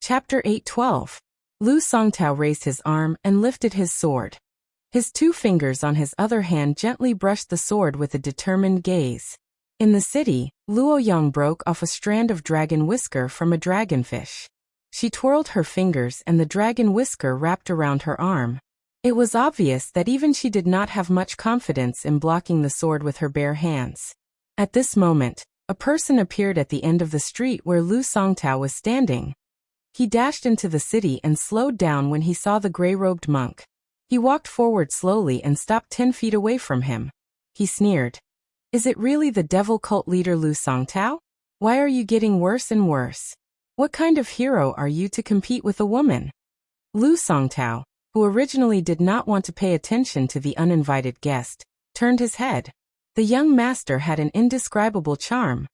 Chapter 8:12. Lu Songtao raised his arm and lifted his sword. His 2 fingers on his other hand gently brushed the sword with a determined gaze. In the city, Luo Yang broke off a strand of dragon whisker from a dragonfish. She twirled her fingers and the dragon whisker wrapped around her arm. It was obvious that even she did not have much confidence in blocking the sword with her bare hands. At this moment, a person appeared at the end of the street where Lu Songtao was standing. He dashed into the city and slowed down when he saw the gray-robed monk. He walked forward slowly and stopped 10 feet away from him. He sneered. "Is it really the devil cult leader Lu Songtao? Why are you getting worse and worse? What kind of hero are you to compete with a woman?" Lu Songtao, who originally did not want to pay attention to the uninvited guest, turned his head. The young master had an indescribable charm.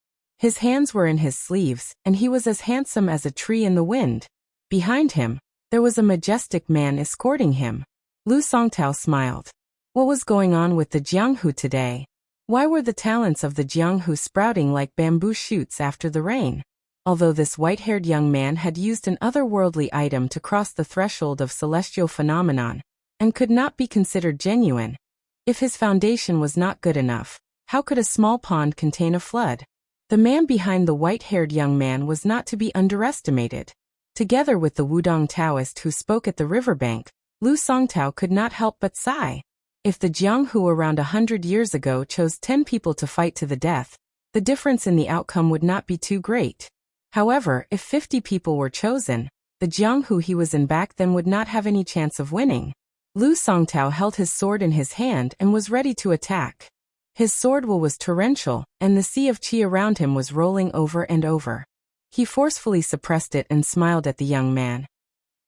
His hands were in his sleeves, and he was as handsome as a tree in the wind. Behind him, there was a majestic man escorting him. Lu Songtao smiled. What was going on with the Jianghu today? Why were the talents of the Jianghu sprouting like bamboo shoots after the rain? Although this white-haired young man had used an otherworldly item to cross the threshold of celestial phenomenon, and could not be considered genuine, if his foundation was not good enough, how could a small pond contain a flood? The man behind the white-haired young man was not to be underestimated. Together with the Wudong Taoist who spoke at the riverbank, Lu Songtao could not help but sigh. If the Jianghu around 100 years ago chose 10 people to fight to the death, the difference in the outcome would not be too great. However, if 50 people were chosen, the Jianghu he was in back then would not have any chance of winning. Lu Songtao held his sword in his hand and was ready to attack. His sword will was torrential, and the sea of qi around him was rolling over and over. He forcefully suppressed it and smiled at the young man.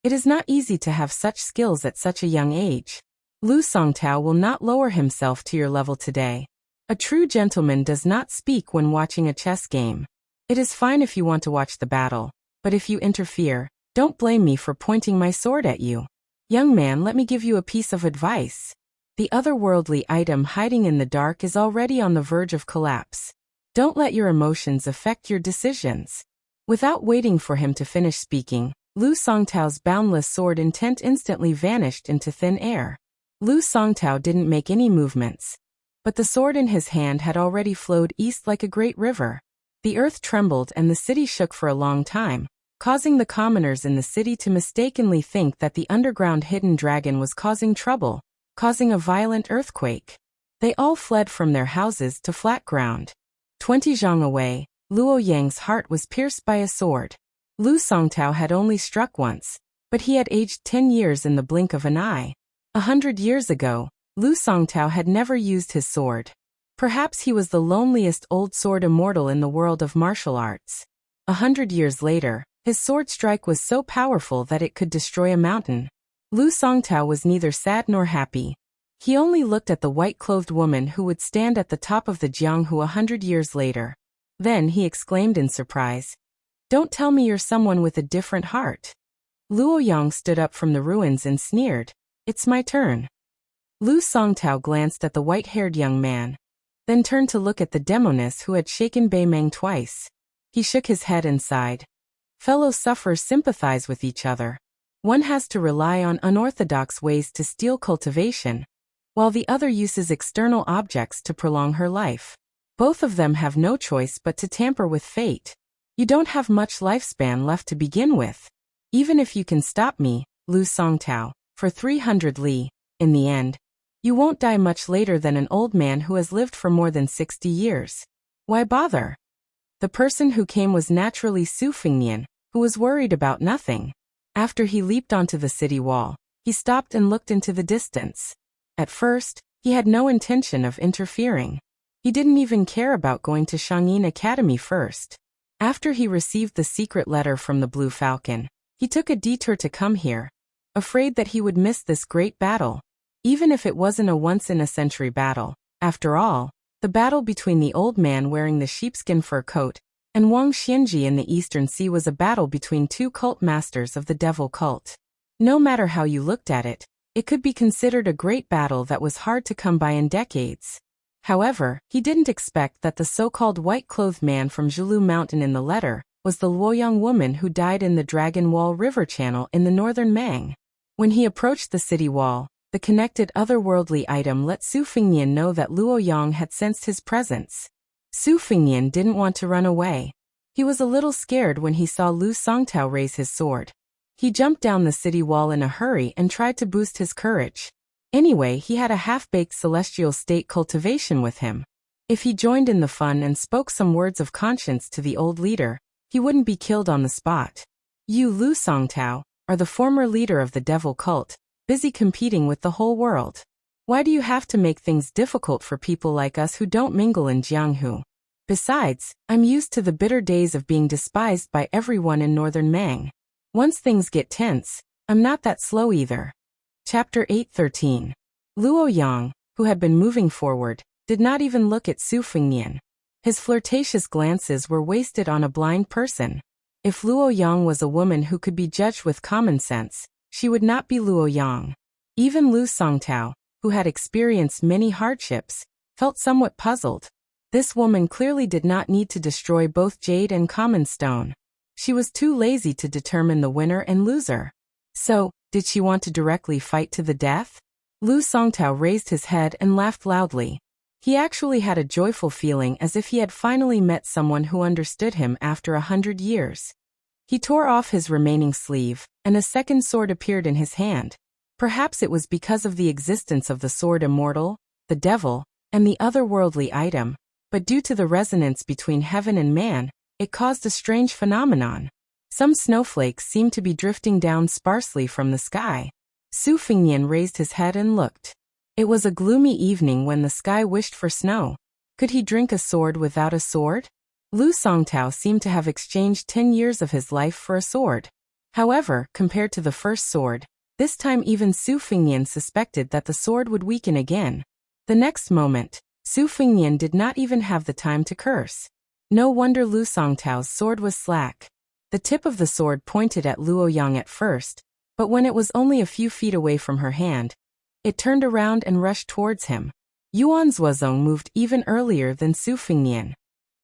It is not easy to have such skills at such a young age. Lu Songtao will not lower himself to your level today. A true gentleman does not speak when watching a chess game. It is fine if you want to watch the battle, but if you interfere, don't blame me for pointing my sword at you. Young man, let me give you a piece of advice. The otherworldly item hiding in the dark is already on the verge of collapse. Don't let your emotions affect your decisions. Without waiting for him to finish speaking, Lu Songtao's boundless sword intent instantly vanished into thin air. Lu Songtao didn't make any movements, but the sword in his hand had already flowed east like a great river. The earth trembled and the city shook for a long time, causing the commoners in the city to mistakenly think that the underground hidden dragon was causing trouble, causing a violent earthquake. They all fled from their houses to flat ground. 20 zhang away, Luo Yang's heart was pierced by a sword. Lu Songtao had only struck once, but he had aged 10 years in the blink of an eye. 100 years ago, Lu Songtao had never used his sword. Perhaps he was the loneliest old sword immortal in the world of martial arts. 100 years later, his sword strike was so powerful that it could destroy a mountain. Lu Songtao was neither sad nor happy. He only looked at the white-clothed woman who would stand at the top of the Jianghu 100 years later. Then he exclaimed in surprise, "Don't tell me you're someone with a different heart." Luo Yang stood up from the ruins and sneered, "It's my turn." Lu Songtao glanced at the white-haired young man, then turned to look at the demoness who had shaken Bei Meng twice. He shook his head and sighed. Fellow sufferers sympathize with each other. One has to rely on unorthodox ways to steal cultivation, while the other uses external objects to prolong her life. Both of them have no choice but to tamper with fate. You don't have much lifespan left to begin with. Even if you can stop me, Lu Songtao, for 300 li, in the end, you won't die much later than an old man who has lived for more than 60 years. Why bother? The person who came was naturally Su Fingnian, who was worried about nothing. After he leaped onto the city wall, he stopped and looked into the distance. At first, he had no intention of interfering. He didn't even care about going to Shangyin Academy first. After he received the secret letter from the Blue Falcon, he took a detour to come here, afraid that he would miss this great battle. Even if it wasn't a once-in-a-century battle, after all, the battle between the old man wearing the sheepskin fur coat and Wang Xianji in the Eastern Sea was a battle between 2 cult masters of the devil cult. No matter how you looked at it, it could be considered a great battle that was hard to come by in decades. However, he didn't expect that the so-called white-clothed man from Zhulu Mountain in the letter was the Luoyang woman who died in the Dragon Wall River Channel in the northern Mang. When he approached the city wall, the connected otherworldly item let Su Fengnian know that Luoyang had sensed his presence. Su Fengnian didn't want to run away. He was a little scared when he saw Lu Songtao raise his sword. He jumped down the city wall in a hurry and tried to boost his courage. Anyway, he had a half-baked celestial state cultivation with him. If he joined in the fun and spoke some words of conscience to the old leader, he wouldn't be killed on the spot. You, Lu Songtao, are the former leader of the devil cult, busy competing with the whole world. Why do you have to make things difficult for people like us who don't mingle in Jianghu? Besides, I'm used to the bitter days of being despised by everyone in northern Mang. Once things get tense, I'm not that slow either. Chapter 8:13. Luoyang, who had been moving forward, did not even look at Su Fengnian. His flirtatious glances were wasted on a blind person. If Luoyang was a woman who could be judged with common sense, she would not be Luoyang. Even Lu Songtao, who had experienced many hardships, felt somewhat puzzled. This woman clearly did not need to destroy both jade and common stone. She was too lazy to determine the winner and loser. So, did she want to directly fight to the death? Lu Songtao raised his head and laughed loudly. He actually had a joyful feeling as if he had finally met someone who understood him after 100 years. He tore off his remaining sleeve, and a second sword appeared in his hand. Perhaps it was because of the existence of the sword immortal, the devil, and the otherworldly item, but due to the resonance between heaven and man, it caused a strange phenomenon. Some snowflakes seemed to be drifting down sparsely from the sky. Su Fengnian raised his head and looked. It was a gloomy evening when the sky wished for snow. Could he drink a sword without a sword? Lu Songtao seemed to have exchanged 10 years of his life for a sword. However, compared to the first sword, this time even Su Fengnian suspected that the sword would weaken again. The next moment, Su Fengnian did not even have the time to curse. No wonder Lu Songtao's sword was slack. The tip of the sword pointed at Luoyang at first, but when it was only a few feet away from her hand, it turned around and rushed towards him. Yuan Zuozong moved even earlier than Su Fengnian.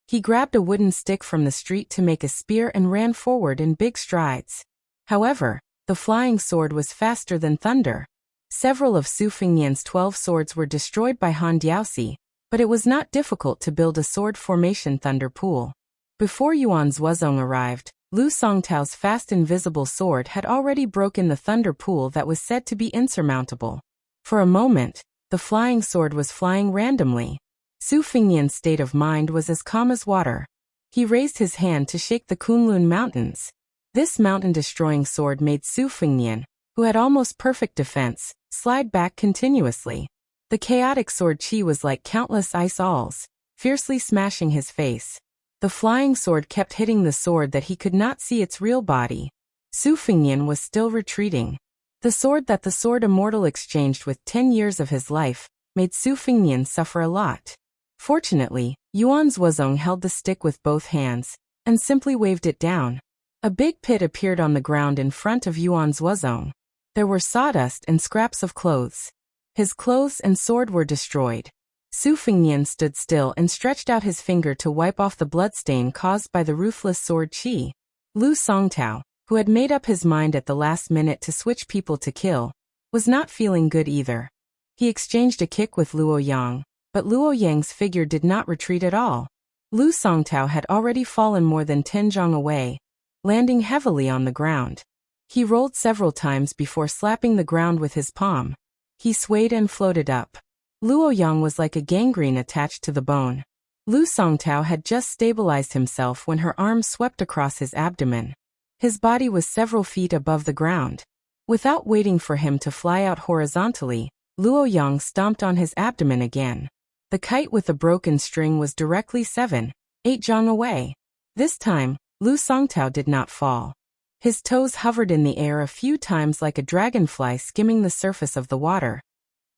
He grabbed a wooden stick from the street to make a spear and ran forward in big strides. However, the flying sword was faster than thunder. Several of Su Fengnian's 12 swords were destroyed by Han Diaoxi, but it was not difficult to build a sword formation thunder pool. Before Yuan Zuozong arrived, Lu Songtao's fast invisible sword had already broken the thunder pool that was said to be insurmountable. For a moment, the flying sword was flying randomly. Su Fengnian's state of mind was as calm as water. He raised his hand to shake the Kunlun Mountains. This mountain-destroying sword made Su Fengnian, who had almost perfect defense, slide back continuously. The chaotic sword chi was like countless ice owls, fiercely smashing his face. The flying sword kept hitting the sword that he could not see its real body. Su Fengnian was still retreating. The sword that the sword immortal exchanged with 10 years of his life made Su Fengnian suffer a lot. Fortunately, Yuan Zuozong held the stick with both hands and simply waved it down. A big pit appeared on the ground in front of Yuan Zuozong. There were sawdust and scraps of clothes. His clothes and sword were destroyed. Su Fengnian stood still and stretched out his finger to wipe off the bloodstain caused by the ruthless sword chi. Lu Songtao, who had made up his mind at the last minute to switch people to kill, was not feeling good either. He exchanged a kick with Luoyang, but Luoyang's figure did not retreat at all. Lu Songtao had already fallen more than 10 zhang away, landing heavily on the ground. He rolled several times before slapping the ground with his palm. He swayed and floated up. Luoyang was like a gangrene attached to the bone. Lu Songtao had just stabilized himself when her arm swept across his abdomen. His body was several feet above the ground. Without waiting for him to fly out horizontally, Luoyang stomped on his abdomen again. The kite with the broken string was directly 7, 8 zhang away. This time, Lu Songtao did not fall. His toes hovered in the air a few times like a dragonfly skimming the surface of the water,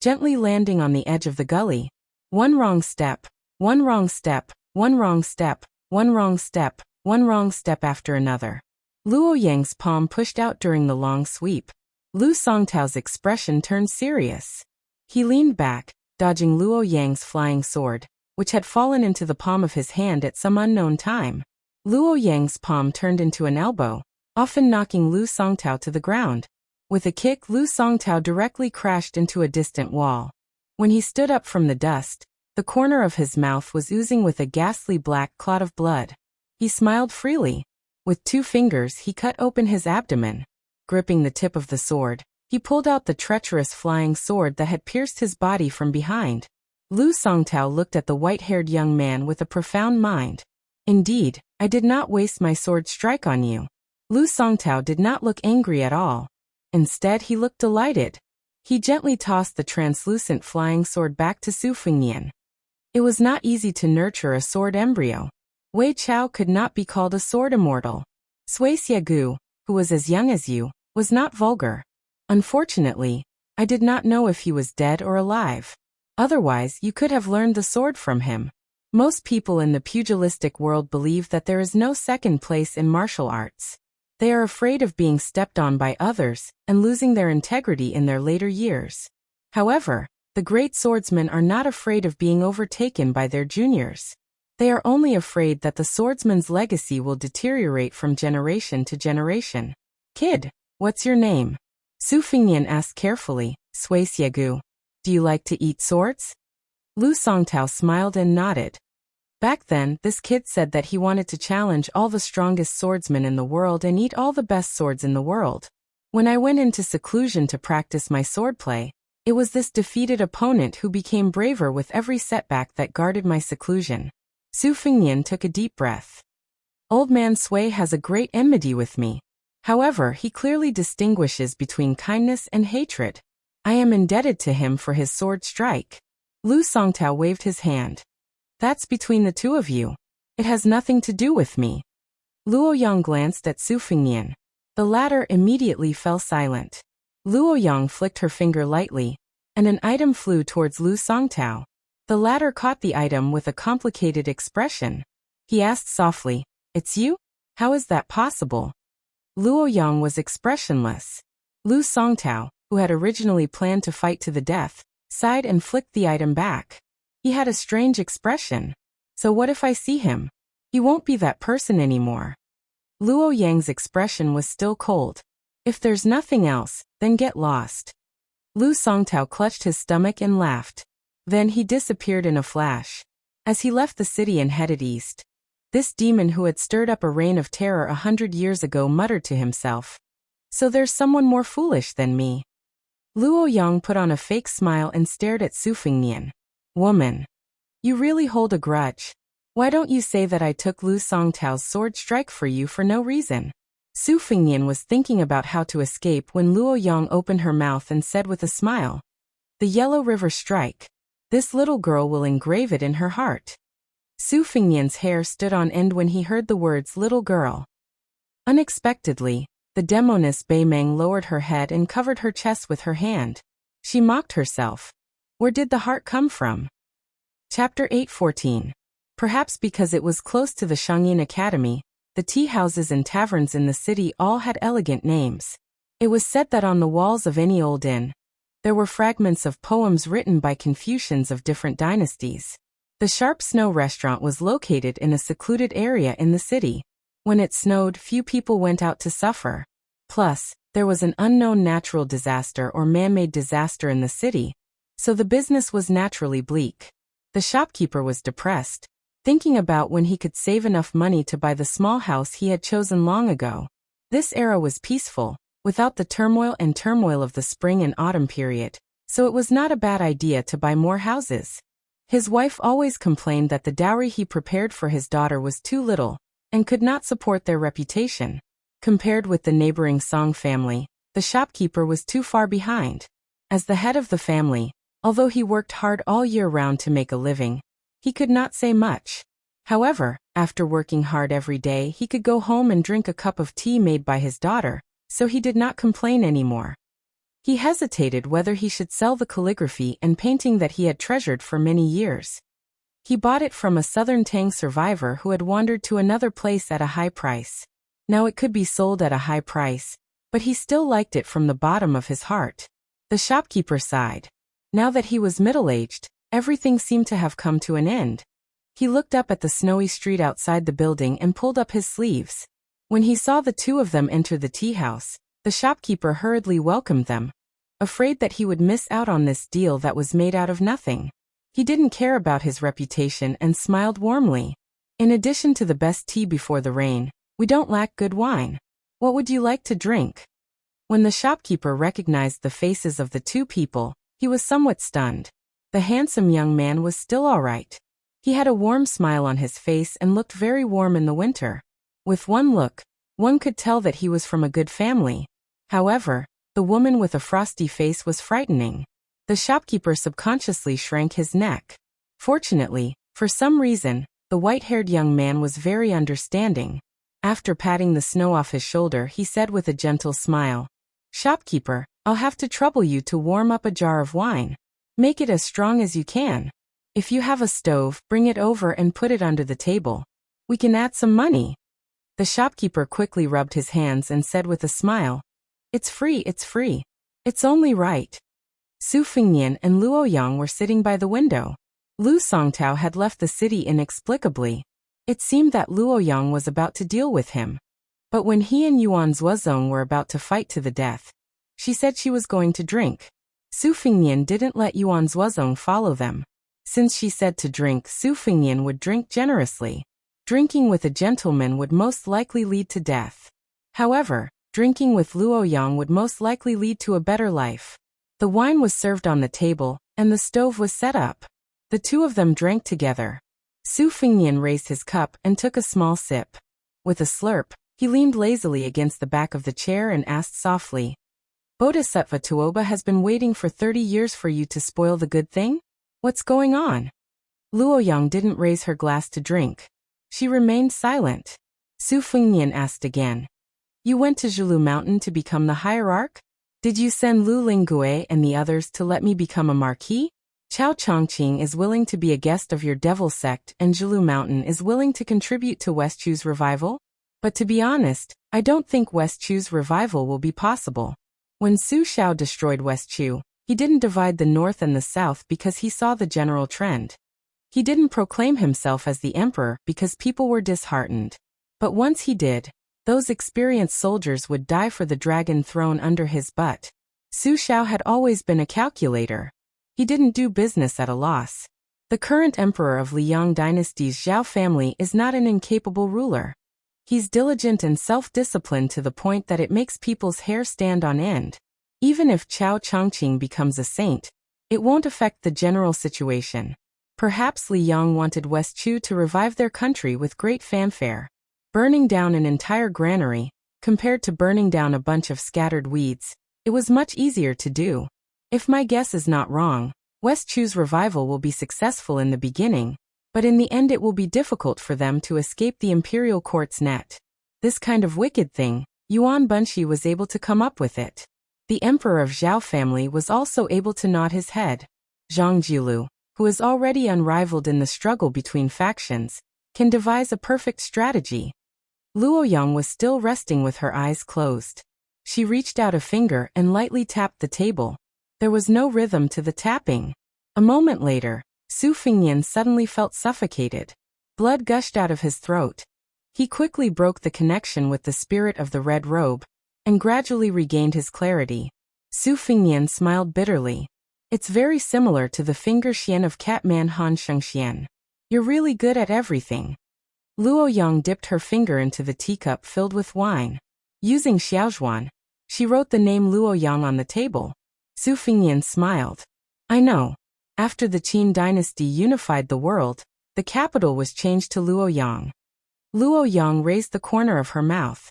gently landing on the edge of the gully. One wrong step, one wrong step, one wrong step, one wrong step, one wrong step after another. Luoyang's palm pushed out during the long sweep. Lu Songtao's expression turned serious. He leaned back, dodging Luoyang's flying sword, which had fallen into the palm of his hand at some unknown time. Luo Yang's palm turned into an elbow, often knocking Lu Songtao to the ground. With a kick, Lu Songtao directly crashed into a distant wall. When he stood up from the dust, the corner of his mouth was oozing with a ghastly black clot of blood. He smiled freely. With 2 fingers, he cut open his abdomen. Gripping the tip of the sword, he pulled out the treacherous flying sword that had pierced his body from behind. Lu Songtao looked at the white-haired young man with a profound mind. Indeed, I did not waste my sword strike on you. Lu Songtao did not look angry at all. Instead, he looked delighted. He gently tossed the translucent flying sword back to Su Fengnian. It was not easy to nurture a sword embryo. Wei Chao could not be called a sword immortal. Sui Xiegu, who was as young as you, was not vulgar. Unfortunately, I did not know if he was dead or alive. Otherwise, you could have learned the sword from him. Most people in the pugilistic world believe that there is no second place in martial arts. They are afraid of being stepped on by others and losing their integrity in their later years. However, the great swordsmen are not afraid of being overtaken by their juniors. They are only afraid that the swordsman's legacy will deteriorate from generation to generation. Kid, what's your name? Su Fengnian asked carefully. Sui Xiegu. Do you like to eat swords? Lu Songtao smiled and nodded. Back then, this kid said that he wanted to challenge all the strongest swordsmen in the world and eat all the best swords in the world. When I went into seclusion to practice my swordplay, it was this defeated opponent who became braver with every setback that guarded my seclusion. Su Fengnian took a deep breath. Old man Sui has a great enmity with me. However, he clearly distinguishes between kindness and hatred. I am indebted to him for his sword strike. Lu Songtao waved his hand. That's between the two of you. It has nothing to do with me. Luo Yang glanced at Su Fengnian. The latter immediately fell silent. Luo Yang flicked her finger lightly, and an item flew towards Lu Songtao. The latter caught the item with a complicated expression. He asked softly, "It's you? How is that possible?" Luo Yang was expressionless. Lu Songtao, who had originally planned to fight to the death, sighed and flicked the item back. He had a strange expression. So what if I see him? He won't be that person anymore. Luo Yang's expression was still cold. If there's nothing else, then get lost. Lu Songtao clutched his stomach and laughed. Then he disappeared in a flash. As he left the city and headed east, this demon who had stirred up a reign of terror 100 years ago muttered to himself, "So there's someone more foolish than me." Luo Yang put on a fake smile and stared at Su Fengnian. "Woman, you really hold a grudge. Why don't you say that I took Lu Songtao's sword strike for you for no reason?" Su Fengnian was thinking about how to escape when Luo Yang opened her mouth and said with a smile, "The Yellow River Strike. This little girl will engrave it in her heart." Su Fengnian's hair stood on end when he heard the words little girl. Unexpectedly, the demoness Bei Meng lowered her head and covered her chest with her hand. She mocked herself. Where did the heart come from? Chapter 8:14. Perhaps because it was close to the Shangyin Academy, the tea houses and taverns in the city all had elegant names. It was said that on the walls of any old inn, there were fragments of poems written by Confucians of different dynasties. The Sharp Snow restaurant was located in a secluded area in the city. When it snowed, few people went out to suffer. Plus, there was an unknown natural disaster or man-made disaster in the city, so the business was naturally bleak. The shopkeeper was depressed, thinking about when he could save enough money to buy the small house he had chosen long ago. This era was peaceful, without the turmoil of the spring and autumn period, so it was not a bad idea to buy more houses. His wife always complained that the dowry he prepared for his daughter was too little, and could not support their reputation. Compared with the neighboring Song family, the shopkeeper was too far behind. As the head of the family, although he worked hard all year round to make a living, he could not say much. However, after working hard every day, he could go home and drink a cup of tea made by his daughter, so he did not complain anymore. He hesitated whether he should sell the calligraphy and painting that he had treasured for many years. He bought it from a southern Tang survivor who had wandered to another place at a high price. Now it could be sold at a high price, but he still liked it from the bottom of his heart. The shopkeeper sighed. Now that he was middle-aged, everything seemed to have come to an end. He looked up at the snowy street outside the building and pulled up his sleeves. When he saw the two of them enter the tea house, the shopkeeper hurriedly welcomed them, afraid that he would miss out on this deal that was made out of nothing. He didn't care about his reputation and smiled warmly. In addition to the best tea before the rain, we don't lack good wine. What would you like to drink? When the shopkeeper recognized the faces of the two people, he was somewhat stunned. The handsome young man was still all right. He had a warm smile on his face and looked very warm in the winter. With one look, one could tell that he was from a good family. However, the woman with a frosty face was frightening. The shopkeeper subconsciously shrank his neck. Fortunately, for some reason, the white-haired young man was very understanding. After patting the snow off his shoulder, he said with a gentle smile, "Shopkeeper, I'll have to trouble you to warm up a jar of wine. Make it as strong as you can. If you have a stove, bring it over and put it under the table. We can add some money." The shopkeeper quickly rubbed his hands and said with a smile, It's free. It's only right." Su Fengnian and Luo Yang were sitting by the window. Lu Songtao had left the city inexplicably. It seemed that Luo Yang was about to deal with him. But when he and Yuan Zuozong were about to fight to the death, she said she was going to drink. Su Fengnian didn't let Yuan Zuozong follow them. Since she said to drink, Su Fengnian would drink generously. Drinking with a gentleman would most likely lead to death. However, drinking with Luo Yang would most likely lead to a better life. The wine was served on the table, and the stove was set up. The two of them drank together. Su Fengnian raised his cup and took a small sip. With a slurp, he leaned lazily against the back of the chair and asked softly, "Bodhisattva Tuoba has been waiting for 30 years for you to spoil the good thing? What's going on?" Luo Yang didn't raise her glass to drink. She remained silent. Su Fengnian asked again, "You went to Zhulu Mountain to become the hierarch? Did you send Lu Linggui and the others to let me become a marquis? Chao Chongqing is willing to be a guest of your devil sect and Zhulu Mountain is willing to contribute to Westchu's revival? But to be honest, I don't think Westchu's revival will be possible. When Su Shao destroyed Westchu, he didn't divide the north and the south because he saw the general trend. He didn't proclaim himself as the emperor because people were disheartened. But once he did, those experienced soldiers would die for the dragon throne under his butt. Su Shao had always been a calculator. He didn't do business at a loss. The current emperor of Liang dynasty's Zhao family is not an incapable ruler. He's diligent and self-disciplined to the point that it makes people's hair stand on end. Even if Chao Chongqing becomes a saint, it won't affect the general situation. Perhaps Li Yang wanted Westchu to revive their country with great fanfare. Burning down an entire granary, compared to burning down a bunch of scattered weeds, it was much easier to do. If my guess is not wrong, Westchu's revival will be successful in the beginning, but in the end it will be difficult for them to escape the imperial court's net. This kind of wicked thing, Yuan Bunshi was able to come up with it. The emperor of Zhao family was also able to nod his head. Zhang Jilu, who is already unrivaled in the struggle between factions, can devise a perfect strategy. Luo Yang was still resting with her eyes closed. She reached out a finger and lightly tapped the table. There was no rhythm to the tapping. A moment later, Su Fengnian suddenly felt suffocated. Blood gushed out of his throat. He quickly broke the connection with the spirit of the red robe, and gradually regained his clarity. Su Fengnian smiled bitterly. "It's very similar to the finger xian of Catman Han Shengxian. You're really good at everything." Luo Yang dipped her finger into the teacup filled with wine. Using Xiaozhuan, she wrote the name Luo Yang on the table. Su Fengnian smiled. "I know. After the Qin dynasty unified the world, the capital was changed to Luoyang." Luo Yang raised the corner of her mouth.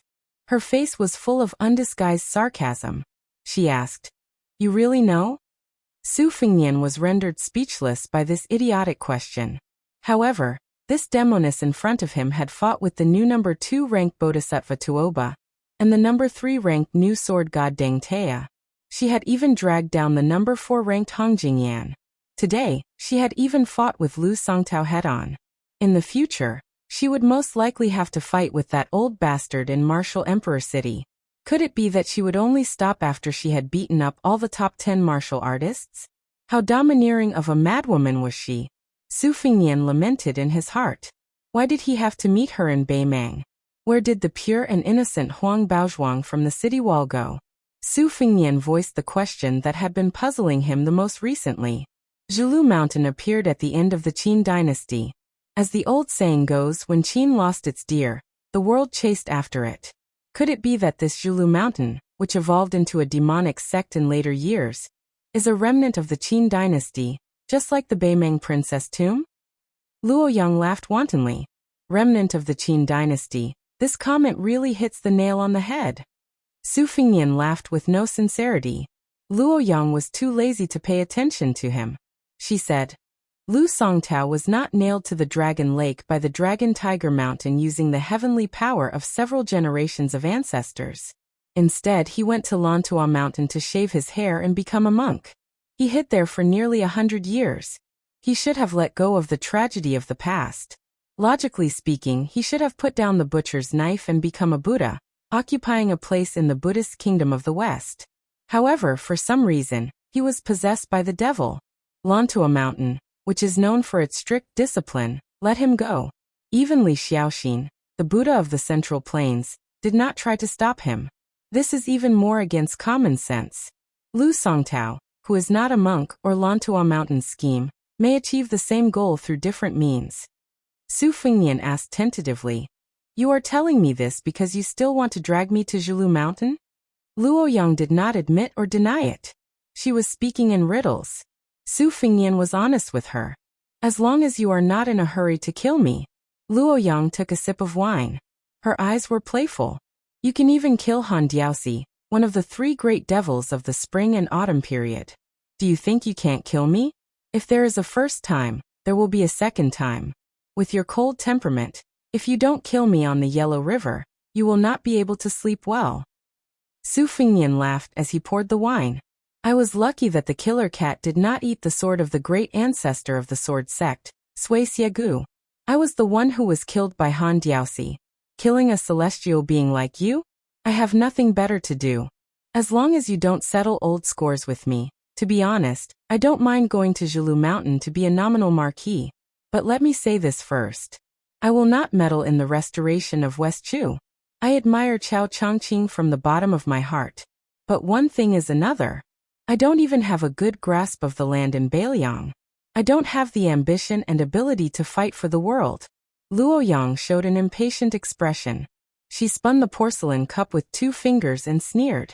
Her face was full of undisguised sarcasm. She asked, "You really know?" Su Fengnian was rendered speechless by this idiotic question. However, this demoness in front of him had fought with the new number 2 ranked Bodhisattva Tuoba, and the number 3 ranked new sword god Deng Tea. She had even dragged down the number 4 ranked Hong Jingyan. Today, she had even fought with Lu Songtao head-on. In the future, she would most likely have to fight with that old bastard in Martial Emperor City. Could it be that she would only stop after she had beaten up all the top 10 martial artists? How domineering of a madwoman was she? Su Fingnian lamented in his heart. Why did he have to meet her in Beimang? Where did the pure and innocent Huang Baozhuang from the city wall go? Su Fingnian voiced the question that had been puzzling him the most recently. Zhilu Mountain appeared at the end of the Qin dynasty. As the old saying goes, when Qin lost its deer, the world chased after it. Could it be that this Zhilu Mountain, which evolved into a demonic sect in later years, is a remnant of the Qin dynasty, just like the Beimang princess tomb? Luo Yang laughed wantonly. Remnant of the Qin dynasty, this comment really hits the nail on the head. Su Fingnian laughed with no sincerity. Luo Yang was too lazy to pay attention to him. She said, Lu Songtao was not nailed to the Dragon Lake by the Dragon Tiger Mountain using the heavenly power of several generations of ancestors. Instead, he went to Lantua Mountain to shave his hair and become a monk. He hid there for nearly 100 years. He should have let go of the tragedy of the past. Logically speaking, he should have put down the butcher's knife and become a Buddha, occupying a place in the Buddhist kingdom of the West. However, for some reason, he was possessed by the devil. Lantua Mountain, which is known for its strict discipline, let him go. Even Li Xiaoxin, the Buddha of the Central Plains, did not try to stop him. This is even more against common sense. Lu Songtao, who is not a monk or Lantua Mountain's scheme, may achieve the same goal through different means. Su Fingnian asked tentatively, You are telling me this because you still want to drag me to Zhilu Mountain? Luo Yang did not admit or deny it. She was speaking in riddles. Su Fingnian was honest with her. As long as you are not in a hurry to kill me. Luo Yang took a sip of wine. Her eyes were playful. You can even kill Han Diaosi, one of the 3 great devils of the spring and autumn period. Do you think you can't kill me? If there is a first time, there will be a second time. With your cold temperament, if you don't kill me on the Yellow River, you will not be able to sleep well. Su Fingnian laughed as he poured the wine. I was lucky that the killer cat did not eat the sword of the great ancestor of the sword sect, Sui Xiegu. I was the one who was killed by Han Diaosi. Killing a celestial being like you? I have nothing better to do. As long as you don't settle old scores with me. To be honest, I don't mind going to Zhilu Mountain to be a nominal marquis. But let me say this first. I will not meddle in the restoration of West Chu. I admire Chao Chongqing from the bottom of my heart. But one thing is another. I don't even have a good grasp of the land in Beiliang. I don't have the ambition and ability to fight for the world. Luo Yang showed an impatient expression. She spun the porcelain cup with 2 fingers and sneered.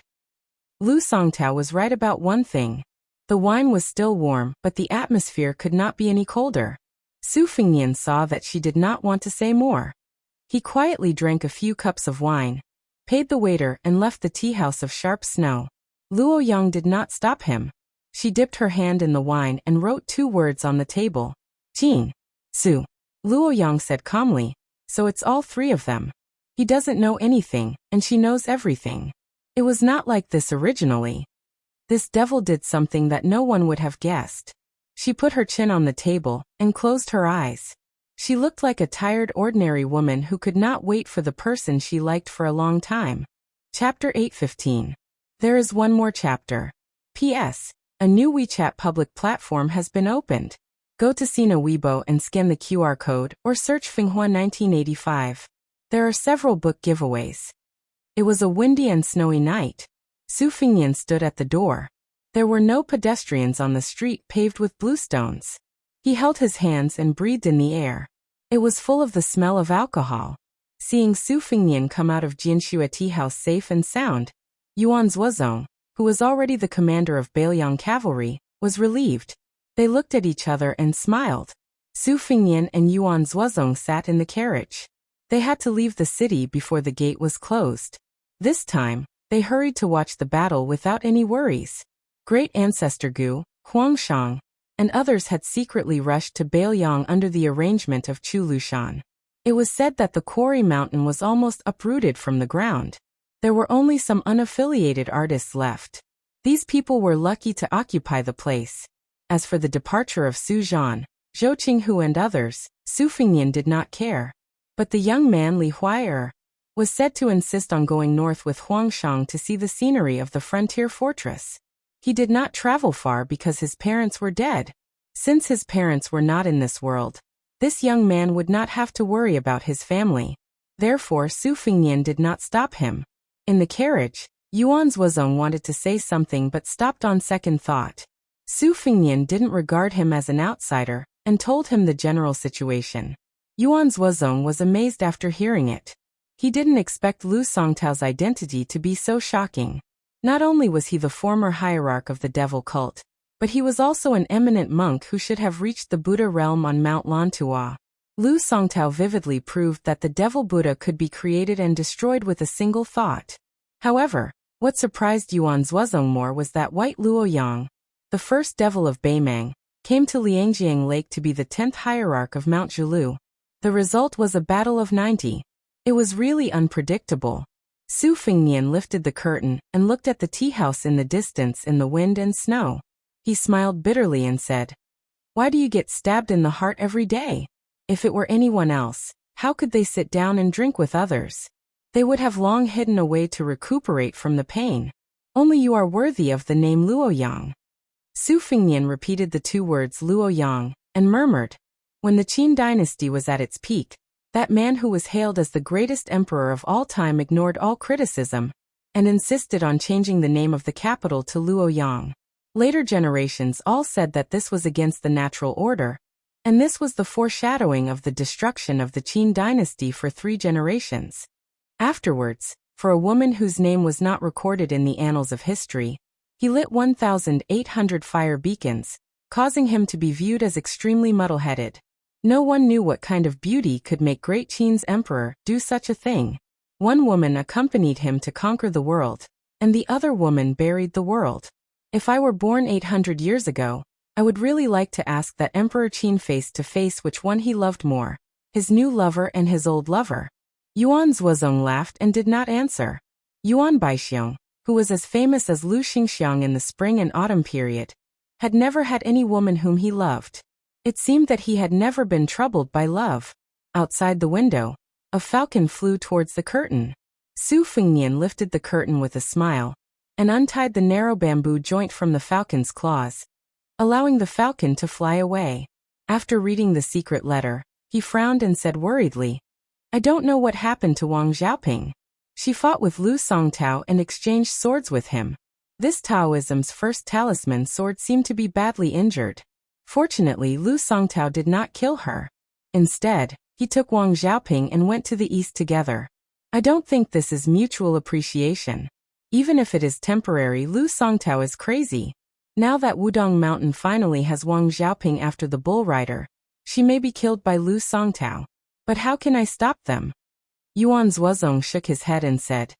Lu Songtao was right about one thing. The wine was still warm, but the atmosphere could not be any colder. Su Fingnian saw that she did not want to say more. He quietly drank a few cups of wine, paid the waiter and left the tea house of sharp snow. Luo Yang did not stop him. She dipped her hand in the wine and wrote 2 words on the table. Jing. Su. Luo Yang said calmly, so it's all 3 of them. He doesn't know anything, and she knows everything. It was not like this originally. This devil did something that no one would have guessed. She put her chin on the table and closed her eyes. She looked like a tired ordinary woman who could not wait for the person she liked for a long time. Chapter 8:15. There is one more chapter. P.S. A new WeChat public platform has been opened. Go to Sina Weibo and scan the QR code or search Finghua 1985. There are several book giveaways. It was a windy and snowy night. Su Fingnian stood at the door. There were no pedestrians on the street paved with bluestones. He held his hands and breathed in the air. It was full of the smell of alcohol. Seeing Su Fingnian come out of Jianxue tea house safe and sound, Yuan Zuozong, who was already the commander of Beiliang cavalry, was relieved. They looked at each other and smiled. Su Fingnian and Yuan Zuozong sat in the carriage. They had to leave the city before the gate was closed. This time, they hurried to watch the battle without any worries. Great Ancestor Gu, Huangshang, and others had secretly rushed to Beiliang under the arrangement of Chu Lushan. It was said that the quarry mountain was almost uprooted from the ground. There were only some unaffiliated artists left. These people were lucky to occupy the place. As for the departure of Su Zhan, Zhou Qinghu and others, Su Fingnian did not care. But the young man Li Huai'er was said to insist on going north with Huangshang to see the scenery of the frontier fortress. He did not travel far because his parents were dead. Since his parents were not in this world, this young man would not have to worry about his family. Therefore, Su Fingnian did not stop him. In the carriage, Yuan Zuozong wanted to say something but stopped on second thought. Su Fingnian didn't regard him as an outsider and told him the general situation. Yuan Zuozong was amazed after hearing it. He didn't expect Lu Songtao's identity to be so shocking. Not only was he the former hierarch of the devil cult, but he was also an eminent monk who should have reached the Buddha realm on Mount Lantua. Lu Songtao vividly proved that the devil Buddha could be created and destroyed with a single thought. However, what surprised Yuan Zuozong more was that White Luoyang, the first devil of Beimang, came to Liangjiang Lake to be the 10th hierarch of Mount Zhulu. The result was a battle of 90. It was really unpredictable. Su Fingnian lifted the curtain and looked at the tea house in the distance in the wind and snow. He smiled bitterly and said, "Why do you get stabbed in the heart every day? If it were anyone else, how could they sit down and drink with others? They would have long hidden away to recuperate from the pain. Only you are worthy of the name Luoyang." Su Fingnian repeated the two words Luoyang and murmured, "When the Qin dynasty was at its peak, that man who was hailed as the greatest emperor of all time ignored all criticism and insisted on changing the name of the capital to Luoyang. Later generations all said that this was against the natural order, and this was the foreshadowing of the destruction of the Qin dynasty for 3 generations. Afterwards, for a woman whose name was not recorded in the annals of history, he lit 1,800 fire beacons, causing him to be viewed as extremely muddle-headed. No one knew what kind of beauty could make Great Qin's emperor do such a thing. One woman accompanied him to conquer the world, and the other woman buried the world. If I were born 800 years ago, I would really like to ask that Emperor Qin face to face which one he loved more, his new lover and his old lover." Yuan Zuozong laughed and did not answer. Yuan Baixiong, who was as famous as Lu Xingxiang in the spring and autumn period, had never had any woman whom he loved. It seemed that he had never been troubled by love. Outside the window, a falcon flew towards the curtain. Su Fingnian lifted the curtain with a smile and untied the narrow bamboo joint from the falcon's claws, allowing the falcon to fly away. After reading the secret letter, he frowned and said worriedly, "I don't know what happened to Wang Xiaoping. She fought with Lu Songtao and exchanged swords with him. This Taoism's first talisman sword seemed to be badly injured. Fortunately, Lu Songtao did not kill her. Instead, he took Wang Xiaoping and went to the east together. I don't think this is mutual appreciation. Even if it is temporary, Lu Songtao is crazy. Now that Wudong Mountain finally has Wang Xiaoping after the bull rider, she may be killed by Lu Songtao. But how can I stop them?" Yuan Zuozong shook his head and said,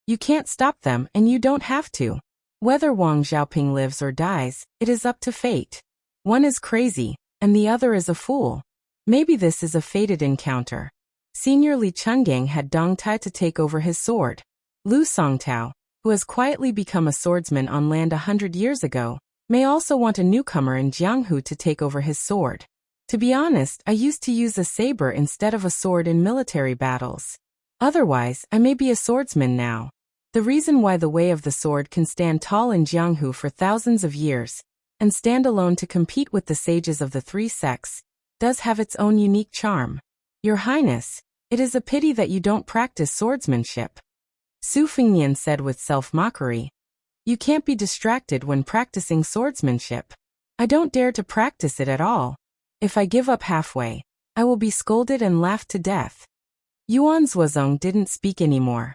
"You can't stop them and you don't have to. Whether Wang Xiaoping lives or dies, it is up to fate. One is crazy, and the other is a fool. Maybe this is a fated encounter." Senior Li Chenggang had Dong Tai to take over his sword. Lu Songtao, who has quietly become a swordsman on land 100 years ago, may also want a newcomer in Jianghu to take over his sword. To be honest, I used to use a saber instead of a sword in military battles. Otherwise, I may be a swordsman now. The reason why the way of the sword can stand tall in Jianghu for thousands of years, and stand alone to compete with the sages of the 3 sects, does have its own unique charm. Your Highness, it is a pity that you don't practice swordsmanship." Su Fingnian said with self-mockery, "You can't be distracted when practicing swordsmanship. I don't dare to practice it at all. If I give up halfway, I will be scolded and laughed to death." Yuan Zuozong didn't speak anymore.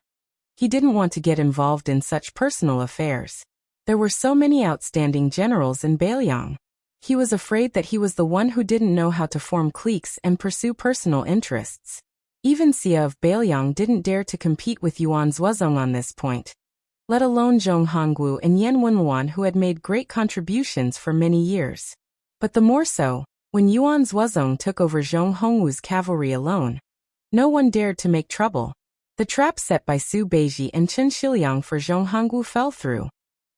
He didn't want to get involved in such personal affairs. There were so many outstanding generals in Beiliang. He was afraid that he was the one who didn't know how to form cliques and pursue personal interests. Even Xia of Beiliang didn't dare to compete with Yuan Zuozong on this point, let alone Zhong Hongwu and Yan Wenwan, who had made great contributions for many years. But the more so, when Yuan Zuozong took over Zhong Hongwu's cavalry alone. No one dared to make trouble. The trap set by Su Beiji and Chen Shiliang for Zhong Hongwu fell through.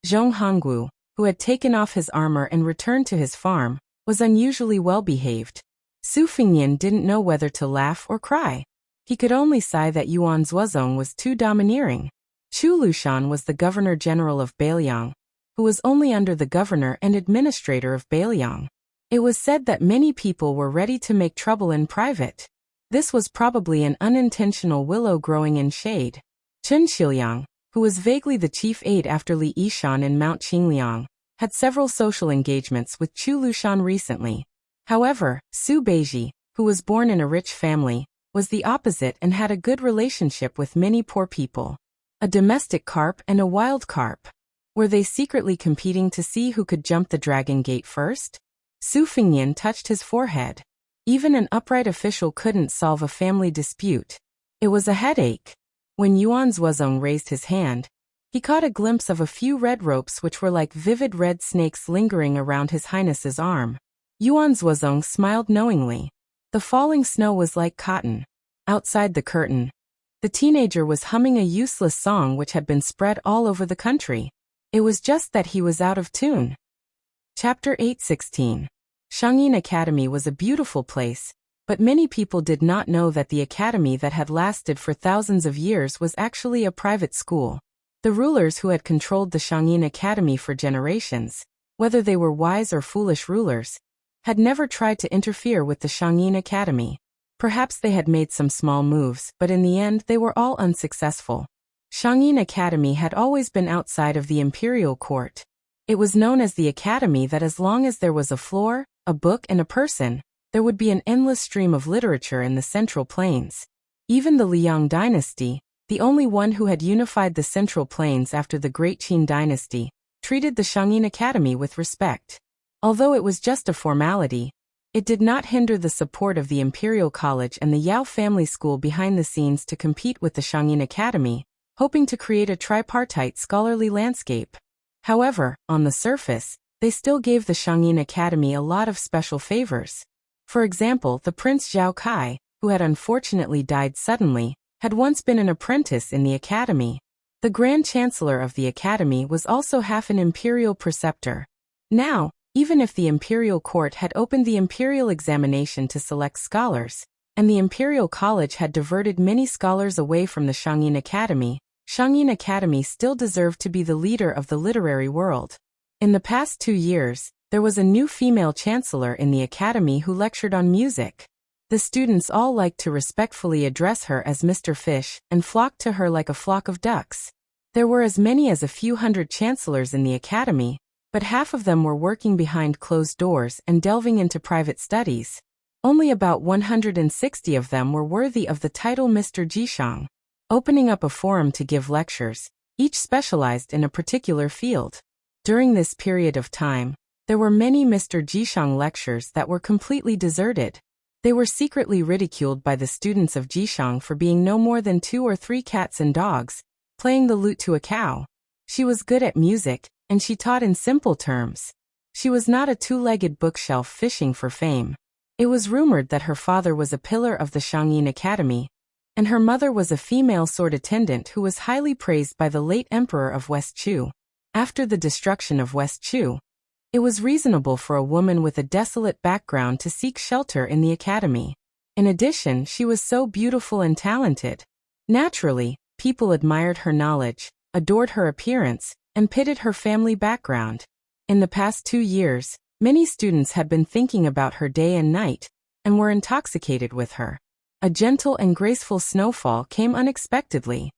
Zhong Hongwu, who had taken off his armor and returned to his farm, was unusually well-behaved. Su Fingnian didn't know whether to laugh or cry. He could only sigh that Yuan Zuozong was too domineering. Chu Lushan was the governor-general of Beiliang, who was only under the governor and administrator of Beiliang. It was said that many people were ready to make trouble in private. This was probably an unintentional willow growing in shade. Chen Xiliang, who was vaguely the chief aide after Li Yishan in Mount Qingliang, had several social engagements with Chu Lushan recently. However, Su Beiji, who was born in a rich family, was the opposite and had a good relationship with many poor people. A domestic carp and a wild carp. Were they secretly competing to see who could jump the dragon gate first? Su Fingyan touched his forehead. Even an upright official couldn't solve a family dispute. It was a headache. When Yuan Zuozong raised his hand, he caught a glimpse of a few red ropes which were like vivid red snakes lingering around His Highness's arm. Yuan Zuozong smiled knowingly. The falling snow was like cotton. Outside the curtain, the teenager was humming a useless song which had been spread all over the country. It was just that he was out of tune. Chapter 8:16. Shangyin Academy was a beautiful place, but many people did not know that the academy that had lasted for thousands of years was actually a private school. The rulers who had controlled the Shangyin Academy for generations, whether they were wise or foolish rulers, had never tried to interfere with the Shangyin Academy. Perhaps they had made some small moves, but in the end they were all unsuccessful. Shangyin Academy had always been outside of the imperial court. It was known as the academy that as long as there was a floor, a book and a person, there would be an endless stream of literature in the Central Plains. Even the Liang dynasty, the only one who had unified the Central Plains after the Great Qin dynasty, treated the Shangyin Academy with respect. Although it was just a formality, it did not hinder the support of the Imperial College and the Yao family school behind the scenes to compete with the Shangyin Academy, hoping to create a tripartite scholarly landscape. However, on the surface, they still gave the Shangyin Academy a lot of special favors. For example, the Prince Zhao Kai, who had unfortunately died suddenly, had once been an apprentice in the academy. The Grand Chancellor of the academy was also half an imperial preceptor. Now, even if the imperial court had opened the imperial examination to select scholars, and the imperial college had diverted many scholars away from the Shangyin Academy, Shangyin Academy still deserved to be the leader of the literary world. In the past 2 years, there was a new female chancellor in the academy who lectured on music. The students all liked to respectfully address her as Mr. Fish and flocked to her like a flock of ducks. There were as many as a few hundred chancellors in the academy, but half of them were working behind closed doors and delving into private studies. Only about 160 of them were worthy of the title Mr. Jishang. Opening up a forum to give lectures, each specialized in a particular field. During this period of time, there were many Mr. Jishang lectures that were completely deserted. They were secretly ridiculed by the students of Jishang for being no more than 2 or 3 cats and dogs, playing the lute to a cow. She was good at music, and she taught in simple terms. She was not a 2-legged bookshelf fishing for fame. It was rumored that her father was a pillar of the Shangyin Academy, and her mother was a female sword attendant who was highly praised by the late emperor of West Chu. After the destruction of West Chu, it was reasonable for a woman with a desolate background to seek shelter in the academy. In addition, she was so beautiful and talented. Naturally, people admired her knowledge, adored her appearance, and pitted her family background. In the past 2 years, many students had been thinking about her day and night, and were intoxicated with her. A gentle and graceful snowfall came unexpectedly.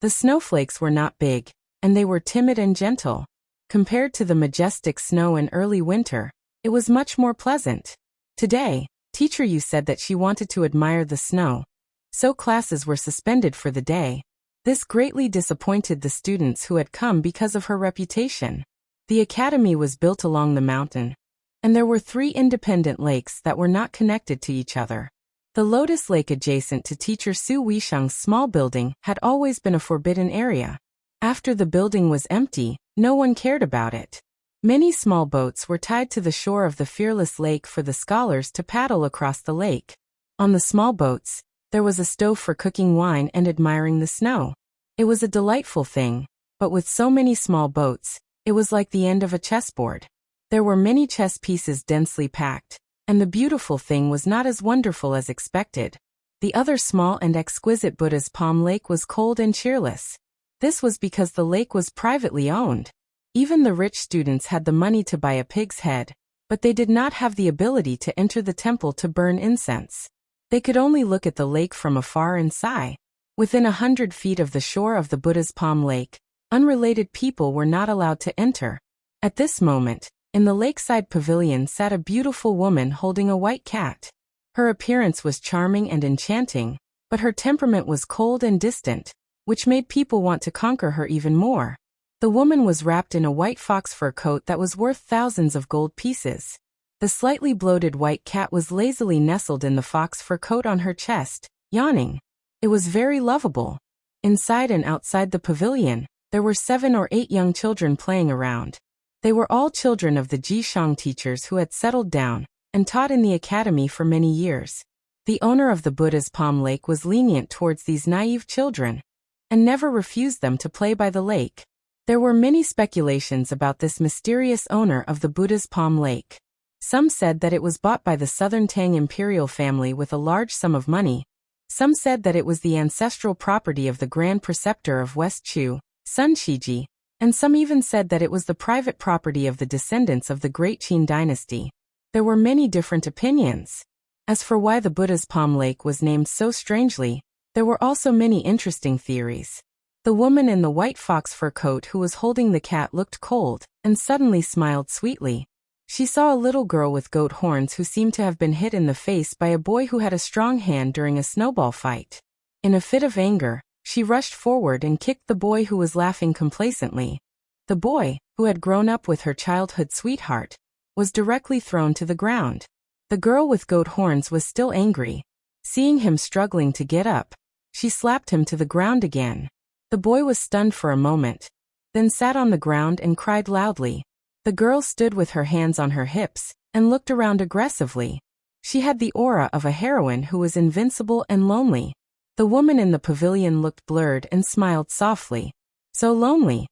The snowflakes were not big, and they were timid and gentle. Compared to the majestic snow in early winter, it was much more pleasant. Today, Teacher Yu said that she wanted to admire the snow, so classes were suspended for the day. This greatly disappointed the students who had come because of her reputation. The academy was built along the mountain, and there were 3 independent lakes that were not connected to each other. The Lotus Lake adjacent to Teacher Su Weishang's small building had always been a forbidden area. After the building was empty, no one cared about it. Many small boats were tied to the shore of the fearless lake for the scholars to paddle across the lake. On the small boats, there was a stove for cooking wine and admiring the snow. It was a delightful thing, but with so many small boats, it was like the end of a chessboard. There were many chess pieces densely packed, and the beautiful thing was not as wonderful as expected. The other small and exquisite Buddha's Palm Lake was cold and cheerless. This was because the lake was privately owned. Even the rich students had the money to buy a pig's head, but they did not have the ability to enter the temple to burn incense. They could only look at the lake from afar and sigh. Within 100 feet of the shore of the Buddha's Palm Lake, unrelated people were not allowed to enter. At this moment, in the lakeside pavilion sat a beautiful woman holding a white cat. Her appearance was charming and enchanting, but her temperament was cold and distant, which made people want to conquer her even more. The woman was wrapped in a white fox fur coat that was worth thousands of gold pieces. The slightly bloated white cat was lazily nestled in the fox fur coat on her chest, yawning. It was very lovable. Inside and outside the pavilion, there were 7 or 8 young children playing around. They were all children of the Jishang teachers who had settled down and taught in the academy for many years. The owner of the Buddha's Palm Lake was lenient towards these naive children and never refused them to play by the lake. There were many speculations about this mysterious owner of the Buddha's Palm Lake. Some said that it was bought by the Southern Tang imperial family with a large sum of money. Some said that it was the ancestral property of the Grand Preceptor of West Chu, Sun Shiji, and some even said that it was the private property of the descendants of the Great Qin dynasty. There were many different opinions. As for why the Buddha's Palm Lake was named so strangely, there were also many interesting theories. The woman in the white fox fur coat who was holding the cat looked cold and suddenly smiled sweetly. She saw a little girl with goat horns who seemed to have been hit in the face by a boy who had a strong hand during a snowball fight. In a fit of anger, she rushed forward and kicked the boy who was laughing complacently. The boy, who had grown up with her childhood sweetheart, was directly thrown to the ground. The girl with goat horns was still angry. Seeing him struggling to get up, she slapped him to the ground again. The boy was stunned for a moment, then sat on the ground and cried loudly. The girl stood with her hands on her hips and looked around aggressively. She had the aura of a heroine who was invincible and lonely. The woman in the pavilion looked blurred and smiled softly. So lonely.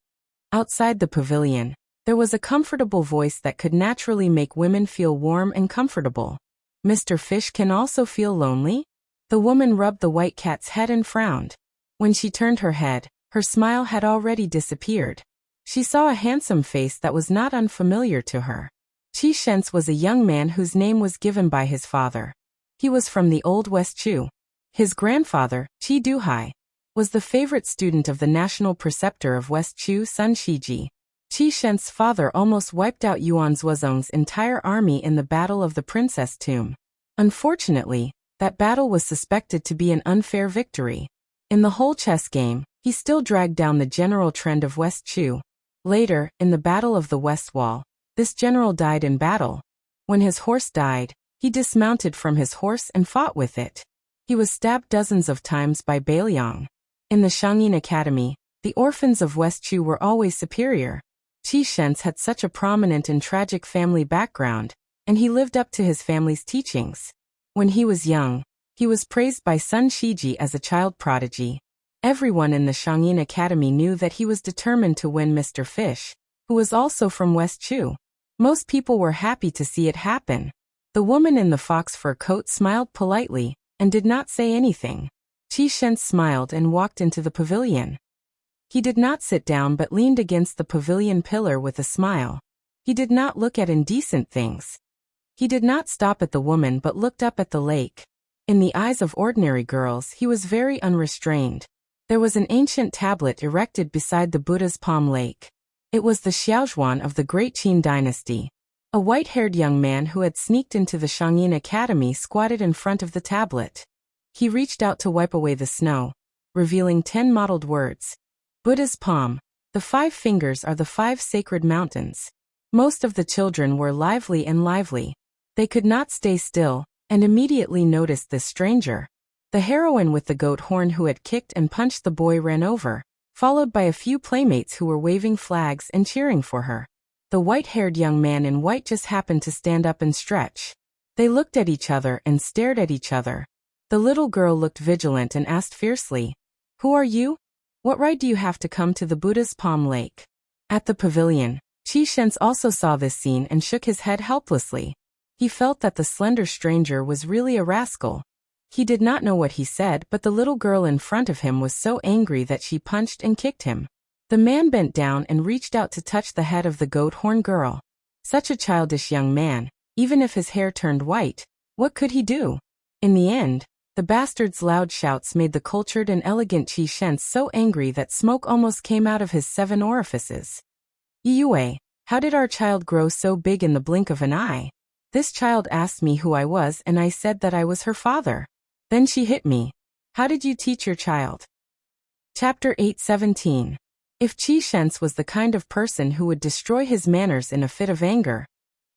Outside the pavilion, there was a comfortable voice that could naturally make women feel warm and comfortable. Mr. Fish can also feel lonely? The woman rubbed the white cat's head and frowned. When she turned her head, her smile had already disappeared. She saw a handsome face that was not unfamiliar to her. Qi Shens was a young man whose name was given by his father. He was from the old West Chu. His grandfather, Qi Duhai, was the favorite student of the national preceptor of West Chu, Sun Shiji. Qi Shens's father almost wiped out Yuan Zuozong's entire army in the Battle of the Princess Tomb. Unfortunately, that battle was suspected to be an unfair victory. In the whole chess game, he still dragged down the general trend of West Chu. Later, in the Battle of the West Wall, this general died in battle. When his horse died, he dismounted from his horse and fought with it. He was stabbed dozens of times by Bailiang. In the Shangyin Academy, the orphans of West Chu were always superior. Qi Shens had such a prominent and tragic family background, and he lived up to his family's teachings. When he was young, he was praised by Sun Shiji as a child prodigy. Everyone in the Shangyin Academy knew that he was determined to win Mr. Fish, who was also from West Chu. Most people were happy to see it happen. The woman in the fox fur coat smiled politely and did not say anything. Qi Shens smiled and walked into the pavilion. He did not sit down but leaned against the pavilion pillar with a smile. He did not look at indecent things. He did not stop at the woman but looked up at the lake. In the eyes of ordinary girls, he was very unrestrained. There was an ancient tablet erected beside the Buddha's Palm Lake. It was the Xiaozhuan of the Great Qin dynasty. A white-haired young man who had sneaked into the Shangyin Academy squatted in front of the tablet. He reached out to wipe away the snow, revealing 10 mottled words. Buddha's Palm. The 5 fingers are the 5 sacred mountains. Most of the children were lively and lively. They could not stay still, and immediately noticed this stranger. The heroine with the goat horn who had kicked and punched the boy ran over, followed by a few playmates who were waving flags and cheering for her. The white-haired young man in white just happened to stand up and stretch. They looked at each other and stared at each other. The little girl looked vigilant and asked fiercely, "Who are you? What right do you have to come to the Buddha's Palm Lake?" At the pavilion, Qi Shens also saw this scene and shook his head helplessly. He felt that the slender stranger was really a rascal. He did not know what he said, but the little girl in front of him was so angry that she punched and kicked him. The man bent down and reached out to touch the head of the goat horn girl. Such a childish young man, even if his hair turned white, what could he do? In the end, the bastard's loud shouts made the cultured and elegant Qi Shens so angry that smoke almost came out of his 7 orifices. Yue, how did our child grow so big in the blink of an eye? This child asked me who I was and I said that I was her father. Then she hit me. How did you teach your child? Chapter 8:17. If Qi Shens was the kind of person who would destroy his manners in a fit of anger,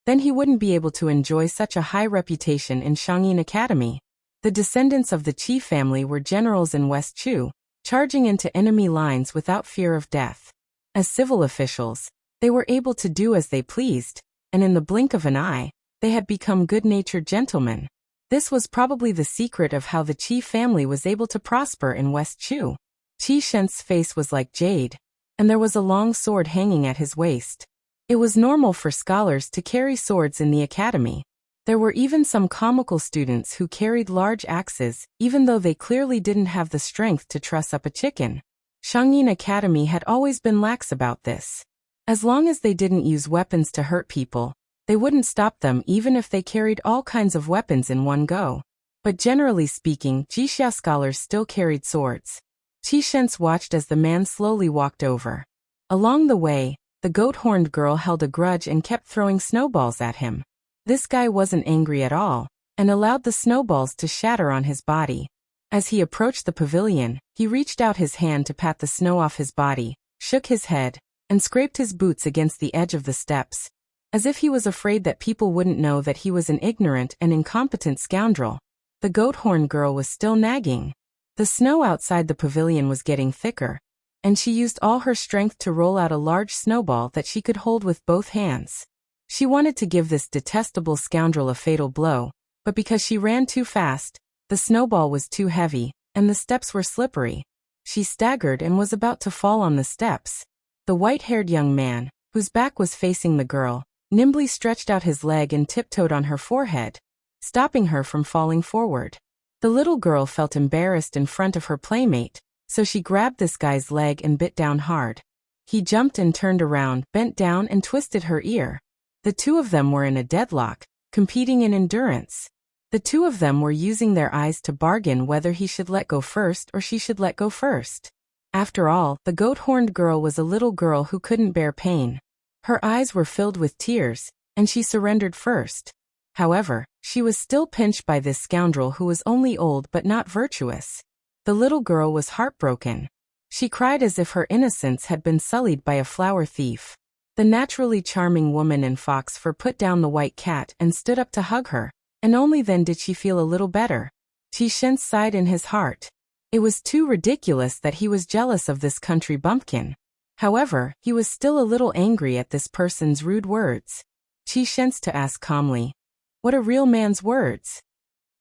then he wouldn't be able to enjoy such a high reputation in Shangyin Academy. The descendants of the Qi family were generals in West Chu, charging into enemy lines without fear of death. As civil officials, they were able to do as they pleased, and in the blink of an eye, they had become good-natured gentlemen. This was probably the secret of how the Qi family was able to prosper in West Chu. Qi Shens's face was like jade, and there was a long sword hanging at his waist. It was normal for scholars to carry swords in the academy. There were even some comical students who carried large axes, even though they clearly didn't have the strength to truss up a chicken. Shangyin Academy had always been lax about this. As long as they didn't use weapons to hurt people, they wouldn't stop them even if they carried all kinds of weapons in one go. But generally speaking, Jixia scholars still carried swords. Qi Shens watched as the man slowly walked over. Along the way, the goat-horned girl held a grudge and kept throwing snowballs at him. This guy wasn't angry at all, and allowed the snowballs to shatter on his body. As he approached the pavilion, he reached out his hand to pat the snow off his body, shook his head, and scraped his boots against the edge of the steps, as if he was afraid that people wouldn't know that he was an ignorant and incompetent scoundrel. The goat-horned girl was still nagging. The snow outside the pavilion was getting thicker, and she used all her strength to roll out a large snowball that she could hold with both hands. She wanted to give this detestable scoundrel a fatal blow, but because she ran too fast, the snowball was too heavy, and the steps were slippery. She staggered and was about to fall on the steps. The white-haired young man, whose back was facing the girl, nimbly stretched out his leg and tiptoed on her forehead, stopping her from falling forward. The little girl felt embarrassed in front of her playmate, so she grabbed this guy's leg and bit down hard. He jumped and turned around, bent down and twisted her ear. The two of them were in a deadlock, competing in endurance. The two of them were using their eyes to bargain whether he should let go first or she should let go first. After all, the goat-horned girl was a little girl who couldn't bear pain. Her eyes were filled with tears, and she surrendered first. However, she was still pinched by this scoundrel who was only old but not virtuous. The little girl was heartbroken. She cried as if her innocence had been sullied by a flower thief. The naturally charming woman in fox fur put down the white cat and stood up to hug her, and only then did she feel a little better. Qi Shens sighed in his heart. It was too ridiculous that he was jealous of this country bumpkin. However, he was still a little angry at this person's rude words. Qi Shens to ask calmly, "What a real man's words?"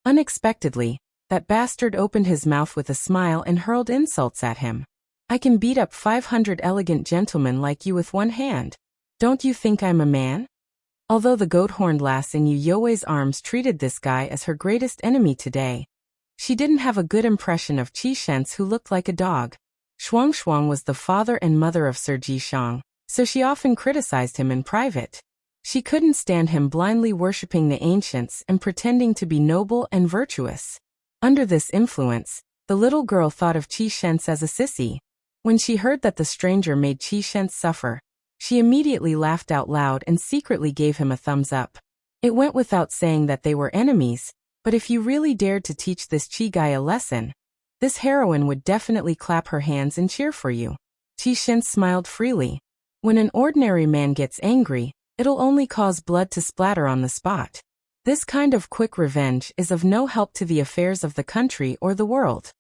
Unexpectedly, that bastard opened his mouth with a smile and hurled insults at him. "I can beat up 500 elegant gentlemen like you with one hand. Don't you think I'm a man?" Although the goat-horned lass in Yue's arms treated this guy as her greatest enemy today, she didn't have a good impression of Qi Shens, who looked like a dog. Shuang was the father and mother of Sir Jishang, so she often criticized him in private. She couldn't stand him blindly worshipping the ancients and pretending to be noble and virtuous. Under this influence, the little girl thought of Qi Shens as a sissy. When she heard that the stranger made Qi Shens suffer, she immediately laughed out loud and secretly gave him a thumbs up. It went without saying that they were enemies, but if you really dared to teach this Qi guy a lesson, this heroine would definitely clap her hands and cheer for you. Qi Shens smiled freely. When an ordinary man gets angry, it'll only cause blood to splatter on the spot. This kind of quick revenge is of no help to the affairs of the country or the world.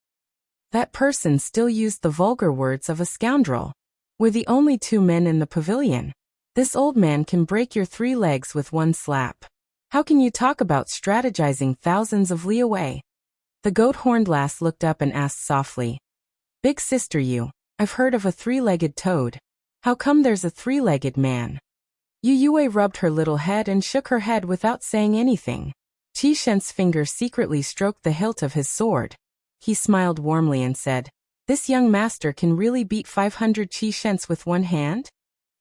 That person still used the vulgar words of a scoundrel. We're the only two men in the pavilion. This old man can break your 3 legs with one slap. How can you talk about strategizing thousands of li away? The goat-horned lass looked up and asked softly, "Big sister you, I've heard of a 3-legged toad. How come there's a 3-legged man?" Yue rubbed her little head and shook her head without saying anything. Qi Shens's finger secretly stroked the hilt of his sword. He smiled warmly and said, "This young master can really beat 500 Qi Shens with one hand?"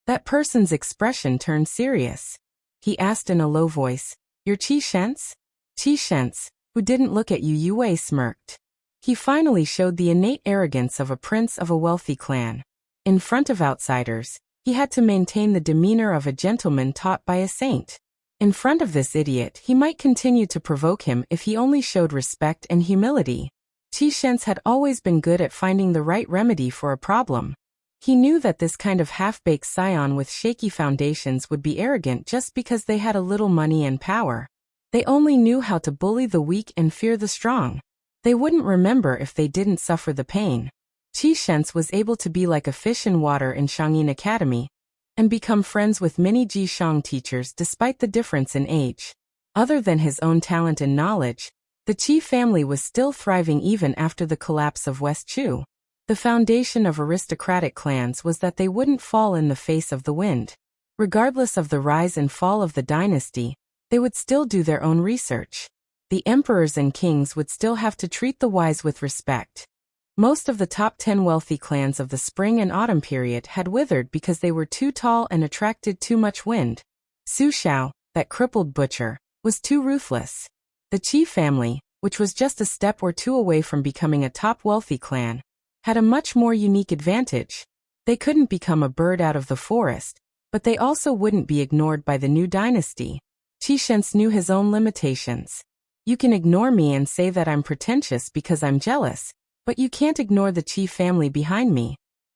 That person's expression turned serious. he asked in a low voice. Your Qi Shens? Qi Shens, who didn't look at Yu Yue, smirked. He finally showed the innate arrogance of a prince of a wealthy clan. In front of outsiders, he had to maintain the demeanor of a gentleman taught by a saint. In front of this idiot, he might continue to provoke him if he only showed respect and humility. Qi Shens had always been good at finding the right remedy for a problem. He knew that this kind of half-baked scion with shaky foundations would be arrogant just because they had a little money and power. They only knew how to bully the weak and fear the strong. They wouldn't remember if they didn't suffer the pain. Qi Shens was able to be like a fish in water in Shangyin Academy and become friends with many Ji Shang teachers despite the difference in age. Other than his own talent and knowledge, the Qi family was still thriving even after the collapse of West Chu. The foundation of aristocratic clans was that they wouldn't fall in the face of the wind. Regardless of the rise and fall of the dynasty, they would still do their own research. The emperors and kings would still have to treat the wise with respect. Most of the top 10 wealthy clans of the spring and autumn period had withered because they were too tall and attracted too much wind. Su Xiao, that crippled butcher, was too ruthless. The Qi family, which was just a step or two away from becoming a top wealthy clan, had a much more unique advantage. They couldn't become a bird out of the forest, but they also wouldn't be ignored by the new dynasty. Qi Shens knew his own limitations. You can ignore me and say that I'm pretentious because I'm jealous, but you can't ignore the Qi family behind me.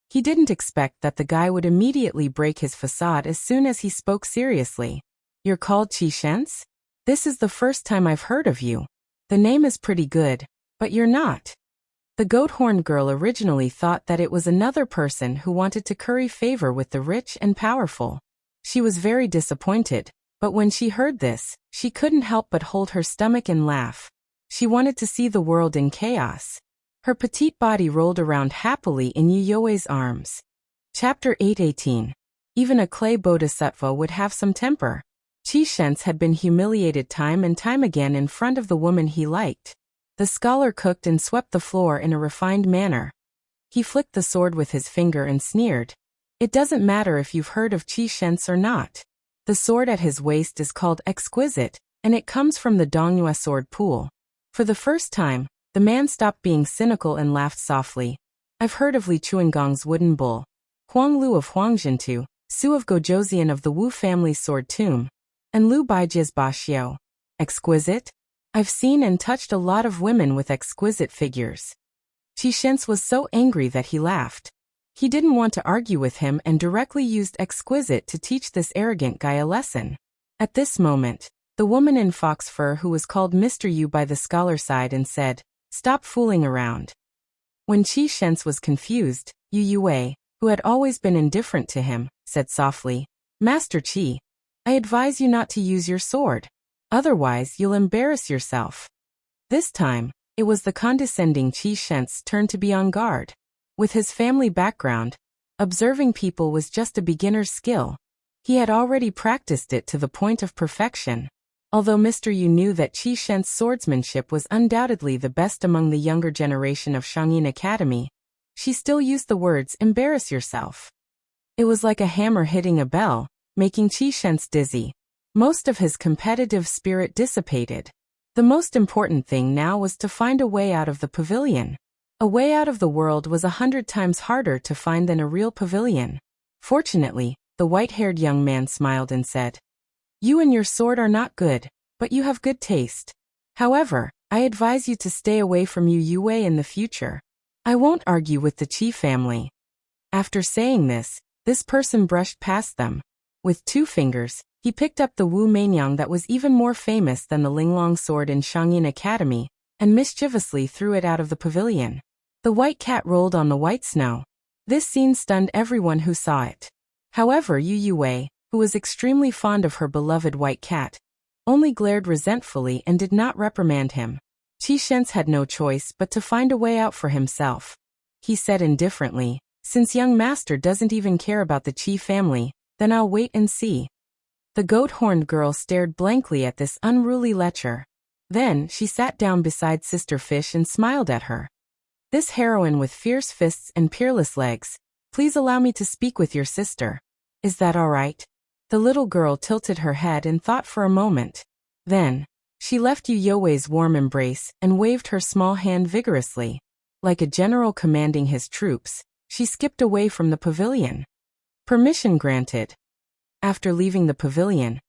He didn't expect that the guy would immediately break his facade as soon as he spoke seriously. You're called Qi Shens? This is the first time I've heard of you. The name is pretty good, but you're not. The goat-horned girl originally thought that it was another person who wanted to curry favor with the rich and powerful. She was very disappointed, but when she heard this, she couldn't help but hold her stomach and laugh. She wanted to see the world in chaos. Her petite body rolled around happily in Yu Yue's arms. Chapter 8:18. Even a clay bodhisattva would have some temper. Qi Shens had been humiliated time and time again in front of the woman he liked. The scholar cooked and swept the floor in a refined manner. He flicked the sword with his finger and sneered. It doesn't matter if you've heard of Qi Shens or not. The sword at his waist is called exquisite, and it comes from the Dongyue sword pool. For the first time, the man stopped being cynical and laughed softly. I've heard of Li Chuangong's wooden bull, Huang Lu of Huangjintu, Su of Gojozian of the Wu family's sword tomb, and Lu Baijia's Baxiao. Exquisite? I've seen and touched a lot of women with exquisite figures. Qi Shens was so angry that he laughed. He didn't want to argue with him and directly used exquisite to teach this arrogant guy a lesson. At this moment, the woman in fox fur who was called Mr. Yu by the scholar sighed and said, Stop fooling around. When Qi Shens was confused, Yu Yue, who had always been indifferent to him, said softly, Master Qi, I advise you not to use your sword. Otherwise you'll embarrass yourself. This time, it was the condescending Qi Shens' turn to be on guard. With his family background, observing people was just a beginner's skill. He had already practiced it to the point of perfection. Although Mr. Yu knew that Qi Shens' swordsmanship was undoubtedly the best among the younger generation of Shangyin Academy, she still used the words embarrass yourself. It was like a hammer hitting a bell, making Qi Shens dizzy. Most of his competitive spirit dissipated. The most important thing now was to find a way out of the pavilion. A way out of the world was 100 times harder to find than a real pavilion. Fortunately, the white-haired young man smiled and said, You and your sword are not good, but you have good taste. However, I advise you to stay away from Yu Yue in the future. I won't argue with the Qi family. After saying this person brushed past them. With 2 fingers, he picked up the Wu Meinyang that was even more famous than the Linglong sword in Shangyin Academy, and mischievously threw it out of the pavilion. The white cat rolled on the white snow. This scene stunned everyone who saw it. However, Yu Yue, who was extremely fond of her beloved white cat, only glared resentfully and did not reprimand him. Qi Shens had no choice but to find a way out for himself. He said indifferently, Since young master doesn't even care about the Qi family, then I'll wait and see. The goat-horned girl stared blankly at this unruly lecher. Then she sat down beside Sister Fish and smiled at her. This heroine with fierce fists and peerless legs, please allow me to speak with your sister. Is that all right? The little girl tilted her head and thought for a moment. Then, she left Yu Yue's warm embrace and waved her small hand vigorously. Like a general commanding his troops, she skipped away from the pavilion. Permission granted. After leaving the pavilion,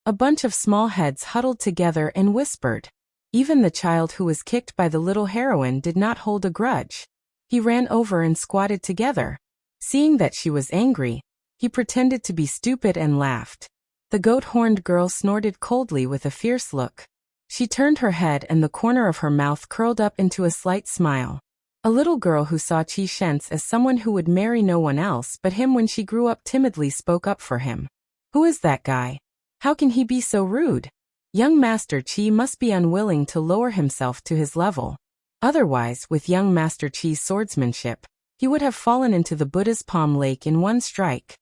a bunch of small heads huddled together and whispered. Even the child who was kicked by the little heroine did not hold a grudge. He ran over and squatted together. Seeing that she was angry, he pretended to be stupid and laughed. The goat-horned girl snorted coldly with a fierce look. She turned her head and the corner of her mouth curled up into a slight smile. A little girl who saw Qi Shentz as someone who would marry no one else but him when she grew up timidly spoke up for him. Who is that guy? How can he be so rude? Young Master Qi must be unwilling to lower himself to his level. Otherwise, with young Master Qi's swordsmanship, he would have fallen into the Buddha's palm lake in one strike.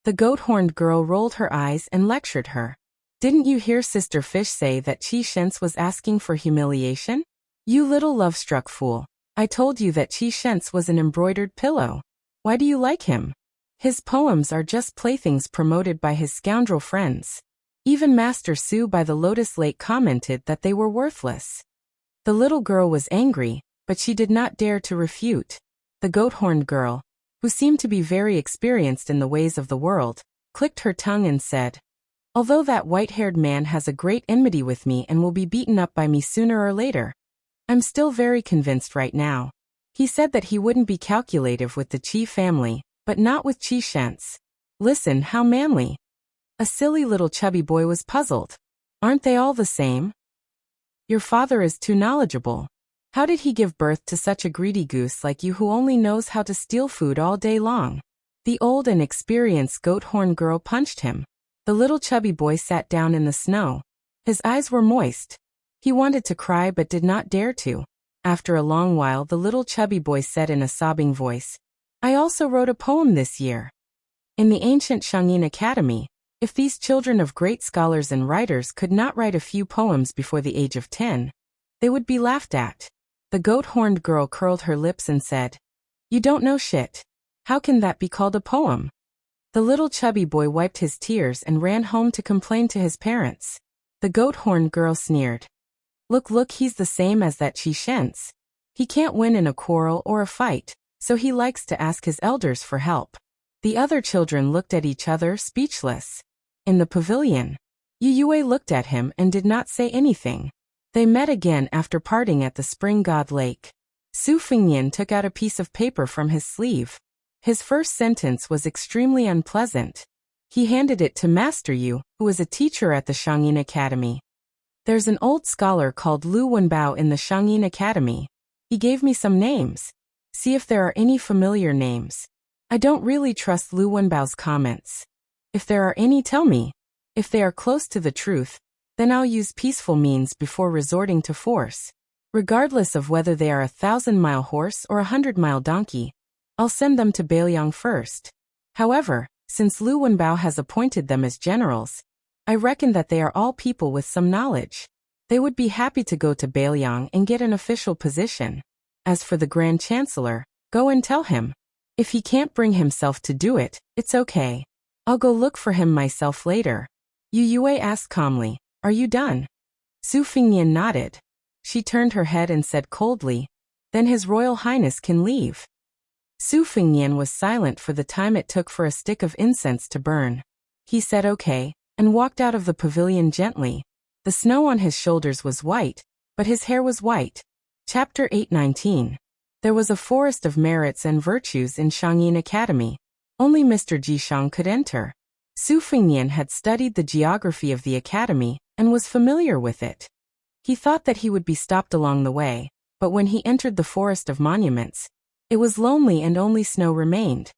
The goat-horned girl rolled her eyes and lectured her. Didn't you hear Sister Fish say that Qi Shentz was asking for humiliation? You little love-struck fool. I told you that Qi Shentz was an embroidered pillow. Why do you like him? His poems are just playthings promoted by his scoundrel friends. Even Master Su by the Lotus Lake commented that they were worthless. The little girl was angry, but she did not dare to refute. The goat-horned girl, who seemed to be very experienced in the ways of the world, clicked her tongue and said, although that white-haired man has a great enmity with me and will be beaten up by me sooner or later, I'm still very convinced right now. He said that he wouldn't be calculative with the Qi family, but not with Qi Shentz. Listen, how manly. A silly little chubby boy was puzzled. Aren't they all the same? Your father is too knowledgeable. How did he give birth to such a greedy goose like you who only knows how to steal food all day long? The old and experienced goat-horn girl punched him. The little chubby boy sat down in the snow. His eyes were moist. He wanted to cry but did not dare to. After a long while the little chubby boy said in a sobbing voice, I also wrote a poem this year. In the ancient Shangyin Academy, if these children of great scholars and writers could not write a few poems before the age of 10, they would be laughed at. The goat-horned girl curled her lips and said, You don't know shit. How can that be called a poem? The little chubby boy wiped his tears and ran home to complain to his parents. The goat-horned girl sneered. Look, he's the same as that Qi Shentz. He can't win in a quarrel or a fight, so he likes to ask his elders for help. The other children looked at each other, speechless. In the pavilion, Yu Yue looked at him and did not say anything. They met again after parting at the Spring God Lake. Su Fengnian took out a piece of paper from his sleeve. His first sentence was extremely unpleasant. He handed it to Master Yu, who was a teacher at the Shangyin Academy. There's an old scholar called Lu Wenbao in the Shangyin Academy. He gave me some names. See if there are any familiar names. I don't really trust Lu Wenbao's comments. If there are any, tell me. If they are close to the truth, then I'll use peaceful means before resorting to force. Regardless of whether they are 1,000-mile horse or 100-mile donkey, I'll send them to Bailiang first. However, since Lu Wenbao has appointed them as generals, I reckon that they are all people with some knowledge. They would be happy to go to Bailiang and get an official position. As for the Grand Chancellor, go and tell him. If he can't bring himself to do it, it's okay. I'll go look for him myself later. Yu Yue asked calmly, Are you done? Su Fengnian nodded. She turned her head and said coldly, Then His Royal Highness can leave. Su Fengnian was silent for the time it took for a stick of incense to burn. He said okay, and walked out of the pavilion gently. The snow on his shoulders was white, but his hair was white. Chapter 819. There was a forest of merits and virtues in Shangyin Academy. Only Mr. Jishang could enter. Su Fengnian had studied the geography of the academy and was familiar with it. He thought that he would be stopped along the way, but when he entered the forest of monuments, it was lonely and only snow remained.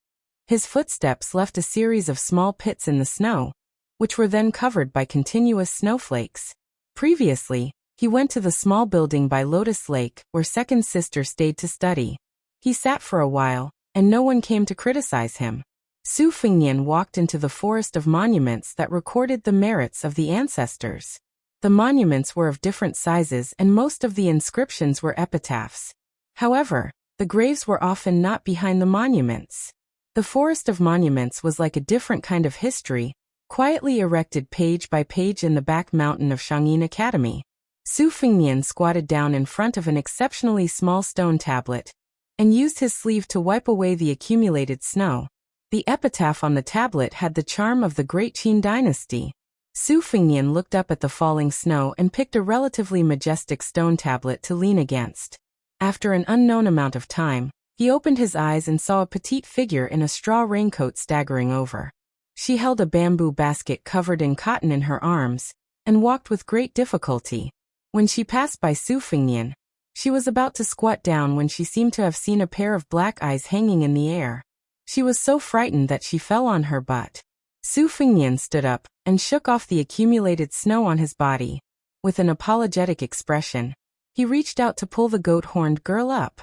His footsteps left a series of small pits in the snow, which were then covered by continuous snowflakes. Previously, he went to the small building by Lotus Lake where second sister stayed to study. He sat for a while, and no one came to criticize him. Su Fengnian walked into the forest of monuments that recorded the merits of the ancestors. The monuments were of different sizes and most of the inscriptions were epitaphs. However, the graves were often not behind the monuments. The forest of monuments was like a different kind of history, quietly erected page by page in the back mountain of Shangyin Academy. Su Fengnian squatted down in front of an exceptionally small stone tablet and used his sleeve to wipe away the accumulated snow. The epitaph on the tablet had the charm of the great Qin dynasty. Su Fengnian looked up at the falling snow and picked a relatively majestic stone tablet to lean against. After an unknown amount of time, he opened his eyes and saw a petite figure in a straw raincoat staggering over. She held a bamboo basket covered in cotton in her arms and walked with great difficulty. When she passed by Su Fengnian, she was about to squat down when she seemed to have seen a pair of black eyes hanging in the air. She was so frightened that she fell on her butt. Su Fengnian stood up and shook off the accumulated snow on his body. With an apologetic expression, he reached out to pull the goat-horned girl up.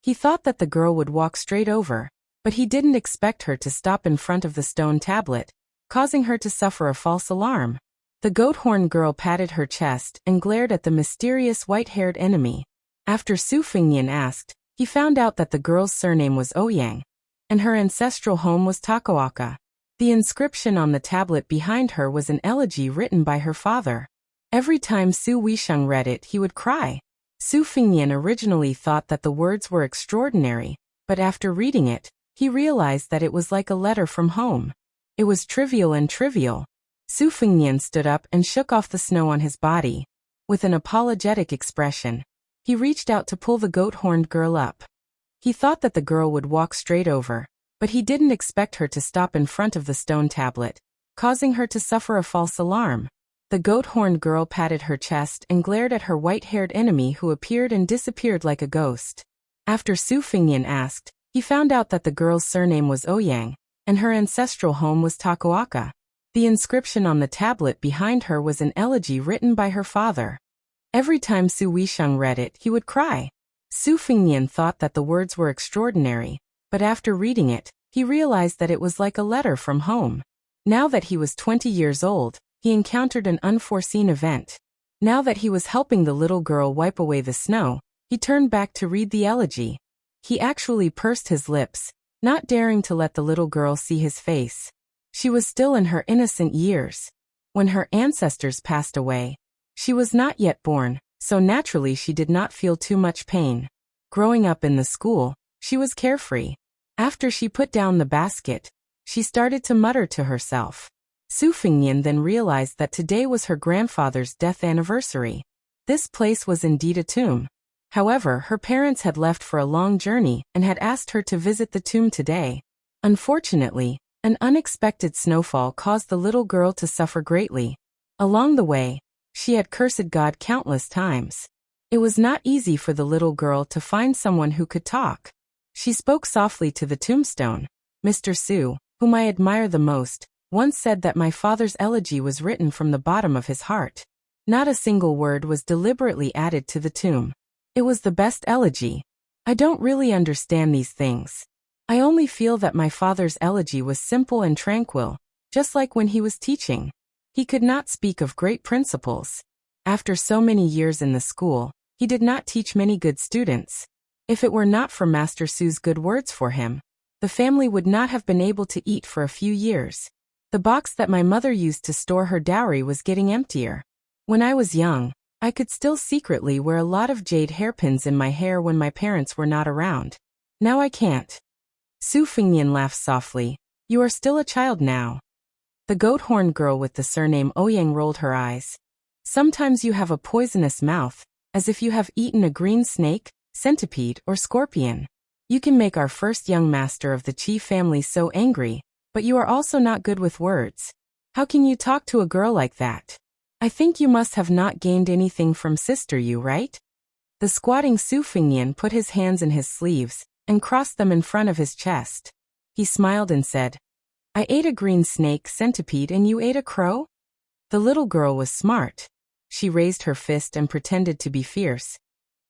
He thought that the girl would walk straight over, but he didn't expect her to stop in front of the stone tablet, causing her to suffer a false alarm. The goat-horned girl patted her chest and glared at the mysterious white-haired enemy. After Su Fengnian asked, he found out that the girl's surname was Ouyang, and her ancestral home was Takaoka. The inscription on the tablet behind her was an elegy written by her father. Every time Su Weisheng read it, he would cry. Su Fengnian originally thought that the words were extraordinary, but after reading it, he realized that it was like a letter from home. It was trivial and trivial. Su Fengnian stood up and shook off the snow on his body. With an apologetic expression, he reached out to pull the goat-horned girl up. He thought that the girl would walk straight over, but he didn't expect her to stop in front of the stone tablet, causing her to suffer a false alarm. The goat-horned girl patted her chest and glared at her white-haired enemy who appeared and disappeared like a ghost. After Su Fengnian asked, he found out that the girl's surname was Ouyang, and her ancestral home was Takaoka. The inscription on the tablet behind her was an elegy written by her father. Every time Su Weisheng read it, he would cry. Su Fengnian thought that the words were extraordinary, but after reading it, he realized that it was like a letter from home. Now that he was 20 years old, he encountered an unforeseen event. Now that he was helping the little girl wipe away the snow, he turned back to read the elegy. He actually pursed his lips, not daring to let the little girl see his face. She was still in her innocent years. When her ancestors passed away, she was not yet born, so naturally she did not feel too much pain. Growing up in the school, she was carefree. After she put down the basket, she started to mutter to herself. Su Fengnian then realized that today was her grandfather's death anniversary. This place was indeed a tomb. However, her parents had left for a long journey and had asked her to visit the tomb today. Unfortunately, an unexpected snowfall caused the little girl to suffer greatly. Along the way, she had cursed God countless times. It was not easy for the little girl to find someone who could talk. She spoke softly to the tombstone. Mr. Su, whom I admire the most, once said that my father's elegy was written from the bottom of his heart. Not a single word was deliberately added to the tomb. It was the best elegy. I don't really understand these things. I only feel that my father's elegy was simple and tranquil, just like when he was teaching. He could not speak of great principles. After so many years in the school, he did not teach many good students. If it were not for Master Su's good words for him, the family would not have been able to eat for a few years. The box that my mother used to store her dowry was getting emptier. When I was young, I could still secretly wear a lot of jade hairpins in my hair when my parents were not around. Now I can't. Su Fengnian laughed softly. You are still a child now. The goat-horned girl with the surname Ouyang rolled her eyes. Sometimes you have a poisonous mouth, as if you have eaten a green snake, centipede, or scorpion. You can make our first young master of the Qi family so angry, but you are also not good with words. How can you talk to a girl like that? I think you must have not gained anything from Sister Yu, right? The squatting Su Fengnian put his hands in his sleeves and crossed them in front of his chest. He smiled and said, I ate a green snake, centipede, and you ate a crow? The little girl was smart. She raised her fist and pretended to be fierce.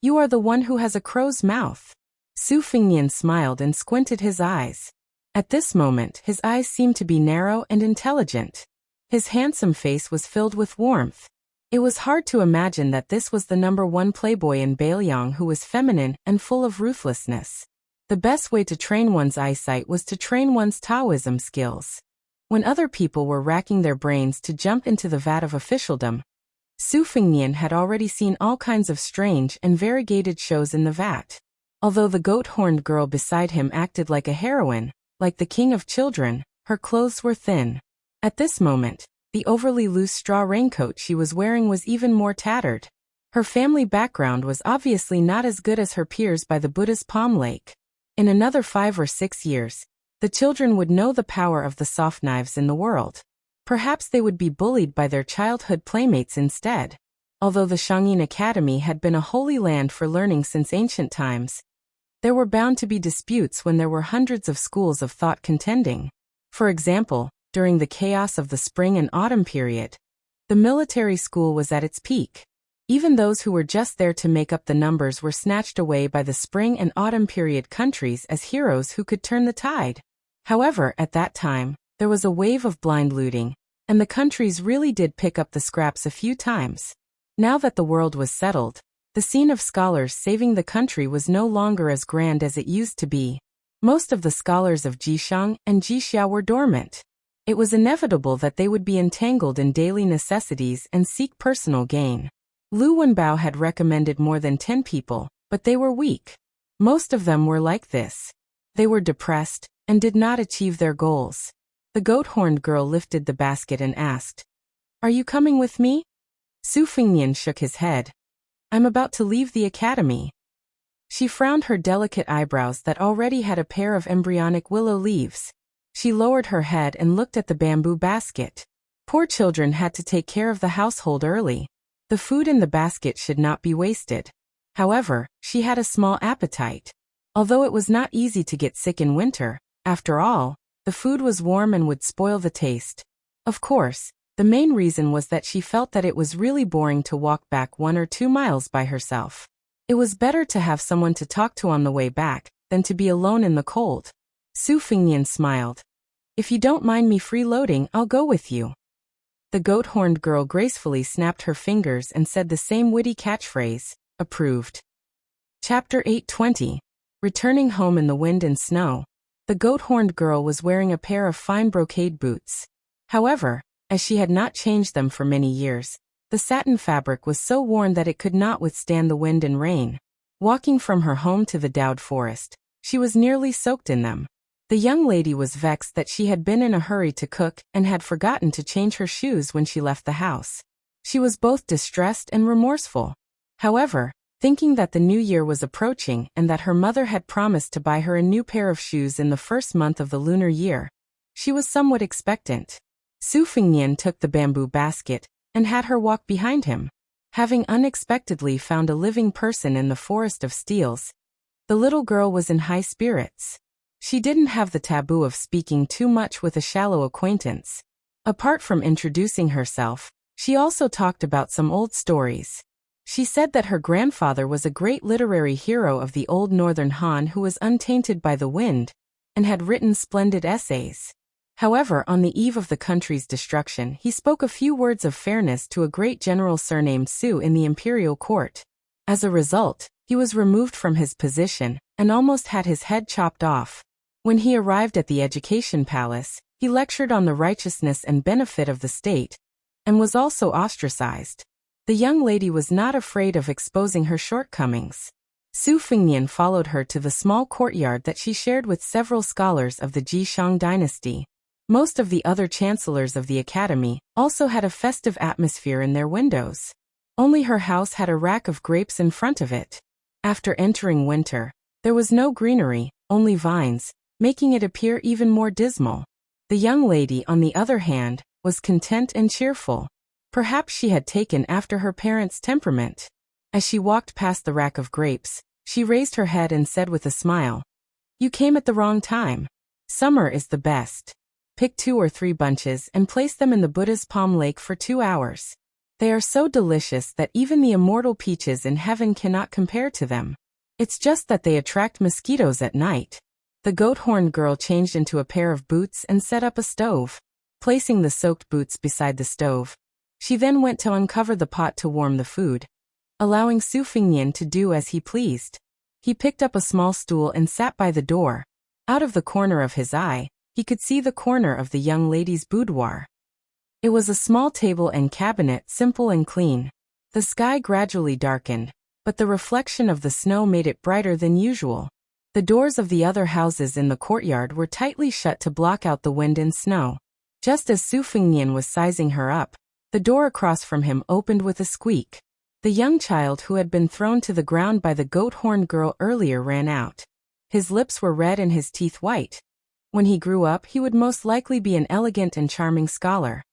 You are the one who has a crow's mouth. Su Fengnian smiled and squinted his eyes. At this moment, his eyes seemed to be narrow and intelligent. His handsome face was filled with warmth. It was hard to imagine that this was the #1 playboy in Bailiang who was feminine and full of ruthlessness. The best way to train one's eyesight was to train one's Taoism skills. When other people were racking their brains to jump into the vat of officialdom, Su Fengnian had already seen all kinds of strange and variegated shows in the vat. Although the goat-horned girl beside him acted like a heroine, like the king of children, her clothes were thin. At this moment, the overly loose straw raincoat she was wearing was even more tattered. Her family background was obviously not as good as her peers by the Buddha's Palm Lake. In another 5 or 6 years, the children would know the power of the soft knives in the world. Perhaps they would be bullied by their childhood playmates instead. Although the Shangyin Academy had been a holy land for learning since ancient times, there were bound to be disputes when there were hundreds of schools of thought contending. For example, during the chaos of the spring and autumn period, the military school was at its peak. Even those who were just there to make up the numbers were snatched away by the spring and autumn period countries as heroes who could turn the tide. However, at that time, there was a wave of blind looting, and the countries really did pick up the scraps a few times. Now that the world was settled, the scene of scholars saving the country was no longer as grand as it used to be. Most of the scholars of Jishang and Jixia were dormant. It was inevitable that they would be entangled in daily necessities and seek personal gain. Lu Wenbao had recommended more than 10 people, but they were weak. Most of them were like this. They were depressed and did not achieve their goals. The goat-horned girl lifted the basket and asked, "Are you coming with me?" Su Fengnian shook his head. "I'm about to leave the academy." She frowned her delicate eyebrows that already had a pair of embryonic willow leaves. She lowered her head and looked at the bamboo basket. Poor children had to take care of the household early. The food in the basket should not be wasted. However, she had a small appetite. Although it was not easy to get sick in winter, after all, the food was warm and would spoil the taste. Of course, the main reason was that she felt that it was really boring to walk back 1 or 2 miles by herself. It was better to have someone to talk to on the way back than to be alone in the cold. Su Fengnian smiled. "If you don't mind me freeloading, I'll go with you." The goat-horned girl gracefully snapped her fingers and said the same witty catchphrase, "Approved." Chapter 820. Returning home in the wind and snow. The goat-horned girl was wearing a pair of fine brocade boots. However, as she had not changed them for many years, the satin fabric was so worn that it could not withstand the wind and rain. Walking from her home to the Dowd forest, she was nearly soaked in them. The young lady was vexed that she had been in a hurry to cook and had forgotten to change her shoes when she left the house. She was both distressed and remorseful. However, thinking that the new year was approaching and that her mother had promised to buy her a new pair of shoes in the first month of the lunar year, she was somewhat expectant. Su Fengnian took the bamboo basket and had her walk behind him. Having unexpectedly found a living person in the forest of steels, the little girl was in high spirits. She didn't have the taboo of speaking too much with a shallow acquaintance. Apart from introducing herself, she also talked about some old stories. She said that her grandfather was a great literary hero of the old northern Han who was untainted by the wind, and had written splendid essays. However, on the eve of the country's destruction, he spoke a few words of fairness to a great general surnamed Su in the imperial court. As a result, he was removed from his position, and almost had his head chopped off. When he arrived at the education palace, he lectured on the righteousness and benefit of the state, and was also ostracized. The young lady was not afraid of exposing her shortcomings. Su Fengnian followed her to the small courtyard that she shared with several scholars of the Jishang dynasty. Most of the other chancellors of the academy also had a festive atmosphere in their windows. Only her house had a rack of grapes in front of it. After entering winter, there was no greenery, only vines, making it appear even more dismal. The young lady, on the other hand, was content and cheerful. Perhaps she had taken after her parents' temperament. As she walked past the rack of grapes, she raised her head and said with a smile, "You came at the wrong time. Summer is the best. Pick 2 or 3 bunches and place them in the Buddha's Palm Lake for 2 hours. They are so delicious that even the immortal peaches in heaven cannot compare to them. It's just that they attract mosquitoes at night." The goat-horned girl changed into a pair of boots and set up a stove. Placing the soaked boots beside the stove, she then went to uncover the pot to warm the food, allowing Su Fengnian to do as he pleased. He picked up a small stool and sat by the door. Out of the corner of his eye, He could see the corner of the young lady's boudoir. It was a small table and cabinet, simple and clean. The sky gradually darkened, but the reflection of the snow made it brighter than usual. The doors of the other houses in the courtyard were tightly shut to block out the wind and snow. Just as Su Fengnian was sizing her up, the door across from him opened with a squeak. The young child who had been thrown to the ground by the goat-horned girl earlier ran out. His lips were red and his teeth white. When he grew up, he would most likely be an elegant and charming scholar.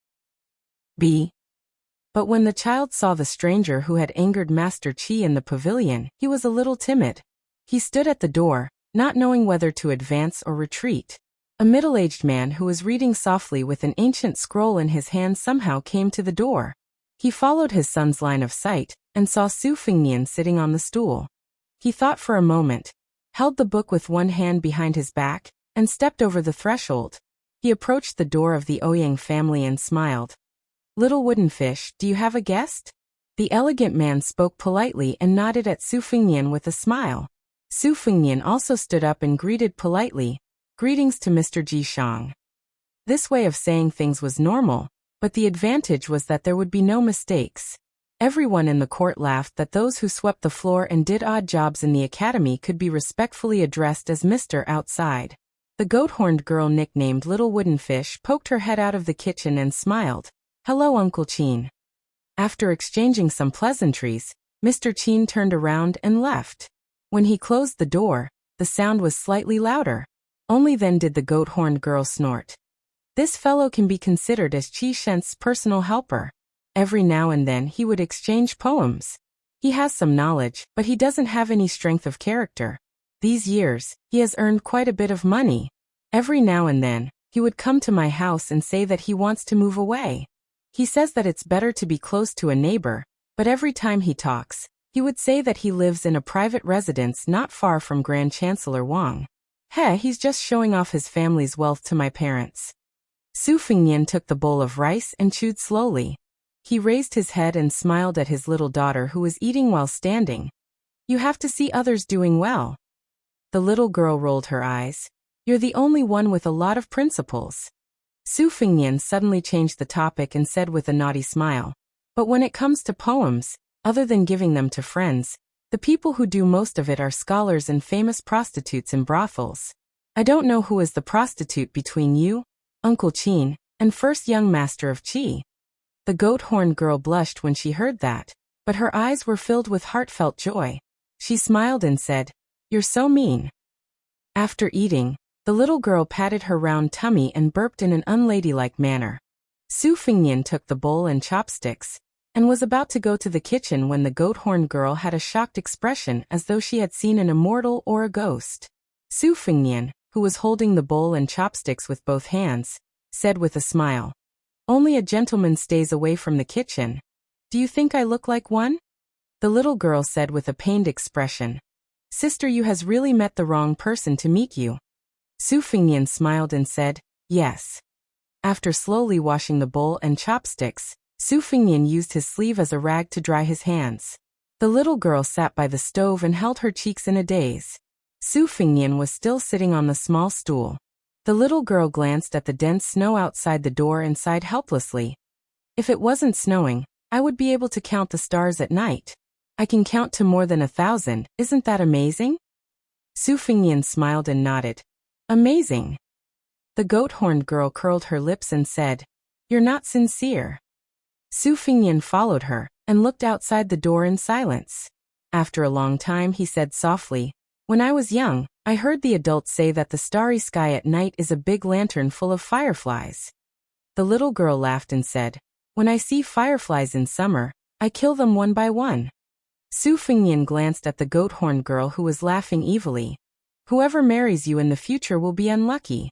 But when the child saw the stranger who had angered Master Qi in the pavilion, he was a little timid. He stood at the door, not knowing whether to advance or retreat. A middle-aged man who was reading softly with an ancient scroll in his hand somehow came to the door. He followed his son's line of sight, and saw Su Fengnian sitting on the stool. He thought for a moment, held the book with one hand behind his back, and stepped over the threshold. He approached the door of the Ouyang family and smiled. "Little wooden fish, do you have a guest?" The elegant man spoke politely and nodded at Su Fengnian with a smile. Su Fengnian also stood up and greeted politely, "Greetings to Mr. Ji Shang." This way of saying things was normal, but the advantage was that there would be no mistakes. Everyone in the court laughed that those who swept the floor and did odd jobs in the academy could be respectfully addressed as Mr. outside. The goat-horned girl nicknamed Little Wooden Fish poked her head out of the kitchen and smiled. "Hello, Uncle Qin." After exchanging some pleasantries, Mr. Qin turned around and left. When he closed the door, the sound was slightly louder. Only then did the goat-horned girl snort. This fellow can be considered as Qi Shen's personal helper. Every now and then he would exchange poems. He has some knowledge, but he doesn't have any strength of character. These years, he has earned quite a bit of money. Every now and then, he would come to my house and say that he wants to move away. He says that it's better to be close to a neighbor, but every time he talks, he would say that he lives in a private residence not far from Grand Chancellor Wang. He's just showing off his family's wealth to my parents. Su Fengnian took the bowl of rice and chewed slowly. He raised his head and smiled at his little daughter who was eating while standing. "You have to see others doing well." The little girl rolled her eyes. "You're the only one with a lot of principles." Su Fengnian suddenly changed the topic and said with a naughty smile, "But when it comes to poems, other than giving them to friends, the people who do most of it are scholars and famous prostitutes in brothels. I don't know who is the prostitute between you, Uncle Qin, and first young master of Qi." The goat-horned girl blushed when she heard that, but her eyes were filled with heartfelt joy. She smiled and said, "You're so mean." After eating, the little girl patted her round tummy and burped in an unladylike manner. Su Fengnian took the bowl and chopsticks, and was about to go to the kitchen when the goat-horned girl had a shocked expression as though she had seen an immortal or a ghost. Su Fengnian, who was holding the bowl and chopsticks with both hands, said with a smile, "Only a gentleman stays away from the kitchen. Do you think I look like one?" The little girl said with a pained expression, "Sister, you has really met the wrong person to meet you." Su Fengnian smiled and said, "Yes." After slowly washing the bowl and chopsticks, Su Fengnian used his sleeve as a rag to dry his hands. The little girl sat by the stove and held her cheeks in a daze. Su Fengnian was still sitting on the small stool. The little girl glanced at the dense snow outside the door and sighed helplessly. "If it wasn't snowing, I would be able to count the stars at night. I can count to more than 1,000, isn't that amazing?" Su Fengnian smiled and nodded. "Amazing." The goat-horned girl curled her lips and said, "You're not sincere." Su Fengnian followed her, and looked outside the door in silence. After a long time he said softly, "When I was young, I heard the adults say that the starry sky at night is a big lantern full of fireflies." The little girl laughed and said, "When I see fireflies in summer, I kill them one by one." Su Fengnian glanced at the goat-horned girl who was laughing evilly. "Whoever marries you in the future will be unlucky."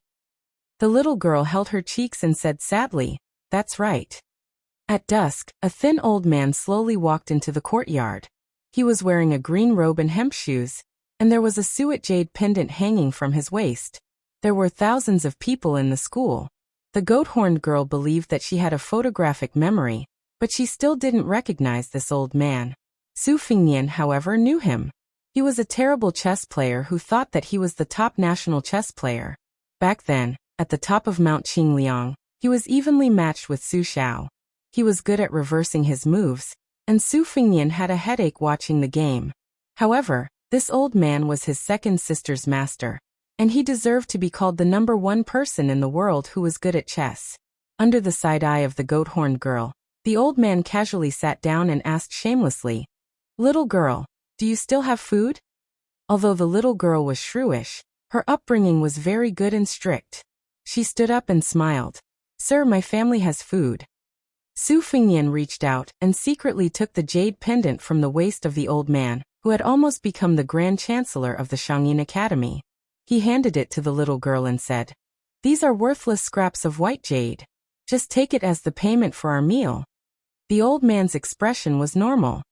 The little girl held her cheeks and said sadly, "That's right." At dusk, a thin old man slowly walked into the courtyard. He was wearing a green robe and hemp shoes, and there was a suet jade pendant hanging from his waist. There were thousands of people in the school. The goat-horned girl believed that she had a photographic memory, but she still didn't recognize this old man. Su Fengnian, however, knew him. He was a terrible chess player who thought that he was the top national chess player. Back then, at the top of Mount Qingliang, he was evenly matched with Su Xiao. He was good at reversing his moves, and Su Fingnian had a headache watching the game. However, this old man was his second sister's master, and he deserved to be called the #1 person in the world who was good at chess. Under the side eye of the goat-horned girl, the old man casually sat down and asked shamelessly, "Little girl, do you still have food?" Although the little girl was shrewish, her upbringing was very good and strict. She stood up and smiled. "Sir, my family has food." Su Fingnian reached out and secretly took the jade pendant from the waist of the old man, who had almost become the Grand Chancellor of the Shangyin Academy. He handed it to the little girl and said, "These are worthless scraps of white jade. Just take it as the payment for our meal." The old man's expression was normal.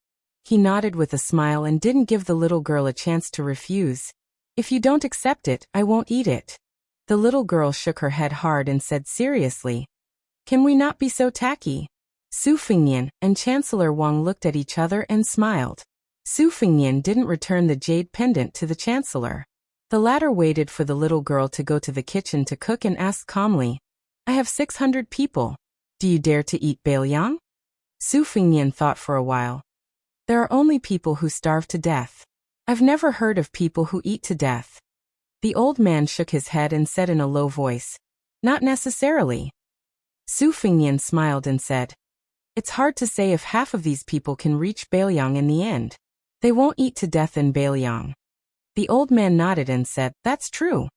He nodded with a smile and didn't give the little girl a chance to refuse. "If you don't accept it, I won't eat it." The little girl shook her head hard and said seriously, "Can we not be so tacky?" Su Fingnian and Chancellor Wang looked at each other and smiled. Su Fingnian didn't return the jade pendant to the Chancellor. The latter waited for the little girl to go to the kitchen to cook and asked calmly, "I have 600 people. Do you dare to eat Bailiang?" Su Fingnian thought for a while. "There are only people who starve to death. I've never heard of people who eat to death." The old man shook his head and said in a low voice, "Not necessarily." Su Fingnian smiled and said, "It's hard to say if half of these people can reach Bailiang in the end. They won't eat to death in Bailiang." The old man nodded and said, "That's true."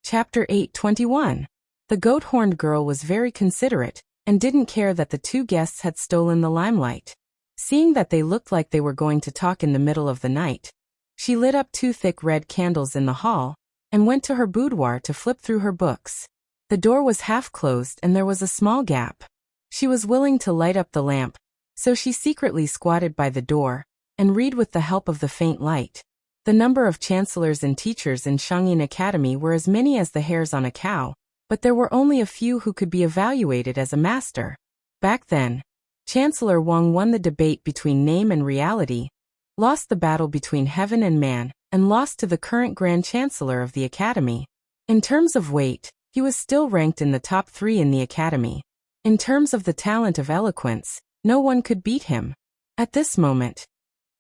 Chapter 8:21. The goat-horned girl was very considerate, and didn't care that the two guests had stolen the limelight. Seeing that they looked like they were going to talk in the middle of the night, she lit up 2 thick red candles in the hall, and went to her boudoir to flip through her books. The door was half closed and there was a small gap. She was willing to light up the lamp, so she secretly squatted by the door, and read with the help of the faint light. The number of chancellors and teachers in Shangyin Academy were as many as the hairs on a cow, but there were only a few who could be evaluated as a master. Back then, Chancellor Wang won the debate between name and reality, lost the battle between heaven and man, and lost to the current Grand Chancellor of the Academy. In terms of weight, he was still ranked in the top 3 in the Academy. In terms of the talent of eloquence, no one could beat him. At this moment,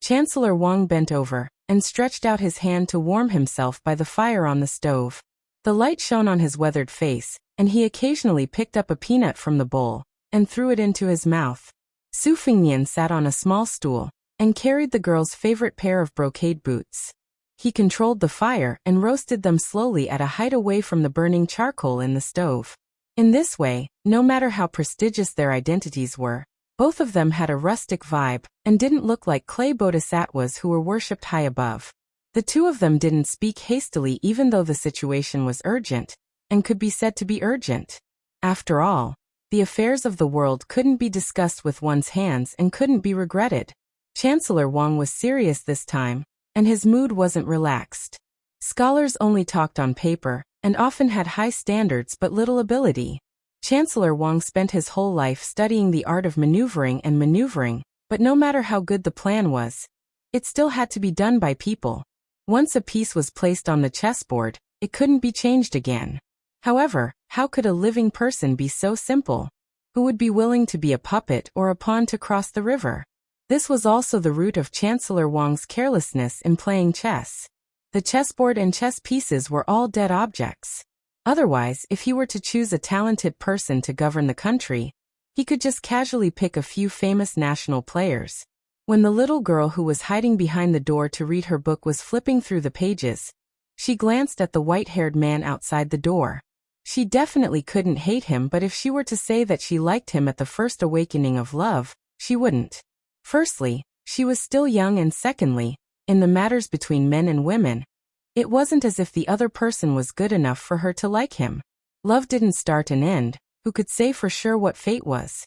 Chancellor Wang bent over and stretched out his hand to warm himself by the fire on the stove. The light shone on his weathered face, and he occasionally picked up a peanut from the bowl and threw it into his mouth. Su Fingnian sat on a small stool and carried the girl's favorite pair of brocade boots. He controlled the fire and roasted them slowly at a height away from the burning charcoal in the stove. In this way, no matter how prestigious their identities were, both of them had a rustic vibe and didn't look like clay bodhisattvas who were worshipped high above. The two of them didn't speak hastily even though the situation was urgent, and could be said to be urgent. After all, the affairs of the world couldn't be discussed with one's hands and couldn't be regretted. Chancellor Wang was serious this time, and his mood wasn't relaxed. Scholars only talked on paper, and often had high standards but little ability. Chancellor Wang spent his whole life studying the art of maneuvering, but no matter how good the plan was, it still had to be done by people. Once a piece was placed on the chessboard, it couldn't be changed again. However, how could a living person be so simple? Who would be willing to be a puppet or a pawn to cross the river? This was also the root of Chancellor Wang's carelessness in playing chess. The chessboard and chess pieces were all dead objects. Otherwise, if he were to choose a talented person to govern the country, he could just casually pick a few famous national players. When the little girl who was hiding behind the door to read her book was flipping through the pages, she glanced at the white-haired man outside the door. She definitely couldn't hate him, but if she were to say that she liked him at the first awakening of love, she wouldn't. Firstly, she was still young, and secondly, in the matters between men and women, it wasn't as if the other person was good enough for her to like him. Love didn't start and end. Who could say for sure what fate was?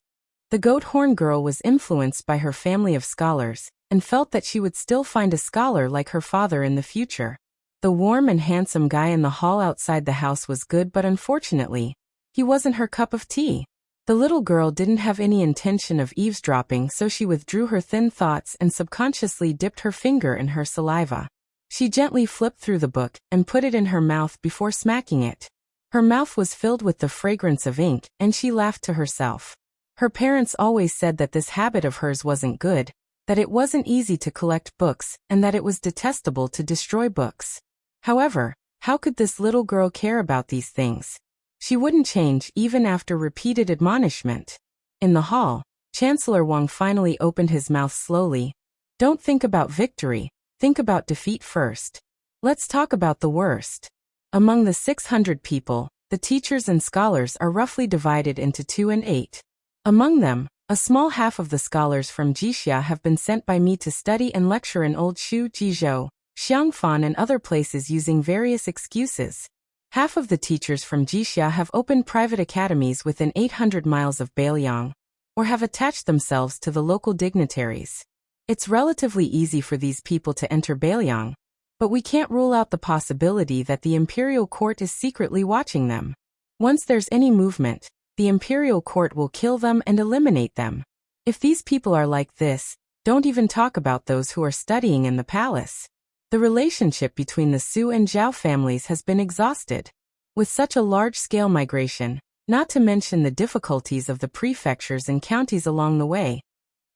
The goat-horn girl was influenced by her family of scholars, and felt that she would still find a scholar like her father in the future. The warm and handsome guy in the hall outside the house was good, but unfortunately, he wasn't her cup of tea. The little girl didn't have any intention of eavesdropping, so she withdrew her thin thoughts and subconsciously dipped her finger in her saliva. She gently flipped through the book and put it in her mouth before smacking it. Her mouth was filled with the fragrance of ink, and she laughed to herself. Her parents always said that this habit of hers wasn't good, that it wasn't easy to collect books, and that it was detestable to destroy books. However, how could this little girl care about these things? She wouldn't change even after repeated admonishment. In the hall, Chancellor Wang finally opened his mouth slowly. Don't think about victory, think about defeat first. Let's talk about the worst. Among the 600 people, the teachers and scholars are roughly divided into 2 and 8. Among them, a small half of the scholars from Jixia have been sent by me to study and lecture in Old Shu, Jizhou, Xiangfan and other places using various excuses. Half of the teachers from Jixia have opened private academies within 800 miles of Beiliang, or have attached themselves to the local dignitaries. It's relatively easy for these people to enter Beiliang, but we can't rule out the possibility that the imperial court is secretly watching them. Once there's any movement, the imperial court will kill them and eliminate them. If these people are like this, don't even talk about those who are studying in the palace. The relationship between the Su and Zhao families has been exhausted. With such a large-scale migration, not to mention the difficulties of the prefectures and counties along the way,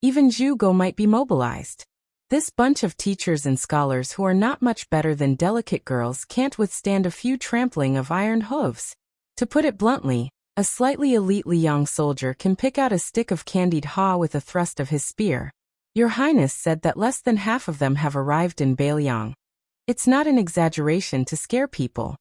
even Zhugo might be mobilized. This bunch of teachers and scholars who are not much better than delicate girls can't withstand a few trampling of iron hooves. To put it bluntly, a slightly elite Liang soldier can pick out a stick of candied ha with a thrust of his spear. Your Highness said that less than half of them have arrived in Beiliang. It's not an exaggeration to scare people.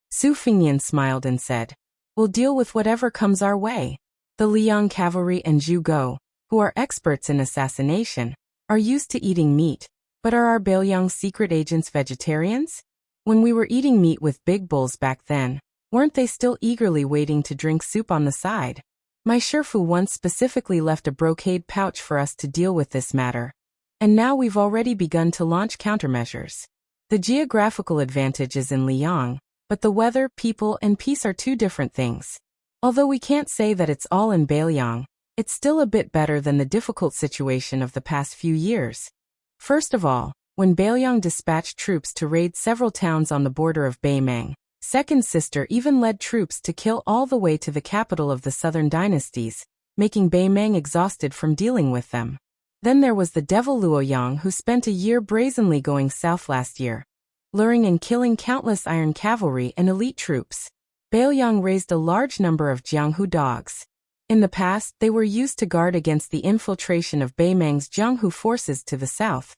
Su Fingyan smiled and said, We'll deal with whatever comes our way. The Liang cavalry and Zhugo, who are experts in assassination, are used to eating meat, but are our Beiliang secret agents vegetarians? When we were eating meat with big bulls back then, weren't they still eagerly waiting to drink soup on the side? My Shifu once specifically left a brocade pouch for us to deal with this matter, and now we've already begun to launch countermeasures. The geographical advantage is in Liang, but the weather, people, and peace are two different things. Although we can't say that it's all in Beiliang, it's still a bit better than the difficult situation of the past few years. First of all, when Beiliang dispatched troops to raid several towns on the border of Beimang, Second Sister even led troops to kill all the way to the capital of the southern dynasties, making Beimang exhausted from dealing with them. Then there was the devil Luoyang who spent a year brazenly going south last year, luring and killing countless iron cavalry and elite troops. Beiliang raised a large number of Jianghu dogs. In the past, they were used to guard against the infiltration of Beimang's Jianghu forces to the south.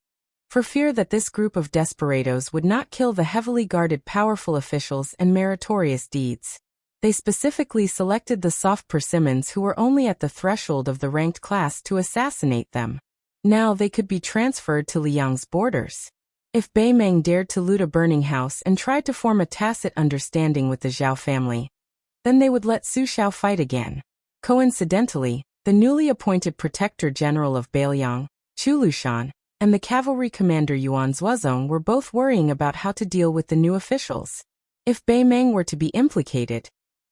For fear that this group of desperados would not kill the heavily guarded powerful officials and meritorious deeds, they specifically selected the soft persimmons who were only at the threshold of the ranked class to assassinate them. Now they could be transferred to Liang's borders. If Beimang dared to loot a burning house and tried to form a tacit understanding with the Zhao family, then they would let Su Xiao fight again. Coincidentally, the newly appointed Protector General of Beiliang, Chu Lushan, and the cavalry commander Yuan Zuozong were both worrying about how to deal with the new officials. If Beimang were to be implicated,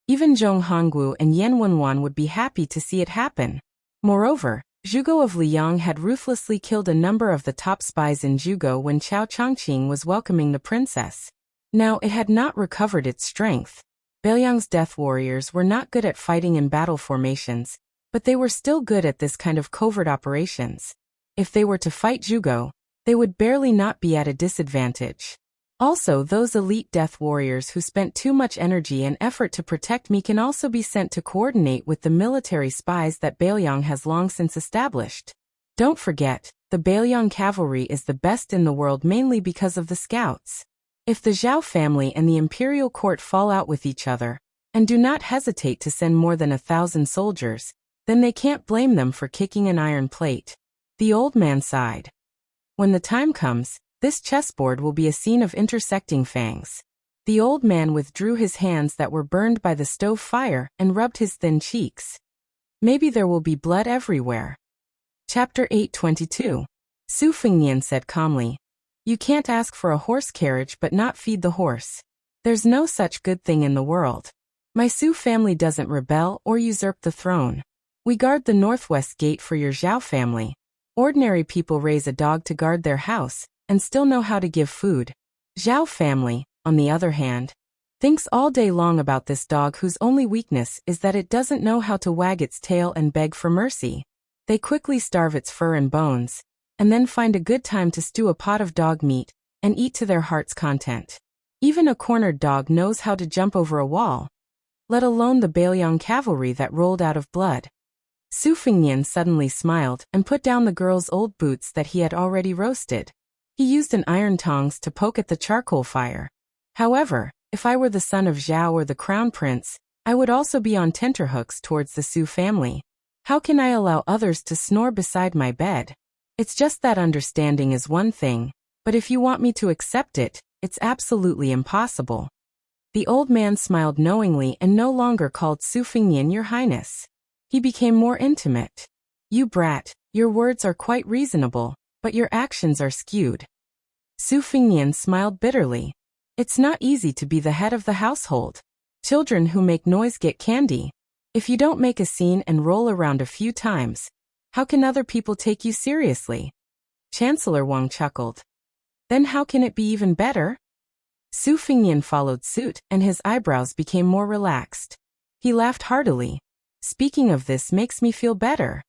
even Zhong Hongwu and Yan Wenwan would be happy to see it happen. Moreover, Zhugo of Liang had ruthlessly killed a number of the top spies in Zhugo when Chao Chongqing was welcoming the princess. Now it had not recovered its strength. Beiliang's death warriors were not good at fighting in battle formations, but they were still good at this kind of covert operations. If they were to fight Zhugo, they would barely not be at a disadvantage. Also, those elite death warriors who spent too much energy and effort to protect me can also be sent to coordinate with the military spies that Beiliang has long since established. Don't forget, the Beiliang cavalry is the best in the world mainly because of the scouts. If the Zhao family and the imperial court fall out with each other, and do not hesitate to send more than 1,000 soldiers, then they can't blame them for kicking an iron plate. The old man sighed. When the time comes, this chessboard will be a scene of intersecting fangs. The old man withdrew his hands that were burned by the stove fire and rubbed his thin cheeks. Maybe there will be blood everywhere. Chapter 822. Su Fingyan said calmly, You can't ask for a horse carriage but not feed the horse. There's no such good thing in the world. My Su family doesn't rebel or usurp the throne. We guard the northwest gate for your Zhao family. Ordinary people raise a dog to guard their house, and still know how to give food. Zhao family, on the other hand, Thinks all day long about this dog whose only weakness is that it doesn't know how to wag its tail and beg for mercy. They quickly starve its fur and bones, and then find a good time to stew a pot of dog meat and eat to their heart's content. Even a cornered dog knows how to jump over a wall, let alone the Baelyang cavalry that rolled out of blood. Su Fengnian suddenly smiled and put down the girl's old boots that he had already roasted. He used an iron tongs to poke at the charcoal fire. However, if I were the son of Zhao or the crown prince, I would also be on tenterhooks towards the Su family. How can I allow others to snore beside my bed? It's just that understanding is one thing, but if you want me to accept it, it's absolutely impossible. The old man smiled knowingly and no longer called Su Fengnian Your Highness. He became more intimate. You brat, your words are quite reasonable, but your actions are skewed. Su Fengnian smiled bitterly. It's not easy to be the head of the household. Children who make noise get candy. If you don't make a scene and roll around a few times, how can other people take you seriously? Chancellor Wang chuckled. Then how can it be even better? Su Fengnian followed suit and his eyebrows became more relaxed. He laughed heartily. Speaking of this makes me feel better.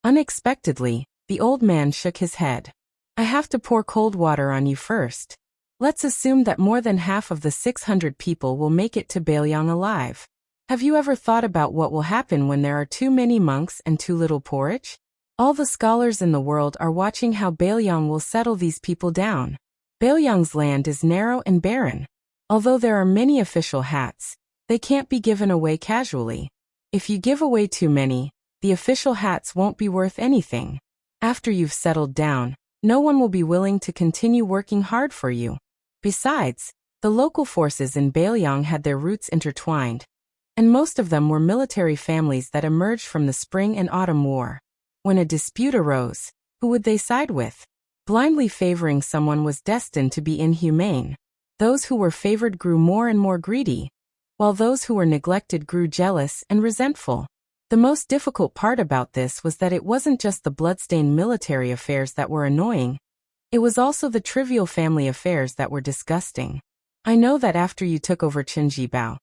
Unexpectedly, the old man shook his head. I have to pour cold water on you first. Let's assume that more than half of the 600 people will make it to Baelyang alive. Have you ever thought about what will happen when there are too many monks and too little porridge? All the scholars in the world are watching how Baelyang will settle these people down. Baelyang's land is narrow and barren. Although there are many official hats, they can't be given away casually. If you give away too many, the official hats won't be worth anything. After you've settled down, no one will be willing to continue working hard for you. Besides, the local forces in Baelyang had their roots intertwined, and most of them were military families that emerged from the Spring and Autumn War. When a dispute arose, who would they side with? Blindly favoring someone was destined to be inhumane. Those who were favored grew more and more greedy, while those who were neglected grew jealous and resentful. The most difficult part about this was that it wasn't just the bloodstained military affairs that were annoying. It was also the trivial family affairs that were disgusting. I know that after you took over Qinjibao,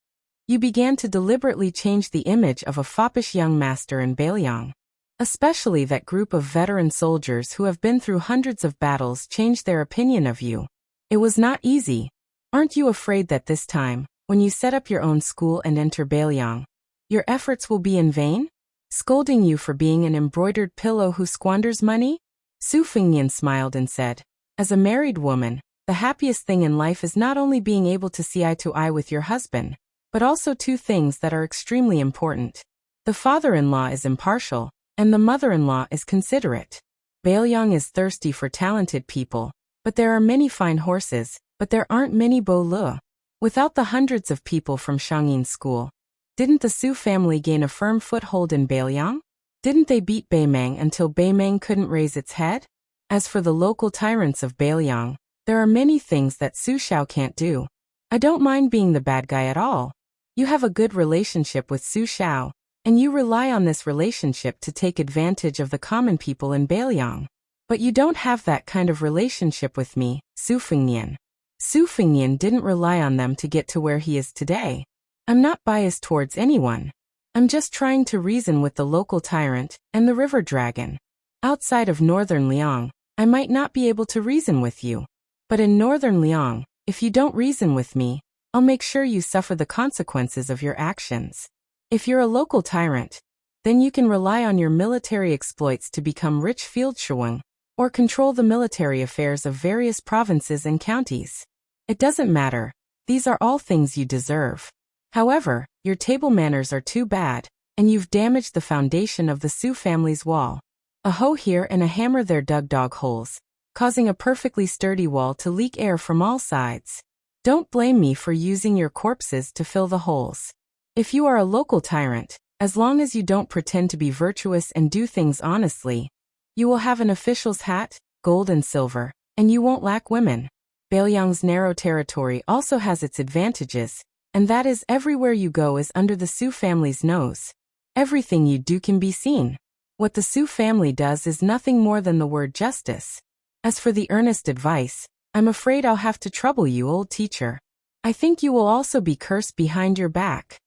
you began to deliberately change the image of a foppish young master in Baelyang. Especially that group of veteran soldiers who have been through hundreds of battles changed their opinion of you. It was not easy. Aren't you afraid that this time, when you set up your own school and enter Baelyang, your efforts will be in vain? Scolding you for being an embroidered pillow who squanders money? Su Fengnian smiled and said, as a married woman, the happiest thing in life is not only being able to see eye to eye with your husband, but also two things that are extremely important. The father-in-law is impartial, and the mother-in-law is considerate. Baelyang is thirsty for talented people, but there are many fine horses, but there aren't many beaux leux. Without the hundreds of people from Shangyin School, didn't the Su family gain a firm foothold in Baelyang? Didn't they beat Baymang until Baymang couldn't raise its head? As for the local tyrants of Baelyang, there are many things that Su Xiao can't do. I don't mind being the bad guy at all. You have a good relationship with Su Xiao, and you rely on this relationship to take advantage of the common people in Baelyang. But you don't have that kind of relationship with me, Su Fengnian. Su Fengnian didn't rely on them to get to where he is today. I'm not biased towards anyone. I'm just trying to reason with the local tyrant and the river dragon. Outside of northern Liang, I might not be able to reason with you. But in northern Liang, if you don't reason with me, I'll make sure you suffer the consequences of your actions. If you're a local tyrant, then you can rely on your military exploits to become rich fieldshewang, or control the military affairs of various provinces and counties. It doesn't matter. These are all things you deserve. However, your table manners are too bad, and you've damaged the foundation of the Su family's wall. A hoe here and a hammer there dug dog holes, causing a perfectly sturdy wall to leak air from all sides. Don't blame me for using your corpses to fill the holes. If you are a local tyrant, as long as you don't pretend to be virtuous and do things honestly, you will have an official's hat, gold and silver, and you won't lack women. Baelyang's narrow territory also has its advantages, and that is everywhere you go is under the Su family's nose. Everything you do can be seen. What the Su family does is nothing more than the word justice. As for the earnest advice, I'm afraid I'll have to trouble you, old teacher. I think you will also be cursed behind your back.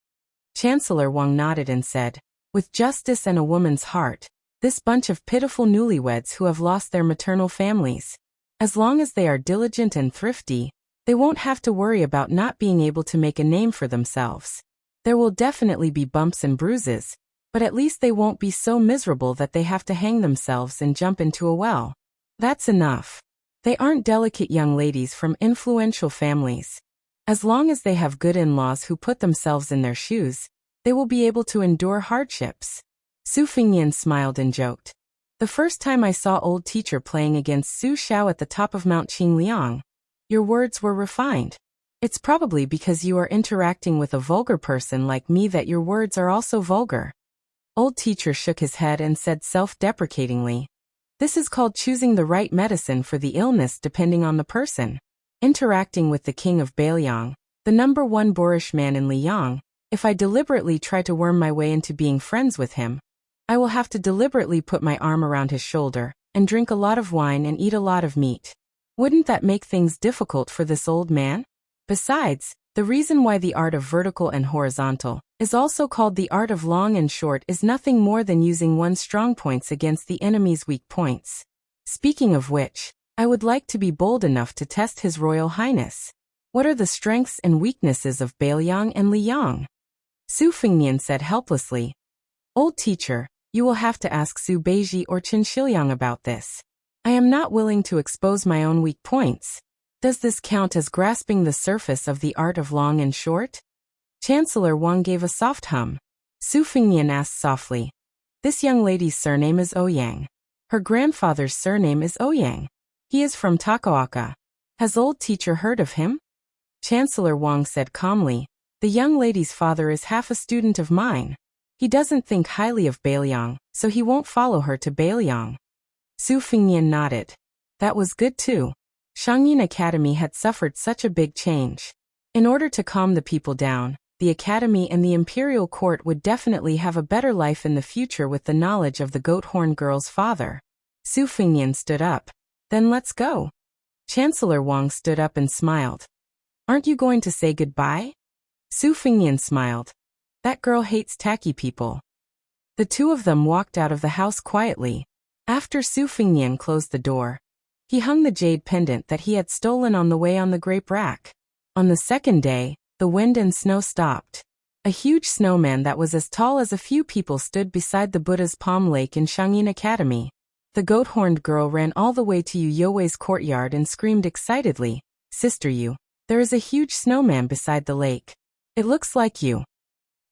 Chancellor Wang nodded and said, with justice and a woman's heart, this bunch of pitiful newlyweds who have lost their maternal families. As long as they are diligent and thrifty, they won't have to worry about not being able to make a name for themselves. There will definitely be bumps and bruises, but at least they won't be so miserable that they have to hang themselves and jump into a well. That's enough. They aren't delicate young ladies from influential families. As long as they have good in-laws who put themselves in their shoes, they will be able to endure hardships. Su Fingyan smiled and joked. The first time I saw old teacher playing against Su Xiao at the top of Mount Qingliang, your words were refined. It's probably because you are interacting with a vulgar person like me that your words are also vulgar. Old teacher shook his head and said self-deprecatingly, this is called choosing the right medicine for the illness depending on the person. Interacting with the king of Bailiang, the #1 boorish man in Liang, if I deliberately try to worm my way into being friends with him, I will have to deliberately put my arm around his shoulder and drink a lot of wine and eat a lot of meat. Wouldn't that make things difficult for this old man? Besides, the reason why the art of vertical and horizontal is also called the art of long and short is nothing more than using one's strong points against the enemy's weak points. Speaking of which, I would like to be bold enough to test His Royal Highness. What are the strengths and weaknesses of Bailiang and Liang? Su Fingyan said helplessly. Old teacher, you will have to ask Su Beiji or Qin Shiliang about this. I am not willing to expose my own weak points. Does this count as grasping the surface of the art of long and short? Chancellor Wang gave a soft hum. Su Fingyan asked softly. This young lady's surname is Ouyang. Her grandfather's surname is Ouyang. He is from Takaoka. Has old teacher heard of him? Chancellor Wang said calmly. The young lady's father is half a student of mine. He doesn't think highly of Bailiang, so he won't follow her to Bailiang. Su Fingyan nodded. That was good too. Shangyin Academy had suffered such a big change. In order to calm the people down, the academy and the imperial court would definitely have a better life in the future with the knowledge of the goat-horn girl's father. Su Fingyan stood up. Then let's go. Chancellor Wang stood up and smiled. Aren't you going to say goodbye? Su Fingyan smiled. That girl hates tacky people. The two of them walked out of the house quietly. After Su Fingyan closed the door, he hung the jade pendant that he had stolen on the way on the grape rack. On the second day, the wind and snow stopped. A huge snowman that was as tall as a few people stood beside the Buddha's Palm Lake in Shangyin Academy. The goat-horned girl ran all the way to Yu Youwei's courtyard and screamed excitedly, Sister Yu, there is a huge snowman beside the lake. It looks like you.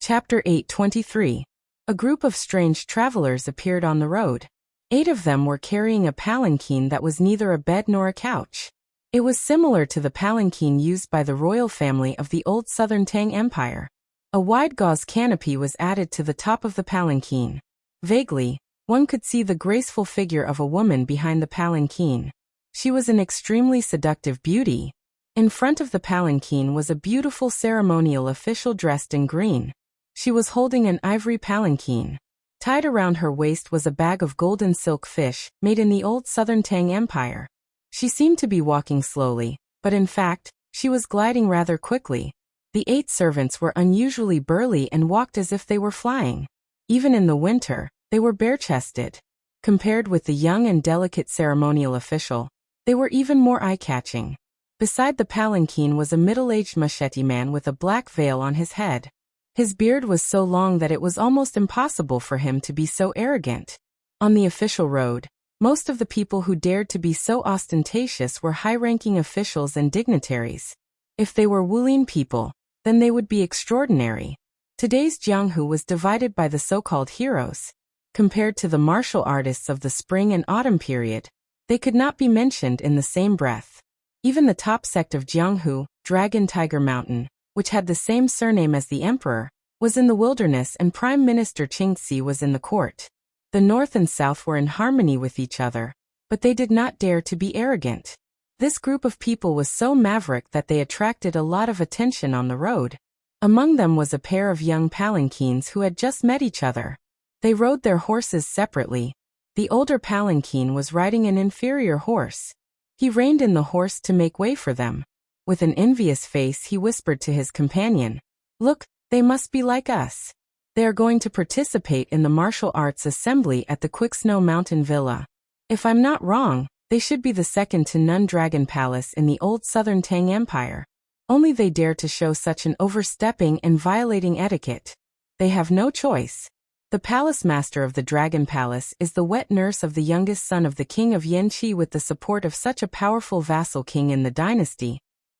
Chapter 8:23. A group of strange travelers appeared on the road. 8 of them were carrying a palanquin that was neither a bed nor a couch. It was similar to the palanquin used by the royal family of the old southern Tang Empire. A wide gauze canopy was added to the top of the palanquin. Vaguely, one could see the graceful figure of a woman behind the palanquin. She was an extremely seductive beauty. In front of the palanquin was a beautiful ceremonial official dressed in green. She was holding an ivory palanquin. Tied around her waist was a bag of golden silk fish, made in the old southern Tang Empire. She seemed to be walking slowly, but in fact, she was gliding rather quickly. The 8 servants were unusually burly and walked as if they were flying. Even in the winter, they were bare-chested. Compared with the young and delicate ceremonial official, they were even more eye-catching. Beside the palanquin was a middle-aged machete man with a black veil on his head. His beard was so long that it was almost impossible for him to be so arrogant. On the official road, most of the people who dared to be so ostentatious were high-ranking officials and dignitaries. If they were Wulin people, then they would be extraordinary. Today's Jianghu was divided by the so-called heroes. Compared to the martial artists of the spring and autumn period, they could not be mentioned in the same breath. Even the top sect of Jianghu, Dragon Tiger Mountain, which had the same surname as the emperor, was in the wilderness and Prime Minister Qingxi was in the court. The north and south were in harmony with each other, but they did not dare to be arrogant. This group of people was so maverick that they attracted a lot of attention on the road. Among them was a pair of young palanquins who had just met each other. They rode their horses separately. The older palanquin was riding an inferior horse. He reined in the horse to make way for them. With an envious face he whispered to his companion, "Look, they must be like us. They are going to participate in the martial arts assembly at the Quicksnow Mountain Villa. If I'm not wrong, they should be the second to none dragon palace in the old southern Tang Empire. Only they dare to show such an overstepping and violating etiquette. They have no choice. The palace master of the Dragon Palace is the wet nurse of the youngest son of the king of Yanqi with the support of such a powerful vassal king in the dynasty.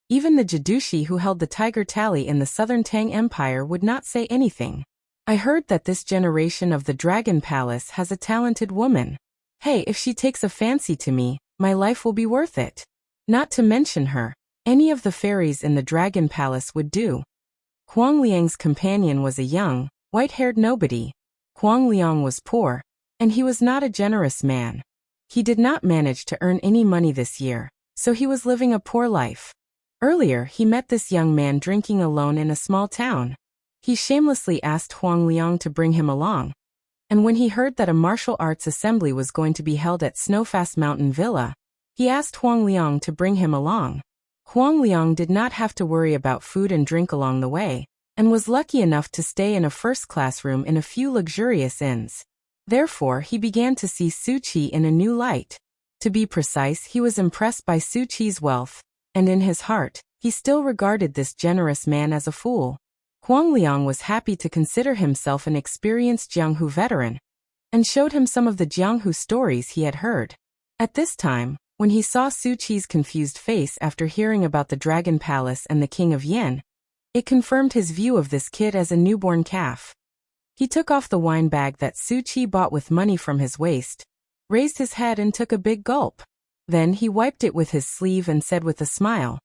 Even the Jadushi who held the Tiger Tally in the southern Tang Empire would not say anything. I heard that this generation of the Dragon Palace has a talented woman. Hey, if she takes a fancy to me, my life will be worth it. Not to mention her, any of the fairies in the Dragon Palace would do." Huang Liang's companion was a young, white-haired nobody. Huang Liang was poor, and he was not a generous man. He did not manage to earn any money this year, so he was living a poor life. Earlier he met this young man drinking alone in a small town. He shamelessly asked Huang Liang to bring him along. And when he heard that a martial arts assembly was going to be held at Snowfast Mountain Villa, he asked Huang Liang to bring him along. Huang Liang did not have to worry about food and drink along the way, and was lucky enough to stay in a first-class room in a few luxurious inns. Therefore he began to see Su Qi in a new light. To be precise, he was impressed by Su Qi's wealth, and in his heart, he still regarded this generous man as a fool. Huang Liang was happy to consider himself an experienced Jianghu veteran, and showed him some of the Jianghu stories he had heard. At this time, when he saw Su Qi's confused face after hearing about the Dragon Palace and the King of Yen, it confirmed his view of this kid as a newborn calf. He took off the wine bag that Su Qi bought with money from his waist, raised his head and took a big gulp. Then he wiped it with his sleeve and said with a smile,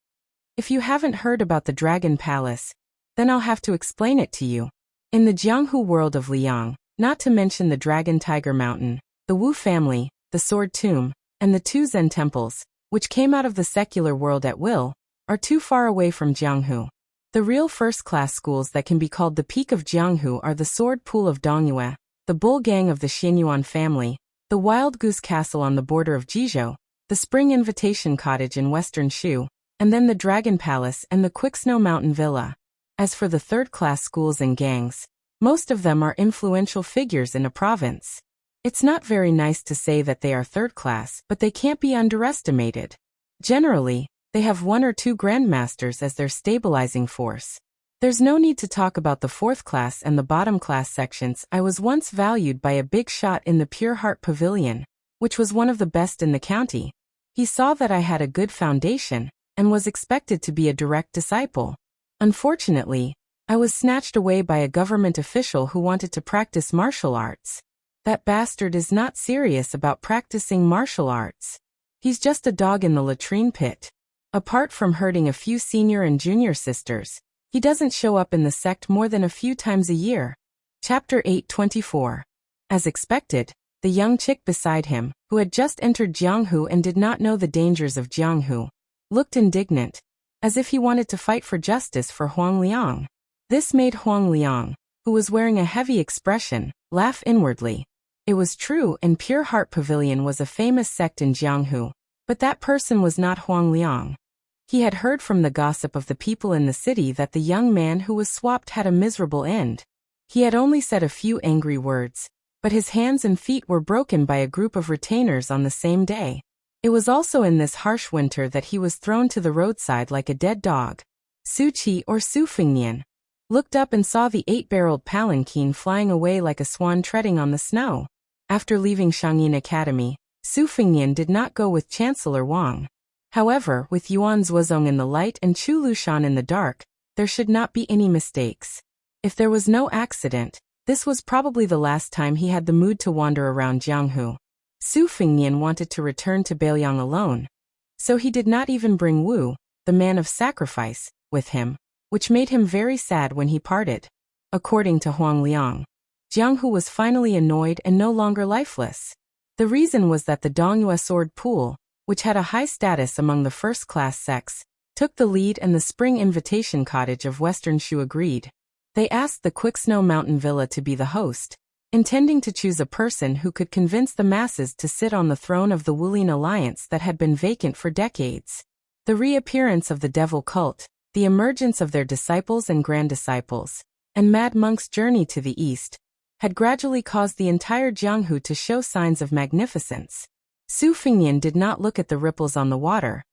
"If you haven't heard about the Dragon Palace, then I'll have to explain it to you. In the Jianghu world of Liang, not to mention the Dragon Tiger Mountain, the Wu family, the Sword Tomb, and the two Zen temples, which came out of the secular world at will, are too far away from Jianghu. The real first-class schools that can be called the peak of Jianghu are the Sword Pool of Dongyue, the Bull Gang of the Xianyuan family, the Wild Goose Castle on the border of Jizhou, the Spring Invitation Cottage in western Shu, and then the Dragon Palace and the Quicksnow Mountain Villa. As for the third-class schools and gangs, most of them are influential figures in a province. It's not very nice to say that they are third-class, but they can't be underestimated. Generally, they have one or two grandmasters as their stabilizing force. There's no need to talk about the fourth-class and the bottom-class sections. I was once valued by a big shot in the Pure Heart Pavilion, which was one of the best in the county. He saw that I had a good foundation, and was expected to be a direct disciple. Unfortunately, I was snatched away by a government official who wanted to practice martial arts. That bastard is not serious about practicing martial arts. He's just a dog in the latrine pit. Apart from hurting a few senior and junior sisters, he doesn't show up in the sect more than a few times a year." Chapter 824. As expected, the young chick beside him, who had just entered Jianghu and did not know the dangers of Jianghu, looked indignant, as if he wanted to fight for justice for Huang Liang. This made Huang Liang, who was wearing a heavy expression, laugh inwardly. It was true, and Pure Heart Pavilion was a famous sect in Jianghu, but that person was not Huang Liang. He had heard from the gossip of the people in the city that the young man who was swapped had a miserable end. He had only said a few angry words, but his hands and feet were broken by a group of retainers on the same day. It was also in this harsh winter that he was thrown to the roadside like a dead dog. Su Qi, or Su Fengnian, looked up and saw the 8-barreled palanquin flying away like a swan treading on the snow. After leaving Shangyin Academy, Su Fengnian did not go with Chancellor Wang. However, with Yuan Zuozong in the light and Chu Lushan in the dark, there should not be any mistakes. If there was no accident, this was probably the last time he had the mood to wander around Jianghu. Su Fengnian wanted to return to Beiliang alone, so he did not even bring Wu, the man of sacrifice, with him, which made him very sad when he parted. According to Huang Liang, Jianghu was finally annoyed and no longer lifeless. The reason was that the Dongyue Sword Pool, which had a high status among the first-class sects, took the lead, and the Spring Invitation Cottage of Western Shu agreed. They asked the Quicksnow Mountain Villa to be the host, intending to choose a person who could convince the masses to sit on the throne of the Wulin alliance that had been vacant for decades. The reappearance of the devil cult, the emergence of their disciples and grand disciples, and mad monks' journey to the east, had gradually caused the entire Jianghu to show signs of magnificence. Su Fengnian did not look at the ripples on the water,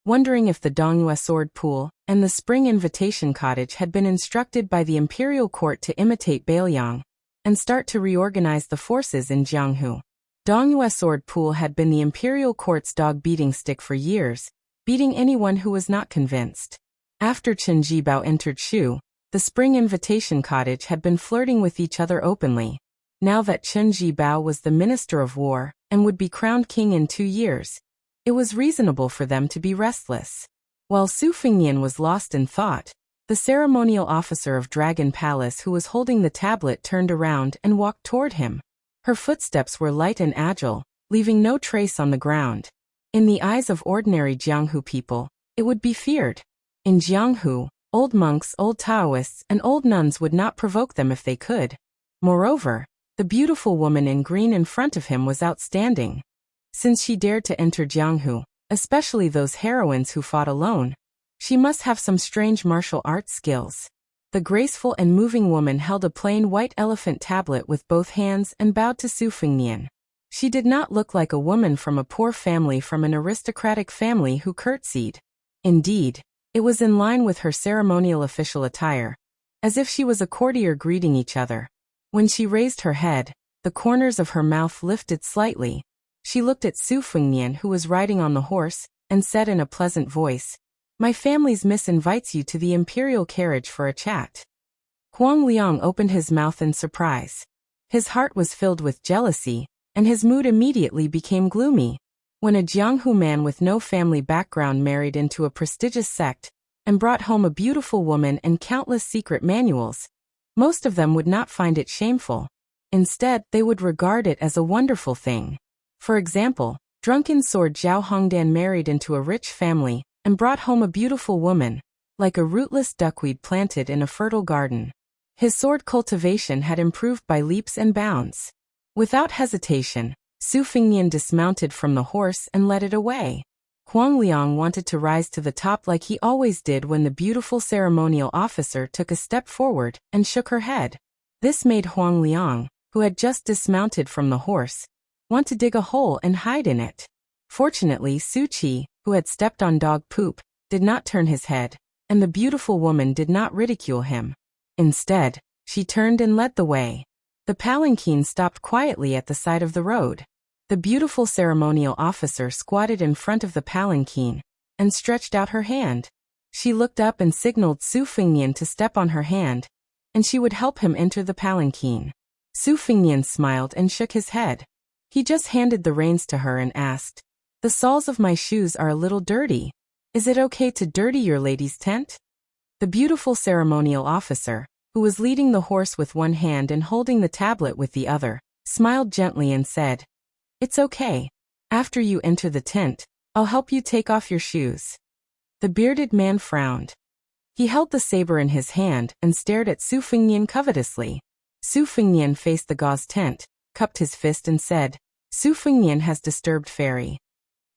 wondering if the Dongyue sword pool and the spring invitation cottage had been instructed by the imperial court to imitate Bailiang and start to reorganize the forces in Jianghu. Dongyue sword pool had been the imperial court's dog-beating stick for years, beating anyone who was not convinced. After Chen Jibao entered Shu, the spring invitation cottage had been flirting with each other openly. Now that Chen Jibao was the Minister of War and would be crowned king in 2 years, it was reasonable for them to be restless. While Su Fengnian was lost in thought, the ceremonial officer of Dragon Palace who was holding the tablet turned around and walked toward him. Her footsteps were light and agile, leaving no trace on the ground. In the eyes of ordinary Jianghu people, it would be feared. In Jianghu, old monks, old Taoists, and old nuns would not provoke them if they could. Moreover, the beautiful woman in green in front of him was outstanding. Since she dared to enter Jianghu, especially those heroines who fought alone, she must have some strange martial arts skills. The graceful and moving woman held a plain white elephant tablet with both hands and bowed to Su Fengnian. She did not look like a woman from a poor family from an aristocratic family who curtsied. Indeed, it was in line with her ceremonial official attire, as if she was a courtier greeting each other. When she raised her head, the corners of her mouth lifted slightly. She looked at Su Fengnian, who was riding on the horse, and said in a pleasant voice, "My family's miss invites you to the imperial carriage for a chat." Huang Liang opened his mouth in surprise. His heart was filled with jealousy, and his mood immediately became gloomy. When a Jianghu man with no family background married into a prestigious sect and brought home a beautiful woman and countless secret manuals, most of them would not find it shameful. Instead, they would regard it as a wonderful thing. For example, drunken sword Zhao Hongdan married into a rich family and brought home a beautiful woman, like a rootless duckweed planted in a fertile garden. His sword cultivation had improved by leaps and bounds. Without hesitation, Su Fengnian dismounted from the horse and led it away. Huang Liang wanted to rise to the top like he always did when the beautiful ceremonial officer took a step forward and shook her head. This made Huang Liang, who had just dismounted from the horse, want to dig a hole and hide in it. Fortunately, Su Qi, who had stepped on dog poop, did not turn his head, and the beautiful woman did not ridicule him. Instead, she turned and led the way. The palanquin stopped quietly at the side of the road. The beautiful ceremonial officer squatted in front of the palanquin and stretched out her hand. She looked up and signaled Su Fengnian to step on her hand, and she would help him enter the palanquin. Su Fengnian smiled and shook his head. He just handed the reins to her and asked, "The soles of my shoes are a little dirty. Is it okay to dirty your lady's tent?" The beautiful ceremonial officer, who was leading the horse with one hand and holding the tablet with the other, smiled gently and said, "It's okay. After you enter the tent, I'll help you take off your shoes." The bearded man frowned. He held the saber in his hand and stared at Su Fengnian covetously. Su Fengnian faced the gauze tent, cupped his fist and said, "Su Fengnian has disturbed fairy."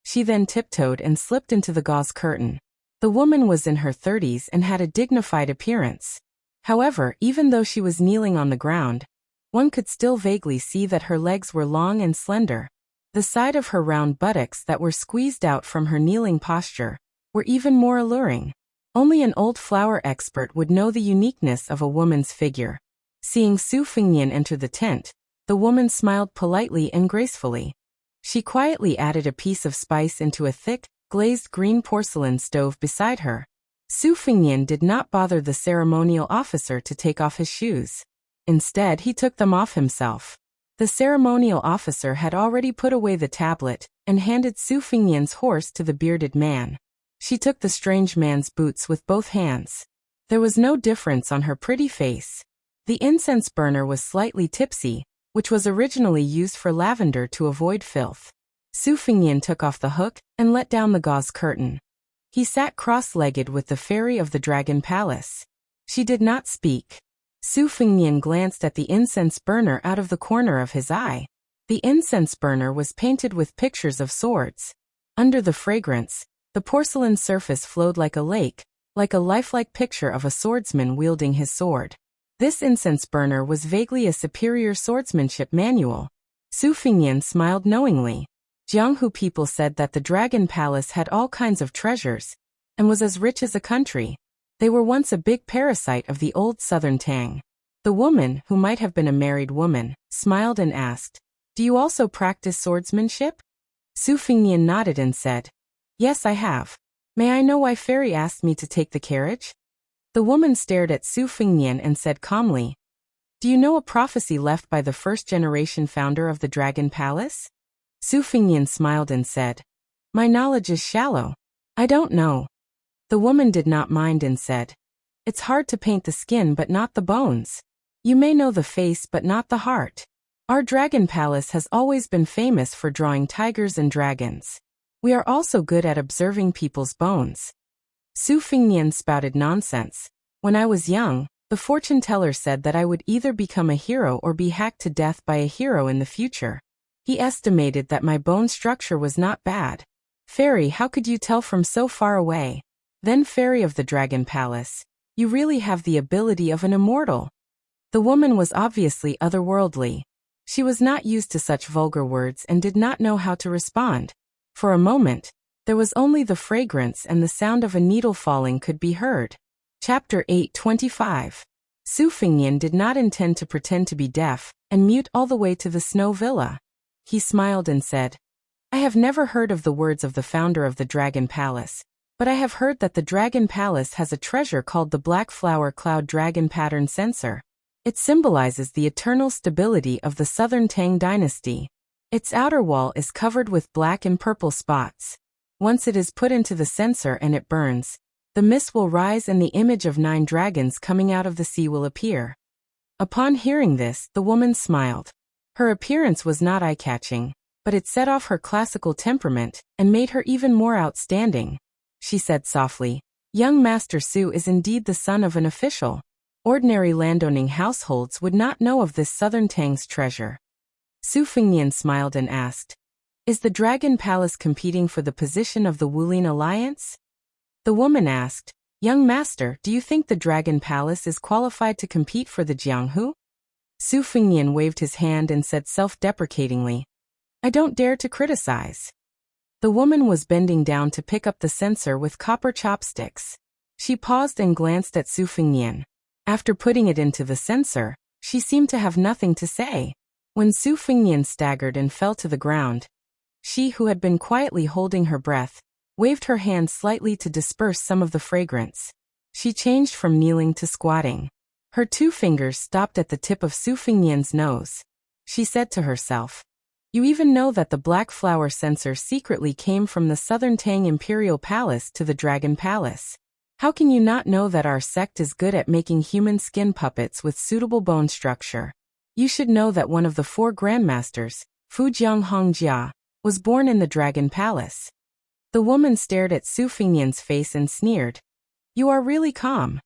She then tiptoed and slipped into the gauze curtain. The woman was in her 30s and had a dignified appearance. However, even though she was kneeling on the ground, one could still vaguely see that her legs were long and slender. The side of her round buttocks that were squeezed out from her kneeling posture were even more alluring. Only an old flower expert would know the uniqueness of a woman's figure. Seeing Su Fengnian enter the tent, the woman smiled politely and gracefully. She quietly added a piece of spice into a thick, glazed green porcelain stove beside her. Su Fengnian did not bother the ceremonial officer to take off his shoes. Instead, he took them off himself. The ceremonial officer had already put away the tablet and handed Su Fengnian's horse to the bearded man. She took the strange man's boots with both hands. There was no difference on her pretty face. The incense burner was slightly tipsy, which was originally used for lavender to avoid filth. Su Fengnian took off the hook and let down the gauze curtain. He sat cross-legged with the fairy of the Dragon Palace. She did not speak. Su Fengnian glanced at the incense burner out of the corner of his eye. The incense burner was painted with pictures of swords. Under the fragrance, The porcelain surface flowed like a lake, like a lifelike picture of a swordsman wielding his sword. This incense burner was vaguely a superior swordsmanship manual. Su Fingyan smiled knowingly. Jianghu people said that the Dragon Palace had all kinds of treasures, and was as rich as a country. They were once a big parasite of the old southern Tang. The woman, who might have been a married woman, smiled and asked, "Do you also practice swordsmanship?" Su Fingyan nodded and said, "Yes, I have. May I know why Fairy asked me to take the carriage?" The woman stared at Su Fingyan and said calmly, "Do you know a prophecy left by the first-generation founder of the Dragon Palace?" Su Fingyan smiled and said, "My knowledge is shallow. I don't know." The woman did not mind and said, "It's hard to paint the skin but not the bones. You may know the face but not the heart. Our Dragon Palace has always been famous for drawing tigers and dragons. We are also good at observing people's bones." Su Fingyan spouted nonsense. "When I was young, the fortune teller said that I would either become a hero or be hacked to death by a hero in the future. He estimated that my bone structure was not bad. Fairy, how could you tell from so far away? Then Fairy of the Dragon Palace, you really have the ability of an immortal." The woman was obviously otherworldly. She was not used to such vulgar words and did not know how to respond. For a moment, there was only the fragrance and the sound of a needle falling could be heard. Chapter 8:25. Su Fingyan did not intend to pretend to be deaf and mute all the way to the snow villa. He smiled and said, "I have never heard of the words of the founder of the Dragon Palace, but I have heard that the Dragon Palace has a treasure called the Black Flower Cloud Dragon Pattern Censer. It symbolizes the eternal stability of the Southern Tang dynasty. Its outer wall is covered with black and purple spots. Once it is put into the censer and it burns, the mist will rise and the image of 9 dragons coming out of the sea will appear." Upon hearing this, the woman smiled. Her appearance was not eye-catching, but it set off her classical temperament and made her even more outstanding. She said softly, "Young Master Su is indeed the son of an official. Ordinary landowning households would not know of this Southern Tang's treasure." Su Fingyan smiled and asked, "Is the Dragon Palace competing for the position of the Wulin Alliance?" The woman asked, "Young Master, do you think the Dragon Palace is qualified to compete for the Jianghu?" Su Fingyan waved his hand and said self-deprecatingly, "I don't dare to criticize." The woman was bending down to pick up the censer with copper chopsticks. She paused and glanced at Su Fingyan. After putting it into the censer, she seemed to have nothing to say. When Su Fingyan staggered and fell to the ground, she, who had been quietly holding her breath, waved her hand slightly to disperse some of the fragrance. She changed from kneeling to squatting. Her 2 fingers stopped at the tip of Su Fingyan's nose. She said to herself, "You even know that the Black Flower Censer secretly came from the Southern Tang Imperial Palace to the Dragon Palace. How can you not know that our sect is good at making human skin puppets with suitable bone structure? You should know that one of the 4 grandmasters, Fu Jiang Hongjia, was born in the Dragon Palace." The woman stared at Su Fingyan's face and sneered, "You are really calm."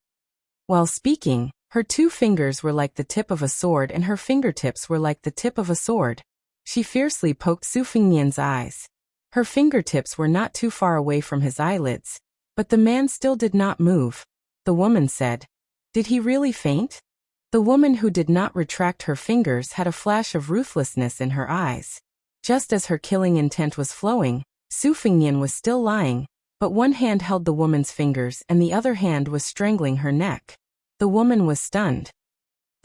While speaking, her 2 fingers were like the tip of a sword and her fingertips were like the tip of a sword. She fiercely poked Su Fingyan's eyes. Her fingertips were not too far away from his eyelids, but the man still did not move. The woman said, "Did he really faint?" The woman who did not retract her fingers had a flash of ruthlessness in her eyes. Just as her killing intent was flowing, Su Fingyan was still lying, but one hand held the woman's fingers and the other hand was strangling her neck. The woman was stunned.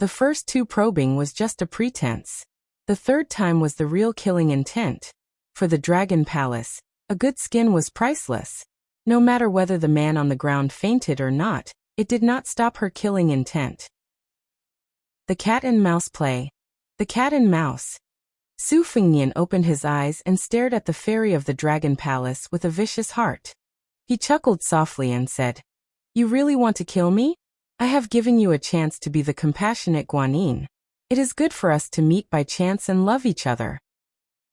The first 2 probing was just a pretense. The 3rd time was the real killing intent. For the Dragon Palace, a good skin was priceless. No matter whether the man on the ground fainted or not, it did not stop her killing intent. The cat and mouse play. The cat and mouse. Su Fingyan opened his eyes and stared at the fairy of the Dragon Palace with a vicious heart. He chuckled softly and said, "You really want to kill me? I have given you a chance to be the compassionate Guanyin. It is good for us to meet by chance and love each other."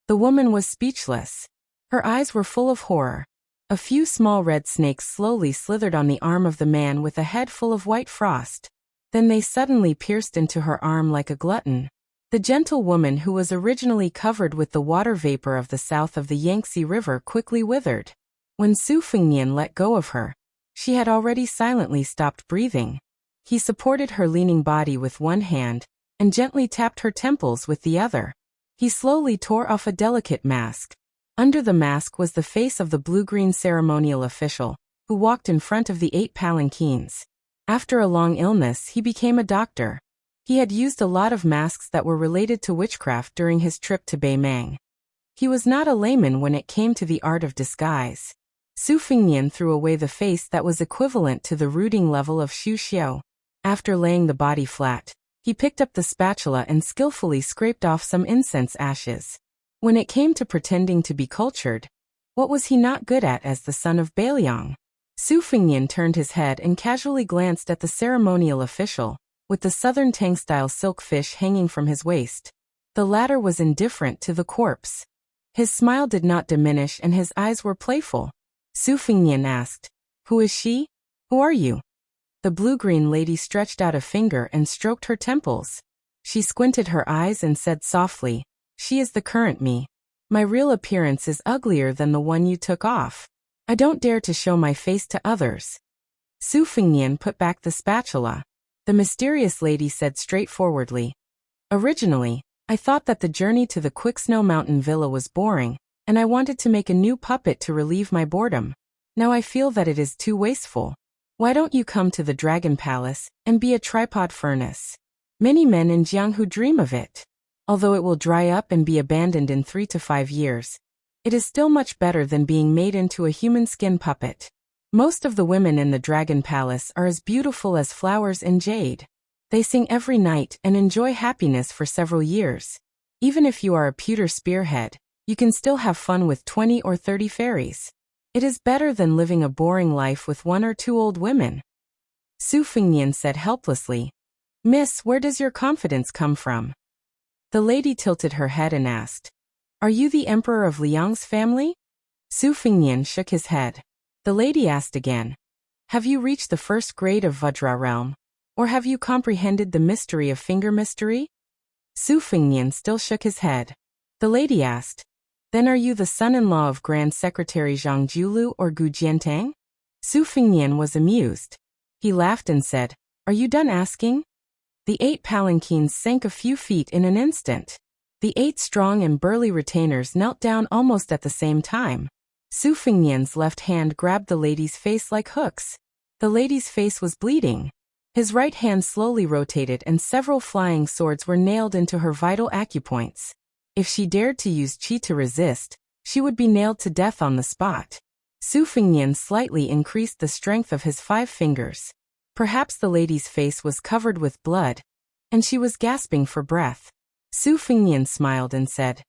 The woman was speechless. Her eyes were full of horror. A few small red snakes slowly slithered on the arm of the man with a head full of white frost. Then they suddenly pierced into her arm like a glutton. The gentle woman who was originally covered with the water vapor of the south of the Yangtze River quickly withered. When Su Fengnian let go of her, she had already silently stopped breathing. He supported her leaning body with one hand and gently tapped her temples with the other. He slowly tore off a delicate mask. Under the mask was the face of the blue-green ceremonial official, who walked in front of the 8 palanquins. After a long illness, he became a doctor. He had used a lot of masks that were related to witchcraft during his trip to Beimang. He was not a layman when it came to the art of disguise. Su Fengnian threw away the face that was equivalent to the rooting level of Xu Xiao. After laying the body flat, he picked up the spatula and skillfully scraped off some incense ashes. When it came to pretending to be cultured, what was he not good at as the son of Bailiang? Su Fengnian turned his head and casually glanced at the ceremonial official, with the southern Tang-style silk fish hanging from his waist. The latter was indifferent to the corpse. His smile did not diminish and his eyes were playful. Su Fengnian asked, "Who is she? Who are you?" The blue-green lady stretched out a finger and stroked her temples. She squinted her eyes and said softly, "She is the current me. My real appearance is uglier than the one you took off. I don't dare to show my face to others." Su Fengnian put back the spatula. The mysterious lady said straightforwardly, "Originally, I thought that the journey to the Quicksnow Mountain Villa was boring, and I wanted to make a new puppet to relieve my boredom. Now I feel that it is too wasteful. Why don't you come to the Dragon Palace and be a tripod furnace? Many men in Jianghu dream of it. Although it will dry up and be abandoned in 3 to 5 years, it is still much better than being made into a human skin puppet. Most of the women in the Dragon Palace are as beautiful as flowers in jade. They sing every night and enjoy happiness for several years. Even if you are a pewter spearhead, you can still have fun with 20 or 30 fairies. It is better than living a boring life with 1 or 2 old women." Su Fengnian said helplessly, "Miss, where does your confidence come from?" The lady tilted her head and asked, "Are you the emperor of Liang's family?" Su Fengnian shook his head. The lady asked again, "Have you reached the 1st grade of Vajra realm? Or have you comprehended the mystery of finger mystery?" Su Fengnian still shook his head. The lady asked, "Then are you the son-in-law of Grand Secretary Zhang Julu or Gu Jiantang?" Su Fengnian was amused. He laughed and said, "Are you done asking?" The 8 palanquins sank a few feet in an instant. The 8 strong and burly retainers knelt down almost at the same time. Su Fengnian's left hand grabbed the lady's face like hooks. The lady's face was bleeding. His right hand slowly rotated and several flying swords were nailed into her vital acupoints. If she dared to use qi to resist, she would be nailed to death on the spot. Su Fengnian slightly increased the strength of his 5 fingers. Perhaps the lady's face was covered with blood, and she was gasping for breath. Su Fengnian smiled and said,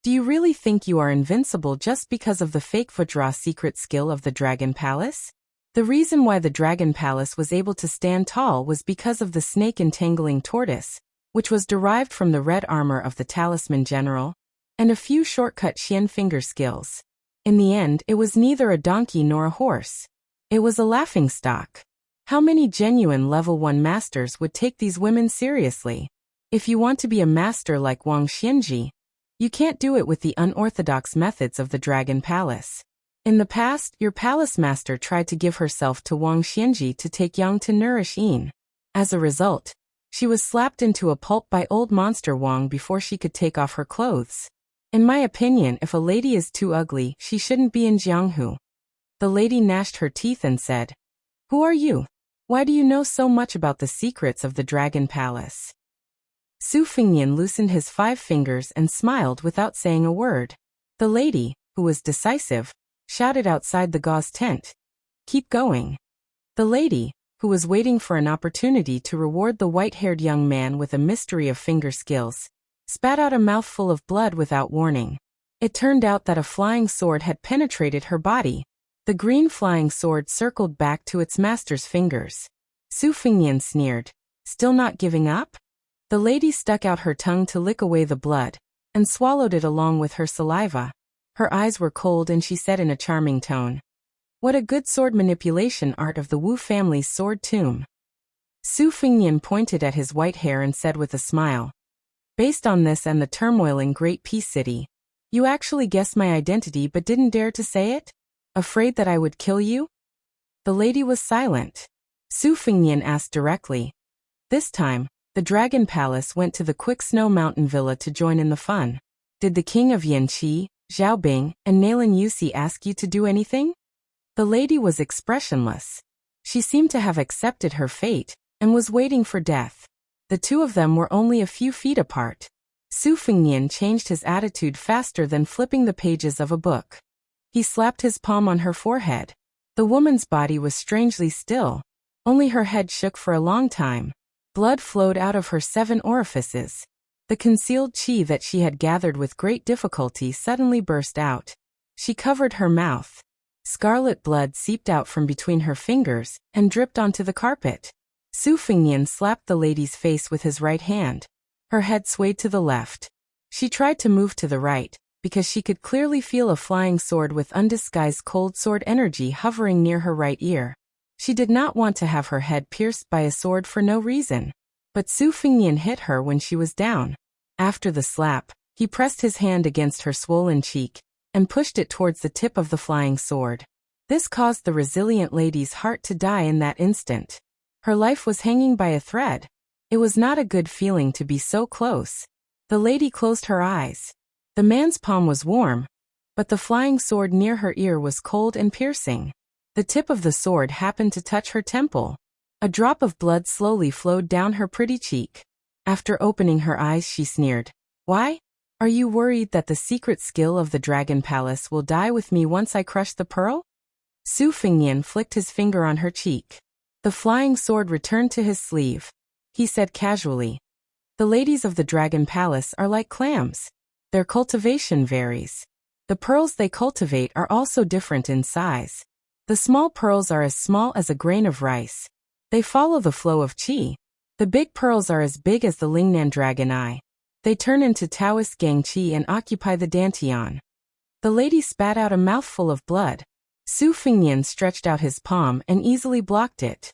"Do you really think you are invincible just because of the fake Vajra secret skill of the Dragon Palace?" The reason why the Dragon Palace was able to stand tall was because of the snake entangling tortoise, which was derived from the red armor of the Talisman General, and a few shortcut Xian finger skills. In the end, it was neither a donkey nor a horse. It was a laughingstock. How many genuine level 1 masters would take these women seriously? If you want to be a master like Wang Xianji, you can't do it with the unorthodox methods of the Dragon Palace. In the past, your palace master tried to give herself to Wang Xianji to take Yang to nourish Yin. As a result, she was slapped into a pulp by old monster Wang before she could take off her clothes. In my opinion, if a lady is too ugly, she shouldn't be in Jianghu. The lady gnashed her teeth and said, "Who are you? Why do you know so much about the secrets of the Dragon Palace?" Su Fengnian loosened his 5 fingers and smiled without saying a word. The lady, who was decisive, shouted outside the gauze tent, "Keep going." The lady, who was waiting for an opportunity to reward the white-haired young man with a mystery of finger skills, spat out a mouthful of blood without warning. It turned out that a flying sword had penetrated her body. The green flying sword circled back to its master's fingers. Su Fengnian sneered, "Still not giving up?" The lady stuck out her tongue to lick away the blood, and swallowed it along with her saliva. Her eyes were cold and she said in a charming tone, "What a good sword manipulation art of the Wu family's sword tomb." Su Fengnian pointed at his white hair and said with a smile, "Based on this and the turmoil in Great Peace City, you actually guessed my identity but didn't dare to say it? Afraid that I would kill you? The lady was silent. Su Fengnian asked directly. This time, the Dragon Palace went to the Quick Snow Mountain Villa to join in the fun. Did the king of Yanqi, Zhao Bing, and Nalan Yusi ask you to do anything? The lady was expressionless. She seemed to have accepted her fate and was waiting for death. The two of them were only a few feet apart. Su Fengnian changed his attitude faster than flipping the pages of a book. He slapped his palm on her forehead. The woman's body was strangely still. Only her head shook for a long time. Blood flowed out of her 7 orifices. The concealed qi that she had gathered with great difficulty suddenly burst out. She covered her mouth. Scarlet blood seeped out from between her fingers and dripped onto the carpet. Su Fengnian slapped the lady's face with his right hand. Her head swayed to the left. She tried to move to the right, because she could clearly feel a flying sword with undisguised cold sword energy hovering near her right ear. She did not want to have her head pierced by a sword for no reason. But Su Fengnian hit her when she was down. After the slap, he pressed his hand against her swollen cheek and pushed it towards the tip of the flying sword. This caused the resilient lady's heart to die in that instant. Her life was hanging by a thread. It was not a good feeling to be so close. The lady closed her eyes. The man's palm was warm, but the flying sword near her ear was cold and piercing. The tip of the sword happened to touch her temple. A drop of blood slowly flowed down her pretty cheek. After opening her eyes, she sneered. Why? Are you worried that the secret skill of the Dragon Palace will die with me once I crush the pearl? Su Fengnian flicked his finger on her cheek. The flying sword returned to his sleeve. He said casually, the ladies of the Dragon Palace are like clams. Their cultivation varies. The pearls they cultivate are also different in size. The small pearls are as small as a grain of rice. They follow the flow of qi. The big pearls are as big as the Lingnan dragon eye. They turn into Taoist gang qi and occupy the dantian. The lady spat out a mouthful of blood. Su Fengnian stretched out his palm and easily blocked it.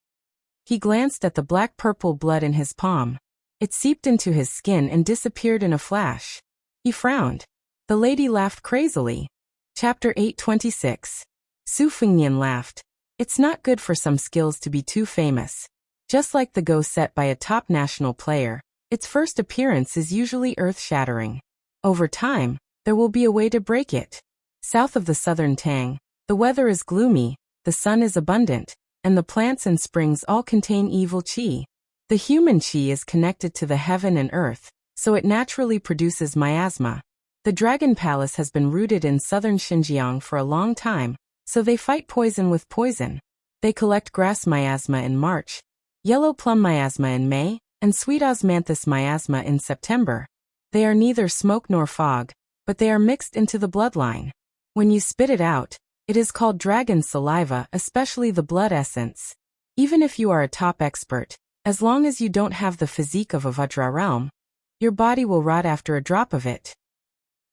He glanced at the black-purple blood in his palm. It seeped into his skin and disappeared in a flash. He frowned. The lady laughed crazily. Chapter 826. Su Fengnian laughed. It's not good for some skills to be too famous. Just like the go set by a top national player, its first appearance is usually earth-shattering. Over time, there will be a way to break it. South of the southern Tang, the weather is gloomy, the sun is abundant, and the plants and springs all contain evil qi. The human qi is connected to the heaven and earth, so it naturally produces miasma. The Dragon Palace has been rooted in southern Xinjiang for a long time, so they fight poison with poison. They collect grass miasma in March, yellow plum miasma in May, and sweet osmanthus miasma in September. They are neither smoke nor fog, but they are mixed into the bloodline. When you spit it out, it is called dragon saliva, especially the blood essence. Even if you are a top expert, as long as you don't have the physique of a Vajra realm, your body will rot after a drop of it.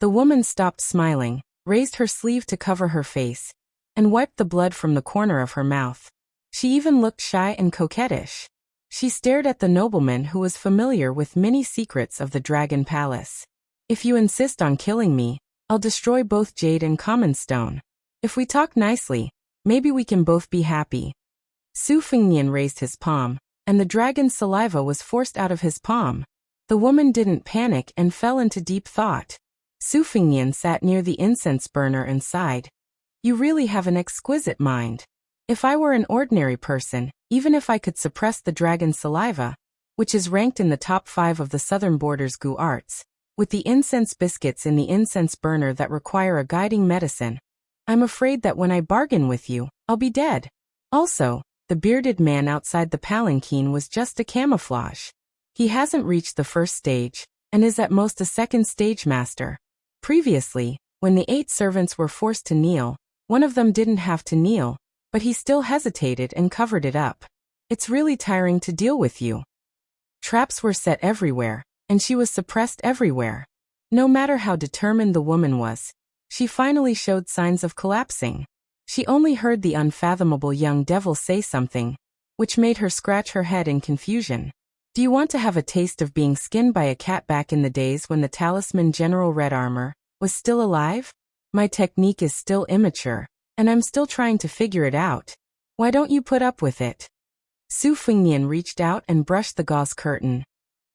The woman stopped smiling, raised her sleeve to cover her face, and wiped the blood from the corner of her mouth. She even looked shy and coquettish. She stared at the nobleman who was familiar with many secrets of the Dragon Palace. If you insist on killing me, I'll destroy both jade and common stone. If we talk nicely, maybe we can both be happy. Su Fengnian raised his palm, and the dragon's saliva was forced out of his palm. The woman didn't panic and fell into deep thought. Su Fengnian sat near the incense burner and sighed. You really have an exquisite mind. If I were an ordinary person, even if I could suppress the dragon's saliva, which is ranked in the top 5 of the southern borders Gu arts, with the incense biscuits in the incense burner that require a guiding medicine, I'm afraid that when I bargain with you, I'll be dead. Also, the bearded man outside the palanquin was just a camouflage. He hasn't reached the first stage, and is at most a second stage master. Previously, when the 8 servants were forced to kneel, one of them didn't have to kneel, but he still hesitated and covered it up. It's really tiring to deal with you. Traps were set everywhere, and she was suppressed everywhere. No matter how determined the woman was, she finally showed signs of collapsing. She only heard the unfathomable young devil say something, which made her scratch her head in confusion. Do you want to have a taste of being skinned by a cat back in the days when the talisman General Red Armor was still alive? My technique is still immature, and I'm still trying to figure it out. Why don't you put up with it? Su Fengnian reached out and brushed the gauze curtain,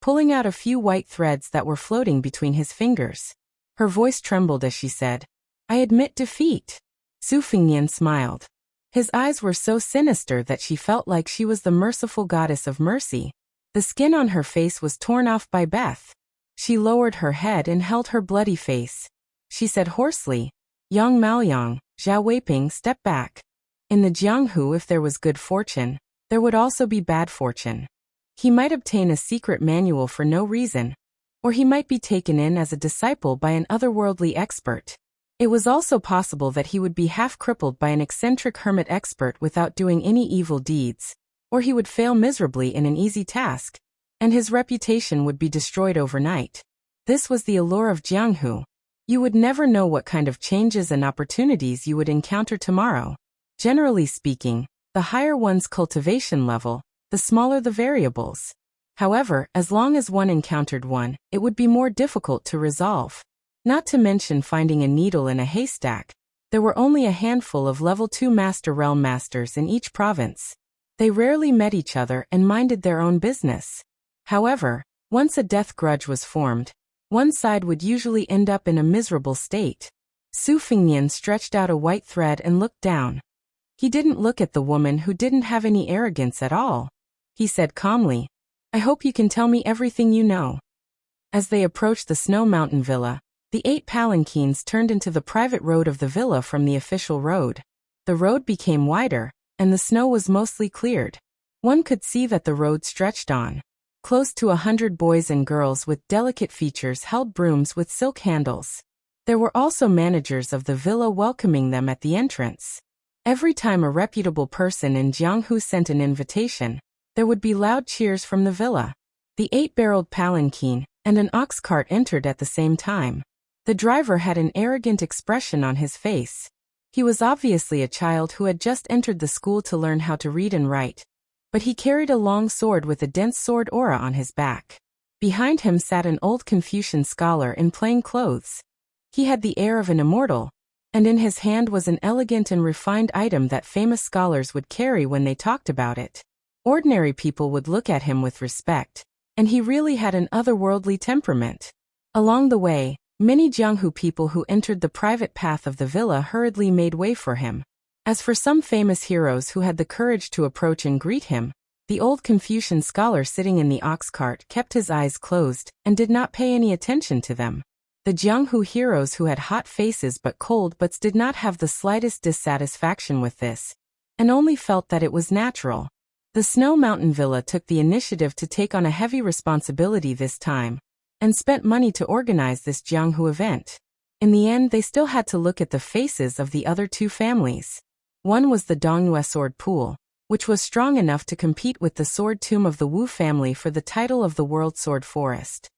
pulling out a few white threads that were floating between his fingers. Her voice trembled as she said, I admit defeat. Su Fengnian smiled. His eyes were so sinister that she felt like she was the merciful goddess of mercy. The skin on her face was torn off by Beth. She lowered her head and held her bloody face. She said hoarsely, Yang Maoyang, Zhao Weiping, step back. In the Jianghu, if there was good fortune, there would also be bad fortune. He might obtain a secret manual for no reason, or he might be taken in as a disciple by an otherworldly expert. It was also possible that he would be half-crippled by an eccentric hermit expert without doing any evil deeds, or he would fail miserably in an easy task, and his reputation would be destroyed overnight. This was the allure of Jianghu. You would never know what kind of changes and opportunities you would encounter tomorrow. Generally speaking, the higher one's cultivation level, the smaller the variables. However, as long as one encountered one, it would be more difficult to resolve. Not to mention finding a needle in a haystack. There were only a handful of level 2 Master Realm Masters in each province. They rarely met each other and minded their own business. However, once a death grudge was formed, one side would usually end up in a miserable state. Su Fengnian stretched out a white thread and looked down. He didn't look at the woman who didn't have any arrogance at all. He said calmly, I hope you can tell me everything you know. As they approached the Snow Mountain Villa, the 8 palanquins turned into the private road of the villa from the official road. The road became wider, and the snow was mostly cleared. One could see that the road stretched on. Close to 100 boys and girls with delicate features held brooms with silk handles. There were also managers of the villa welcoming them at the entrance. Every time a reputable person in Jianghu sent an invitation, there would be loud cheers from the villa. The 8-barreled palanquin and an ox cart entered at the same time. The driver had an arrogant expression on his face. He was obviously a child who had just entered the school to learn how to read and write, but he carried a long sword with a dense sword aura on his back. Behind him sat an old Confucian scholar in plain clothes. He had the air of an immortal, and in his hand was an elegant and refined item that famous scholars would carry when they talked about it. Ordinary people would look at him with respect, and he really had an otherworldly temperament. Along the way, many Jianghu people who entered the private path of the villa hurriedly made way for him. As for some famous heroes who had the courage to approach and greet him, the old Confucian scholar sitting in the ox cart kept his eyes closed and did not pay any attention to them. The Jianghu heroes who had hot faces but cold butts did not have the slightest dissatisfaction with this, and only felt that it was natural. The Snow Mountain Villa took the initiative to take on a heavy responsibility this time, and spent money to organize this Jianghu event. In the end, they still had to look at the faces of the other 2 families. One was the Dongyue sword pool, which was strong enough to compete with the sword tomb of the Wu family for the title of the World Sword Forest.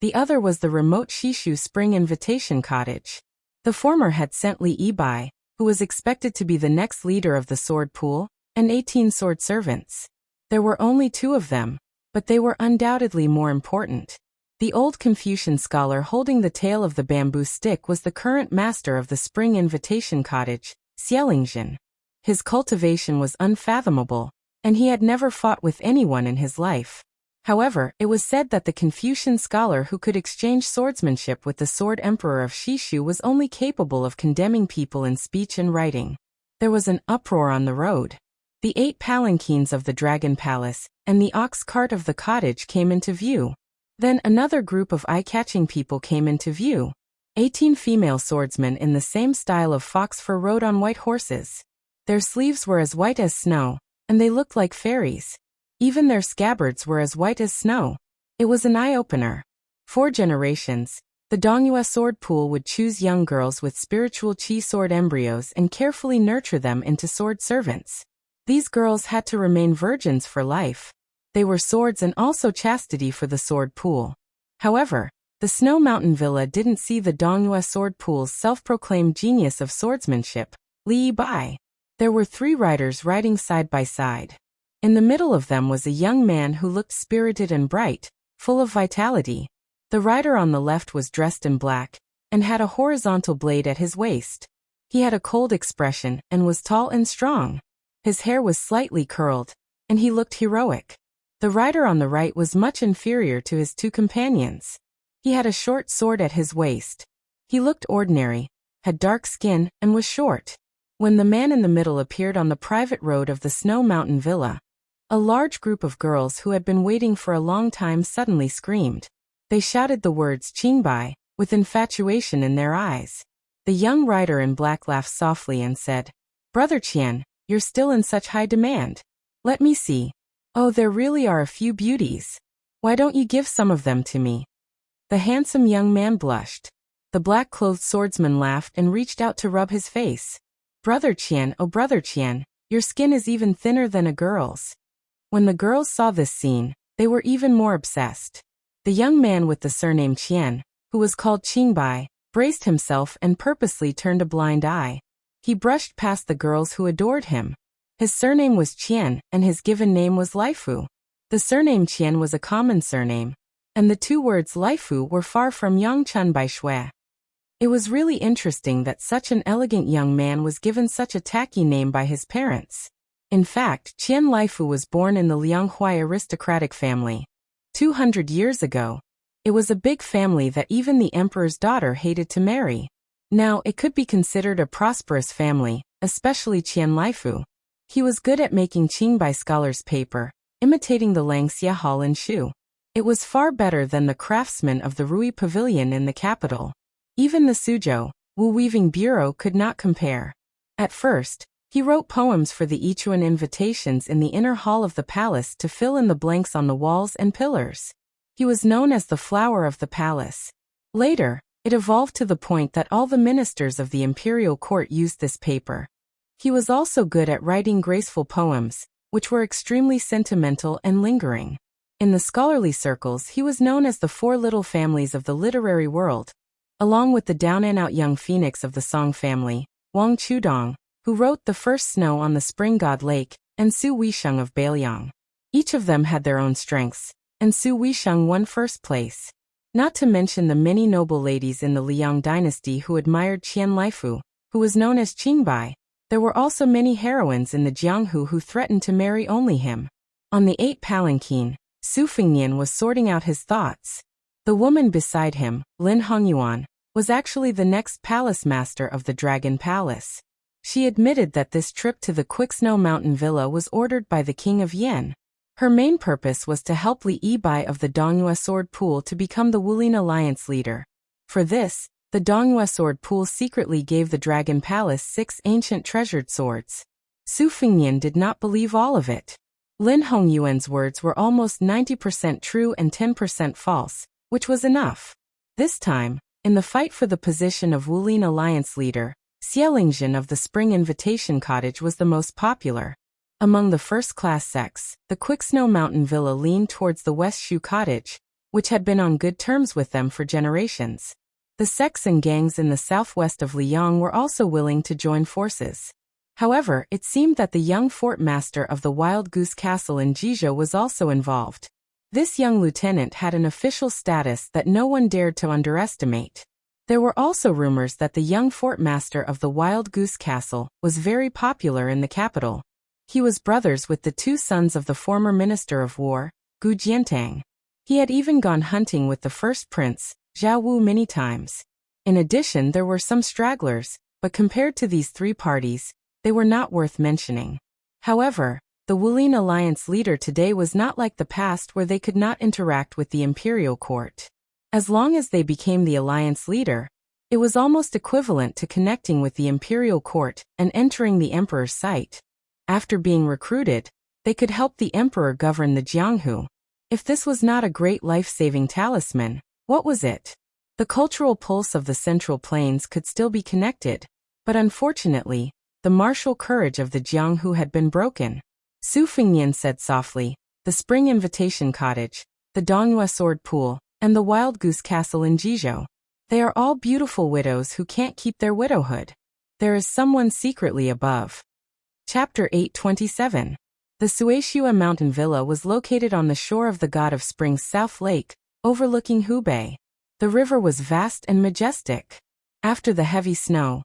The other was the remote Shishu Spring Invitation Cottage. The former had sent Li Yibai, who was expected to be the next leader of the sword pool, and 18 sword servants. There were only 2 of them, but they were undoubtedly more important. The old Confucian scholar holding the tail of the bamboo stick was the current master of the Spring Invitation Cottage, Xielingzhen. His cultivation was unfathomable, and he had never fought with anyone in his life. However, it was said that the Confucian scholar who could exchange swordsmanship with the Sword Emperor of Shishu was only capable of condemning people in speech and writing. There was an uproar on the road. The 8 palanquins of the Dragon Palace and the ox cart of the cottage came into view. Then another group of eye-catching people came into view. 18 female swordsmen in the same style of fox fur rode on white horses. Their sleeves were as white as snow, and they looked like fairies. Even their scabbards were as white as snow. It was an eye-opener. For generations, the Dongyue sword pool would choose young girls with spiritual chi sword embryos and carefully nurture them into sword servants. These girls had to remain virgins for life. They were swords and also chastity for the sword pool. However, the Snow Mountain Villa didn't see the Dongyue sword pool's self-proclaimed genius of swordsmanship, Li Yibai. There were 3 riders riding side by side. In the middle of them was a young man who looked spirited and bright, full of vitality. The rider on the left was dressed in black, and had a horizontal blade at his waist. He had a cold expression and was tall and strong. His hair was slightly curled, and he looked heroic. The rider on the right was much inferior to his two companions. He had a short sword at his waist. He looked ordinary, had dark skin, and was short. When the man in the middle appeared on the private road of the Snow Mountain Villa, a large group of girls who had been waiting for a long time suddenly screamed. They shouted the words Qingbai, with infatuation in their eyes. The young rider in black laughed softly and said, "Brother Qian, you're still in such high demand. Let me see. Oh, there really are a few beauties. Why don't you give some of them to me?" The handsome young man blushed. The black-clothed swordsman laughed and reached out to rub his face. "Brother Qian, oh Brother Qian, your skin is even thinner than a girl's." When the girls saw this scene, they were even more obsessed. The young man with the surname Qian, who was called Qingbai, braced himself and purposely turned a blind eye. He brushed past the girls who adored him. His surname was Qian, and his given name was Laifu. The surname Qian was a common surname, and the two words Laifu were far from Yangchun by Shui. It was really interesting that such an elegant young man was given such a tacky name by his parents. In fact, Qian Laifu was born in the Lianghuai aristocratic family. 200 years ago, it was a big family that even the emperor's daughter hated to marry. Now, it could be considered a prosperous family, especially Qian Laifu. He was good at making Qingbai scholars' paper, imitating the Langxia Hall in Shu. It was far better than the craftsmen of the Rui Pavilion in the capital. Even the Suzhou, Wu Weaving Bureau could not compare. At first, he wrote poems for the Yichuan invitations in the inner hall of the palace to fill in the blanks on the walls and pillars. He was known as the flower of the palace. Later, it evolved to the point that all the ministers of the imperial court used this paper. He was also good at writing graceful poems, which were extremely sentimental and lingering. In the scholarly circles, he was known as the four little families of the literary world, along with the down-and-out young phoenix of the Song family, Wang Chudong, who wrote The First Snow on the Spring God Lake, and Su Weisheng of Bailiang. Each of them had their own strengths, and Su Weisheng won first place. Not to mention the many noble ladies in the Liang dynasty who admired Qian Laifu, who was known as Qingbai. There were also many heroines in the Jianghu who threatened to marry only him. On the 8 palanquin, Su Fengnian was sorting out his thoughts. The woman beside him, Lin Hongyuan, was actually the next palace master of the Dragon Palace. She admitted that this trip to the Quicksnow Mountain Villa was ordered by the King of Yen. Her main purpose was to help Li Yibai of the Dongyue Sword Pool to become the Wulin Alliance leader. For this, the Dongyue Sword Pool secretly gave the Dragon Palace 6 ancient treasured swords. Su Fengnian did not believe all of it. Lin Hongyuan's words were almost 90% true and 10% false, which was enough. This time, in the fight for the position of Wulin Alliance leader, Xielingzhen of the Spring Invitation Cottage was the most popular. Among the first-class sects, the Quicksnow Mountain Villa leaned towards the West Shu Cottage, which had been on good terms with them for generations. The sects and gangs in the southwest of Liang were also willing to join forces. However, it seemed that the young fort master of the Wild Goose Castle in Jizhou was also involved. This young lieutenant had an official status that no one dared to underestimate. There were also rumors that the young fort master of the Wild Goose Castle was very popular in the capital. He was brothers with the 2 sons of the former Minister of War, Gu Jiantang. He had even gone hunting with the first prince, Zhao Wu, many times. In addition, there were some stragglers, but compared to these 3 parties, they were not worth mentioning. However, the Wulin Alliance leader today was not like the past where they could not interact with the imperial court. As long as they became the alliance leader, it was almost equivalent to connecting with the imperial court and entering the emperor's sight. After being recruited, they could help the emperor govern the Jianghu. If this was not a great life-saving talisman, what was it? The cultural pulse of the Central Plains could still be connected, but unfortunately, the martial courage of the Jianghu had been broken. Su Fengnian said softly, "The Spring Invitation Cottage, the Dongyue Sword Pool, and the Wild Goose Castle in Jizhou. They are all beautiful widows who can't keep their widowhood. There is someone secretly above." Chapter 827. The Suishua Mountain Villa was located on the shore of the God of Spring's South Lake, overlooking Hubei. The river was vast and majestic. After the heavy snow,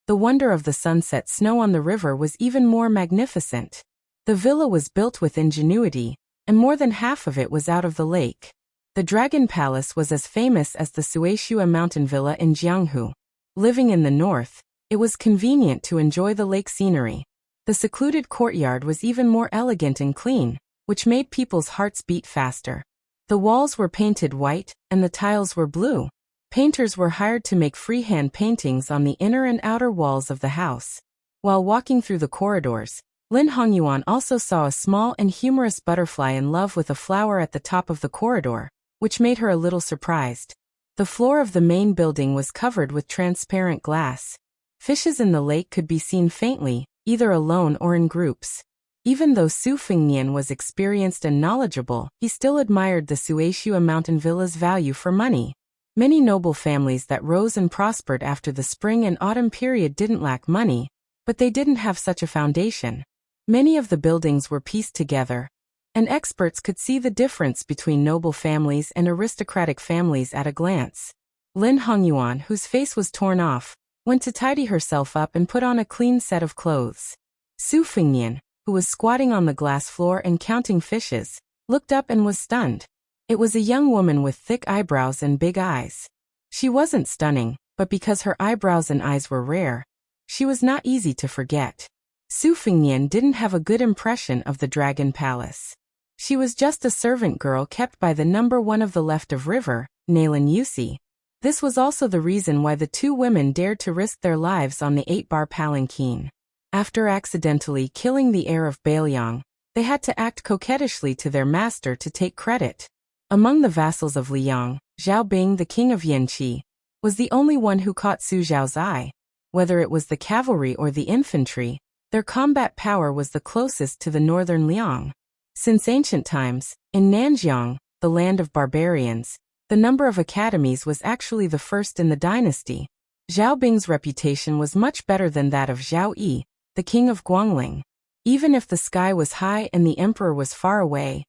The wonder of the sunset snow on the river was even more magnificent. The villa was built with ingenuity, and more than half of it was out of the lake. The Dragon Palace was as famous as the Suishua mountain villa in Jianghu. Living in the north, it was convenient to enjoy the lake scenery. The secluded courtyard was even more elegant and clean, which made people's hearts beat faster. The walls were painted white, and the tiles were blue. Painters were hired to make freehand paintings on the inner and outer walls of the house. While walking through the corridors, Lin Hongyuan also saw a small and humorous butterfly in love with a flower at the top of the corridor, which made her a little surprised. The floor of the main building was covered with transparent glass. Fishes in the lake could be seen faintly, either alone or in groups. Even though Su Fengnian was experienced and knowledgeable, he still admired the Suishua mountain villa's value for money. Many noble families that rose and prospered after the spring and autumn period didn't lack money, but they didn't have such a foundation. Many of the buildings were pieced together, and experts could see the difference between noble families and aristocratic families at a glance. Lin Hongyuan, whose face was torn off, went to tidy herself up and put on a clean set of clothes. Su Fengnian, who was squatting on the glass floor and counting fishes, looked up and was stunned. It was a young woman with thick eyebrows and big eyes. She wasn't stunning, but because her eyebrows and eyes were rare, she was not easy to forget. Su Fengnian didn't have a good impression of the Dragon Palace. She was just a servant girl kept by the number one of the left of river, Nalin Yusi. This was also the reason why the two women dared to risk their lives on the 8-bar palanquin. After accidentally killing the heir of Bailiang, they had to act coquettishly to their master to take credit. Among the vassals of Liang, Zhao Bing, the king of Yanqi, was the only one who caught Su Zhao's eye. Whether it was the cavalry or the infantry, their combat power was the closest to the northern Liang. Since ancient times, in Nanjiang, the land of barbarians, the number of academies was actually the first in the dynasty. Zhao Bing's reputation was much better than that of Zhao Yi, the king of Guangling. Even if the sky was high and the emperor was far away,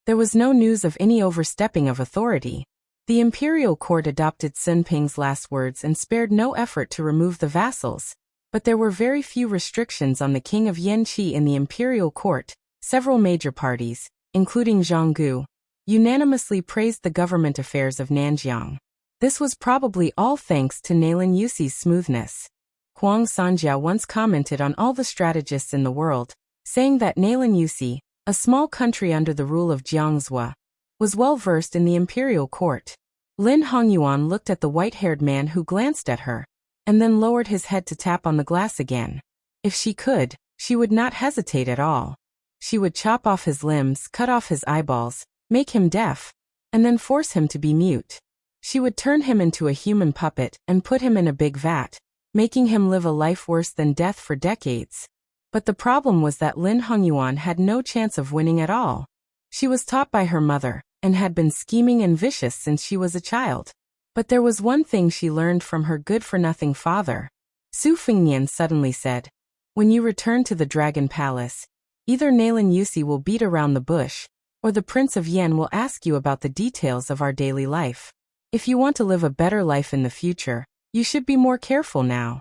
there was no news of any overstepping of authority. The imperial court adopted Sun Ping's last words and spared no effort to remove the vassals, but there were very few restrictions on the king of Yanqi in the imperial court. Several major parties, including Zhonggu, unanimously praised the government affairs of Nanjiang. This was probably all thanks to Nalin Yusi's smoothness. Huang Sanjiao once commented on all the strategists in the world, saying that Nalin Yusi, a small country under the rule of Jiangzhou, was well versed in the imperial court. Lin Hongyuan looked at the white-haired man who glanced at her, and then lowered his head to tap on the glass again. If she could, she would not hesitate at all. She would chop off his limbs, cut off his eyeballs, make him deaf, and then force him to be mute. She would turn him into a human puppet and put him in a big vat, making him live a life worse than death for decades. But the problem was that Lin Hongyuan had no chance of winning at all. She was taught by her mother, and had been scheming and vicious since she was a child. But there was one thing she learned from her good-for-nothing father. Su Fengnian suddenly said, "When you return to the Dragon Palace, either Nalin Yusi will beat around the bush, or the Prince of Yan will ask you about the details of our daily life. If you want to live a better life in the future, you should be more careful now."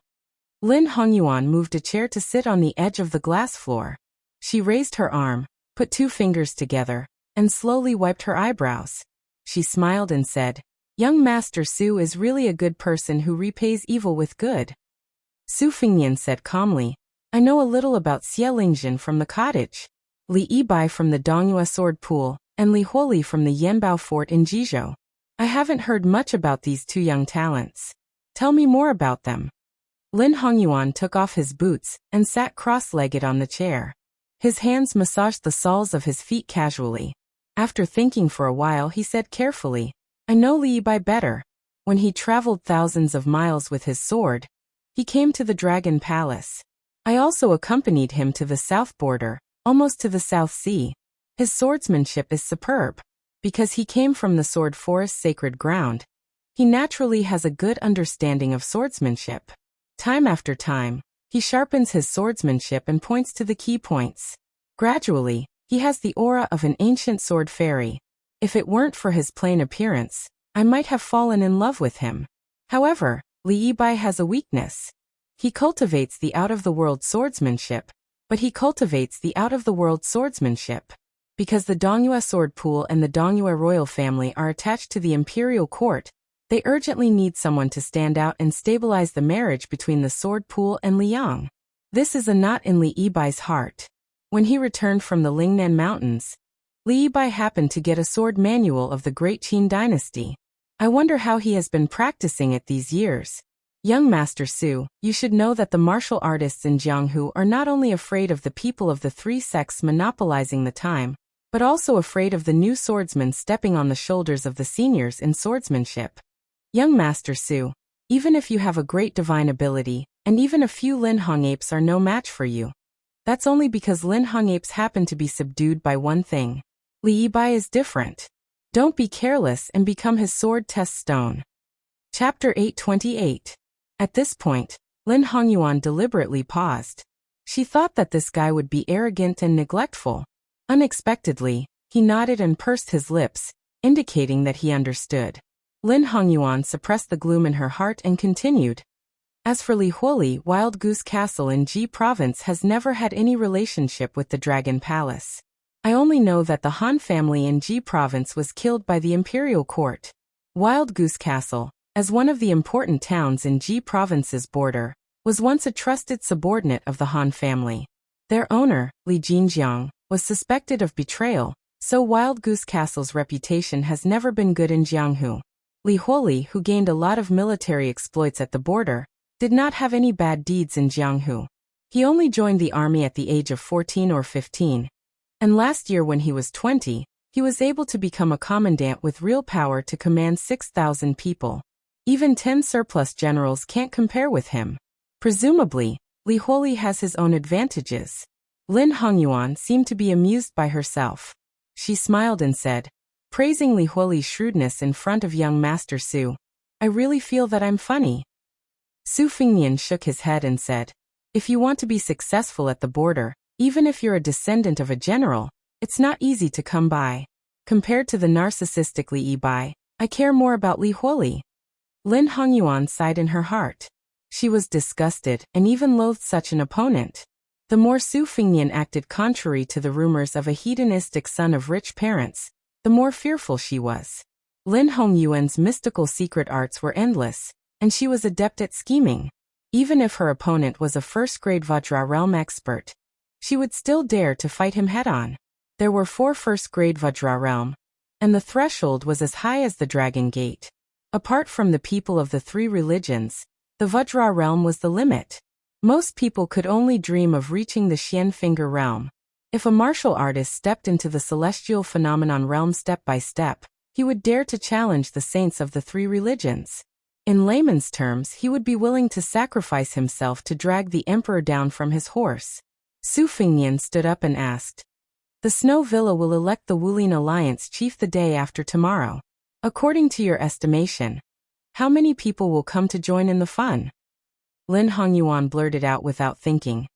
Lin Hongyuan moved a chair to sit on the edge of the glass floor. She raised her arm, put 2 fingers together, and slowly wiped her eyebrows. She smiled and said, "Young Master Su is really a good person who repays evil with good." Su Fengnian said calmly, "I know a little about Xie Lingjin from the cottage, Li Yibai from the Dongyue sword pool, and Li Huoli from the Yanbao fort in Jizhou. I haven't heard much about these 2 young talents. Tell me more about them." Lin Hongyuan took off his boots and sat cross-legged on the chair. His hands massaged the soles of his feet casually. After thinking for a while, he said carefully, "I know Li Yibai better. When he traveled thousands of miles with his sword, he came to the Dragon Palace. I also accompanied him to the south border, almost to the South Sea. His swordsmanship is superb. Because he came from the sword forest sacred ground, he naturally has a good understanding of swordsmanship. Time after time, he sharpens his swordsmanship and points to the key points. Gradually, he has the aura of an ancient sword fairy. If it weren't for his plain appearance, I might have fallen in love with him. However, Li Yibai has a weakness. He cultivates the out-of-the-world swordsmanship, but he cultivates the out-of-the-world swordsmanship. Because the Dongyue sword pool and the Dongyue royal family are attached to the imperial court, they urgently need someone to stand out and stabilize the marriage between the sword pool and Liang. This is a knot in Li Yibai's heart. When he returned from the Lingnan Mountains, Li Yibai happened to get a sword manual of the Great Qin dynasty. I wonder how he has been practicing it these years. Young Master Su, you should know that the martial artists in Jianghu are not only afraid of the people of the three sects monopolizing the time, but also afraid of the new swordsmen stepping on the shoulders of the seniors in swordsmanship. Young Master Su, even if you have a great divine ability, and even a few Lin Hong apes are no match for you. That's only because Lin Hong apes happen to be subdued by one thing. Li Yibai is different. Don't be careless and become his sword test stone. Chapter 828. At this point, Lin Hongyuan deliberately paused. She thought that this guy would be arrogant and neglectful. Unexpectedly, he nodded and pursed his lips, indicating that he understood. Lin Hongyuan suppressed the gloom in her heart and continued. As for Li Huoli, Wild Goose Castle in Ji Province has never had any relationship with the Dragon Palace. I only know that the Han family in Ji Province was killed by the imperial court. Wild Goose Castle, as one of the important towns in Ji Province's border, was once a trusted subordinate of the Han family. Their owner, Li Jinjiang, was suspected of betrayal, so Wild Goose Castle's reputation has never been good in Jianghu. Li Huoli, who gained a lot of military exploits at the border, did not have any bad deeds in Jianghu. He only joined the army at the age of 14 or 15. And last year when he was 20, he was able to become a commandant with real power to command 6,000 people. Even 10 surplus generals can't compare with him. Presumably, Li Huoli has his own advantages. Lin Hongyuan seemed to be amused by herself. She smiled and said, praising Li Huoli's shrewdness in front of young Master Su, I really feel that I'm funny. Su Fingnian shook his head and said, if you want to be successful at the border, even if you're a descendant of a general, it's not easy to come by. Compared to the narcissistic Li Yibai, I care more about Li Huoli. Lin Hongyuan sighed in her heart. She was disgusted and even loathed such an opponent. The more Su Fingnian acted contrary to the rumors of a hedonistic son of rich parents, the more fearful she was. Lin Hongyuan's mystical secret arts were endless, and she was adept at scheming. Even if her opponent was a first-grade Vajra realm expert, she would still dare to fight him head-on. There were 4 first-grade Vajra realm, and the threshold was as high as the Dragon Gate. Apart from the people of the 3 religions, the Vajra realm was the limit. Most people could only dream of reaching the Xian Finger realm. If a martial artist stepped into the celestial phenomenon realm step by step, he would dare to challenge the saints of the 3 religions. In layman's terms, he would be willing to sacrifice himself to drag the emperor down from his horse. Su Fingnian stood up and asked, the Snow Villa will elect the Wulin Alliance chief the day after tomorrow. According to your estimation, how many people will come to join in the fun? Lin Hongyuan blurted out without thinking.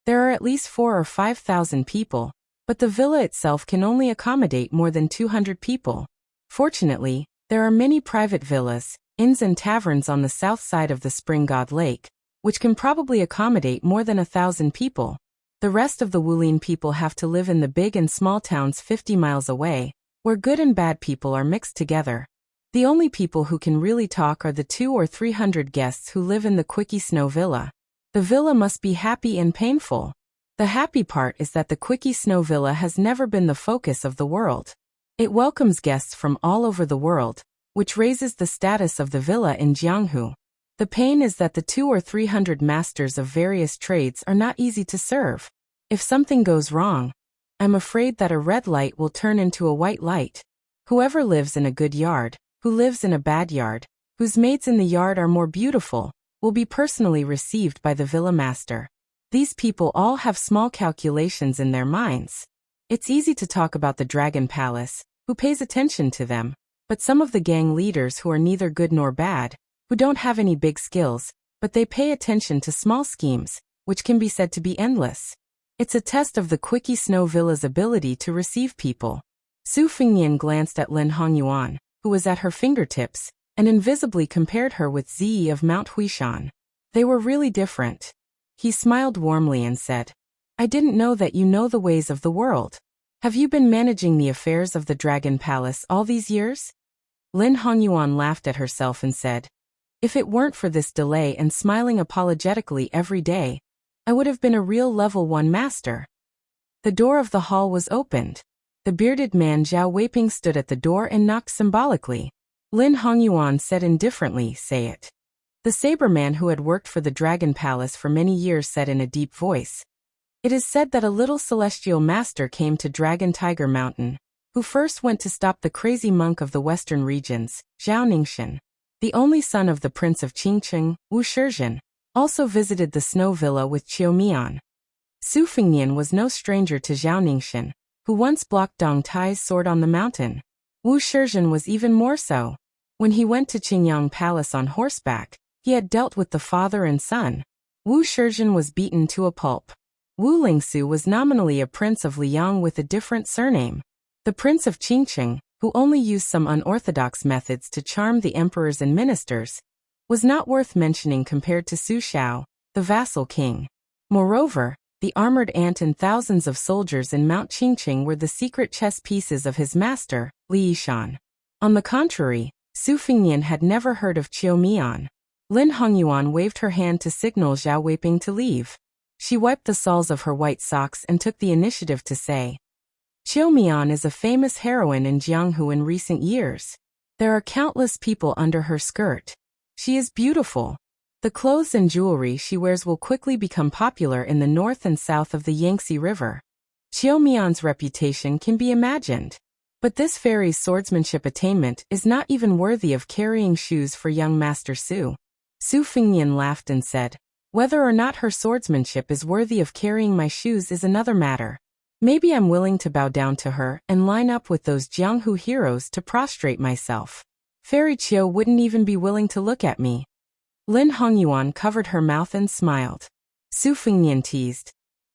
There are at least 4,000 or 5,000 people, but the villa itself can only accommodate more than 200 people. Fortunately, there are many private villas, inns and taverns on the south side of the Spring God Lake, which can probably accommodate more than 1,000 people. The rest of the Wulin people have to live in the big and small towns 50 miles away, where good and bad people are mixed together. The only people who can really talk are the 200 or 300 guests who live in the Quickie Snow Villa. The villa must be happy and painful. The happy part is that the Quickie Snow Villa has never been the focus of the world. It welcomes guests from all over the world, which raises the status of the villa in Jianghu. The pain is that the 200 or 300 masters of various trades are not easy to serve. If something goes wrong, I'm afraid that a red light will turn into a white light. Whoever lives in a good yard, who lives in a bad yard, whose maids in the yard are more beautiful, will be personally received by the villa master. These people all have small calculations in their minds. It's easy to talk about the Dragon Palace, who pays attention to them, but some of the gang leaders who are neither good nor bad, who don't have any big skills, but they pay attention to small schemes, which can be said to be endless. It's a test of the Quickie Snow Villa's ability to receive people. Su Fingnian glanced at Lin Hongyuan, who was at her fingertips, and invisibly compared her with Ziyi of Mount Huishan. They were really different. He smiled warmly and said, I didn't know that you know the ways of the world. Have you been managing the affairs of the Dragon Palace all these years? Lin Hongyuan laughed at herself and said, if it weren't for this delay and smiling apologetically every day, I would have been a real level 1 master. The door of the hall was opened. The bearded man Zhao Weiping stood at the door and knocked symbolically. Lin Hongyuan said indifferently, say it. The saber man who had worked for the Dragon Palace for many years said in a deep voice, it is said that a little celestial master came to Dragon Tiger Mountain, who first went to stop the crazy monk of the western regions, Zhao Ningxian. The only son of the prince of Qingqing, Wu Shizhen, also visited the snow villa with Qiu Mian. Su Fengnian was no stranger to Zhao Ningxian, who once blocked Dong Tai's sword on the mountain. Wu Shizhen was even more so. When he went to Qingyang Palace on horseback, he had dealt with the father and son. Wu Shizhen was beaten to a pulp. Wu Lingsu was nominally a prince of Liang with a different surname. The prince of Qingqing, who only used some unorthodox methods to charm the emperors and ministers, was not worth mentioning compared to Su Xiao, the vassal king. Moreover, the armored ant and thousands of soldiers in Mount Qingqing were the secret chess pieces of his master, Li Yishan. On the contrary, Su Fengnian had never heard of Qiu Mian. Lin Hongyuan waved her hand to signal Zhao Weiping to leave. She wiped the soles of her white socks and took the initiative to say, Qiu Mian is a famous heroine in Jianghu in recent years. There are countless people under her skirt. She is beautiful. The clothes and jewelry she wears will quickly become popular in the north and south of the Yangtze River. Qiu Mian's reputation can be imagined. But this fairy's swordsmanship attainment is not even worthy of carrying shoes for young Master Su. Su Fengnian laughed and said, whether or not her swordsmanship is worthy of carrying my shoes is another matter. Maybe I'm willing to bow down to her and line up with those Jianghu heroes to prostrate myself. Fairy Qiu wouldn't even be willing to look at me. Lin Hongyuan covered her mouth and smiled. Su Fengnian teased,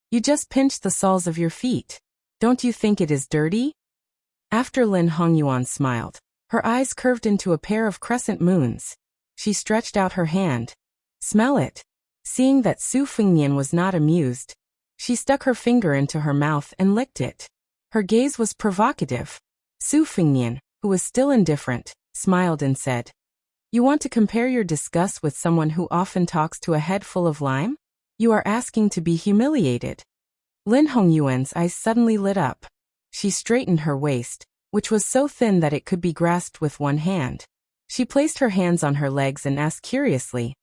you just pinched the soles of your feet. Don't you think it is dirty? After Lin Hongyuan smiled, her eyes curved into a pair of crescent moons. She stretched out her hand. Smell it. Seeing that Su Fengnian was not amused, she stuck her finger into her mouth and licked it. Her gaze was provocative. Su Fengnian, who was still indifferent, smiled and said, you want to compare your disgust with someone who often talks to a head full of lime? You are asking to be humiliated. Lin Hongyuan's eyes suddenly lit up. She straightened her waist, which was so thin that it could be grasped with one hand. She placed her hands on her legs and asked curiously,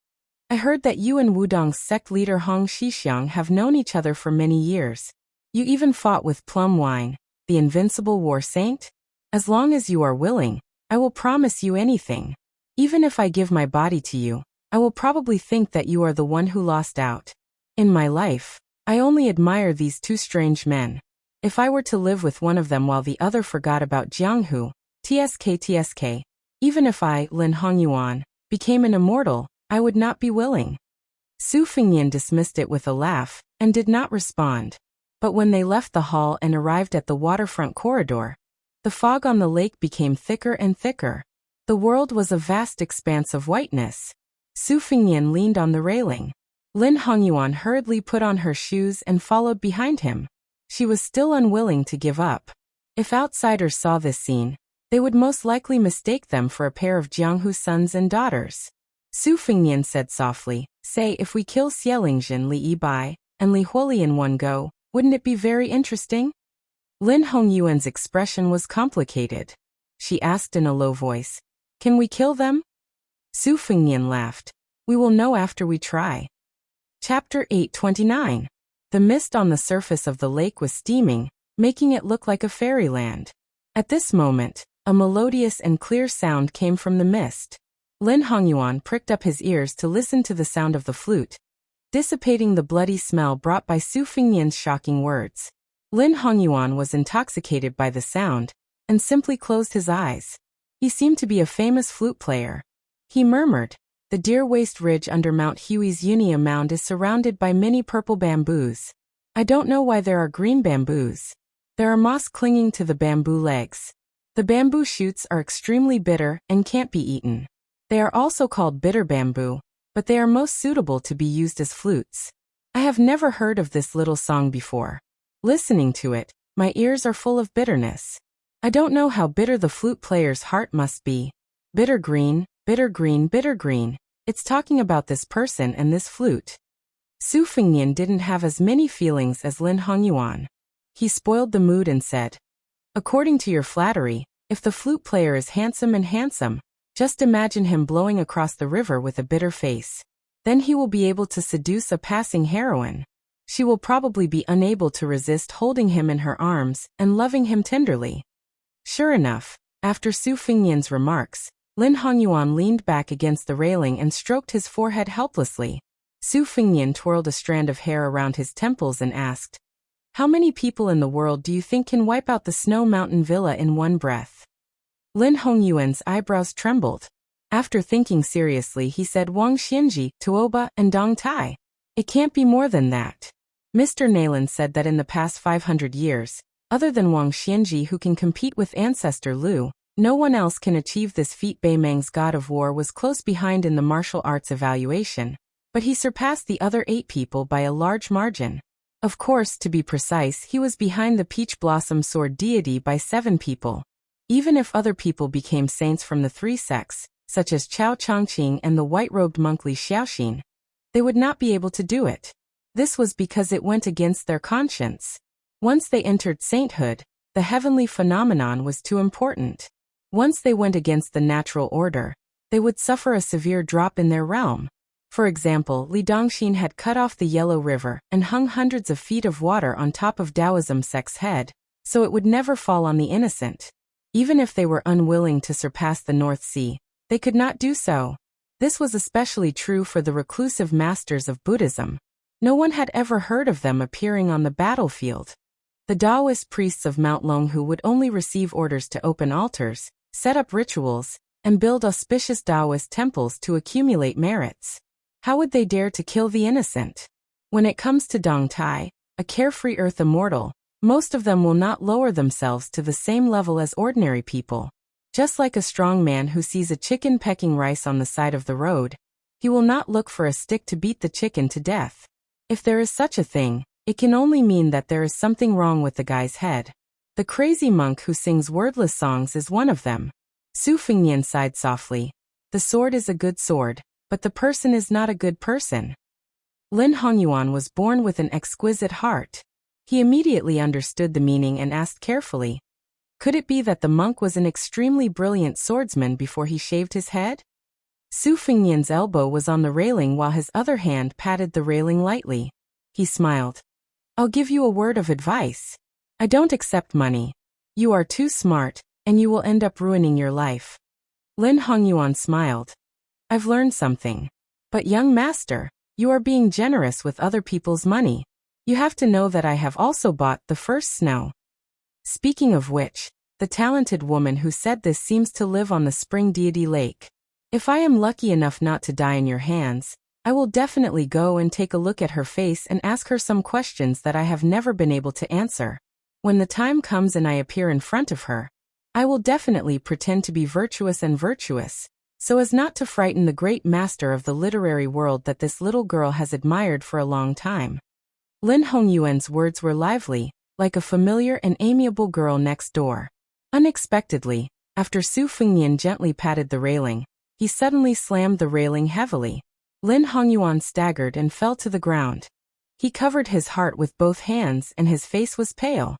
I heard that you and Wudong's sect leader Hong Xixiang have known each other for many years. You even fought with Plum Wine, the invincible war saint? As long as you are willing, I will promise you anything. Even if I give my body to you, I will probably think that you are the one who lost out. In my life, I only admire these two strange men. If I were to live with one of them while the other forgot about Jianghu, TSK, even if I, Lin Hongyuan, became an immortal, I would not be willing. Su Fengnian dismissed it with a laugh, and did not respond. But when they left the hall and arrived at the waterfront corridor, the fog on the lake became thicker and thicker. The world was a vast expanse of whiteness. Su Fengnian leaned on the railing. Lin Hongyuan hurriedly put on her shoes and followed behind him. She was still unwilling to give up. If outsiders saw this scene, they would most likely mistake them for a pair of Jianghu sons and daughters. Su Fengnian said softly, say if we kill Xielingzhen Li Yibai and Li Huoli in one go, wouldn't it be very interesting? Lin Hongyuan's expression was complicated. She asked in a low voice, can we kill them? Su Fengnian laughed. We will know after we try. Chapter 829. The mist on the surface of the lake was steaming, making it look like a fairyland. At this moment, a melodious and clear sound came from the mist. Lin Hongyuan pricked up his ears to listen to the sound of the flute, dissipating the bloody smell brought by Su Fengnian's shocking words. Lin Hongyuan was intoxicated by the sound, and simply closed his eyes. He seemed to be a famous flute player. He murmured, the Deer Waste Ridge under Mount Hui's Unia Mound is surrounded by many purple bamboos. I don't know why there are green bamboos. There are moss clinging to the bamboo legs. The bamboo shoots are extremely bitter and can't be eaten. They are also called bitter bamboo, but they are most suitable to be used as flutes. I have never heard of this little song before. Listening to it, my ears are full of bitterness. I don't know how bitter the flute player's heart must be. Bitter green, bitter green, bitter green. It's talking about this person and this flute. Su Fengnian didn't have as many feelings as Lin Hongyuan. He spoiled the mood and said, "According to your flattery, if the flute player is handsome, just imagine him blowing across the river with a bitter face. Then he will be able to seduce a passing heroine. She will probably be unable to resist holding him in her arms and loving him tenderly." Sure enough, after Su Fengnian's remarks, Lin Hongyuan leaned back against the railing and stroked his forehead helplessly. Su Fengnian twirled a strand of hair around his temples and asked, "How many people in the world do you think can wipe out the Snow Mountain Villa in one breath?" Lin Hongyuan's eyebrows trembled. After thinking seriously, he said Wang Xianji, Tuoba, and Dong Tai. It can't be more than that. Mr. Nayland said that in the past 500 years, other than Wang Xianji who can compete with ancestor Lu, no one else can achieve this feat. Bei Meng's god of war was close behind in the martial arts evaluation, but he surpassed the other 8 people by a large margin. Of course, to be precise, he was behind the Peach Blossom Sword deity by 7 people. Even if other people became saints from the 3 sects, such as Chao Chongqing and the white-robed monk Li Xiaoxin, they would not be able to do it. This was because it went against their conscience. Once they entered sainthood, the heavenly phenomenon was too important. Once they went against the natural order, they would suffer a severe drop in their realm. For example, Li Dongxin had cut off the Yellow River and hung hundreds of feet of water on top of Taoism sect's head, so it would never fall on the innocent. Even if they were unwilling to surpass the North Sea, they could not do so. This was especially true for the reclusive masters of Buddhism. No one had ever heard of them appearing on the battlefield. The Taoist priests of Mount Longhu would only receive orders to open altars, set up rituals, and build auspicious Taoist temples to accumulate merits. How would they dare to kill the innocent? When it comes to Dong Tai, a carefree earth immortal, most of them will not lower themselves to the same level as ordinary people. Just like a strong man who sees a chicken pecking rice on the side of the road, he will not look for a stick to beat the chicken to death. If there is such a thing, it can only mean that there is something wrong with the guy's head. The crazy monk who sings wordless songs is one of them. Su Fengnian sighed softly. The sword is a good sword, but the person is not a good person. Lin Hongyuan was born with an exquisite heart. He immediately understood the meaning and asked carefully, could it be that the monk was an extremely brilliant swordsman before he shaved his head? Su Fengnian's elbow was on the railing while his other hand patted the railing lightly. He smiled. I'll give you a word of advice. I don't accept money. You are too smart, and you will end up ruining your life. Lin Hongyuan smiled. I've learned something. But young master, you are being generous with other people's money. You have to know that I have also bought the first snow. Speaking of which, the talented woman who said this seems to live on the spring deity lake. If I am lucky enough not to die in your hands, I will definitely go and take a look at her face and ask her some questions that I have never been able to answer. When the time comes and I appear in front of her, I will definitely pretend to be virtuous, so as not to frighten the great master of the literary world that this little girl has admired for a long time. Lin Hongyuan's words were lively, like a familiar and amiable girl next door. Unexpectedly, after Su Fengnian gently patted the railing, he suddenly slammed the railing heavily. Lin Hongyuan staggered and fell to the ground. He covered his heart with both hands and his face was pale.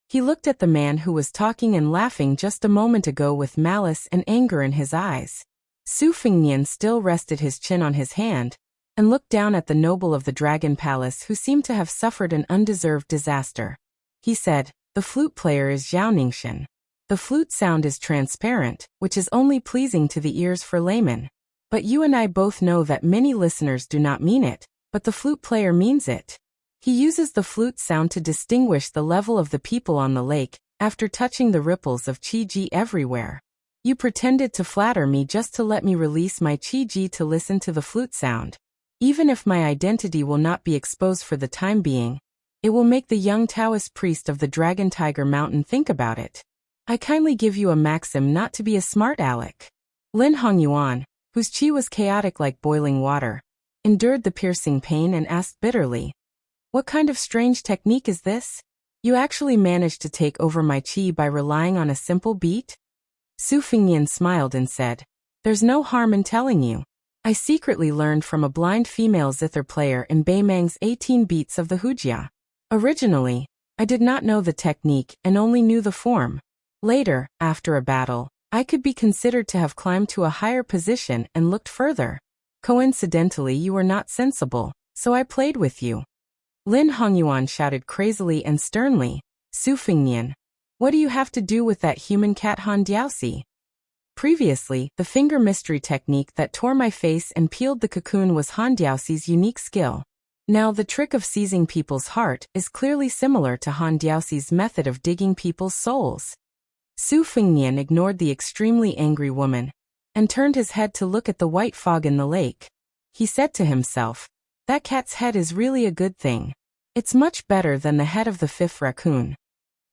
He looked at the man who was talking and laughing just a moment ago with malice and anger in his eyes. Su Fengnian still rested his chin on his hand and looked down at the noble of the Dragon Palace who seemed to have suffered an undeserved disaster. He said, the flute player is Zhao Ningxian. The flute sound is transparent, which is only pleasing to the ears for laymen. But you and I both know that many listeners do not mean it, but the flute player means it. He uses the flute sound to distinguish the level of the people on the lake, after touching the ripples of Qi everywhere. You pretended to flatter me just to let me release my Qi to listen to the flute sound. Even if my identity will not be exposed for the time being, it will make the young Taoist priest of the Dragon Tiger Mountain think about it. I kindly give you a maxim not to be a smart aleck. Lin Hongyuan, whose chi was chaotic like boiling water, endured the piercing pain and asked bitterly, "What kind of strange technique is this? You actually managed to take over my chi by relying on a simple beat?" Su Fingnian smiled and said, "There's no harm in telling you. I secretly learned from a blind female zither player in Beimang's 18 beats of the Hujia. Originally, I did not know the technique and only knew the form. Later, after a battle, I could be considered to have climbed to a higher position and looked further. Coincidentally, you were not sensible, so I played with you." Lin Hongyuan shouted crazily and sternly, "Su Fingnian, what do you have to do with that human cat Han Diaosi?" Previously, the finger mystery technique that tore my face and peeled the cocoon was Han Diaosi's unique skill. Now the trick of seizing people's heart is clearly similar to Han Diaosi's method of digging people's souls. Su Fingnian ignored the extremely angry woman and turned his head to look at the white fog in the lake. He said to himself, "That cat's head is really a good thing. It's much better than the head of the fifth raccoon."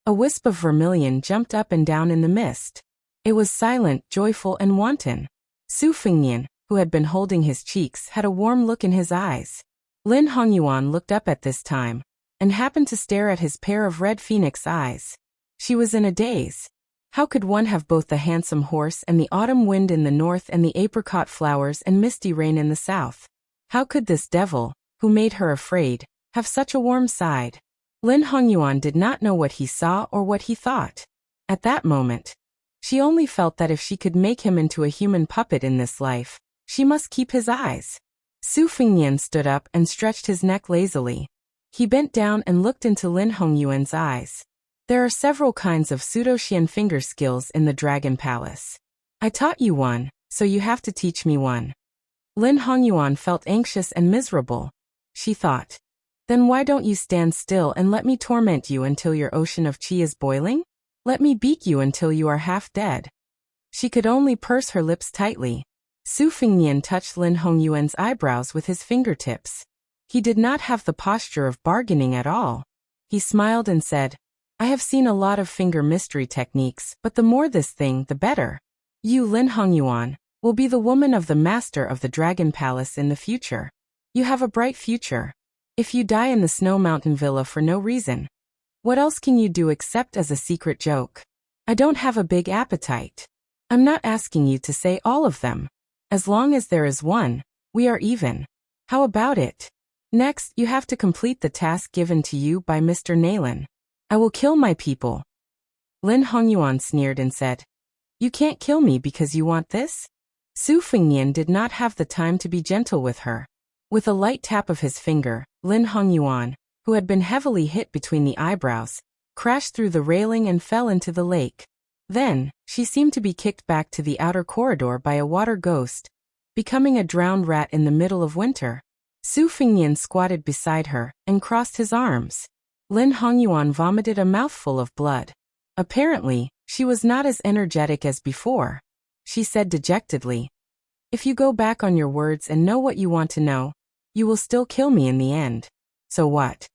A wisp of vermilion jumped up and down in the mist. It was silent, joyful, and wanton. Su Fingnian, who had been holding his cheeks, had a warm look in his eyes. Lin Hongyuan looked up at this time and happened to stare at his pair of red phoenix eyes. She was in a daze. How could one have both the handsome horse and the autumn wind in the north and the apricot flowers and misty rain in the south? How could this devil, who made her afraid, have such a warm side? Lin Hongyuan did not know what he saw or what he thought. At that moment, she only felt that if she could make him into a human puppet in this life, she must keep his eyes. Su Fingnian stood up and stretched his neck lazily. He bent down and looked into Lin Hongyuan's eyes. "There are several kinds of pseudo-xian finger skills in the Dragon Palace. I taught you one, so you have to teach me one." Lin Hongyuan felt anxious and miserable. She thought, "Then why don't you stand still and let me torment you until your ocean of chi is boiling? Let me beat you until you are half dead." She could only purse her lips tightly. Su Fingnian touched Lin Hongyuan's eyebrows with his fingertips. He did not have the posture of bargaining at all. He smiled and said, "I have seen a lot of finger mystery techniques, but the more this thing, the better. You, Lin Hongyuan, will be the woman of the master of the Dragon Palace in the future. You have a bright future. If you die in the Snow Mountain Villa for no reason, what else can you do except as a secret joke? I don't have a big appetite. I'm not asking you to say all of them. As long as there is one, we are even. How about it? Next, you have to complete the task given to you by Mr. Naylan. I will kill my people." Lin Hongyuan sneered and said, "You can't kill me because you want this?" Su Fingnian did not have the time to be gentle with her. With a light tap of his finger, Lin Hongyuan, who had been heavily hit between the eyebrows, crashed through the railing and fell into the lake. Then, she seemed to be kicked back to the outer corridor by a water ghost, becoming a drowned rat in the middle of winter. Su Fingnian squatted beside her and crossed his arms. Lin Hongyuan vomited a mouthful of blood. Apparently, she was not as energetic as before. She said dejectedly, "If you go back on your words and know what you want to know, you will still kill me in the end. So what?"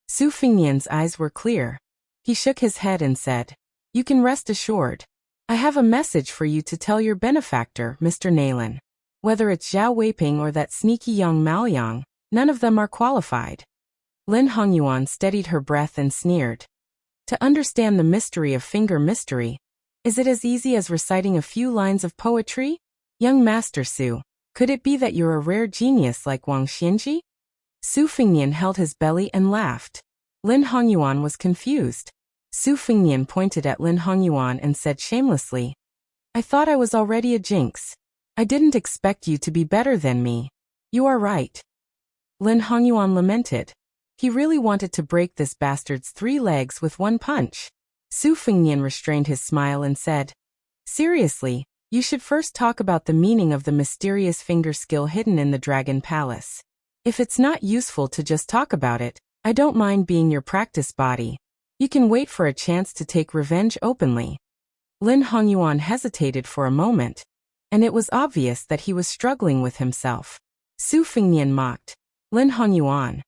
Su Fingnian's eyes were clear. He shook his head and said, "You can rest assured. I have a message for you to tell your benefactor, Mr. Naylan. Whether it's Zhao Weiping or that sneaky young Maoyang, none of them are qualified." Lin Hongyuan steadied her breath and sneered. "To understand the mystery of finger mystery, is it as easy as reciting a few lines of poetry? Young Master Su, could it be that you're a rare genius like Wang Xianji?" Su Fingnian held his belly and laughed. Lin Hongyuan was confused. Su Fingnian pointed at Lin Hongyuan and said shamelessly, "I thought I was already a jinx. I didn't expect you to be better than me." "You are right." Lin Hongyuan lamented. He really wanted to break this bastard's 3 legs with one punch. Su Fingnian restrained his smile and said, "Seriously, you should first talk about the meaning of the mysterious finger skill hidden in the Dragon Palace. If it's not useful to just talk about it, I don't mind being your practice body. You can wait for a chance to take revenge openly." Lin Hongyuan hesitated for a moment, and it was obvious that he was struggling with himself. Su Fingnian mocked, "Lin Hongyuan,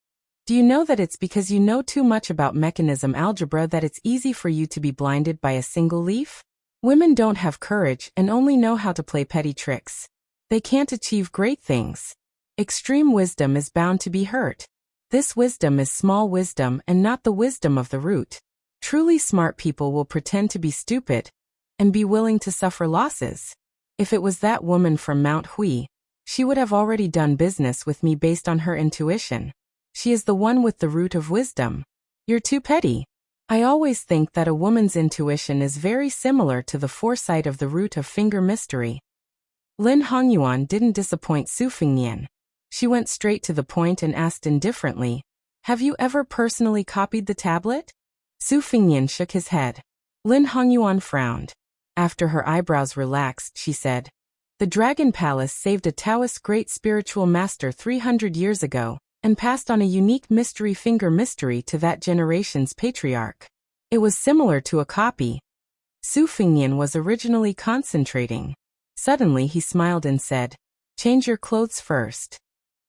do you know that it's because you know too much about mechanism algebra that it's easy for you to be blinded by a single leaf? Women don't have courage and only know how to play petty tricks. they can't achieve great things. Extreme wisdom is bound to be hurt. This wisdom is small wisdom and not the wisdom of the root. Truly smart people will pretend to be stupid and be willing to suffer losses. If it was that woman from Mount Hui, she would have already done business with me based on her intuition. She is the one with the root of wisdom. You're too petty. I always think that a woman's intuition is very similar to the foresight of the root of finger mystery. Lin Hongyuan didn't disappoint Su Fengnian. She went straight to the point and asked indifferently, "Have you ever personally copied the tablet?" Su Fengnian shook his head. Lin Hongyuan frowned. After her eyebrows relaxed, she said, "The Dragon Palace saved a Taoist great spiritual master 300 years ago, and passed on a unique mystery finger mystery to that generation's patriarch. It was similar to a copy." Su Fengnian was originally concentrating. Suddenly he smiled and said, "Change your clothes first."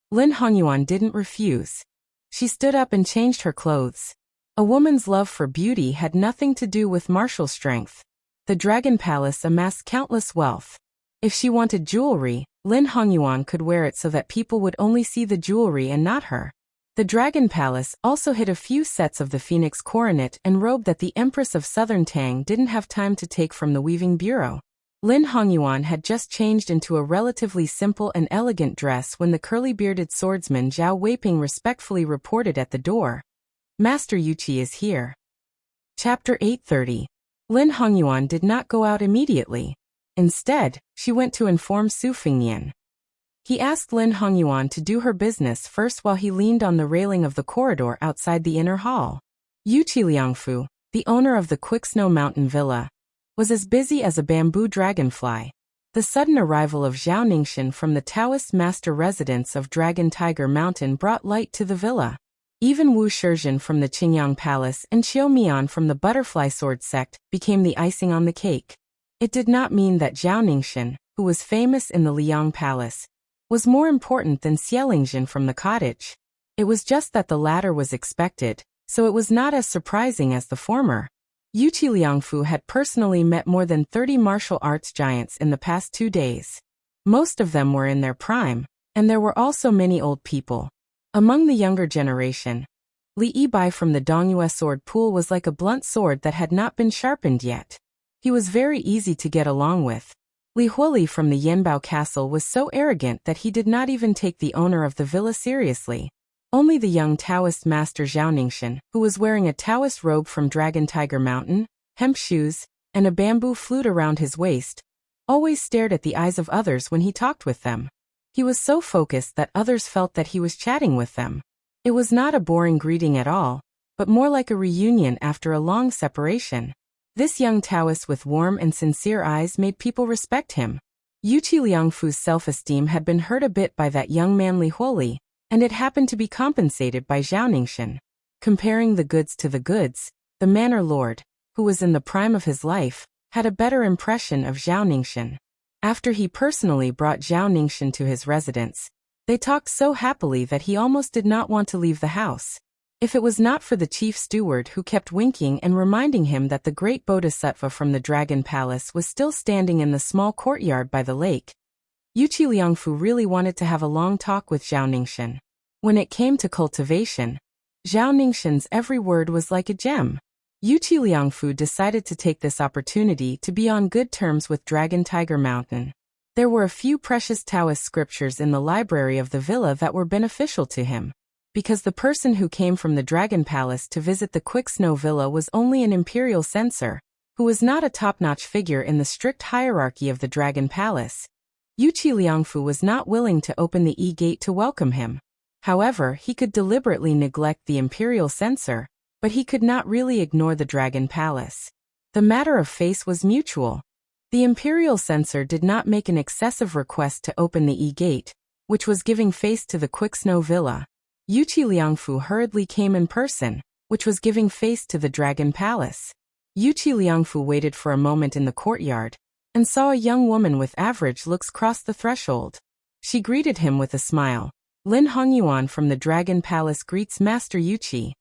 Lin Hongyuan didn't refuse. She stood up and changed her clothes. A woman's love for beauty had nothing to do with martial strength. The Dragon Palace amassed countless wealth. If she wanted jewelry, Lin Hongyuan could wear it so that people would only see the jewelry and not her. The Dragon Palace also hid a few sets of the Phoenix coronet and robe that the Empress of Southern Tang didn't have time to take from the weaving bureau. Lin Hongyuan had just changed into a relatively simple and elegant dress when the curly-bearded swordsman Zhao Weiping respectfully reported at the door, "Master Yuqi is here." Chapter 830. Lin Hongyuan did not go out immediately. Instead, she went to inform Su Fengnian. He asked Lin Hongyuan to do her business first while he leaned on the railing of the corridor outside the inner hall. Yuqi Liangfu, the owner of the Quicksnow Mountain Villa, was as busy as a bamboo dragonfly. The sudden arrival of Zhao Ningxian from the Taoist master residence of Dragon Tiger Mountain brought light to the villa. Even Wu Shizhen from the Qingyang Palace and Qiu Mian from the Butterfly Sword sect became the icing on the cake. It did not mean that Zhao Ningxian, who was famous in the Liang Palace, was more important than Xielingxian from the cottage. It was just that the latter was expected, so it was not as surprising as the former. Yuqi Liangfu had personally met more than 30 martial arts giants in the past 2 days. Most of them were in their prime, and there were also many old people. Among the younger generation, Li Yibai from the Dongyue sword pool was like a blunt sword that had not been sharpened yet. He was very easy to get along with. Li Huili from the Yanbao castle was so arrogant that he did not even take the owner of the villa seriously. Only the young Taoist master Zhao Ningxian, who was wearing a Taoist robe from Dragon Tiger Mountain, hemp shoes, and a bamboo flute around his waist, always stared at the eyes of others when he talked with them. He was so focused that others felt that he was chatting with them. It was not a boring greeting at all, but more like a reunion after a long separation. This young Taoist with warm and sincere eyes made people respect him. Yuqi Liangfu's self-esteem had been hurt a bit by that young man Li Huili, and it happened to be compensated by Zhao Ningxian. Comparing the goods to the goods, the manor lord, who was in the prime of his life, had a better impression of Zhao Ningxian. After he personally brought Zhao Ningxian to his residence, they talked so happily that he almost did not want to leave the house. If it was not for the chief steward who kept winking and reminding him that the great bodhisattva from the Dragon Palace was still standing in the small courtyard by the lake, Yuqi Liangfu really wanted to have a long talk with Zhao Ningxian. When it came to cultivation, Zhao Ningxian's every word was like a gem. Yuqi Liangfu decided to take this opportunity to be on good terms with Dragon Tiger Mountain. There were a few precious Taoist scriptures in the library of the villa that were beneficial to him. Because the person who came from the Dragon Palace to visit the Quicksnow Villa was only an imperial censor, who was not a top-notch figure in the strict hierarchy of the Dragon Palace, Yuqi Liangfu was not willing to open the E-gate to welcome him. However, he could deliberately neglect the imperial censor, but he could not really ignore the Dragon Palace. The matter of face was mutual. The imperial censor did not make an excessive request to open the E-gate, which was giving face to the Quicksnow Villa. Yuqi Liangfu hurriedly came in person, which was giving face to the Dragon Palace. Yuqi Liangfu waited for a moment in the courtyard, and saw a young woman with average looks cross the threshold. She greeted him with a smile. Lin Hongyuan from the Dragon Palace greets Master Yuqi.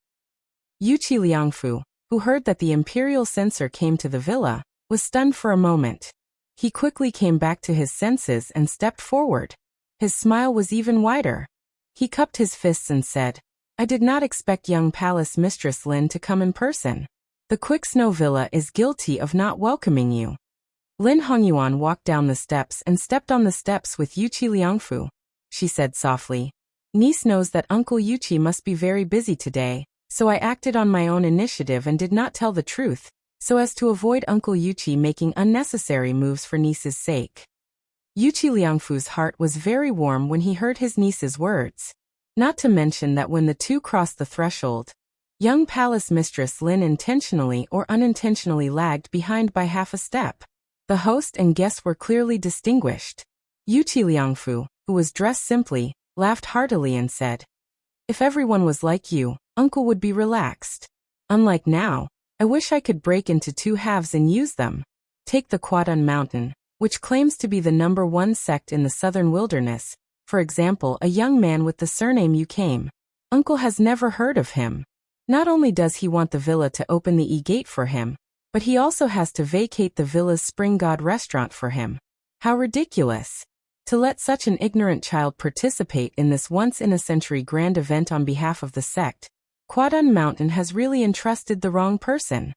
Yuqi Liangfu, who heard that the imperial censor came to the villa, was stunned for a moment. He quickly came back to his senses and stepped forward. His smile was even wider. He cupped his fists and said, "I did not expect young Palace Mistress Lin to come in person. The Quick Snow Villa is guilty of not welcoming you." Lin Hongyuan walked down the steps and stepped on the steps with Yuqi Liangfu. She said softly, "Niece knows that Uncle Yuqi must be very busy today, so I acted on my own initiative and did not tell the truth, so as to avoid Uncle Yuqi making unnecessary moves for niece's sake." Yuqi Liangfu's heart was very warm when he heard his niece's words. Not to mention that when the two crossed the threshold, young Palace Mistress Lin intentionally or unintentionally lagged behind by half a step. The host and guests were clearly distinguished. Yuqi Liangfu, who was dressed simply, laughed heartily and said, "If everyone was like you, Uncle would be relaxed. Unlike now, I wish I could break into two halves and use them. Take the Quadun Mountain, which claims to be the #1 sect in the southern wilderness, for example, a young man with the surname you came. Uncle has never heard of him. Not only does he want the villa to open the E-gate for him, but he also has to vacate the villa's Spring God restaurant for him. How ridiculous! To let such an ignorant child participate in this once-in-a-century grand event on behalf of the sect. Quadun Mountain has really entrusted the wrong person."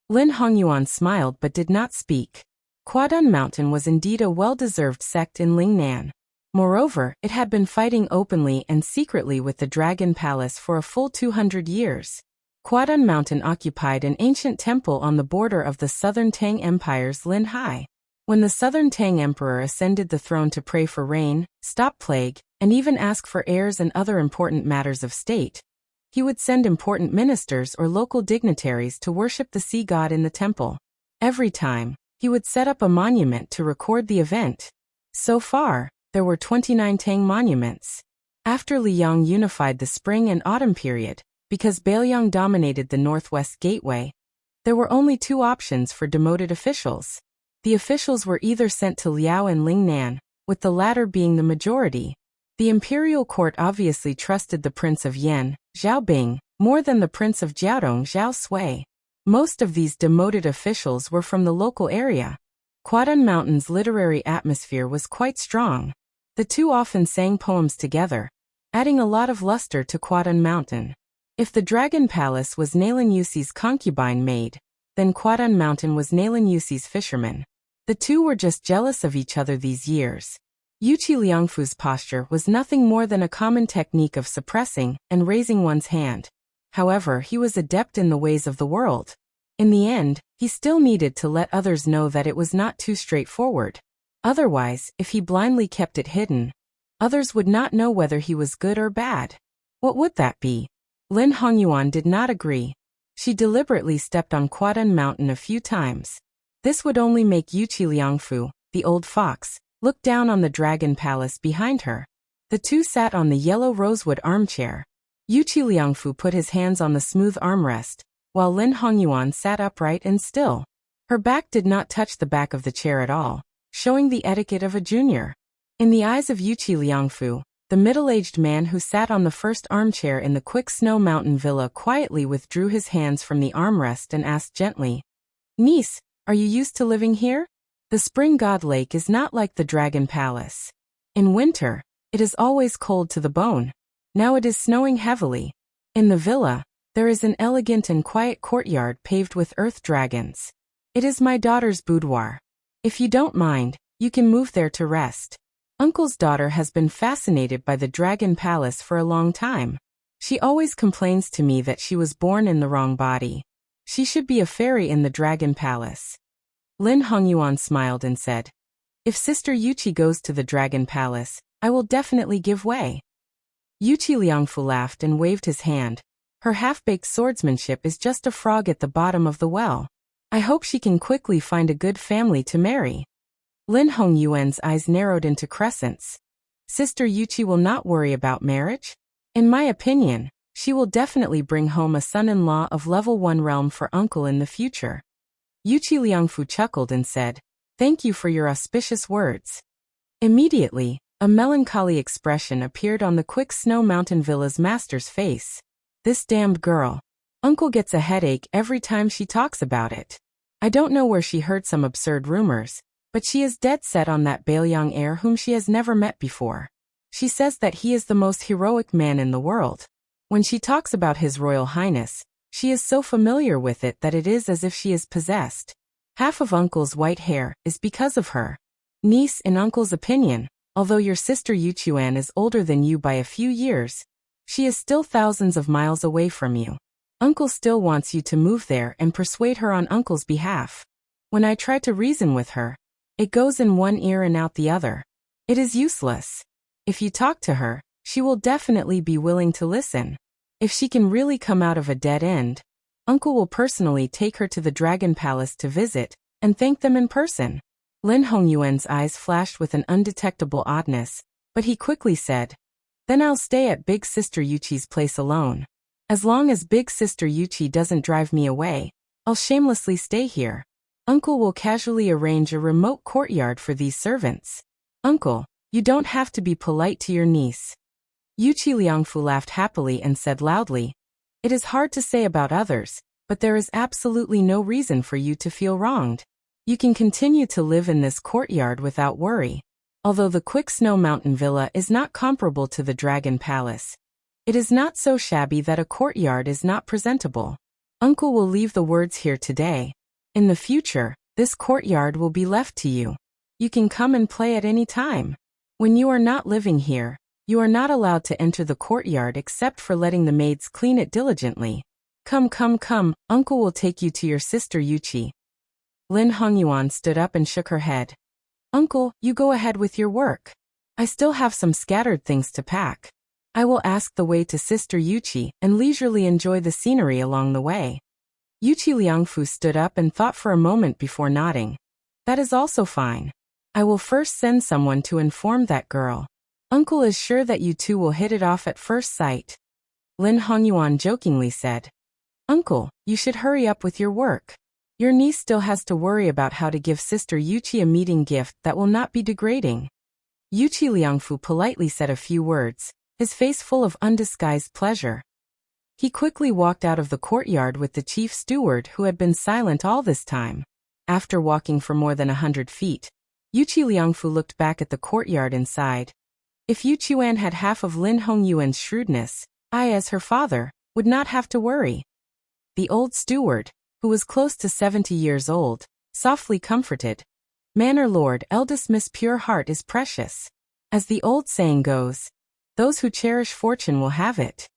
Lin Hongyuan smiled but did not speak. Quadun Mountain was indeed a well-deserved sect in Lingnan. Moreover, it had been fighting openly and secretly with the Dragon Palace for a full 200 years. Quadun Mountain occupied an ancient temple on the border of the southern Tang Empire's Lin Hai. When the southern Tang Emperor ascended the throne to pray for rain, stop plague, and even ask for heirs and other important matters of state, he would send important ministers or local dignitaries to worship the sea god in the temple. Every time, he would set up a monument to record the event. So far, there were 29 Tang monuments. After Liang unified the spring and autumn period, because Bailiang dominated the northwest gateway, there were only two options for demoted officials. The officials were either sent to Liao and Lingnan, with the latter being the majority. The imperial court obviously trusted the Prince of Yan, Zhao Bing, more than the Prince of Jiaodong, Zhao Sui. Most of these demoted officials were from the local area. Quadun Mountain's literary atmosphere was quite strong. The two often sang poems together, adding a lot of luster to Quadun Mountain. If the Dragon Palace was Nailan Yusi's concubine maid, then Quadun Mountain was Nailan Yusi's fisherman. The two were just jealous of each other these years. Yuqi Liangfu's posture was nothing more than a common technique of suppressing and raising one's hand. However, he was adept in the ways of the world. In the end, he still needed to let others know that it was not too straightforward. Otherwise, if he blindly kept it hidden, others would not know whether he was good or bad. What would that be? Lin Hongyuan did not agree. She deliberately stepped on Quadun Mountain a few times. This would only make Yuqi Liangfu, the old fox, look down on the Dragon Palace behind her. The two sat on the yellow rosewood armchair. Yuqi Liangfu put his hands on the smooth armrest, while Lin Hongyuan sat upright and still. Her back did not touch the back of the chair at all, showing the etiquette of a junior. In the eyes of Yuqi Liangfu, the middle-aged man who sat on the first armchair in the Quick Snow Mountain Villa quietly withdrew his hands from the armrest and asked gently, "Niece, are you used to living here? The Spring God Lake is not like the Dragon Palace. In winter, it is always cold to the bone. Now it is snowing heavily. In the villa, there is an elegant and quiet courtyard paved with earth dragons. It is my daughter's boudoir. If you don't mind, you can move there to rest. Uncle's daughter has been fascinated by the Dragon Palace for a long time. She always complains to me that she was born in the wrong body. She should be a fairy in the Dragon Palace." Lin Hongyuan smiled and said, "If Sister Yuqi goes to the Dragon Palace, I will definitely give way." Yuqi Liangfu laughed and waved his hand. Her half-baked swordsmanship is just a frog at the bottom of the well. I hope she can quickly find a good family to marry. Lin Hongyuan's eyes narrowed into crescents. Sister Yuqi will not worry about marriage? In my opinion, she will definitely bring home a son-in-law of level 1 realm for uncle in the future. Yuqi Liangfu chuckled and said, "Thank you for your auspicious words." Immediately, a melancholy expression appeared on the Quick Snow Mountain Villa's master's face. "This damned girl. Uncle gets a headache every time she talks about it. I don't know where she heard some absurd rumors, But she is dead set on that Baelyang heir whom she has never met before. She says that he is the most heroic man in the world. When she talks about His Royal Highness, she is so familiar with it that it is as if she is possessed. Half of Uncle's white hair is because of her. Niece, in Uncle's opinion, although your sister Yuchuan is older than you by a few years, she is still thousands of miles away from you. Uncle still wants you to move there and persuade her on Uncle's behalf. When I try to reason with her, it goes in one ear and out the other. It is useless. If you talk to her, she will definitely be willing to listen. If she can really come out of a dead end, Uncle will personally take her to the Dragon Palace to visit, and thank them in person. Lin Hongyuan's eyes flashed with an undetectable oddness, but he quickly said, "Then I'll stay at Big Sister Yuchi's place alone. As long as Big Sister Yuchi doesn't drive me away, I'll shamelessly stay here. Uncle will casually arrange a remote courtyard for these servants. Uncle, you don't have to be polite to your niece." Yuchi Liangfu laughed happily and said loudly, "It is hard to say about others, but there is absolutely no reason for you to feel wronged. You can continue to live in this courtyard without worry. Although the Quick Snow Mountain Villa is not comparable to the Dragon Palace, it is not so shabby that a courtyard is not presentable. Uncle will leave the words here today. In the future, this courtyard will be left to you. You can come and play at any time. When you are not living here, you are not allowed to enter the courtyard except for letting the maids clean it diligently. Come, Uncle will take you to your sister Yuchi." Lin Hongyuan stood up and shook her head. "Uncle, you go ahead with your work. I still have some scattered things to pack. I will ask the way to Sister Yuchi and leisurely enjoy the scenery along the way." Yuchi Liangfu stood up and thought for a moment before nodding. "That is also fine. I will first send someone to inform that girl. Uncle is sure that you two will hit it off at first sight." Lin Hongyuan jokingly said, "Uncle, you should hurry up with your work. Your niece still has to worry about how to give Sister Yuchi a meeting gift that will not be degrading." Yuchi Liangfu politely said a few words, his face full of undisguised pleasure. He quickly walked out of the courtyard with the chief steward who had been silent all this time. After walking for more than 100 feet, Yuchi Liangfu looked back at the courtyard and sighed. If Yuchuan had half of Lin Hongyuan's shrewdness, I, as her father, would not have to worry. The old steward, who was close to 70 years old, softly comforted. "Manor Lord, eldest Miss Pure Heart is precious. As the old saying goes, those who cherish fortune will have it."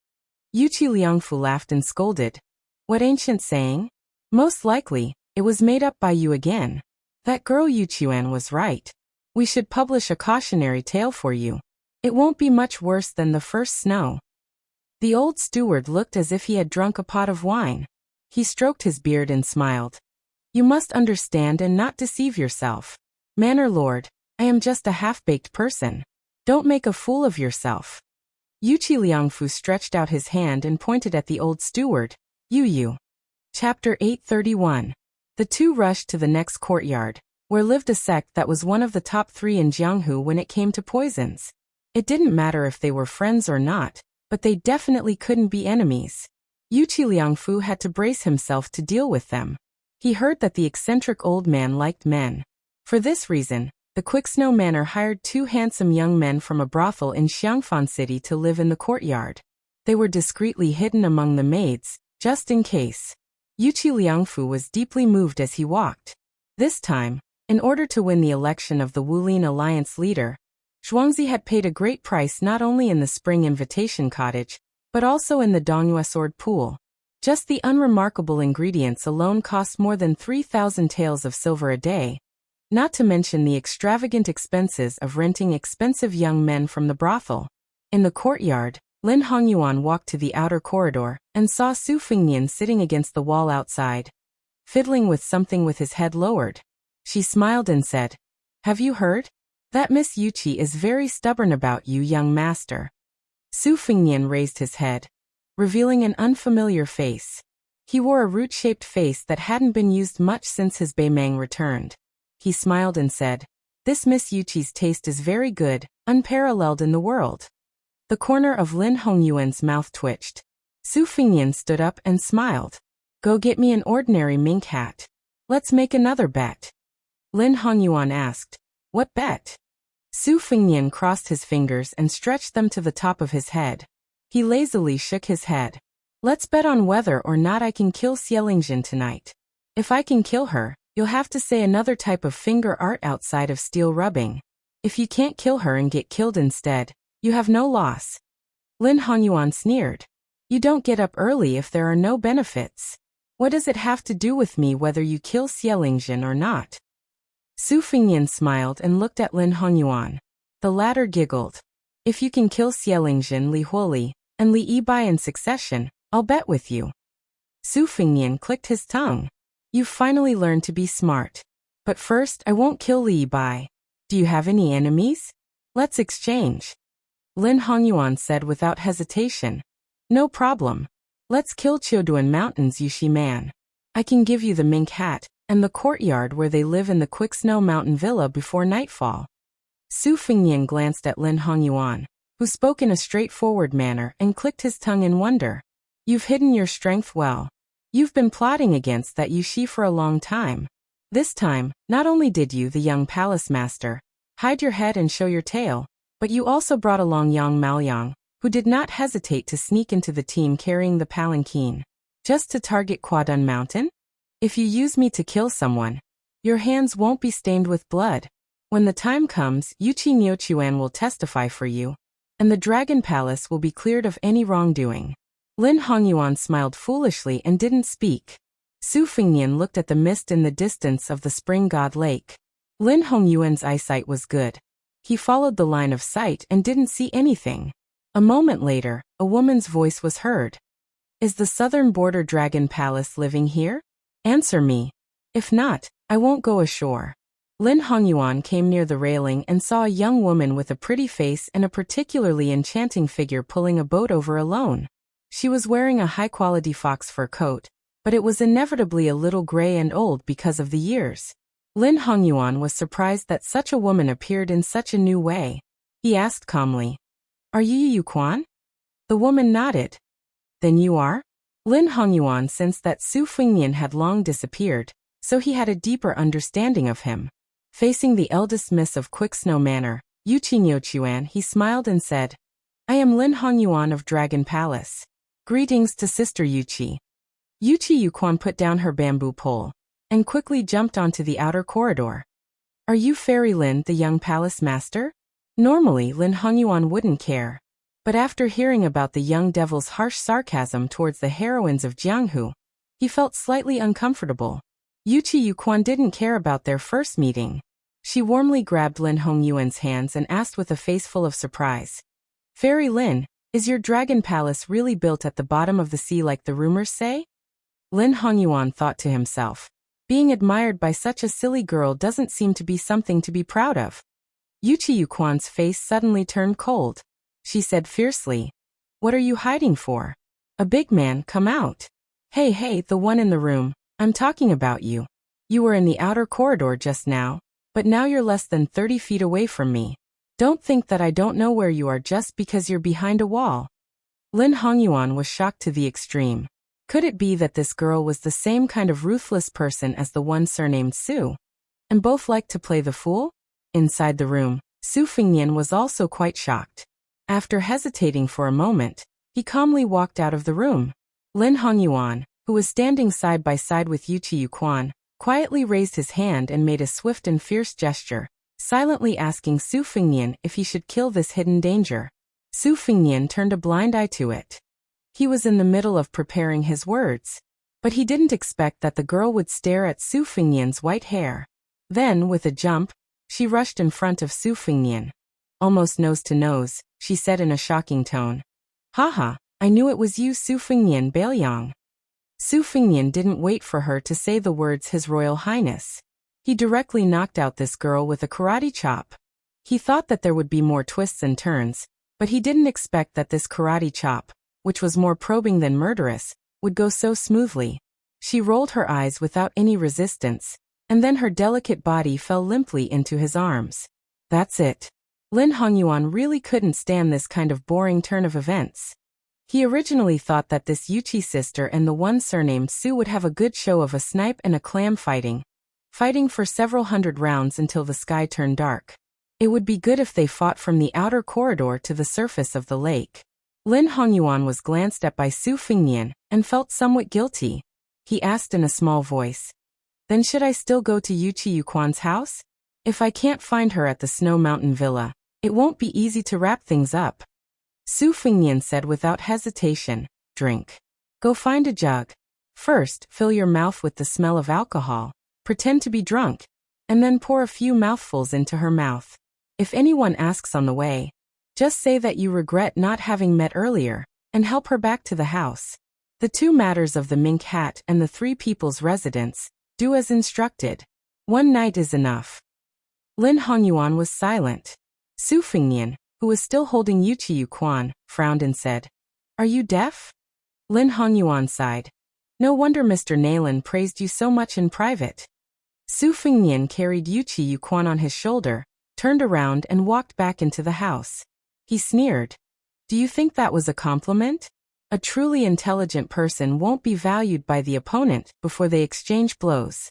Yuchi Liangfu laughed and scolded. "What ancient saying? Most likely, it was made up by you again. That girl Yuchuan was right. We should publish a cautionary tale for you. It won't be much worse than the first snow." The old steward looked as if he had drunk a pot of wine. He stroked his beard and smiled. "You must understand and not deceive yourself. Manor Lord, I am just a half-baked person. Don't make a fool of yourself." Yuchi Liangfu stretched out his hand and pointed at the old steward. "You. Chapter 831. The two rushed to the next courtyard, where lived a sect that was one of the top 3 in Jianghu when it came to poisons. It didn't matter if they were friends or not, but they definitely couldn't be enemies. Yuchi Liangfu had to brace himself to deal with them. He heard that the eccentric old man liked men. For this reason, the Quicksnow Manor hired 2 handsome young men from a brothel in Xiangfan City to live in the courtyard. They were discreetly hidden among the maids, just in case. Yuchi Liangfu was deeply moved as he walked. This time, in order to win the election of the Wulin Alliance leader, Zhuangzi had paid a great price not only in the Spring Invitation Cottage, but also in the Dongyue Sword Pool. Just the unremarkable ingredients alone cost more than 3,000 taels of silver a day, not to mention the extravagant expenses of renting expensive young men from the brothel. In the courtyard, Lin Hongyuan walked to the outer corridor and saw Su Fengnian sitting against the wall outside, fiddling with something with his head lowered. She smiled and said, "Have you heard? That Miss Yuchi is very stubborn about you, young master." Su Fengnian raised his head, revealing an unfamiliar face. He wore a root-shaped face that hadn't been used much since his Beimang returned. He smiled and said, "This Miss Yuchi's taste is very good, unparalleled in the world." The corner of Lin Hongyuan's mouth twitched. Su Fengnian stood up and smiled. "Go get me an ordinary mink hat. Let's make another bet." Lin Hongyuan asked. What bet? Su Fengnian crossed his fingers and stretched them to the top of his head. He lazily shook his head. Let's bet on whether or not I can kill Xielingjian tonight. If I can kill her, you'll have to say another type of finger art outside of steel rubbing. If you can't kill her and get killed instead, you have no loss. Lin Hongyuan sneered. You don't get up early if there are no benefits. What does it have to do with me whether you kill Xielingjian or not? Su Fengnian smiled and looked at Lin Hongyuan. The latter giggled. If you can kill Xielingjian, Li Huoli, and Li Yibai in succession, I'll bet with you. Su Fengnian clicked his tongue. You've finally learned to be smart. But first, I won't kill Li Yibai. Do you have any enemies? Let's exchange. Lin Hongyuan said without hesitation. No problem. Let's kill Chioduan Mountain's Yushi man. I can give you the mink hat, and the courtyard where they live in the Quick Snow Mountain Villa before nightfall. Su Fengnian glanced at Lin Hongyuan, who spoke in a straightforward manner and clicked his tongue in wonder. You've hidden your strength well. You've been plotting against that Yushi for a long time. This time, not only did you, the young palace master, hide your head and show your tail, but you also brought along Yang Maoyang, who did not hesitate to sneak into the team carrying the palanquin. Just to target Quadun Mountain? If you use me to kill someone, your hands won't be stained with blood. When the time comes, Yuchi Nyochuan will testify for you, and the Dragon Palace will be cleared of any wrongdoing. Lin Hongyuan smiled foolishly and didn't speak. Su Fengnian looked at the mist in the distance of the Spring God Lake. Lin Hongyuan's eyesight was good. He followed the line of sight and didn't see anything. A moment later, a woman's voice was heard. Is the southern border Dragon Palace living here? Answer me. If not, I won't go ashore. Lin Hongyuan came near the railing and saw a young woman with a pretty face and a particularly enchanting figure pulling a boat over alone. She was wearing a high-quality fox fur coat, but it was inevitably a little gray and old because of the years. Lin Hongyuan was surprised that such a woman appeared in such a new way. He asked calmly, Are you Yu Quan? The woman nodded. Then you are? Lin Hongyuan sensed that Su Fengnian had long disappeared, so he had a deeper understanding of him. Facing the eldest miss of Quick Snow Manor, Yuchi Nyochuan, he smiled and said, I am Lin Hongyuan of Dragon Palace. Greetings to Sister Yuchi. Yuchi Yuquan put down her bamboo pole and quickly jumped onto the outer corridor. Are you Fairy Lin, the young palace master? Normally, Lin Hongyuan wouldn't care. But after hearing about the young devil's harsh sarcasm towards the heroines of Jianghu, he felt slightly uncomfortable. Yuchi Yuquan didn't care about their first meeting. She warmly grabbed Lin Hongyuan's hands and asked with a face full of surprise. Fairy Lin, is your dragon palace really built at the bottom of the sea like the rumors say? Lin Hongyuan thought to himself. Being admired by such a silly girl doesn't seem to be something to be proud of. Yuchi Yuquan's face suddenly turned cold. She said fiercely, What are you hiding for? A big man, come out. Hey, the one in the room, I'm talking about you. You were in the outer corridor just now, but now you're less than 30 feet away from me. Don't think that I don't know where you are just because you're behind a wall. Lin Hongyuan was shocked to the extreme. Could it be that this girl was the same kind of ruthless person as the one surnamed Su? And both liked to play the fool? Inside the room, Su Fengnian was also quite shocked. After hesitating for a moment, he calmly walked out of the room. Lin Hongyuan, who was standing side by side with Yuchi Yuquan, quietly raised his hand and made a swift and fierce gesture, silently asking Su Fengnian if he should kill this hidden danger. Su Fengnian turned a blind eye to it. He was in the middle of preparing his words, but he didn't expect that the girl would stare at Su Fengnian's white hair. Then, with a jump, she rushed in front of Su Fengnian. Almost nose to nose, she said in a shocking tone. Haha, I knew it was you, Su Fengnian Bailiang. Su Fengnian didn't wait for her to say the words His Royal Highness. He directly knocked out this girl with a karate chop. He thought that there would be more twists and turns, but he didn't expect that this karate chop, which was more probing than murderous, would go so smoothly. She rolled her eyes without any resistance, and then her delicate body fell limply into his arms. That's it. Lin Hongyuan really couldn't stand this kind of boring turn of events. He originally thought that this Yuchi sister and the one surnamed Su would have a good show of a snipe and a clam fighting. fighting for several hundred rounds until the sky turned dark. It would be good if they fought from the outer corridor to the surface of the lake. Lin Hongyuan was glanced at by Su Fengnian and felt somewhat guilty. He asked in a small voice, "Then should I still go to Yuchi Yuquan's house? If I can't find her at the Snow Mountain Villa, it won't be easy to wrap things up." Su Fengnian said without hesitation, "Drink. Go find a jug. First, fill your mouth with the smell of alcohol, pretend to be drunk, and then pour a few mouthfuls into her mouth. If anyone asks on the way, just say that you regret not having met earlier, and help her back to the house. The 2 matters of the mink hat and the 3 people's residence, do as instructed. 1 night is enough." Lin Hongyuan was silent. Su Fengnian, who was still holding Yuchi Yuquan, frowned and said, "Are you deaf?" Lin Hongyuan sighed. "No wonder Mr. Naylan praised you so much in private." Su Fengnian carried Yuchi Yuquan on his shoulder, turned around and walked back into the house. He sneered. "Do you think that was a compliment? A truly intelligent person won't be valued by the opponent before they exchange blows."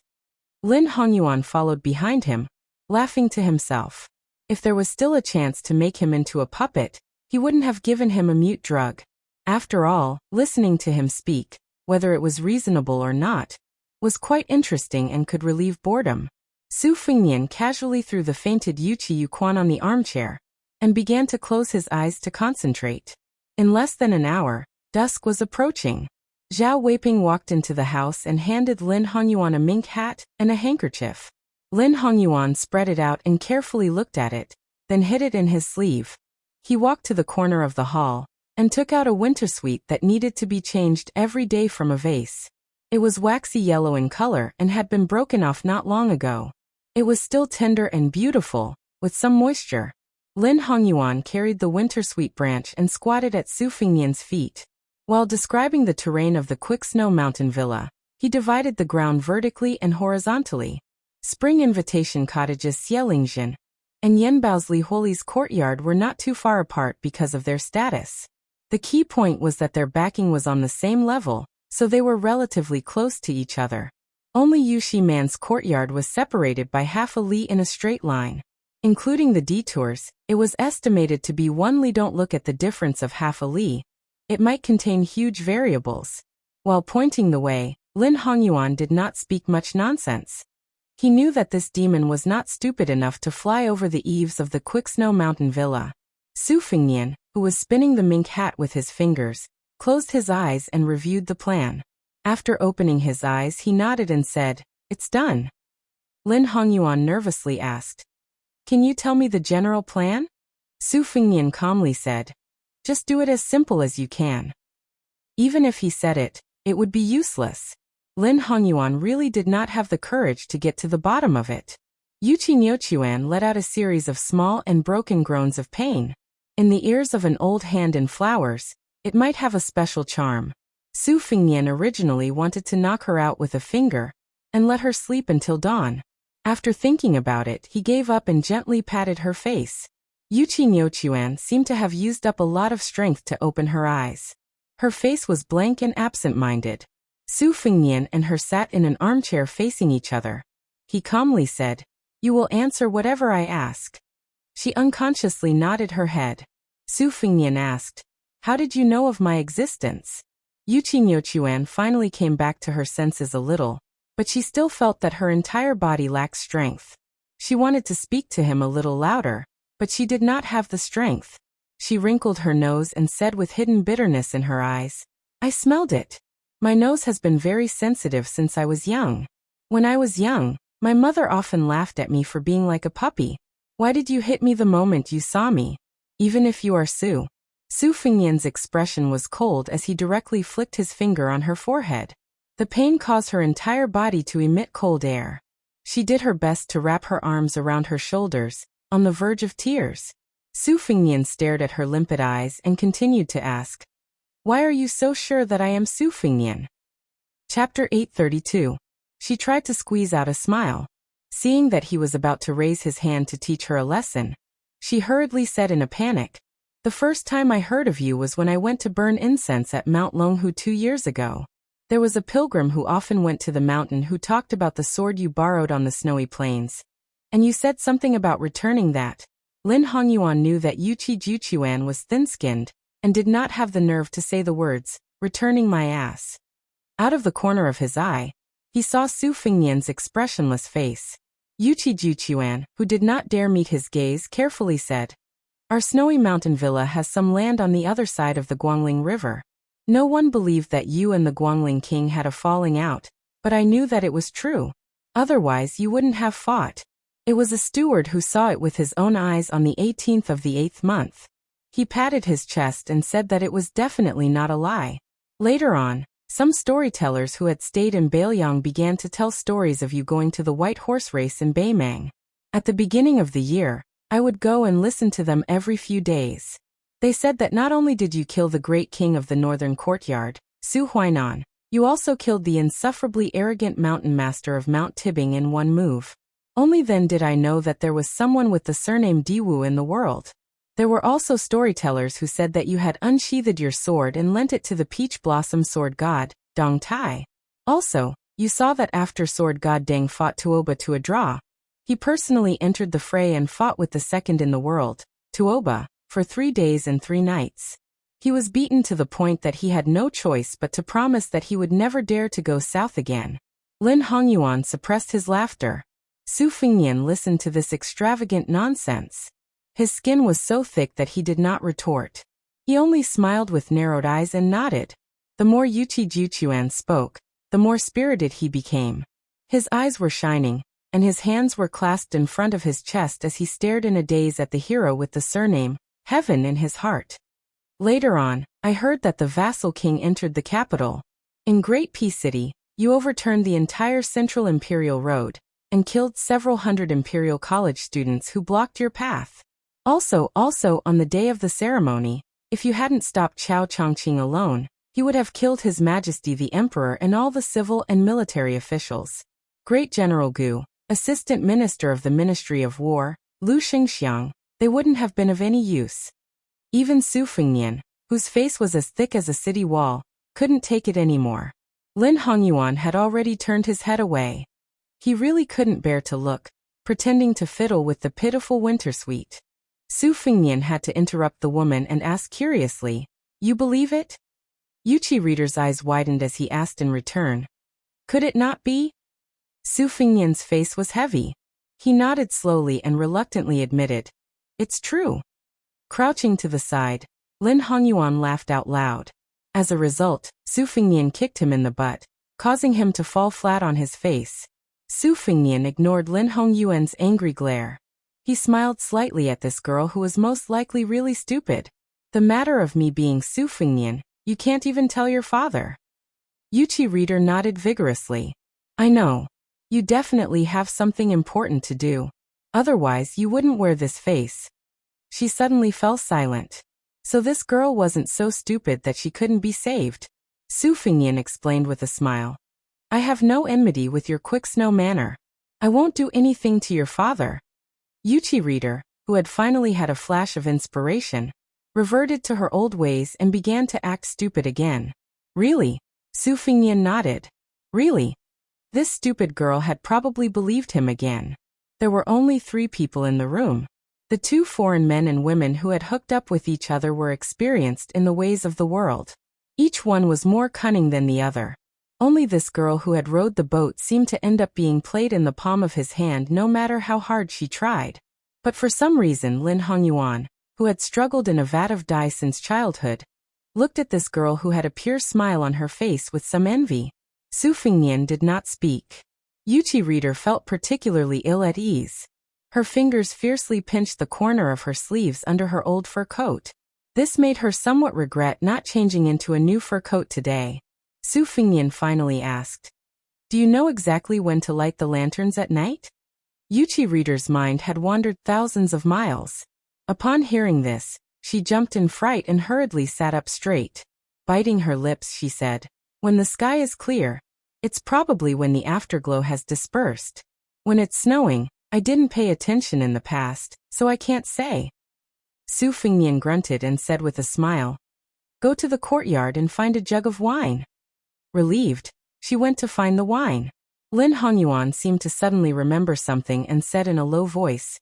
Lin Hongyuan followed behind him, laughing to himself. If there was still a chance to make him into a puppet, he wouldn't have given him a mute drug. After all, listening to him speak, whether it was reasonable or not, was quite interesting and could relieve boredom. Su Fengnian casually threw the fainted Yuchi Yuquan on the armchair and began to close his eyes to concentrate. In less than an hour, dusk was approaching. Zhao Weiping walked into the house and handed Lin Hongyuan a mink hat and a handkerchief. Lin Hongyuan spread it out and carefully looked at it, then hid it in his sleeve. He walked to the corner of the hall and took out a wintersuite that needed to be changed every day from a vase. It was waxy yellow in color and had been broken off not long ago. It was still tender and beautiful, with some moisture. Lin Hongyuan carried the wintersuite branch and squatted at Su Fengnian's feet. While describing the terrain of the Quick Snow Mountain Villa, he divided the ground vertically and horizontally. Spring Invitation Cottages Xielingjian and Yanbao's Li Huoli's courtyard were not too far apart because of their status. The key point was that their backing was on the same level, so they were relatively close to each other. Only Yushi Man's courtyard was separated by half a li in a straight line. Including the detours, it was estimated to be 1 li. Don't look at the difference of half a li. It might contain huge variables. While pointing the way, Lin Hongyuan did not speak much nonsense. He knew that this demon was not stupid enough to fly over the eaves of the Quick Snow Mountain Villa. Su Fengnian, who was spinning the mink hat with his fingers, closed his eyes and reviewed the plan. After opening his eyes, he nodded and said, "It's done." Lin Hongyuan nervously asked, "Can you tell me the general plan?" Su Fengnian calmly said, "Just do it as simple as you can." Even if he said it, it would be useless. Lin Hongyuan really did not have the courage to get to the bottom of it. Yuchi Nyochuan let out a series of small and broken groans of pain. In the ears of an old hand in flowers, it might have a special charm. Su Fengnian originally wanted to knock her out with a finger and let her sleep until dawn. After thinking about it, he gave up and gently patted her face. Yuchi Nyochuan seemed to have used up a lot of strength to open her eyes. Her face was blank and absent-minded. Su Fengnian and her sat in an armchair facing each other. He calmly said, "You will answer whatever I ask." She unconsciously nodded her head. Su Fengnian asked, "How did you know of my existence?" Yuchi Nyochuan finally came back to her senses a little, but she still felt that her entire body lacked strength. She wanted to speak to him a little louder, but she did not have the strength. She wrinkled her nose and said with hidden bitterness in her eyes, "I smelled it. My nose has been very sensitive since I was young. When I was young, my mother often laughed at me for being like a puppy. Why did you hit me the moment you saw me? Even if you are Su." Su Fengnian's expression was cold as he directly flicked his finger on her forehead. The pain caused her entire body to emit cold air. She did her best to wrap her arms around her shoulders, on the verge of tears. Su Fengnian stared at her limpid eyes and continued to ask, "Why are you so sure that I am Su Fengnian?" Chapter 832. She tried to squeeze out a smile. Seeing that he was about to raise his hand to teach her a lesson, she hurriedly said in a panic, "The first time I heard of you was when I went to burn incense at Mount Longhu 2 years ago. There was a pilgrim who often went to the mountain who talked about the sword you borrowed on the snowy plains. And you said something about returning that. Lin Hongyuan knew that Yuchi Juchuan was thin-skinned, and did not have the nerve to say the words, returning my ass. Out of the corner of his eye, he saw Su Fengnian's expressionless face. Yuchi Juchuan, who did not dare meet his gaze, carefully said, our snowy mountain villa has some land on the other side of the Guangling River. No one believed that you and the Guangling king had a falling out, but I knew that it was true. Otherwise you wouldn't have fought. It was a steward who saw it with his own eyes on the 18th of the 8th month. He patted his chest and said that it was definitely not a lie. Later on, some storytellers who had stayed in Bailiang began to tell stories of you going to the white horse race in Beimang. At the beginning of the year, I would go and listen to them every few days. They said that not only did you kill the great king of the northern courtyard, Su Huainan, you also killed the insufferably arrogant mountain master of Mount Tibing in one move. Only then did I know that there was someone with the surname Diwu in the world. There were also storytellers who said that you had unsheathed your sword and lent it to the peach blossom sword god, Dong Tai. Also, you saw that after sword god Deng fought Tuoba to a draw, he personally entered the fray and fought with the second in the world, Tuoba, for 3 days and 3 nights. He was beaten to the point that he had no choice but to promise that he would never dare to go south again. Lin Hongyuan suppressed his laughter. Su Fengnian listened to this extravagant nonsense. His skin was so thick that he did not retort. He only smiled with narrowed eyes and nodded. The more Yuchi Juchuan spoke, the more spirited he became. His eyes were shining, and his hands were clasped in front of his chest as he stared in a daze at the hero with the surname, Heaven, in his heart. Later on, I heard that the vassal king entered the capital. In Great Peace City, you overturned the entire Central Imperial Road, and killed several hundred Imperial College students who blocked your path. Also on the day of the ceremony, if you hadn't stopped Chao Chongqing alone, he would have killed His Majesty the Emperor and all the civil and military officials. Great General Gu, Assistant Minister of the Ministry of War, Lu Xingxiang, they wouldn't have been of any use. Even Su Fengnian, whose face was as thick as a city wall, couldn't take it anymore. Lin Hongyuan had already turned his head away. He really couldn't bear to look, pretending to fiddle with the pitiful Wintersuite. Su Fengnian had to interrupt the woman and ask curiously, you believe it? Yuchi reader's eyes widened as he asked in return, could it not be? Su Fengnian's face was heavy. He nodded slowly and reluctantly admitted, it's true. Crouching to the side, Lin Hongyuan laughed out loud. As a result, Su Fengnian kicked him in the butt, causing him to fall flat on his face. Su Fengnian ignored Lin Hongyuan's angry glare. He smiled slightly at this girl who was most likely really stupid. The matter of me being Su Fengnian, you can't even tell your father. Yuchi reader nodded vigorously. I know. You definitely have something important to do. Otherwise you wouldn't wear this face. She suddenly fell silent. So this girl wasn't so stupid that she couldn't be saved. Su Fengnian explained with a smile. I have no enmity with your quick snow manner. I won't do anything to your father. Yuchi reader, who had finally had a flash of inspiration, reverted to her old ways and began to act stupid again. Really? Su Fengnian nodded. Really? This stupid girl had probably believed him again. There were only 3 people in the room. The 2 foreign men and women who had hooked up with each other were experienced in the ways of the world. Each one was more cunning than the other. Only this girl who had rowed the boat seemed to end up being played in the palm of his hand no matter how hard she tried. But for some reason Lin Hongyuan, who had struggled in a vat of dye since childhood, looked at this girl who had a pure smile on her face with some envy. Su Fengnian did not speak. Yuchi reader felt particularly ill at ease. Her fingers fiercely pinched the corner of her sleeves under her old fur coat. This made her somewhat regret not changing into a new fur coat today. Su Fengnian finally asked, do you know exactly when to light the lanterns at night? Yuchi reader's mind had wandered thousands of miles. Upon hearing this, she jumped in fright and hurriedly sat up straight. Biting her lips, she said, when the sky is clear, it's probably when the afterglow has dispersed. When it's snowing, I didn't pay attention in the past, so I can't say. Su Fengnian grunted and said with a smile, go to the courtyard and find a jug of wine. Relieved, she went to find the wine. Lin Hongyuan seemed to suddenly remember something and said in a low voice.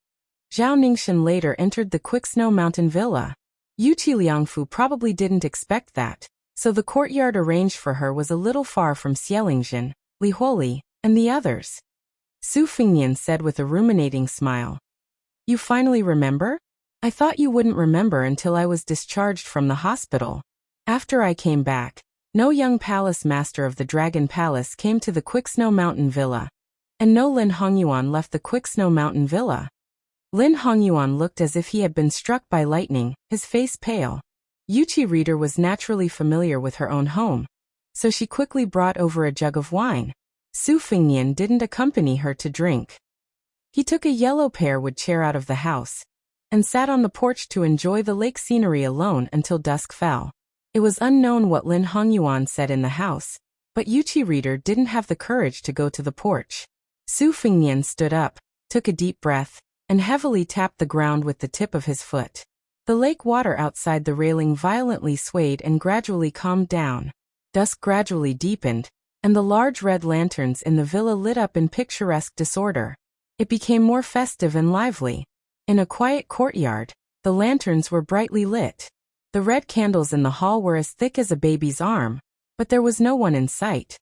Zhao Ningxian later entered the Quicksnow Mountain Villa. Yuqi Liangfu probably didn't expect that, so the courtyard arranged for her was a little far from Xielingxian, Li Huoli, and the others. Su Fingnian said with a ruminating smile. You finally remember? I thought you wouldn't remember until I was discharged from the hospital. After I came back, no young palace master of the Dragon Palace came to the Quicksnow Mountain Villa, and no Lin Hongyuan left the Quicksnow Mountain Villa. Lin Hongyuan looked as if he had been struck by lightning, his face pale. Yuqi Reader was naturally familiar with her own home, so she quickly brought over a jug of wine. Su Fingnian didn't accompany her to drink. He took a yellow pear-wood chair out of the house and sat on the porch to enjoy the lake scenery alone until dusk fell. It was unknown what Lin Hongyuan said in the house, but Yuqi Reader didn't have the courage to go to the porch. Su Fingnian stood up, took a deep breath, and heavily tapped the ground with the tip of his foot. The lake water outside the railing violently swayed and gradually calmed down. Dusk gradually deepened, and the large red lanterns in the villa lit up in picturesque disorder. It became more festive and lively. In a quiet courtyard, the lanterns were brightly lit. The red candles in the hall were as thick as a baby's arm, but there was no one in sight.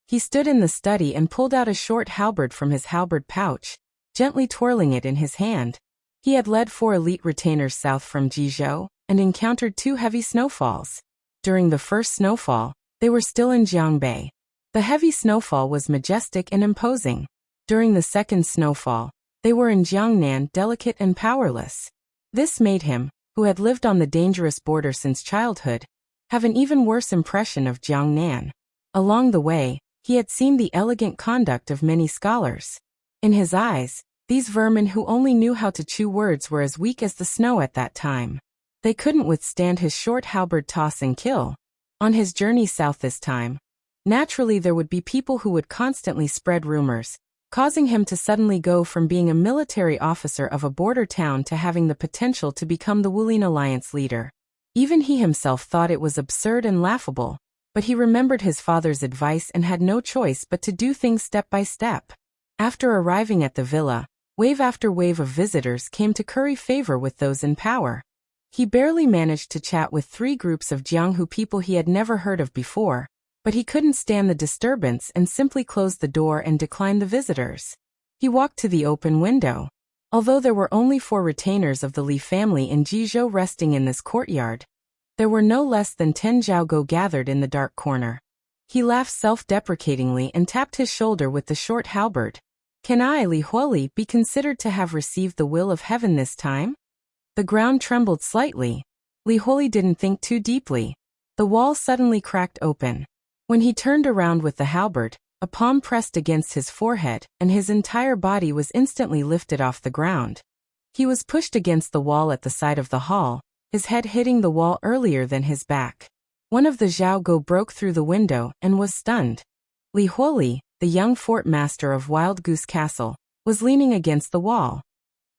He stood in the study and pulled out a short halberd from his halberd pouch, gently twirling it in his hand. He had led 4 elite retainers south from Jizhou and encountered 2 heavy snowfalls. During the first snowfall, they were still in Jiangbei. The heavy snowfall was majestic and imposing. During the second snowfall, they were in Jiangnan, delicate and powerless. This made him, who had lived on the dangerous border since childhood, have an even worse impression of Jiangnan. Along the way, he had seen the elegant conduct of many scholars. In his eyes, these vermin who only knew how to chew words were as weak as the snow at that time. They couldn't withstand his short halberd toss and kill. On his journey south this time, naturally there would be people who would constantly spread rumors, causing him to suddenly go from being a military officer of a border town to having the potential to become the Wulin Alliance leader. Even he himself thought it was absurd and laughable, but he remembered his father's advice and had no choice but to do things step by step. After arriving at the villa, wave after wave of visitors came to curry favor with those in power. He barely managed to chat with 3 groups of Jianghu people he had never heard of before, but he couldn't stand the disturbance and simply closed the door and declined the visitors. He walked to the open window. Although there were only 4 retainers of the Li family in Jizhou resting in this courtyard, there were no less than 10 Zhaogo gathered in the dark corner. He laughed self-deprecatingly and tapped his shoulder with the short halberd. Can I, Li Huoli, be considered to have received the will of heaven this time? The ground trembled slightly. Li Huoli didn't think too deeply. The wall suddenly cracked open. When he turned around with the halberd, a palm pressed against his forehead, and his entire body was instantly lifted off the ground. He was pushed against the wall at the side of the hall, his head hitting the wall earlier than his back. One of the Zhaogo broke through the window and was stunned. Li Huoli, the young fort master of Wild Goose Castle, was leaning against the wall.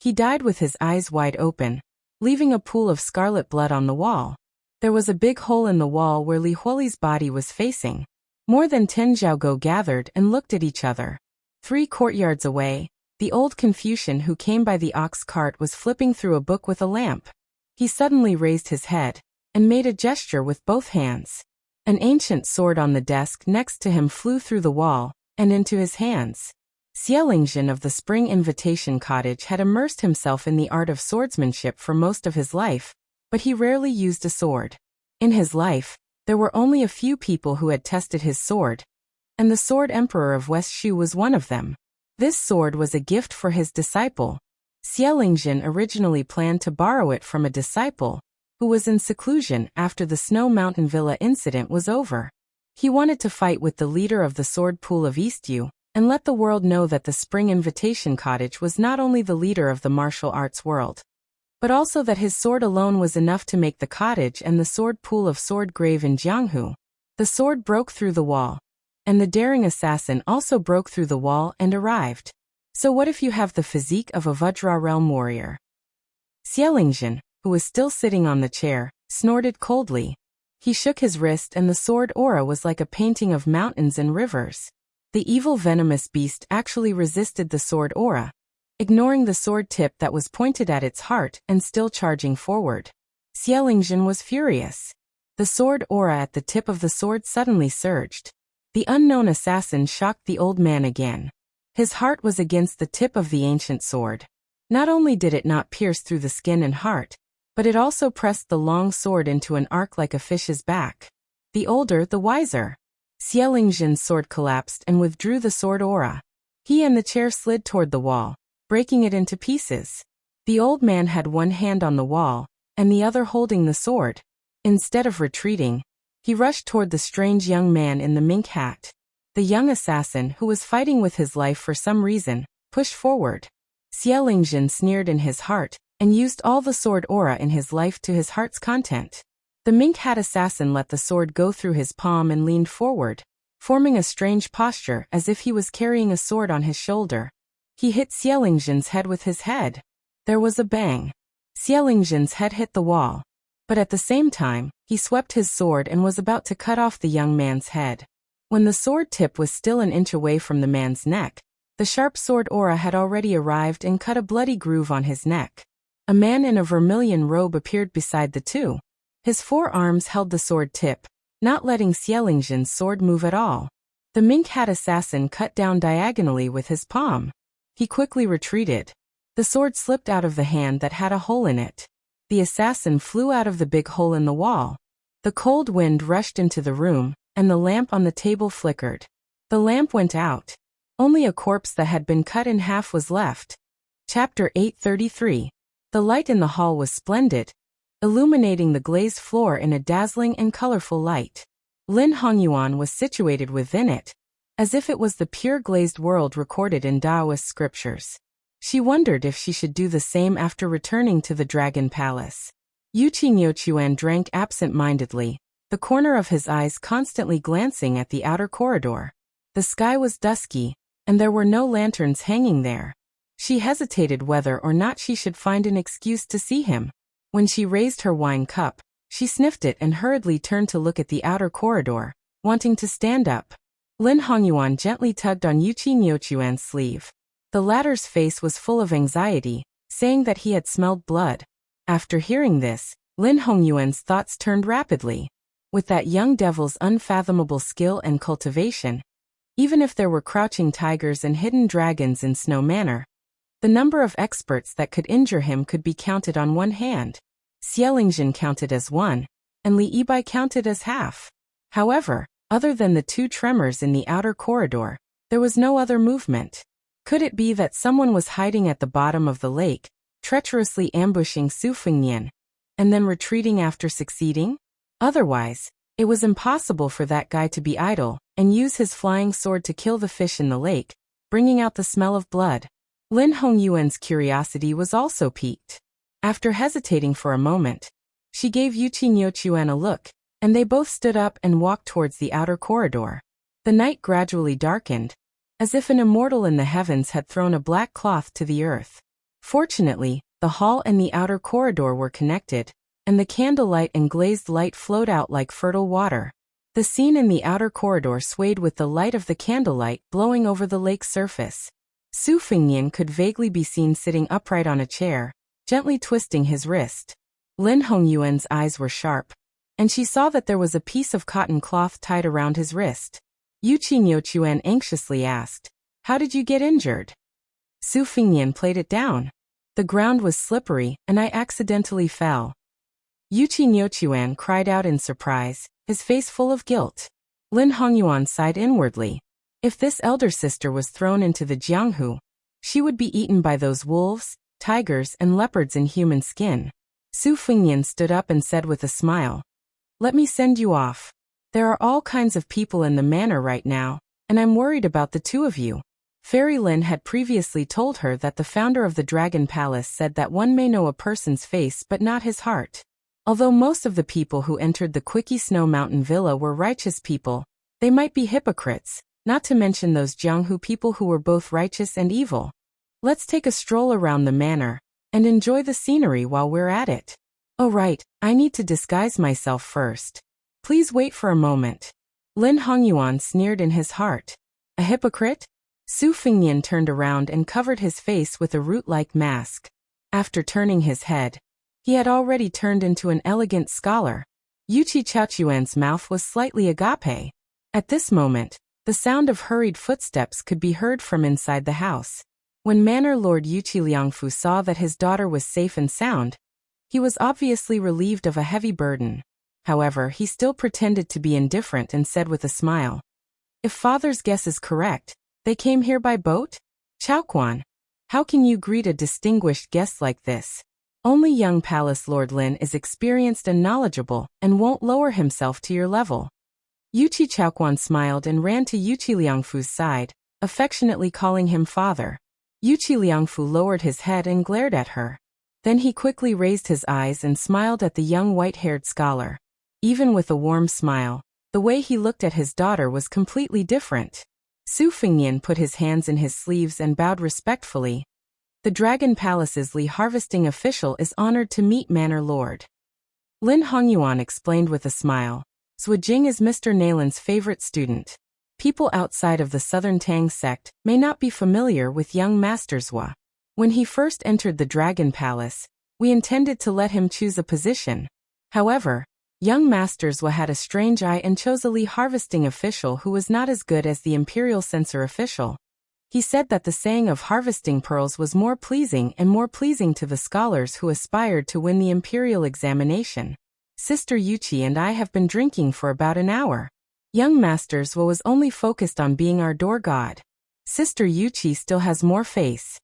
He died with his eyes wide open, leaving a pool of scarlet blood on the wall. There was a big hole in the wall where Li Huoli's body was facing. More than 10 Zhaogo gathered and looked at each other. 3 courtyards away, the old Confucian who came by the ox cart was flipping through a book with a lamp. He suddenly raised his head and made a gesture with both hands. An ancient sword on the desk next to him flew through the wall and into his hands. Xielingxian of the Spring Invitation Cottage had immersed himself in the art of swordsmanship for most of his life, but he rarely used a sword. In his life, there were only a few people who had tested his sword, and the Sword Emperor of West Shu was one of them. This sword was a gift for his disciple. Xielingxian originally planned to borrow it from a disciple who was in seclusion after the Snow Mountain Villa incident was over. He wanted to fight with the leader of the Sword Pool of Eastyu and let the world know that the Spring Invitation Cottage was not only the leader of the martial arts world, but also that his sword alone was enough to make the cottage and the sword pool of Sword Grave in Jianghu. The sword broke through the wall, and the daring assassin also broke through the wall and arrived. So what if you have the physique of a Vajra realm warrior? Xielingxian, who was still sitting on the chair, snorted coldly. He shook his wrist and the sword aura was like a painting of mountains and rivers. The evil venomous beast actually resisted the sword aura, ignoring the sword tip that was pointed at its heart and still charging forward. Xiaolingzhen was furious. The sword aura at the tip of the sword suddenly surged. The unknown assassin shocked the old man again. His heart was against the tip of the ancient sword. Not only did it not pierce through the skin and heart, but it also pressed the long sword into an arc like a fish's back. The older, the wiser. Xiaolingzhen's sword collapsed and withdrew the sword aura. He and the chair slid toward the wall, breaking it into pieces. The old man had one hand on the wall, and the other holding the sword. Instead of retreating, he rushed toward the strange young man in the mink hat. The young assassin, who was fighting with his life for some reason, pushed forward. Xiaolingzhen sneered in his heart, and used all the sword aura in his life to his heart's content. The mink hat assassin let the sword go through his palm and leaned forward, forming a strange posture as if he was carrying a sword on his shoulder. He hit Xiaolingzhen's head with his head. There was a bang. Xiaolingzhen's head hit the wall. But at the same time, he swept his sword and was about to cut off the young man's head. When the sword tip was still an inch away from the man's neck, the sharp sword aura had already arrived and cut a bloody groove on his neck. A man in a vermilion robe appeared beside the two. His forearms held the sword tip, not letting Xiaolingzhen's sword move at all. The mink hat assassin cut down diagonally with his palm. He quickly retreated. The sword slipped out of the hand that had a hole in it. The assassin flew out of the big hole in the wall. The cold wind rushed into the room, and the lamp on the table flickered. The lamp went out. Only a corpse that had been cut in half was left. Chapter 833. The light in the hall was splendid, illuminating the glazed floor in a dazzling and colorful light. Lin Hongyuan was situated within it, as if it was the pure glazed world recorded in Taoist scriptures. She wondered if she should do the same after returning to the Dragon Palace. Yu Qingyochuan drank absent-mindedly, the corner of his eyes constantly glancing at the outer corridor. The sky was dusky, and there were no lanterns hanging there. She hesitated whether or not she should find an excuse to see him. When she raised her wine cup, she sniffed it and hurriedly turned to look at the outer corridor, wanting to stand up. Lin Hongyuan gently tugged on Yu Qingyochuan's sleeve. The latter's face was full of anxiety, saying that he had smelled blood. After hearing this, Lin Hongyuan's thoughts turned rapidly. With that young devil's unfathomable skill and cultivation, even if there were crouching tigers and hidden dragons in Snow Manor, the number of experts that could injure him could be counted on one hand. Xiaolingzhen counted as one, and Li Yibai counted as half. However, other than the two tremors in the outer corridor, there was no other movement. Could it be that someone was hiding at the bottom of the lake, treacherously ambushing Su Fengnian, and then retreating after succeeding? Otherwise, it was impossible for that guy to be idle and use his flying sword to kill the fish in the lake, bringing out the smell of blood. Lin Hongyuan's curiosity was also piqued. After hesitating for a moment, she gave Yu Qingyochuan a look, and they both stood up and walked towards the outer corridor. The night gradually darkened, as if an immortal in the heavens had thrown a black cloth to the earth. Fortunately, the hall and the outer corridor were connected, and the candlelight and glazed light flowed out like fertile water. The scene in the outer corridor swayed with the light of the candlelight blowing over the lake's surface. Su Fengnian could vaguely be seen sitting upright on a chair, gently twisting his wrist. Lin Hongyuan's eyes were sharp, and she saw that there was a piece of cotton cloth tied around his wrist. Yu Qingyochuan anxiously asked, "How did you get injured?" Su Fengnian played it down. "The ground was slippery, and I accidentally fell." Yu Qingyochuan cried out in surprise, his face full of guilt. Lin Hongyuan sighed inwardly. If this elder sister was thrown into the Jianghu, she would be eaten by those wolves, tigers, and leopards in human skin. Su Fengnian stood up and said with a smile, "Let me send you off. There are all kinds of people in the manor right now, and I'm worried about the two of you." Fairy Lin had previously told her that the founder of the Dragon Palace said that one may know a person's face but not his heart. Although most of the people who entered the Quickie Snow Mountain Villa were righteous people, they might be hypocrites, not to mention those Jianghu people who were both righteous and evil. "Let's take a stroll around the manor, and enjoy the scenery while we're at it." "Oh right, I need to disguise myself first." Please wait for a moment. Lin Hongyuan sneered in his heart. A hypocrite? Su Fengnian turned around and covered his face with a root-like mask. After turning his head, he had already turned into an elegant scholar. Yuqi Chaochuan's mouth was slightly agape. At this moment, the sound of hurried footsteps could be heard from inside the house. When Manor Lord Yuqi Liangfu saw that his daughter was safe and sound, he was obviously relieved of a heavy burden. However, he still pretended to be indifferent and said with a smile, "If father's guess is correct, they came here by boat? Chaoquan, how can you greet a distinguished guest like this? Only young Palace Lord Lin is experienced and knowledgeable and won't lower himself to your level." Yuqi Chaoquan smiled and ran to Yuqi Liangfu's side, affectionately calling him father. Yuqi Liangfu lowered his head and glared at her. Then he quickly raised his eyes and smiled at the young white-haired scholar. Even with a warm smile, the way he looked at his daughter was completely different. Su Fengnian put his hands in his sleeves and bowed respectfully. The Dragon Palace's Li harvesting official is honored to meet Manor Lord. Lin Hongyuan explained with a smile. Zhuo Jing is Mr. Nalin's favorite student. People outside of the Southern Tang sect may not be familiar with young Master Zhuo. When he first entered the Dragon Palace, we intended to let him choose a position. However, young Master Zhuo had a strange eye and chose a Li harvesting official who was not as good as the Imperial Censor official. He said that the saying of harvesting pearls was more pleasing to the scholars who aspired to win the Imperial examination. Sister Yuqi and I have been drinking for about an hour. Young Master Zhuo was only focused on being our door god. Sister Yuqi still has more face.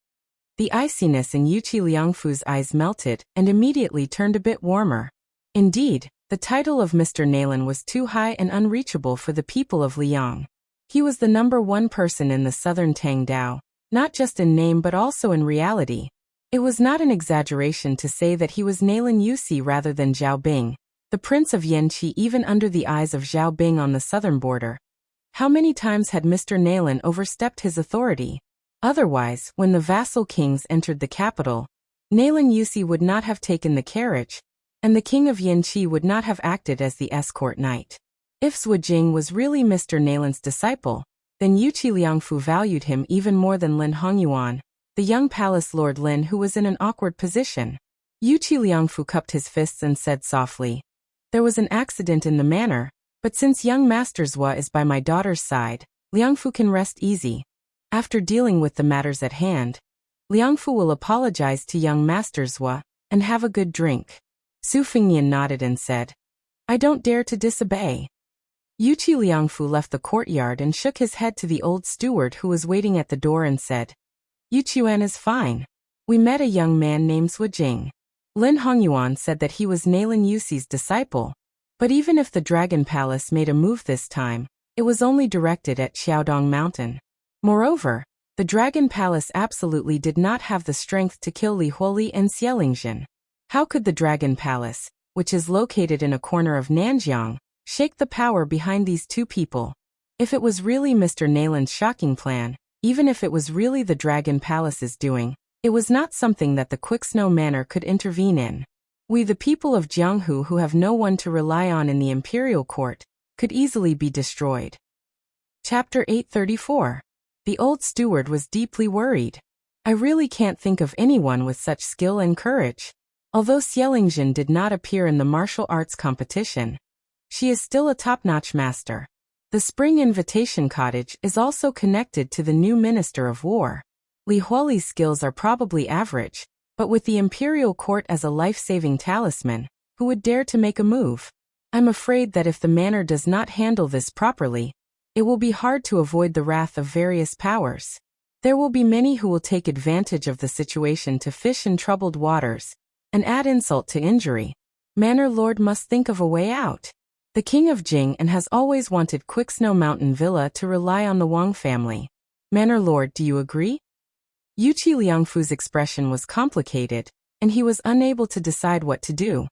The iciness in Yuqi Liangfu's eyes melted and immediately turned a bit warmer. Indeed, the title of Mr. Nalin was too high and unreachable for the people of Liang. He was the #1 person in the Southern Tang Dao, not just in name but also in reality. It was not an exaggeration to say that he was Nalin Yusi rather than Zhao Bing, the Prince of Yanqi, even under the eyes of Zhao Bing on the southern border. How many times had Mr. Nalin overstepped his authority? Otherwise, when the vassal kings entered the capital, Nalin Yusi would not have taken the carriage, and the king of Yanqi would not have acted as the escort knight. If Zhuo Jing was really Mr. Nalin's disciple, then Yuqi Liangfu valued him even more than Lin Hongyuan, the young Palace Lord Lin who was in an awkward position. Yuqi Liangfu cupped his fists and said softly, "There was an accident in the manor, but since young Master Zhuo is by my daughter's side, Liangfu can rest easy. After dealing with the matters at hand, Liangfu will apologize to young Master Zhuo and have a good drink." Su Fengnian nodded and said, "I don't dare to disobey." Yuqi Liangfu left the courtyard and shook his head to the old steward who was waiting at the door and said, "Yuchuan is fine. We met a young man named Zhuo Jing." Lin Hongyuan said that he was Nalin Yusi's disciple, but even if the Dragon Palace made a move this time, it was only directed at Xiaodong Mountain. Moreover, the Dragon Palace absolutely did not have the strength to kill Li Huoli and Xielingzhen. How could the Dragon Palace, which is located in a corner of Nanjiang, shake the power behind these two people? If it was really Mr. Nalin's shocking plan, even if it was really the Dragon Palace's doing, it was not something that the Quicksnow Manor could intervene in. We, the people of Jianghu who have no one to rely on in the imperial court, could easily be destroyed. Chapter 834. The old steward was deeply worried. I really can't think of anyone with such skill and courage. Although Xielingzhen did not appear in the martial arts competition, she is still a top-notch master. The Spring Invitation Cottage is also connected to the new Minister of War. Li Huoli's skills are probably average, but with the imperial court as a life-saving talisman, who would dare to make a move? I'm afraid that if the manor does not handle this properly, it will be hard to avoid the wrath of various powers. There will be many who will take advantage of the situation to fish in troubled waters, and add insult to injury. Manor Lord must think of a way out. The King of Jing and has always wanted Quicksnow Mountain Villa to rely on the Wang family. Manor Lord, do you agree? Yuqi Liangfu's expression was complicated, and he was unable to decide what to do.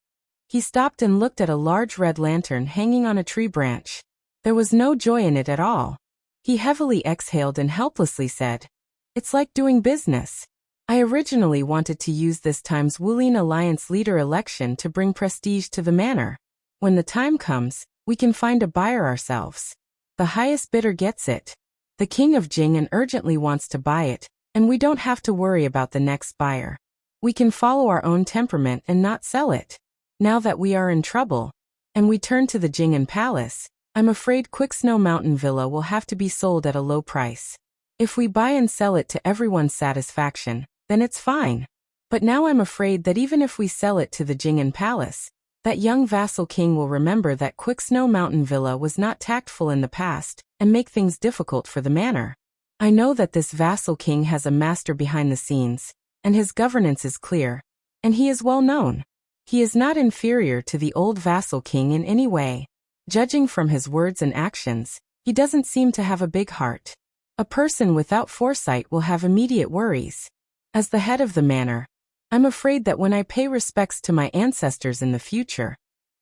He stopped and looked at a large red lantern hanging on a tree branch. There was no joy in it at all. He heavily exhaled and helplessly said, "It's like doing business. I originally wanted to use this time's Wulin Alliance leader election to bring prestige to the manor. When the time comes, we can find a buyer ourselves. The highest bidder gets it. The king of Jing urgently wants to buy it, and we don't have to worry about the next buyer. We can follow our own temperament and not sell it. Now that we are in trouble, and we turn to the Jing Palace, I'm afraid Quicksnow Mountain Villa will have to be sold at a low price. If we buy and sell it to everyone's satisfaction, then it's fine. But now I'm afraid that even if we sell it to the Jing Palace, that young vassal king will remember that Quicksnow Mountain Villa was not tactful in the past and make things difficult for the manor. I know that this vassal king has a master behind the scenes, and his governance is clear, and he is well known. He is not inferior to the old vassal king in any way. Judging from his words and actions, he doesn't seem to have a big heart. A person without foresight will have immediate worries. As the head of the manor, I'm afraid that when I pay respects to my ancestors in the future,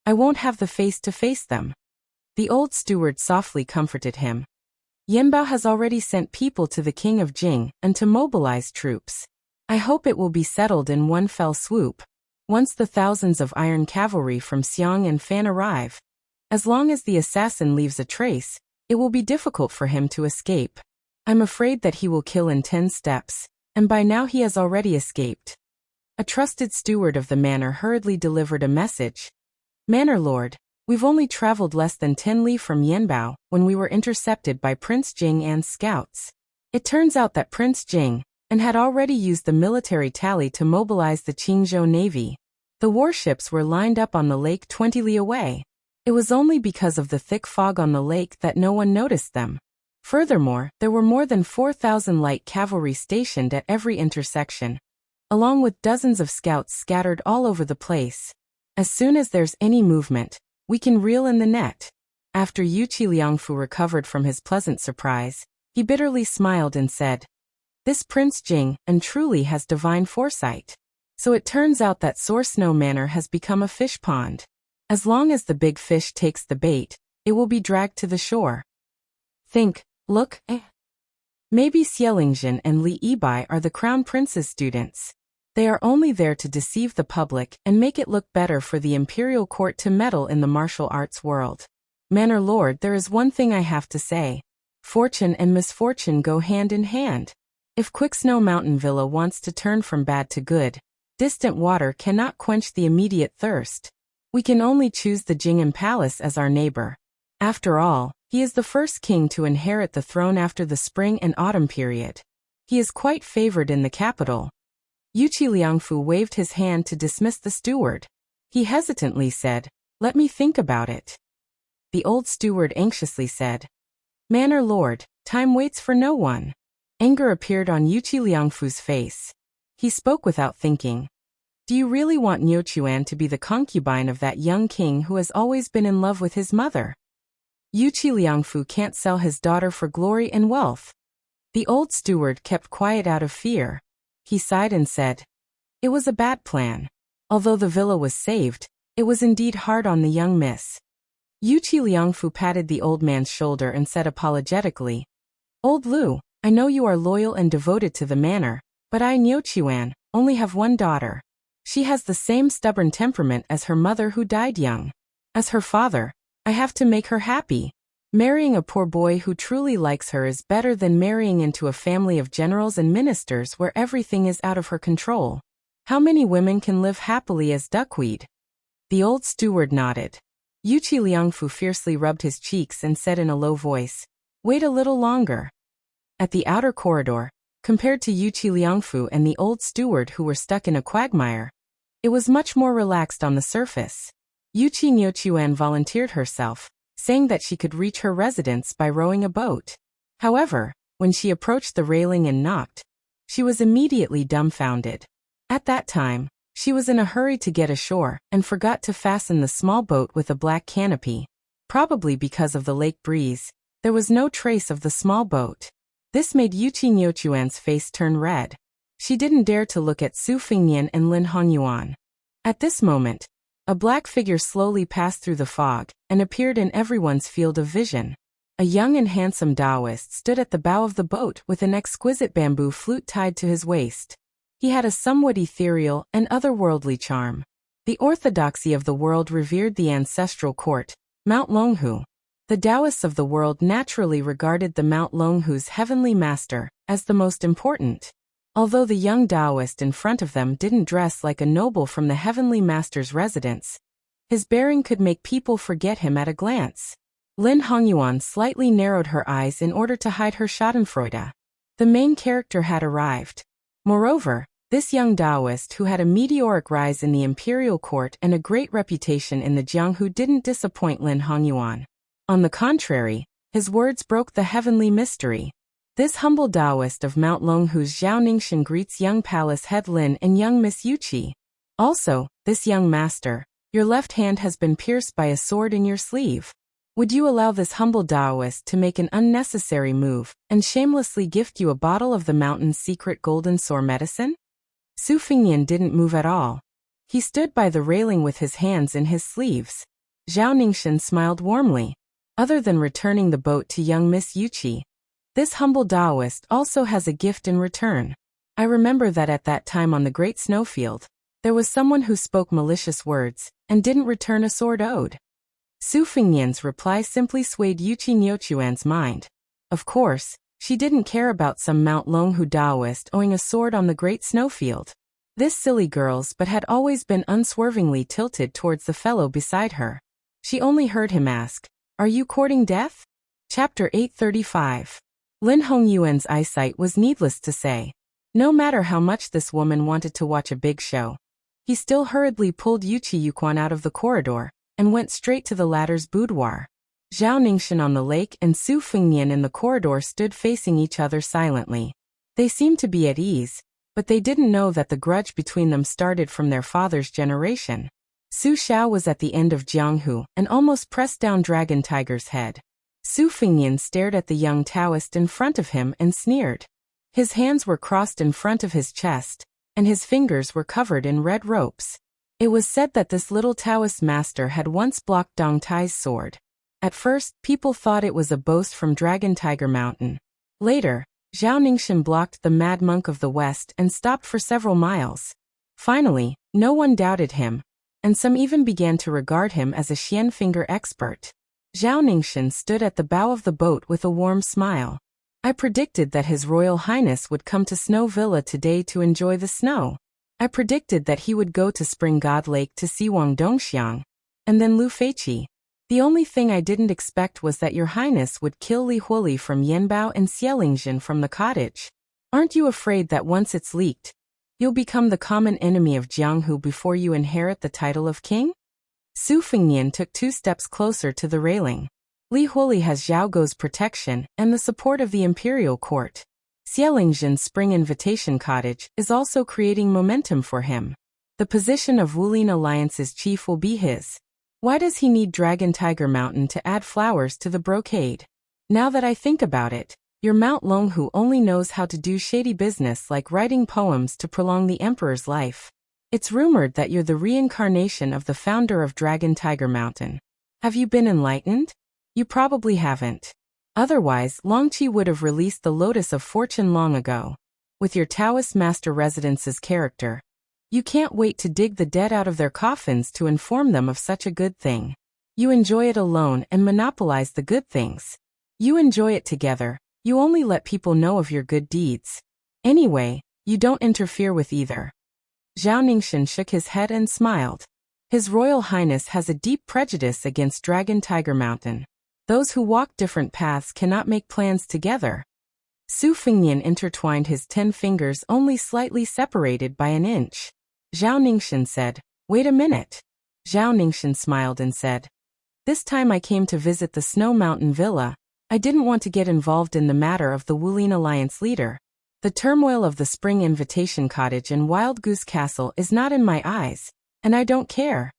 I won't have the face to face them. The old steward softly comforted him. Yanbao has already sent people to the king of Jing and to mobilize troops. I hope it will be settled in one fell swoop. Once the thousands of iron cavalry from Xiang and Fan arrive, as long as the assassin leaves a trace, it will be difficult for him to escape. I'm afraid that he will kill in 10 steps, and by now he has already escaped. A trusted steward of the manor hurriedly delivered a message. Manor Lord, we've only traveled less than 10 li from Yanbao when we were intercepted by Prince Jing An's scouts. It turns out that Prince Jing An had already used the military tally to mobilize the Qingzhou Navy. The warships were lined up on the lake 20 li away. It was only because of the thick fog on the lake that no one noticed them. Furthermore, there were more than 4,000 light cavalry stationed at every intersection, along with dozens of scouts scattered all over the place. As soon as there's any movement, we can reel in the net. After Yu Qiliangfu recovered from his pleasant surprise, he bitterly smiled and said, "This Prince Jing and truly has divine foresight. So it turns out that Soar Snow Manor has become a fish pond. As long as the big fish takes the bait, it will be dragged to the shore. Think, look, maybe Xielingzhen and Li Yibai are the crown prince's students. They are only there to deceive the public and make it look better for the imperial court to meddle in the martial arts world. Manor Lord, there is one thing I have to say. Fortune and misfortune go hand in hand. If Quicksnow Mountain Villa wants to turn from bad to good, distant water cannot quench the immediate thirst. We can only choose the Jing'an Palace as our neighbor. After all, he is the first king to inherit the throne after the spring and autumn period. He is quite favored in the capital." Yu Qiliangfu waved his hand to dismiss the steward. He hesitantly said, "Let me think about it." The old steward anxiously said, "Manor Lord, time waits for no one." Anger appeared on Yu Qiliangfu's face. He spoke without thinking. "Do you really want Niu Chuan to be the concubine of that young king who has always been in love with his mother? Yu Qiliangfu can't sell his daughter for glory and wealth." The old steward kept quiet out of fear. He sighed and said, "It was a bad plan. Although the villa was saved, it was indeed hard on the young miss." Yu Qiliangfu patted the old man's shoulder and said apologetically, "Old Lu, I know you are loyal and devoted to the manor, but I, Niu Chuan, only have one daughter. She has the same stubborn temperament as her mother who died young. As her father, I have to make her happy. Marrying a poor boy who truly likes her is better than marrying into a family of generals and ministers where everything is out of her control. How many women can live happily as duckweed?" The old steward nodded. Yu Qiliangfu fiercely rubbed his cheeks and said in a low voice, "Wait a little longer." At the outer corridor, compared to Yu Qiliangfu and the old steward who were stuck in a quagmire, it was much more relaxed on the surface. Yu Qinyochuan volunteered herself, saying that she could reach her residence by rowing a boat. However, when she approached the railing and knocked, she was immediately dumbfounded. At that time, she was in a hurry to get ashore and forgot to fasten the small boat with a black canopy. Probably because of the lake breeze, there was no trace of the small boat. This made Yu Qinyochuan's face turn red. She didn't dare to look at Su Fingnian and Lin Hongyuan. At this moment, a black figure slowly passed through the fog and appeared in everyone's field of vision. A young and handsome Taoist stood at the bow of the boat with an exquisite bamboo flute tied to his waist. He had a somewhat ethereal and otherworldly charm. The orthodoxy of the world revered the ancestral court, Mount Longhu. The Taoists of the world naturally regarded the Mount Longhu's heavenly master as the most important. Although the young Taoist in front of them didn't dress like a noble from the heavenly master's residence, his bearing could make people forget him at a glance. Lin Hongyuan slightly narrowed her eyes in order to hide her schadenfreude. The main character had arrived. Moreover, this young Taoist who had a meteoric rise in the imperial court and a great reputation in the Jianghu didn't disappoint Lin Hongyuan. On the contrary, his words broke the heavenly mystery. This humble Taoist of Mount Longhu's Zhao Ningxian greets young palace head Lin and young Miss Yuqi. Also, this young master, your left hand has been pierced by a sword in your sleeve. Would you allow this humble Taoist to make an unnecessary move and shamelessly gift you a bottle of the mountain's secret golden sore medicine? Su Fingyan didn't move at all. He stood by the railing with his hands in his sleeves. Zhao Ningxian smiled warmly. Other than returning the boat to young Miss Yuqi, this humble Taoist also has a gift in return. I remember that at that time on the great snowfield, there was someone who spoke malicious words and didn't return a sword owed. Su Fingyan's reply simply swayed Yuqi Nyochuan's mind. Of course, she didn't care about some Mount Longhu Taoist owing a sword on the great snowfield. This silly girl's but had always been unswervingly tilted towards the fellow beside her. She only heard him ask, "Are you courting death?" Chapter 835. Lin Hongyuan's eyesight was needless to say. No matter how much this woman wanted to watch a big show, he still hurriedly pulled Yuqi Yuquan out of the corridor and went straight to the latter's boudoir. Zhao Ningxian on the lake and Su Fingyan in the corridor stood facing each other silently. They seemed to be at ease, but they didn't know that the grudge between them started from their father's generation. Su Xiao was at the end of Jianghu and almost pressed down Dragon Tiger's head. Su Fingyan stared at the young Taoist in front of him and sneered. His hands were crossed in front of his chest, and his fingers were covered in red ropes. It was said that this little Taoist master had once blocked Dong Tai's sword. At first, people thought it was a boast from Dragon Tiger Mountain. Later, Zhao Ningxian blocked the Mad Monk of the West and stopped for several miles. Finally, no one doubted him, and some even began to regard him as a Xian finger expert. Zhao Ningxian stood at the bow of the boat with a warm smile. I predicted that His Royal Highness would come to Snow Villa today to enjoy the snow. I predicted that he would go to Spring God Lake to see Wang Dongxiang, and then Lu Feiqi. The only thing I didn't expect was that your highness would kill Li Huoli from Yanbao and Xielingzhen from the cottage. Aren't you afraid that once it's leaked, you'll become the common enemy of Jianghu before you inherit the title of king? Su Fingyan took 2 steps closer to the railing. Li Huoli has Zhao Gou's protection and the support of the imperial court. Xielingzhen's spring invitation cottage is also creating momentum for him. The position of Wulin Alliance's chief will be his. Why does he need Dragon Tiger Mountain to add flowers to the brocade? Now that I think about it, your Mount Longhu only knows how to do shady business like writing poems to prolong the emperor's life. It's rumored that you're the reincarnation of the founder of Dragon Tiger Mountain. Have you been enlightened? You probably haven't. Otherwise, Longqi would have released the Lotus of Fortune long ago. With your Taoist master residence's character, you can't wait to dig the dead out of their coffins to inform them of such a good thing. You enjoy it alone and monopolize the good things. You enjoy it together, you only let people know of your good deeds. Anyway, you don't interfere with either. Zhao Ningxian shook his head and smiled. His Royal Highness has a deep prejudice against Dragon Tiger Mountain. Those who walk different paths cannot make plans together. Su Fingyan intertwined his 10 fingers only slightly separated by an inch. Zhao Ningxian said, "Wait a minute." Zhao Ningxian smiled and said, "This time I came to visit the Snow Mountain Villa. I didn't want to get involved in the matter of the Wulin Alliance leader. The turmoil of the Spring Invitation Cottage and Wild Goose Castle is not in my eyes, and I don't care."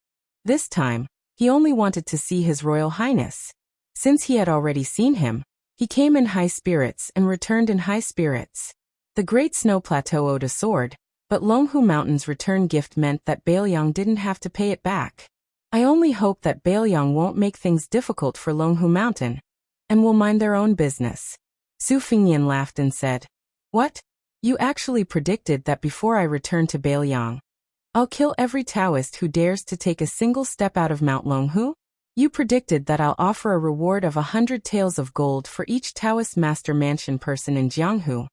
This time, he only wanted to see His Royal Highness. Since he had already seen him, he came in high spirits and returned in high spirits. The Great Snow Plateau owed a sword, but Longhu Mountain's return gift meant that Bailiang didn't have to pay it back. I only hope that Bailiang won't make things difficult for Longhu Mountain, and will mind their own business. Su Fingyan laughed and said, "What? You actually predicted that before I return to Bailiang, I'll kill every Taoist who dares to take a single step out of Mount Longhu? You predicted that I'll offer a reward of 100 taels of gold for each Taoist master mansion person in Jianghu.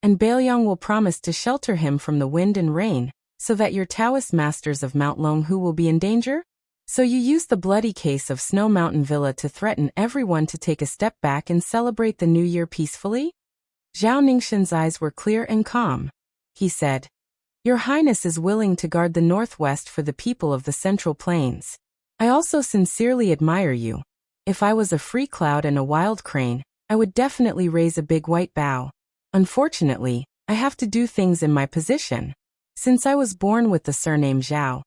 And Bailiang will promise to shelter him from the wind and rain, so that your Taoist masters of Mount Longhu will be in danger? So you used the bloody case of Snow Mountain Villa to threaten everyone to take a step back and celebrate the new year peacefully? Zhao Ningxin's eyes were clear and calm. He said, Your Highness is willing to guard the northwest for the people of the Central Plains. I also sincerely admire you. If I was a free cloud and a wild crane, I would definitely raise a big white bow. Unfortunately, I have to do things in my position. Since I was born with the surname Zhao,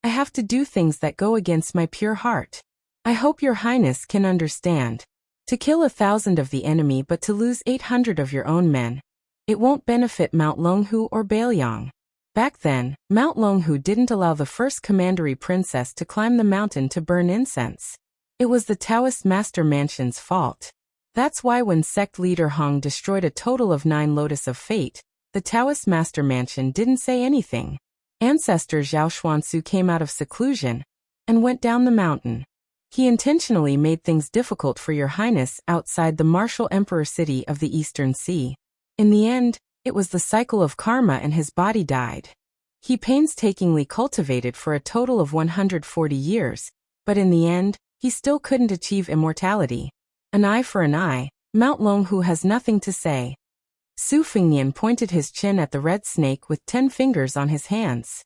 I have to do things that go against my pure heart. I hope your Highness can understand. To kill 1,000 of the enemy but to lose 800 of your own men, it won't benefit Mount Longhu or Bailiang. Back then, Mount Longhu didn't allow the first commandery princess to climb the mountain to burn incense. It was the Taoist master mansion's fault. That's why when sect leader Hong destroyed a total of 9 Lotus of Fate, the Taoist master mansion didn't say anything. Ancestor Zhao Xuansu came out of seclusion and went down the mountain. He intentionally made things difficult for your Highness outside the martial emperor city of the Eastern Sea. In the end, it was the cycle of karma and his body died. He painstakingly cultivated for a total of 140 years, but in the end, he still couldn't achieve immortality. An eye for an eye, Mount Longhu has nothing to say. Su Fengnian pointed his chin at the red snake with 10 fingers on his hands.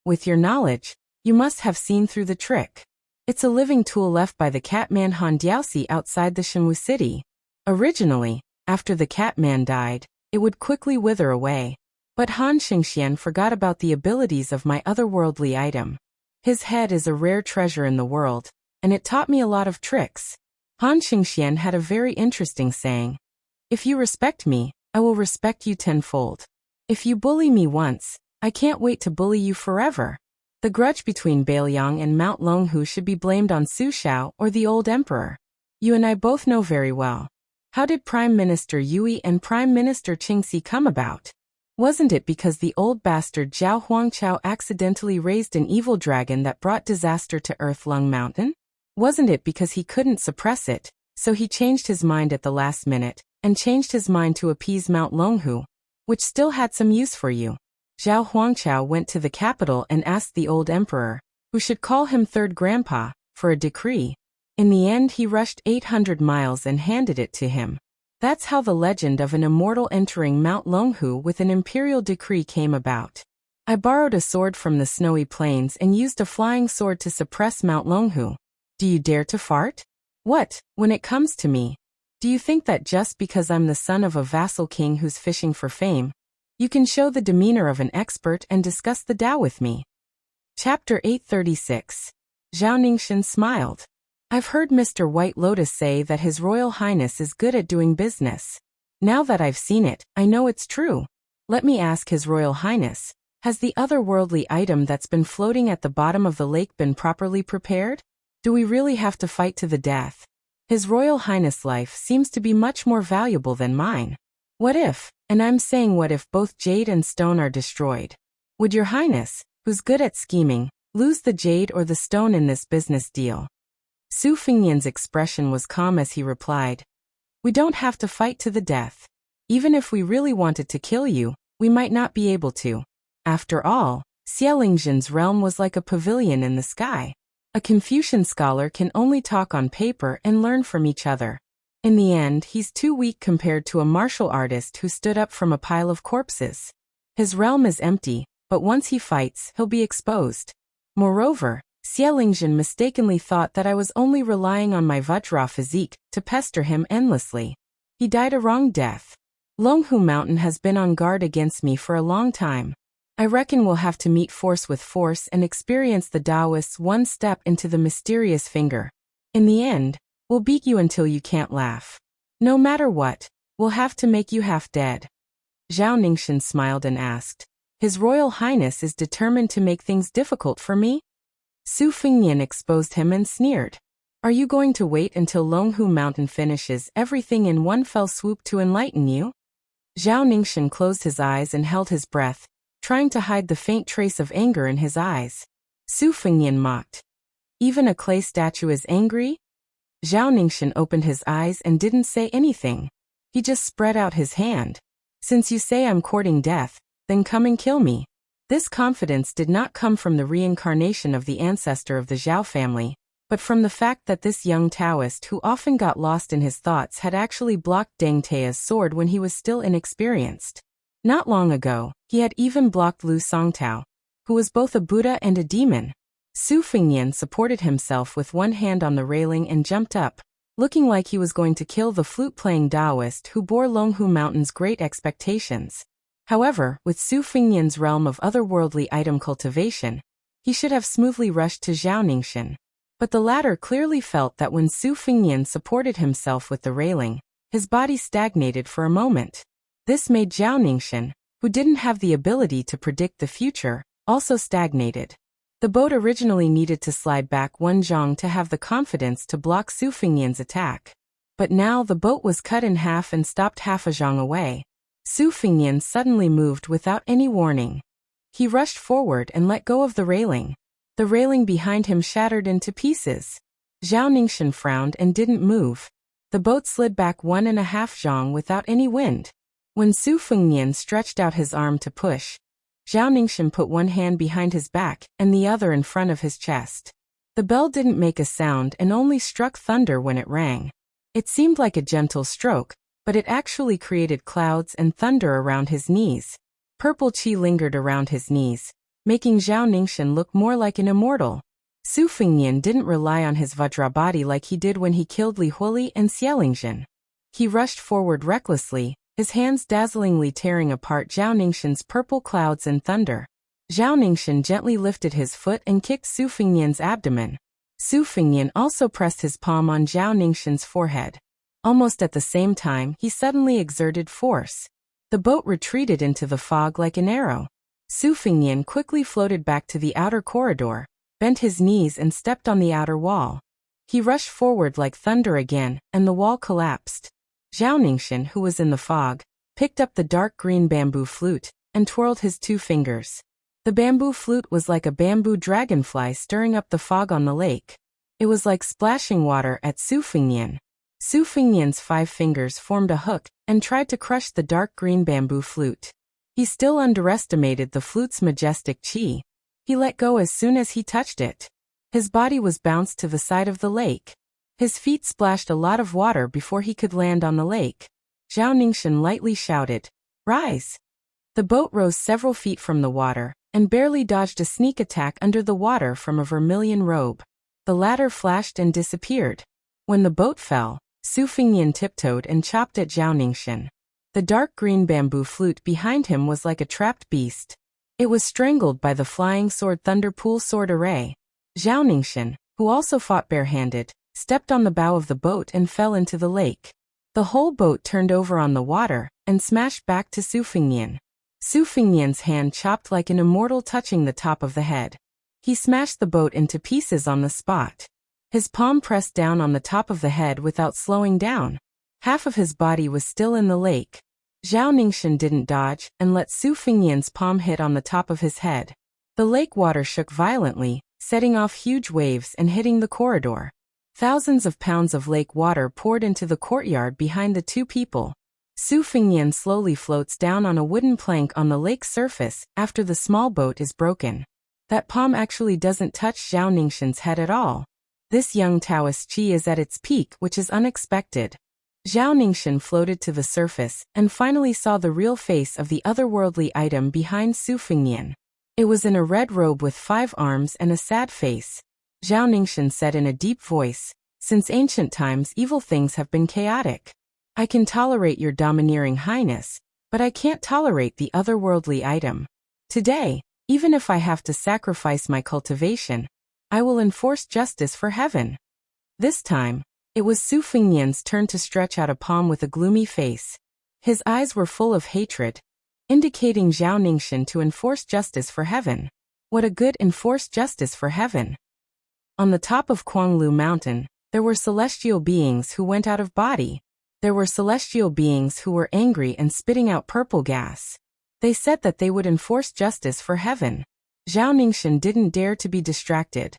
With your knowledge, you must have seen through the trick. It's a living tool left by the Catman Han Diaosi outside the Shenwu city. Originally, after the Catman died, it would quickly wither away. But Han Xingxian forgot about the abilities of my otherworldly item. His head is a rare treasure in the world, and it taught me a lot of tricks. Han Xingxian had a very interesting saying. If you respect me, I will respect you tenfold. If you bully me once, I can't wait to bully you forever. The grudge between Bailiang and Mount Longhu should be blamed on Su Xiao or the old emperor. You and I both know very well. How did Prime Minister Yui and Prime Minister Qingxi come about? Wasn't it because the old bastard Zhao Huangqiao accidentally raised an evil dragon that brought disaster to Earthlung Mountain? Wasn't it because he couldn't suppress it, so he changed his mind at the last minute, and changed his mind to appease Mount Longhu, which still had some use for you? Zhao Huangqiao went to the capital and asked the old emperor, who should call him third grandpa, for a decree. In the end he rushed 800 miles and handed it to him. That's how the legend of an immortal entering Mount Longhu with an imperial decree came about. I borrowed a sword from the snowy plains and used a flying sword to suppress Mount Longhu. Do you dare to fart? What, when it comes to me? Do you think that just because I'm the son of a vassal king who's fishing for fame, you can show the demeanor of an expert and discuss the Tao with me? Chapter 836. Zhao Ningxin smiled. I've heard Mr. White Lotus say that His Royal Highness is good at doing business. Now that I've seen it, I know it's true. Let me ask His Royal Highness, has the otherworldly item that's been floating at the bottom of the lake been properly prepared? Do we really have to fight to the death? His Royal Highness' life seems to be much more valuable than mine. What if, and I'm saying what if, both jade and stone are destroyed? Would your Highness, who's good at scheming, lose the jade or the stone in this business deal? Su Fengnian's expression was calm as he replied, We don't have to fight to the death. Even if we really wanted to kill you, we might not be able to. After all, Xielingzhen's realm was like a pavilion in the sky. A Confucian scholar can only talk on paper and learn from each other. In the end, he's too weak compared to a martial artist who stood up from a pile of corpses. His realm is empty, but once he fights, he'll be exposed. Moreover, Xielingzhen mistakenly thought that I was only relying on my Vajra physique to pester him endlessly. He died a wrong death. Longhu Mountain has been on guard against me for a long time. I reckon we'll have to meet force with force and experience the Taoists one step into the mysterious finger. In the end, we'll beat you until you can't laugh. No matter what, we'll have to make you half dead. Zhao Ningxin smiled and asked, His Royal Highness is determined to make things difficult for me? Su Fengnian exposed him and sneered. Are you going to wait until Longhu Mountain finishes everything in one fell swoop to enlighten you? Zhao Ningxin closed his eyes and held his breath, trying to hide the faint trace of anger in his eyes. Su Fengnian mocked. Even a clay statue is angry? Zhao Ningxian opened his eyes and didn't say anything. He just spread out his hand. Since you say I'm courting death, then come and kill me. This confidence did not come from the reincarnation of the ancestor of the Zhao family, but from the fact that this young Taoist who often got lost in his thoughts had actually blocked Deng Tai's sword when he was still inexperienced. Not long ago, he had even blocked Lu Songtao, who was both a Buddha and a demon. Su Fengnian supported himself with one hand on the railing and jumped up, looking like he was going to kill the flute-playing Taoist who bore Longhu Mountain's great expectations. However, with Su Fengnian's realm of otherworldly item cultivation, he should have smoothly rushed to Zhao Ningxian. But the latter clearly felt that when Su Fengnian supported himself with the railing, his body stagnated for a moment. This made Zhao Ningxian, who didn't have the ability to predict the future, also stagnated. The boat originally needed to slide back one zhang to have the confidence to block Su Fengnian's attack. But now the boat was cut in half and stopped half a zhang away. Su Fengnian suddenly moved without any warning. He rushed forward and let go of the railing. The railing behind him shattered into pieces. Zhao Ningxian frowned and didn't move. The boat slid back 1.5 zhang without any wind. When Su Fengnian stretched out his arm to push, Zhao Ningxian put one hand behind his back and the other in front of his chest. The bell didn't make a sound and only struck thunder when it rang. It seemed like a gentle stroke, but it actually created clouds and thunder around his knees. Purple qi lingered around his knees, making Zhao Ningxian look more like an immortal. Su Fengnian didn't rely on his Vajra body like he did when he killed Li Huili and Xielingzhen. He rushed forward recklessly, his hands dazzlingly tearing apart Zhao Ningxian's purple clouds and thunder. Zhao Ningxian gently lifted his foot and kicked Su Fengnian's abdomen. Su Fengnian also pressed his palm on Zhao Ningxian's forehead. Almost at the same time, he suddenly exerted force. The boat retreated into the fog like an arrow. Su Fengnian quickly floated back to the outer corridor, bent his knees and stepped on the outer wall. He rushed forward like thunder again, and the wall collapsed. Zhao Ningxian, who was in the fog, picked up the dark green bamboo flute and twirled his 2 fingers. The bamboo flute was like a bamboo dragonfly stirring up the fog on the lake. It was like splashing water at Su Fengnian. Su Fengnian's 5 fingers formed a hook and tried to crush the dark green bamboo flute. He still underestimated the flute's majestic qi. He let go as soon as he touched it. His body was bounced to the side of the lake. His feet splashed a lot of water before he could land on the lake. Zhao Ningxian lightly shouted, "Rise!" The boat rose several feet from the water, and barely dodged a sneak attack under the water from a vermilion robe. The latter flashed and disappeared. When the boat fell, Su Fengnian tiptoed and chopped at Zhao Ningxian. The dark green bamboo flute behind him was like a trapped beast. It was strangled by the flying sword Thunderpool sword array. Zhao Ningxian, who also fought barehanded, stepped on the bow of the boat and fell into the lake. The whole boat turned over on the water and smashed back to Su Fengnian. Su Fengnian's hand chopped like an immortal touching the top of the head. He smashed the boat into pieces on the spot. His palm pressed down on the top of the head without slowing down. Half of his body was still in the lake. Zhao Ningxian didn't dodge and let Su Fengnian's palm hit on the top of his head. The lake water shook violently, setting off huge waves and hitting the corridor. Thousands of pounds of lake water poured into the courtyard behind the 2 people. Su Fengnian slowly floats down on a wooden plank on the lake's surface after the small boat is broken. That palm actually doesn't touch Zhao Ningxian's head at all. This young Taoist qi is at its peak, which is unexpected. Zhao Ningxian floated to the surface and finally saw the real face of the otherworldly item behind Su Fengnian. It was in a red robe with 5 arms and a sad face. Zhao Ningxian said in a deep voice, "Since ancient times evil things have been chaotic. I can tolerate your domineering highness, but I can't tolerate the otherworldly item. Today, even if I have to sacrifice my cultivation, I will enforce justice for heaven." This time, it was Su Fengnian's turn to stretch out a palm with a gloomy face. His eyes were full of hatred, indicating Zhao Ningxian to enforce justice for heaven. What a good enforced justice for heaven. On the top of Kuanglu Mountain, there were celestial beings who went out of body. There were celestial beings who were angry and spitting out purple gas. They said that they would enforce justice for heaven. Zhao Ningxian didn't dare to be distracted.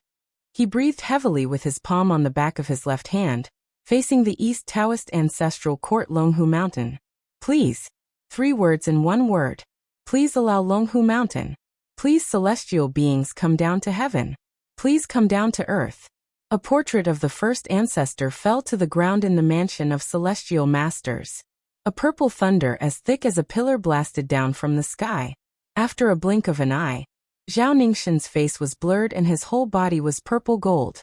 He breathed heavily with his palm on the back of his left hand, facing the East Taoist ancestral court Longhu Mountain. Please. 3 words in 1 word. Please allow Longhu Mountain. Please celestial beings come down to heaven. Please come down to earth. A portrait of the first ancestor fell to the ground in the mansion of celestial masters. A purple thunder as thick as a pillar blasted down from the sky. After a blink of an eye, Zhao Ningxin's face was blurred and his whole body was purple gold.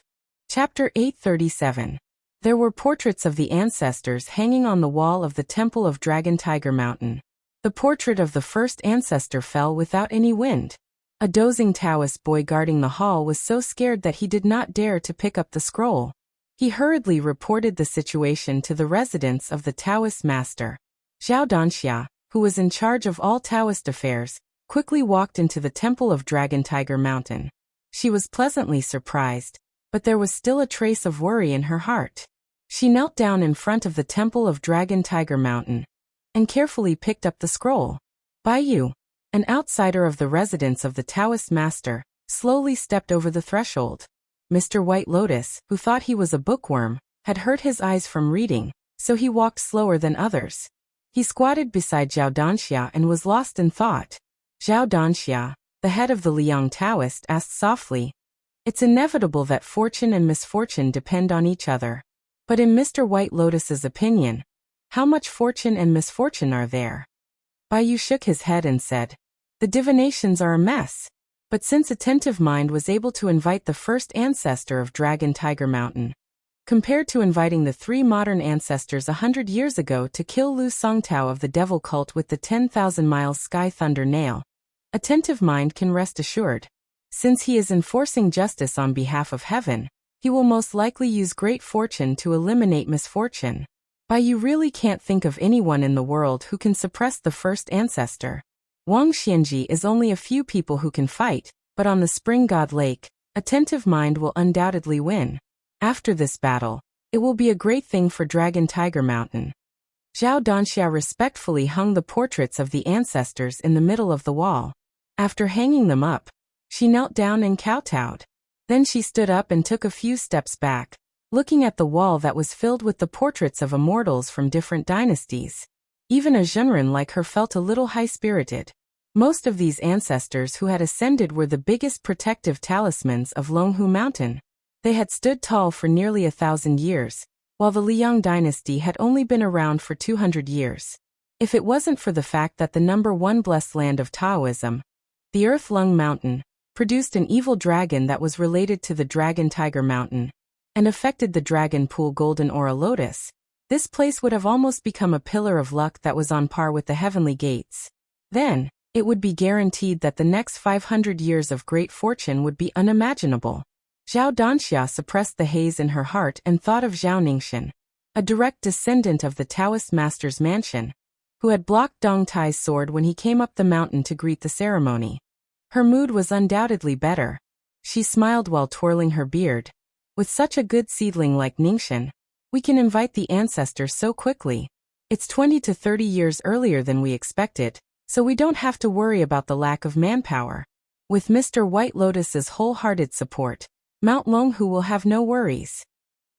Chapter 837. There were portraits of the ancestors hanging on the wall of the temple of Dragon Tiger Mountain. The portrait of the first ancestor fell without any wind. A dozing Taoist boy guarding the hall was so scared that he did not dare to pick up the scroll. He hurriedly reported the situation to the residence of the Taoist master. Zhao Danxia, who was in charge of all Taoist affairs, quickly walked into the temple of Dragon Tiger Mountain. She was pleasantly surprised, but there was still a trace of worry in her heart. She knelt down in front of the temple of Dragon Tiger Mountain and carefully picked up the scroll. Baiyu, an outsider of the residence of the Taoist master, slowly stepped over the threshold. Mr. White Lotus, who thought he was a bookworm, had hurt his eyes from reading, so he walked slower than others. He squatted beside Zhao Danxia and was lost in thought. Zhao Danxia, the head of the Liang Taoist, asked softly, "It's inevitable that fortune and misfortune depend on each other. But in Mr. White Lotus's opinion, how much fortune and misfortune are there?" Baiyu shook his head and said, "The divinations are a mess." But since Attentive Mind was able to invite the first ancestor of Dragon Tiger Mountain, compared to inviting the 3 modern ancestors 100 years ago to kill Lu Songtao of the devil cult with the 10,000 miles sky thunder nail, Attentive Mind can rest assured. Since he is enforcing justice on behalf of heaven, he will most likely use great fortune to eliminate misfortune. You really can't think of anyone in the world who can suppress the first ancestor. Wang Xianji is only a few people who can fight, but on the Spring God Lake, Attentive Mind will undoubtedly win. After this battle, it will be a great thing for Dragon Tiger Mountain. Zhao Danxia respectfully hung the portraits of the ancestors in the middle of the wall. After hanging them up, she knelt down and kowtowed. Then she stood up and took a few steps back, looking at the wall that was filled with the portraits of immortals from different dynasties. Even a Zhenren like her felt a little high-spirited. Most of these ancestors who had ascended were the biggest protective talismans of Longhu Mountain. They had stood tall for nearly 1,000 years, while the Liang dynasty had only been around for 200 years. If it wasn't for the fact that the number 1 blessed land of Taoism, the Earth Lung Mountain, produced an evil dragon that was related to the Dragon Tiger Mountain, and affected the Dragon Pool Golden Aura Lotus, this place would have almost become a pillar of luck that was on par with the heavenly gates. Then, it would be guaranteed that the next 500 years of great fortune would be unimaginable. Zhao Danxia suppressed the haze in her heart and thought of Zhao Ningxin, a direct descendant of the Taoist master's mansion, who had blocked Dong Tai's sword when he came up the mountain to greet the ceremony. Her mood was undoubtedly better. She smiled while twirling her beard. With such a good seedling like Ningxin, we can invite the ancestors so quickly. It's 20 to 30 years earlier than we expected, so we don't have to worry about the lack of manpower. With Mr. White Lotus's wholehearted support, Mount Longhu will have no worries.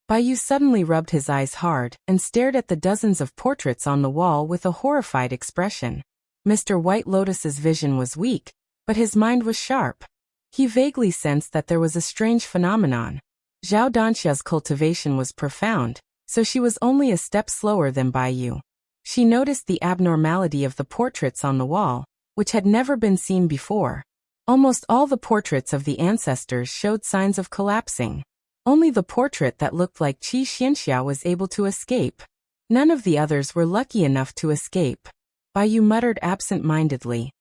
Baiyu suddenly rubbed his eyes hard and stared at the dozens of portraits on the wall with a horrified expression. Mr. White Lotus's vision was weak, but his mind was sharp. He vaguely sensed that there was a strange phenomenon. Zhao Danxia's cultivation was profound, so she was only a step slower than Baiyu. She noticed the abnormality of the portraits on the wall, which had never been seen before. Almost all the portraits of the ancestors showed signs of collapsing. Only the portrait that looked like Qi Xianxia was able to escape. None of the others were lucky enough to escape. Baiyu muttered absent-mindedly,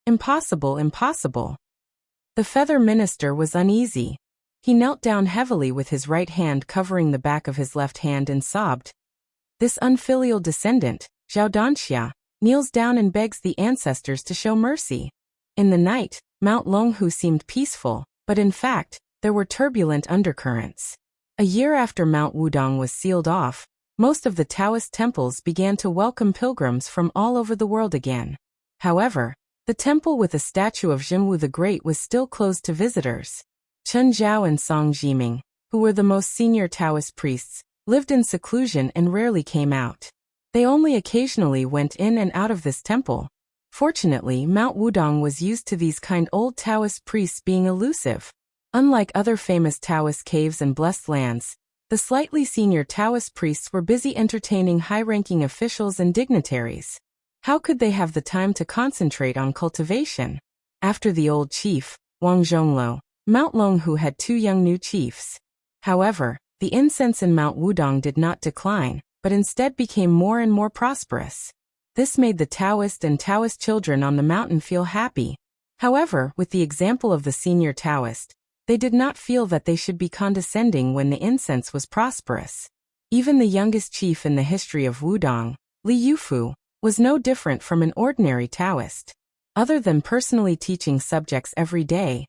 "Impossible, impossible." The feather minister was uneasy. He knelt down heavily with his right hand covering the back of his left hand and sobbed. This unfilial descendant, Zhao Danxia, kneels down and begs the ancestors to show mercy. In the night, Mount Longhu seemed peaceful, but in fact, there were turbulent undercurrents. A year after Mount Wudong was sealed off, most of the Taoist temples began to welcome pilgrims from all over the world again. However, the temple with a statue of Zhenwu the Great was still closed to visitors. Chen Zhao and Song Jiming, who were the most senior Taoist priests, lived in seclusion and rarely came out. They only occasionally went in and out of this temple. Fortunately, Mount Wudong was used to these kind old Taoist priests being elusive. Unlike other famous Taoist caves and blessed lands, the slightly senior Taoist priests were busy entertaining high-ranking officials and dignitaries. How could they have the time to concentrate on cultivation? After the old chief, Wang Zhonglo, Mount Longhu had two young new chiefs. However, the incense in Mount Wudong did not decline, but instead became more and more prosperous. This made the Taoist and Taoist children on the mountain feel happy. However, with the example of the senior Taoist, they did not feel that they should be condescending when the incense was prosperous. Even the youngest chief in the history of Wudong, Li Yufu, was no different from an ordinary Taoist. Other than personally teaching subjects every day,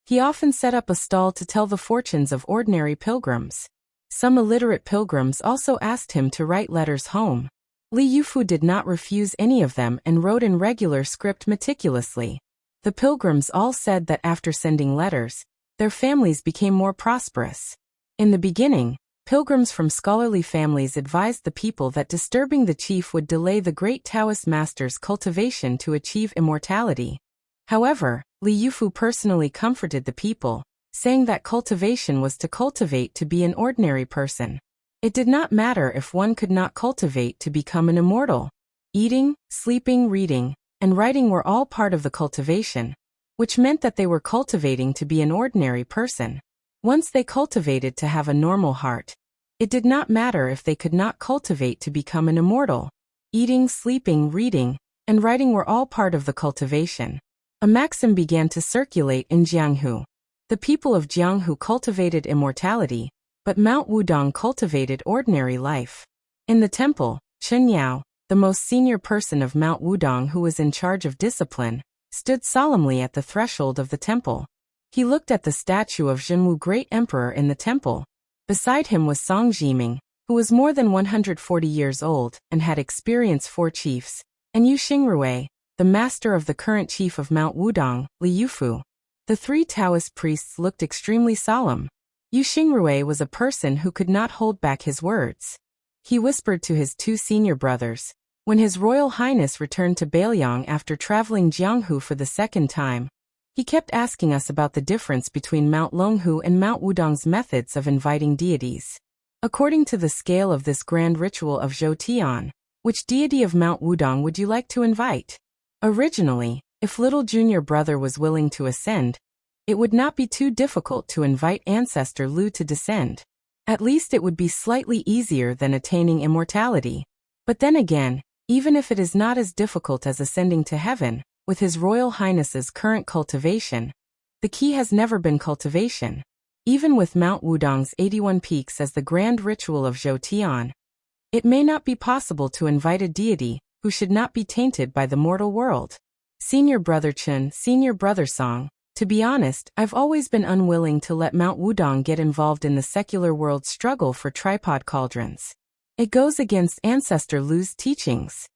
he often set up a stall to tell the fortunes of ordinary pilgrims. Some illiterate pilgrims also asked him to write letters home. Li Yufu did not refuse any of them and wrote in regular script meticulously. The pilgrims all said that after sending letters, their families became more prosperous. In the beginning, pilgrims from scholarly families advised the people that disturbing the chief would delay the great Taoist master's cultivation to achieve immortality. However, Li Yufu personally comforted the people, saying that cultivation was to cultivate to be an ordinary person. It did not matter if one could not cultivate to become an immortal. Eating, sleeping, reading, and writing were all part of the cultivation, which meant that they were cultivating to be an ordinary person. Once they cultivated to have a normal heart, it did not matter if they could not cultivate to become an immortal. Eating, sleeping, reading, and writing were all part of the cultivation. A maxim began to circulate in Jianghu. The people of Jianghu cultivated immortality, but Mount Wudong cultivated ordinary life. In the temple, Chen Yao, the most senior person of Mount Wudong who was in charge of discipline, stood solemnly at the threshold of the temple. He looked at the statue of Zhenwu, great emperor in the temple. Beside him was Song Jiming, who was more than 140 years old and had experienced 4 chiefs, and Yu Xingrui, the master of the current chief of Mount Wudong, Li Yufu. The 3 Taoist priests looked extremely solemn. Yu Xingrui was a person who could not hold back his words. He whispered to his 2 senior brothers, when His Royal Highness returned to Bailiang after traveling Jianghu for the 2nd time, he kept asking us about the difference between Mount Longhu and Mount Wudong's methods of inviting deities. According to the scale of this grand ritual of Zhoutian, which deity of Mount Wudong would you like to invite? Originally, if little junior brother was willing to ascend, it would not be too difficult to invite ancestor Lu to descend. At least it would be slightly easier than attaining immortality. But then again, even if it is not as difficult as ascending to heaven, with His Royal Highness's current cultivation, the key has never been cultivation. Even with Mount Wudong's 81 peaks as the grand ritual of Zhoutian, it may not be possible to invite a deity who should not be tainted by the mortal world. Senior Brother Chen, Senior Brother Song, to be honest, I've always been unwilling to let Mount Wudong get involved in the secular world's struggle for tripod cauldrons. It goes against Ancestor Lu's teachings.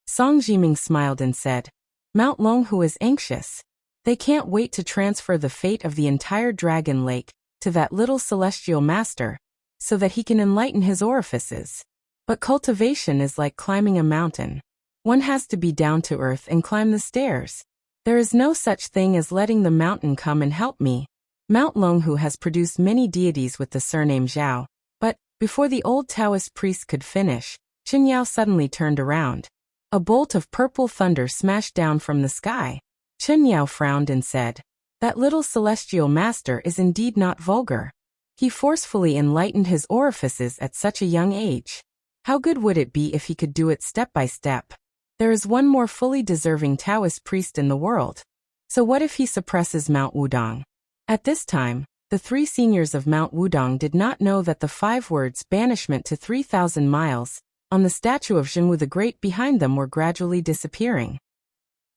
Song Jiming smiled and said, Mount Longhu is anxious. They can't wait to transfer the fate of the entire Dragon Lake to that little celestial master, so that he can enlighten his orifices. But cultivation is like climbing a mountain. One has to be down to earth and climb the stairs. There is no such thing as letting the mountain come and help me. Mount Longhu has produced many deities with the surname Zhao, but, before the old Taoist priest could finish, Chen Yao suddenly turned around. A bolt of purple thunder smashed down from the sky. Chen Yao frowned and said, That little celestial master is indeed not vulgar. He forcefully enlightened his orifices at such a young age. How good would it be if he could do it step by step? There is one more fully deserving Taoist priest in the world. So what if he suppresses Mount Wudong? At this time, the 3 seniors of Mount Wudong did not know that the 5 words banishment to 3,000 miles on the statue of Zhenwu the Great behind them were gradually disappearing.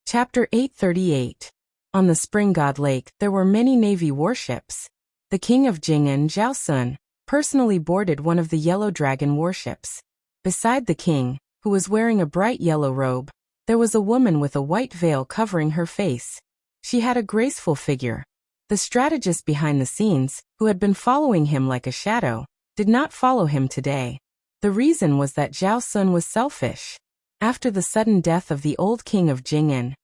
Chapter 838. On the Spring God Lake, there were many navy warships. The king of Jing'an, Zhao Sun, personally boarded one of the Yellow Dragon warships. Beside the king, who was wearing a bright yellow robe, there was a woman with a white veil covering her face. She had a graceful figure. The strategist behind the scenes, who had been following him like a shadow, did not follow him today. The reason was that Zhao Sun was selfish. After the sudden death of the old king of Jing'an,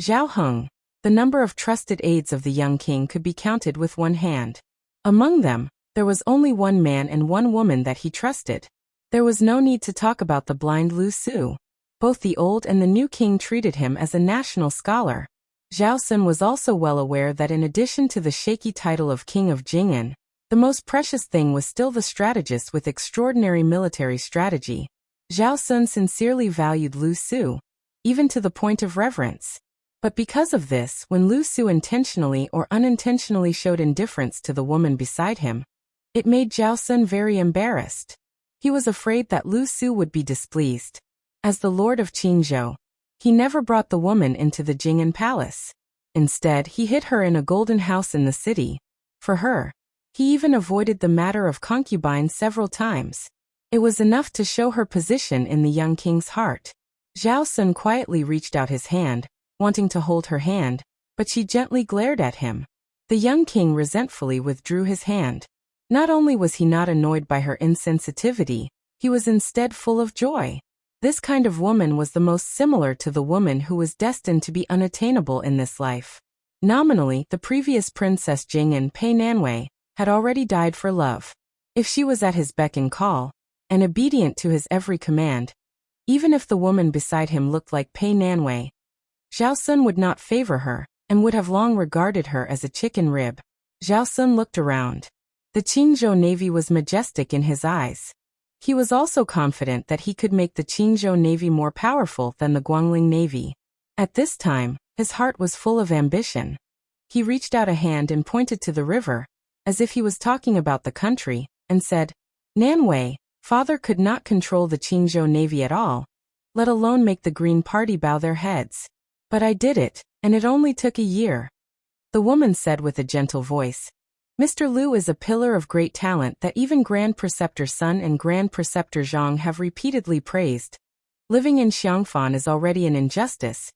Zhao Heng, the number of trusted aides of the young king could be counted with one hand. Among them, there was only one man and one woman that he trusted. There was no need to talk about the blind Lu Su. Both the old and the new king treated him as a national scholar. Zhao Sun was also well aware that in addition to the shaky title of King of Jing'an, the most precious thing was still the strategist with extraordinary military strategy. Zhao Sun sincerely valued Lu Su, even to the point of reverence. But because of this, when Lu Su intentionally or unintentionally showed indifference to the woman beside him, it made Zhao Sun very embarrassed. He was afraid that Lu Su would be displeased. As the lord of Qingzhou, he never brought the woman into the Jing'an palace. Instead, he hid her in a golden house in the city. For her, he even avoided the matter of concubines several times. It was enough to show her position in the young king's heart. Zhao Sun quietly reached out his hand, wanting to hold her hand, but she gently glared at him. The young king resentfully withdrew his hand. Not only was he not annoyed by her insensitivity, he was instead full of joy. This kind of woman was the most similar to the woman who was destined to be unattainable in this life. Nominally, the previous Princess Jing'an Pei Nanwei had already died for love. If she was at his beck and call, and obedient to his every command, even if the woman beside him looked like Pei Nanwei, Zhao Sun would not favor her, and would have long regarded her as a chicken rib. Zhao Sun looked around. The Qingzhou Navy was majestic in his eyes. He was also confident that he could make the Qingzhou Navy more powerful than the Guangling Navy. At this time, his heart was full of ambition. He reached out a hand and pointed to the river, as if he was talking about the country, and said, "Nanwei, father could not control the Qingzhou Navy at all, let alone make the Green Party bow their heads. But I did it, and it only took a year." The woman said with a gentle voice, "Mr. Lu is a pillar of great talent that even Grand Preceptor Sun and Grand Preceptor Zhang have repeatedly praised. Living in Xiangfan is already an injustice.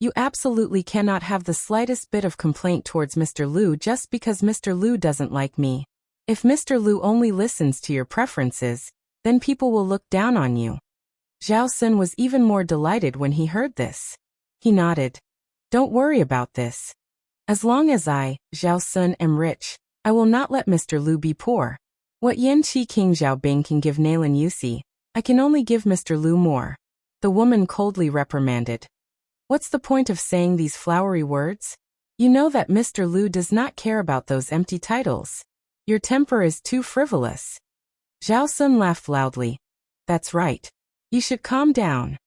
You absolutely cannot have the slightest bit of complaint towards Mr. Lu just because Mr. Lu doesn't like me. If Mr. Lu only listens to your preferences, then people will look down on you." Zhao Sun was even more delighted when he heard this. He nodded. "Don't worry about this. As long as I, Zhao Sun, am rich, I will not let Mr. Lu be poor. What Yan Qi King Zhao Bing can give Nalan Yusi, I can only give Mr. Lu more." The woman coldly reprimanded. "What's the point of saying these flowery words? You know that Mr. Lu does not care about those empty titles. Your temper is too frivolous." Zhao Sun laughed loudly. "That's right. You should calm down."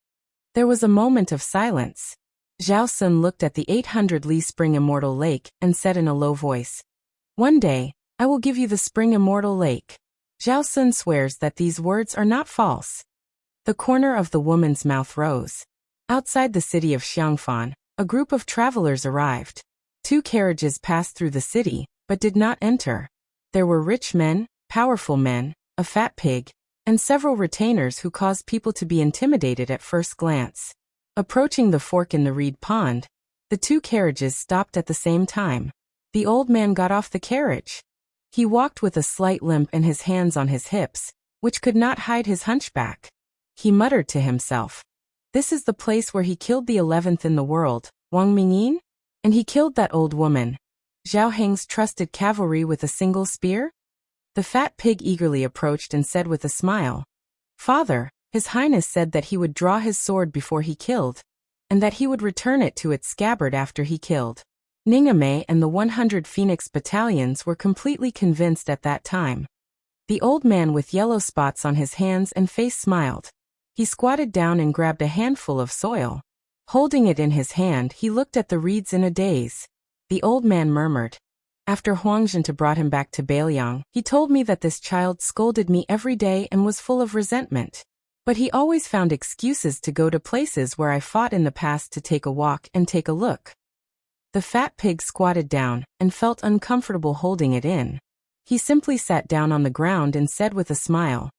There was a moment of silence. Zhao Sun looked at the 800 Li Spring Immortal Lake and said in a low voice, "One day, I will give you the Spring Immortal Lake." Zhao Sun swears that these words are not false. The corner of the woman's mouth rose. Outside the city of Xiangfan, a group of travelers arrived. 2 carriages passed through the city, but did not enter. There were rich men, powerful men, a fat pig, and several retainers who caused people to be intimidated at first glance. Approaching the fork in the reed pond, the 2 carriages stopped at the same time. The old man got off the carriage. He walked with a slight limp and his hands on his hips, which could not hide his hunchback. He muttered to himself, "This is the place where he killed the 11th in the world, Wang Mingyin? And he killed that old woman, Zhao Heng's trusted cavalry, with a single spear?" The fat pig eagerly approached and said with a smile, "Father, His Highness said that he would draw his sword before he killed, and that he would return it to its scabbard after he killed." Ningame and the 100 Phoenix battalions were completely convinced at that time. The old man with yellow spots on his hands and face smiled. He squatted down and grabbed a handful of soil. Holding it in his hand, he looked at the reeds in a daze. The old man murmured, "After Huang Zhenta brought him back to Bailiang, he told me that this child scolded me every day and was full of resentment. But he always found excuses to go to places where I fought in the past to take a walk and take a look." The fat pig squatted down and felt uncomfortable holding it in. He simply sat down on the ground and said with a smile,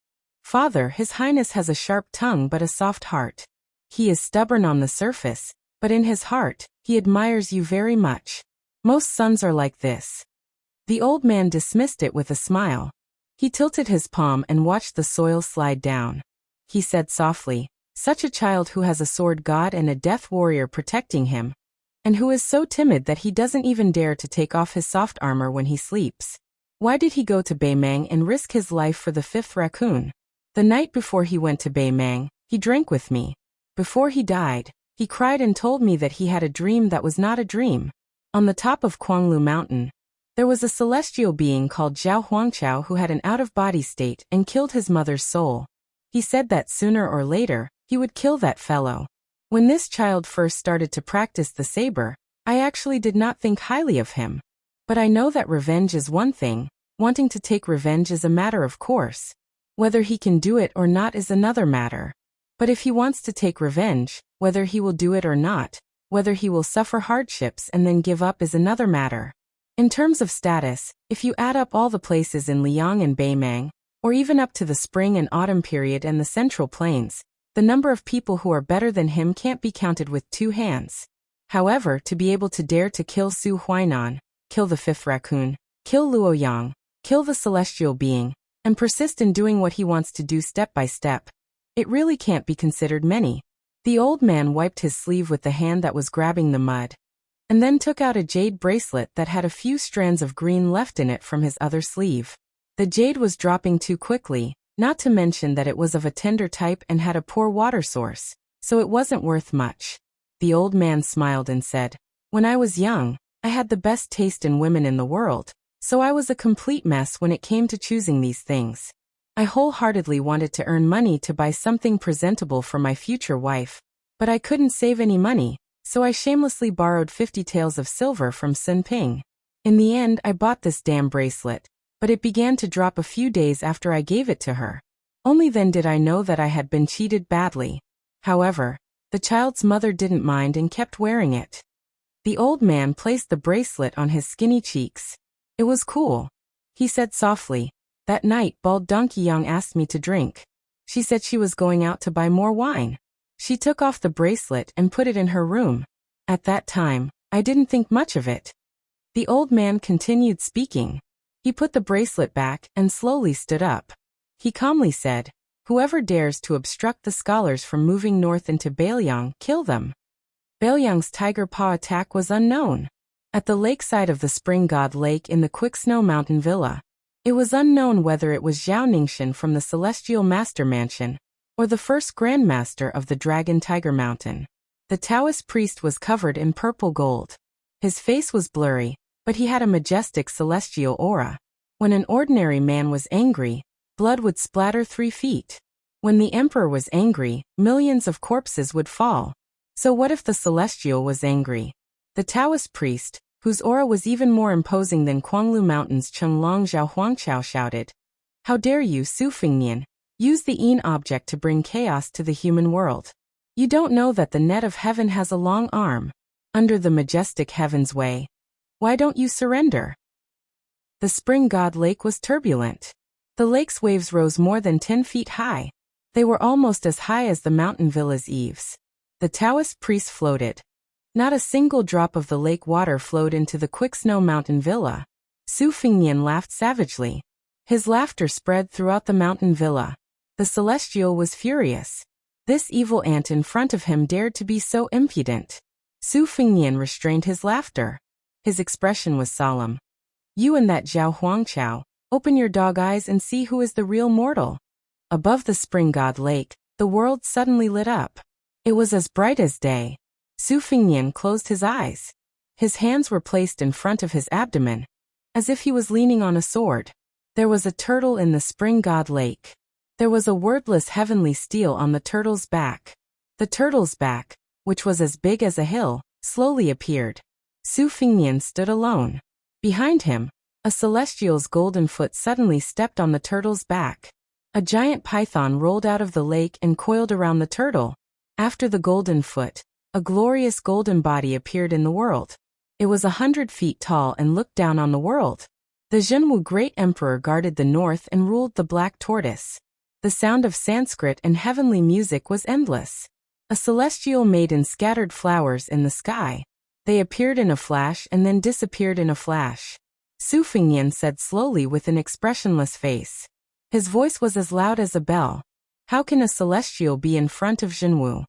"Father, His Highness has a sharp tongue but a soft heart. He is stubborn on the surface, but in his heart, he admires you very much. Most sons are like this." The old man dismissed it with a smile. He tilted his palm and watched the soil slide down. He said softly, "Such a child who has a sword god and a death warrior protecting him, and who is so timid that he doesn't even dare to take off his soft armor when he sleeps. Why did he go to Baimang and risk his life for the fifth raccoon? The night before he went to Baimang, he drank with me. Before he died, he cried and told me that he had a dream that was not a dream. On the top of Quanglu Mountain, there was a celestial being called Zhao Huangchao who had an out-of-body state and killed his mother's soul. He said that sooner or later, he would kill that fellow. When this child first started to practice the saber, I actually did not think highly of him. But I know that revenge is one thing, wanting to take revenge is a matter of course. Whether he can do it or not is another matter. But if he wants to take revenge, whether he will do it or not, whether he will suffer hardships and then give up is another matter. In terms of status, if you add up all the places in Liang and Baimang, or even up to the spring and autumn period and the Central Plains, the number of people who are better than him can't be counted with 2 hands. However, to be able to dare to kill Su Huainan, kill the fifth raccoon, kill Luoyang, kill the celestial being, and persist in doing what he wants to do step by step, it really can't be considered many. The old man wiped his sleeve with the hand that was grabbing the mud, and then took out a jade bracelet that had a few strands of green left in it from his other sleeve. The jade was dropping too quickly, not to mention that it was of a tender type and had a poor water source, so it wasn't worth much. The old man smiled and said, "When I was young, I had the best taste in women in the world, so I was a complete mess when it came to choosing these things. I wholeheartedly wanted to earn money to buy something presentable for my future wife, but I couldn't save any money, so I shamelessly borrowed 50 taels of silver from Sun Ping. In the end, I bought this damn bracelet, but it began to drop a few days after I gave it to her. Only then did I know that I had been cheated badly. However, the child's mother didn't mind and kept wearing it." The old man placed the bracelet on his skinny cheeks. "It was cool," he said softly. "That night, Bald Donkey Yang asked me to drink. She said she was going out to buy more wine. She took off the bracelet and put it in her room. At that time, I didn't think much of it." The old man continued speaking. He put the bracelet back and slowly stood up. He calmly said, "Whoever dares to obstruct the scholars from moving north into Bailiang, kill them." Bailiang's tiger paw attack was unknown. At the lakeside of the Spring God Lake in the Quick Snow Mountain Villa, it was unknown whether it was Zhao Ningxian from the Celestial Master Mansion, or the first Grandmaster of the Dragon Tiger Mountain. The Taoist priest was covered in purple gold. His face was blurry, but he had a majestic celestial aura. When an ordinary man was angry, blood would splatter 3 feet. When the emperor was angry, millions of corpses would fall. So what if the celestial was angry? The Taoist priest, whose aura was even more imposing than Quanglu Mountain's Chenglong Zhao Huangchao shouted, "How dare you, Su Fingnian, use the Yin object to bring chaos to the human world? You don't know that the net of heaven has a long arm. Under the majestic heaven's way. Why don't you surrender?" The Spring God Lake was turbulent. The lake's waves rose more than 10 feet high. They were almost as high as the mountain villa's eaves. The Taoist priest floated. Not a single drop of the lake water flowed into the Quick Snow Mountain Villa. Su Fingnian laughed savagely. His laughter spread throughout the mountain villa. The celestial was furious. This evil ant in front of him dared to be so impudent. Su Fingnian restrained his laughter. His expression was solemn. "You and that Zhao Huangchao, open your dog eyes and see who is the real mortal." Above the Spring God Lake, the world suddenly lit up. It was as bright as day. Su Fingnian closed his eyes. His hands were placed in front of his abdomen, as if he was leaning on a sword. There was a turtle in the Spring God Lake. There was a wordless heavenly steel on the turtle's back. The turtle's back, which was as big as a hill, slowly appeared. Su Fingnian stood alone. Behind him, a celestial's golden foot suddenly stepped on the turtle's back. A giant python rolled out of the lake and coiled around the turtle. After the golden foot, a glorious golden body appeared in the world. It was 100 feet tall and looked down on the world. The Zhenwu Great Emperor guarded the north and ruled the Black Tortoise. The sound of Sanskrit and heavenly music was endless. A celestial maiden scattered flowers in the sky. They appeared in a flash and then disappeared in a flash. Su Fengnian said slowly with an expressionless face. His voice was as loud as a bell. How can a celestial be in front of Jinwu?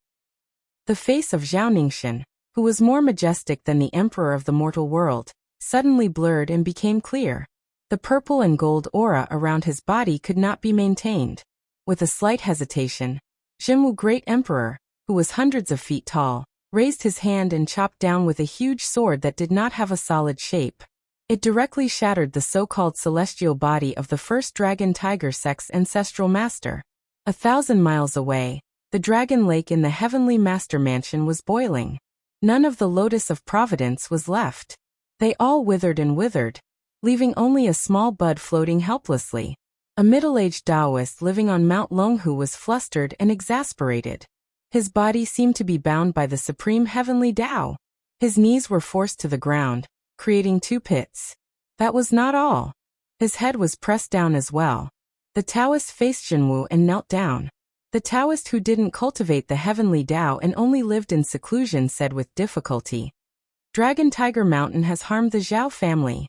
The face of Zhao Ningxian, who was more majestic than the emperor of the mortal world, suddenly blurred and became clear. The purple and gold aura around his body could not be maintained. With a slight hesitation, Jinwu Great Emperor, who was hundreds of feet tall, raised his hand and chopped down with a huge sword that did not have a solid shape. It directly shattered the so-called celestial body of the first dragon tiger sect's ancestral master. 1,000 miles away, the dragon lake in the heavenly master mansion was boiling. None of the lotus of providence was left. They all withered and withered, leaving only a small bud floating helplessly. A middle-aged Taoist living on Mount Longhu was flustered and exasperated. His body seemed to be bound by the supreme heavenly Tao. His knees were forced to the ground, creating 2 pits. That was not all. His head was pressed down as well. The Taoist faced Jinwu and knelt down. The Taoist who didn't cultivate the heavenly Tao and only lived in seclusion said with difficulty, Dragon Tiger Mountain has harmed the Zhao family.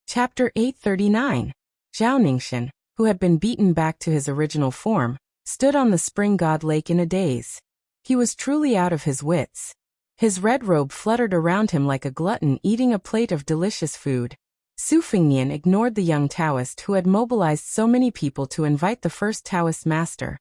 Chapter 839. Zhao Ningxian, who had been beaten back to his original form, stood on the spring god lake in a daze. He was truly out of his wits. His red robe fluttered around him like a glutton eating a plate of delicious food. Su Fengnian ignored the young Taoist who had mobilized so many people to invite the first Taoist master.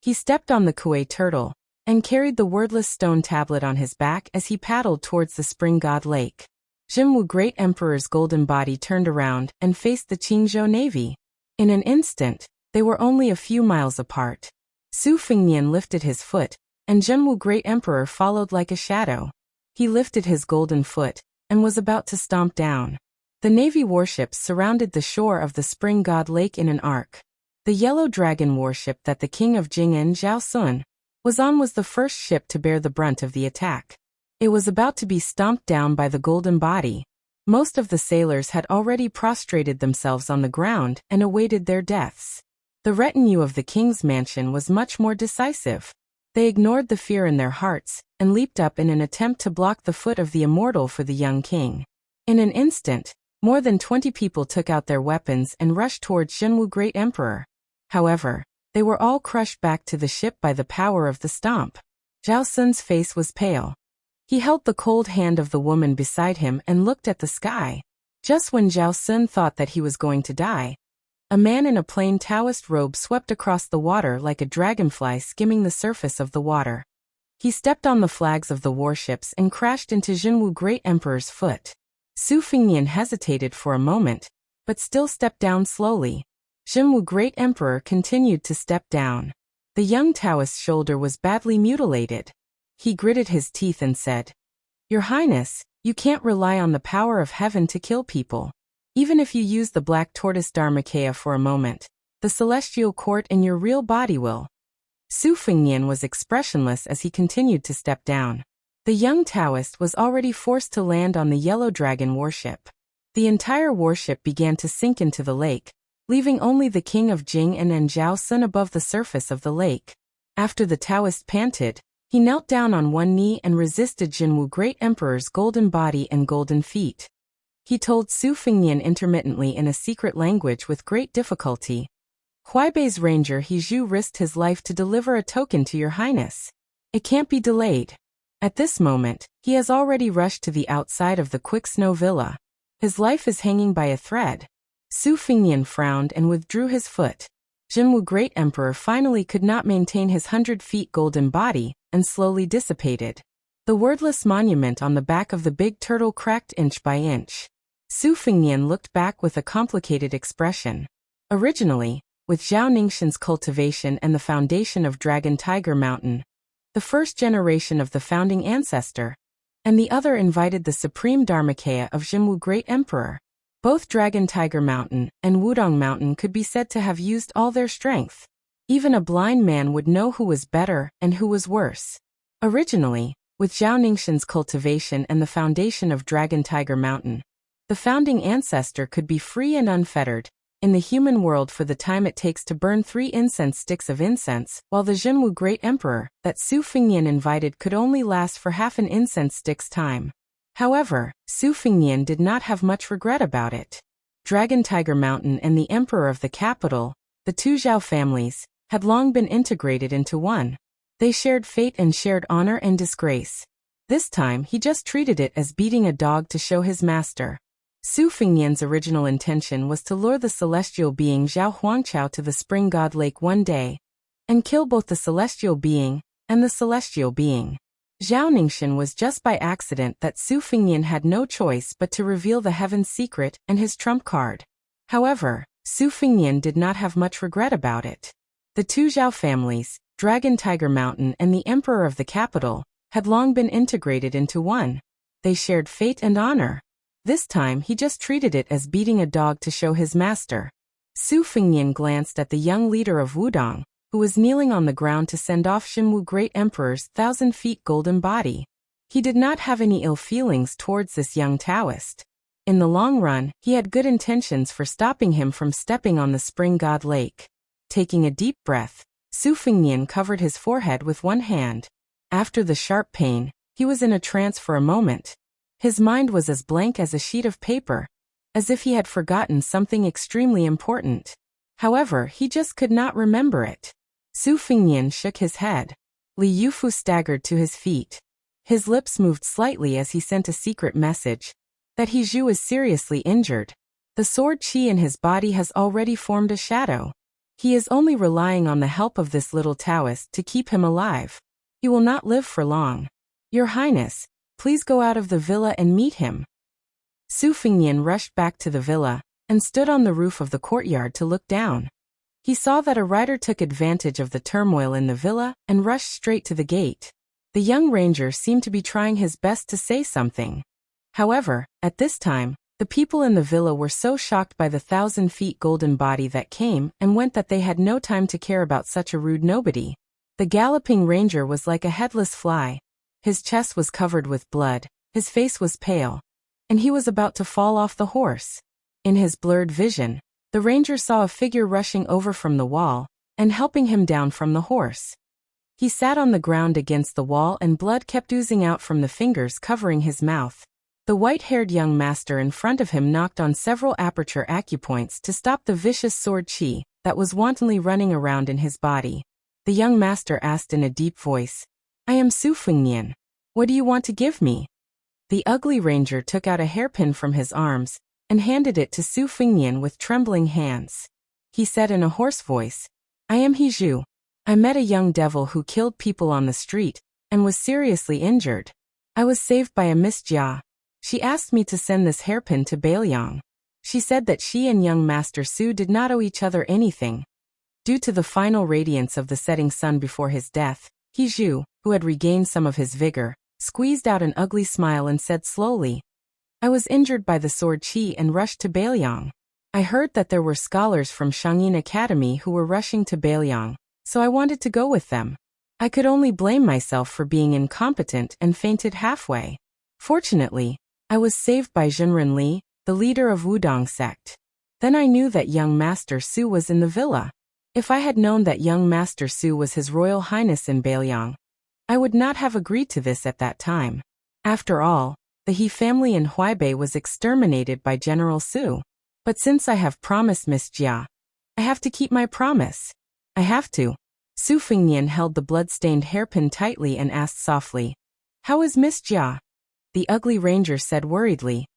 He stepped on the Kuei turtle and carried the wordless stone tablet on his back as he paddled towards the spring god lake. Jinwu Great Emperor's golden body turned around and faced the Qingzhou navy. In an instant, they were only a few miles apart. Su Fengnian lifted his foot, and Jinwu Great Emperor followed like a shadow. He lifted his golden foot and was about to stomp down. The navy warships surrounded the shore of the spring god lake in an arc. The yellow dragon warship that the king of Jing'an Zhao Sun was on was the first ship to bear the brunt of the attack. It was about to be stomped down by the golden body. Most of the sailors had already prostrated themselves on the ground and awaited their deaths. The retinue of the king's mansion was much more decisive. They ignored the fear in their hearts and leaped up in an attempt to block the foot of the immortal for the young king. In an instant, more than 20 people took out their weapons and rushed towards Jinwu Great Emperor. However, they were all crushed back to the ship by the power of the stomp. Zhao Sun's face was pale. He held the cold hand of the woman beside him and looked at the sky. Just when Zhao Sun thought that he was going to die, a man in a plain Taoist robe swept across the water like a dragonfly skimming the surface of the water. He stepped on the flags of the warships and crashed into Jinwu Great Emperor's foot. Su Fengnian hesitated for a moment, but still stepped down slowly. Jinwu Great Emperor continued to step down. The young Taoist's shoulder was badly mutilated. He gritted his teeth and said, Your Highness, you can't rely on the power of heaven to kill people. Even if you use the black tortoise Dharmakaya for a moment, the celestial court in your real body will. Su Fengnian was expressionless as he continued to step down. The young Taoist was already forced to land on the yellow dragon warship. The entire warship began to sink into the lake, leaving only the king of Jing'an and Zhao Sun above the surface of the lake. After the Taoist panted, he knelt down on one knee and resisted Jinwu Great Emperor's golden body and golden feet. He told Su Fengnian intermittently in a secret language with great difficulty, Huaibei's ranger He Zhu risked his life to deliver a token to your highness. It can't be delayed. At this moment, he has already rushed to the outside of the Quick Snow Villa. His life is hanging by a thread. Su Fengnian frowned and withdrew his foot. Jinwu Great Emperor finally could not maintain his 100 feet golden body and slowly dissipated. The wordless monument on the back of the big turtle cracked inch by inch. Su Fengnian looked back with a complicated expression. Originally, with Zhao Ningxian's cultivation and the foundation of Dragon Tiger Mountain, the first generation of the founding ancestor, and the other invited the supreme Dharmakaya of Jinwu Great Emperor. Both Dragon Tiger Mountain and Wudong Mountain could be said to have used all their strength. Even a blind man would know who was better and who was worse. Originally, with Zhao Ningxian's cultivation and the foundation of Dragon Tiger Mountain, the founding ancestor could be free and unfettered in the human world for the time it takes to burn 3 incense sticks of incense, while the Jinwu Great Emperor that Su Fengnian invited could only last for half an incense stick's time. However, Su Fengnian did not have much regret about it. Dragon Tiger Mountain and the emperor of the capital, the two Zhao families, had long been integrated into one. They shared fate and shared honor and disgrace. This time he just treated it as beating a dog to show his master. Su Fengnian's original intention was to lure the celestial being Zhao Huangqiao to the spring god lake one day, and kill both the celestial being and the celestial being. Zhao Ningxian was just by accident that Su Fengnian had no choice but to reveal the heaven's secret and his trump card. However, Su Fengnian did not have much regret about it. The two Zhao families, Dragon Tiger Mountain and the emperor of the capital, had long been integrated into one. They shared fate and honor. This time he just treated it as beating a dog to show his master. Su Fengnian glanced at the young leader of Wudong, who was kneeling on the ground to send off Xinwu Great Emperor's 1,000-feet golden body. He did not have any ill feelings towards this young Taoist. In the long run, he had good intentions for stopping him from stepping on the spring god lake. Taking a deep breath, Su Fengnian covered his forehead with one hand. After the sharp pain, he was in a trance for a moment. His mind was as blank as a sheet of paper, as if he had forgotten something extremely important. However, he just could not remember it. Su Fengnian shook his head. Li Yufu staggered to his feet. His lips moved slightly as he sent a secret message, that He Zhu is seriously injured. The sword qi in his body has already formed a shadow. He is only relying on the help of this little Taoist to keep him alive. He will not live for long. Your Highness, please go out of the villa and meet him. Su Fengnian rushed back to the villa, and stood on the roof of the courtyard to look down. He saw that a rider took advantage of the turmoil in the villa and rushed straight to the gate. The young ranger seemed to be trying his best to say something. However, at this time, the people in the villa were so shocked by the 1,000-feet golden body that came and went that they had no time to care about such a rude nobody. The galloping ranger was like a headless fly. His chest was covered with blood, his face was pale, and he was about to fall off the horse. In his blurred vision, the ranger saw a figure rushing over from the wall and helping him down from the horse. He sat on the ground against the wall and blood kept oozing out from the fingers covering his mouth. The white-haired young master in front of him knocked on several aperture acupoints to stop the vicious sword qi that was wantonly running around in his body. The young master asked in a deep voice, "I am Su Fengnian. What do you want to give me?" The ugly ranger took out a hairpin from his arms and handed it to Su Fengnian with trembling hands. He said in a hoarse voice, "I am He Zhu. I met a young devil who killed people on the street and was seriously injured. I was saved by a Miss Jia. She asked me to send this hairpin to Bailiang. She said that she and young Master Su did not owe each other anything." Due to the final radiance of the setting sun before his death, He Zhu, who had regained some of his vigor, squeezed out an ugly smile and said slowly, "I was injured by the sword qi and rushed to Bailiang. I heard that there were scholars from Shangyin Academy who were rushing to Bailiang, so I wanted to go with them. I could only blame myself for being incompetent and fainted halfway. Fortunately, I was saved by Zhenren Li, the leader of Wudong sect. Then I knew that young Master Su was in the villa. If I had known that young Master Su was His Royal Highness in Bailiang, I would not have agreed to this at that time. After all, the He family in Huaibei was exterminated by General Su. But since I have promised Miss Jia, I have to keep my promise. I have to." Su Fengnian held the blood-stained hairpin tightly and asked softly, "How is Miss Jia?" The ugly ranger said worriedly,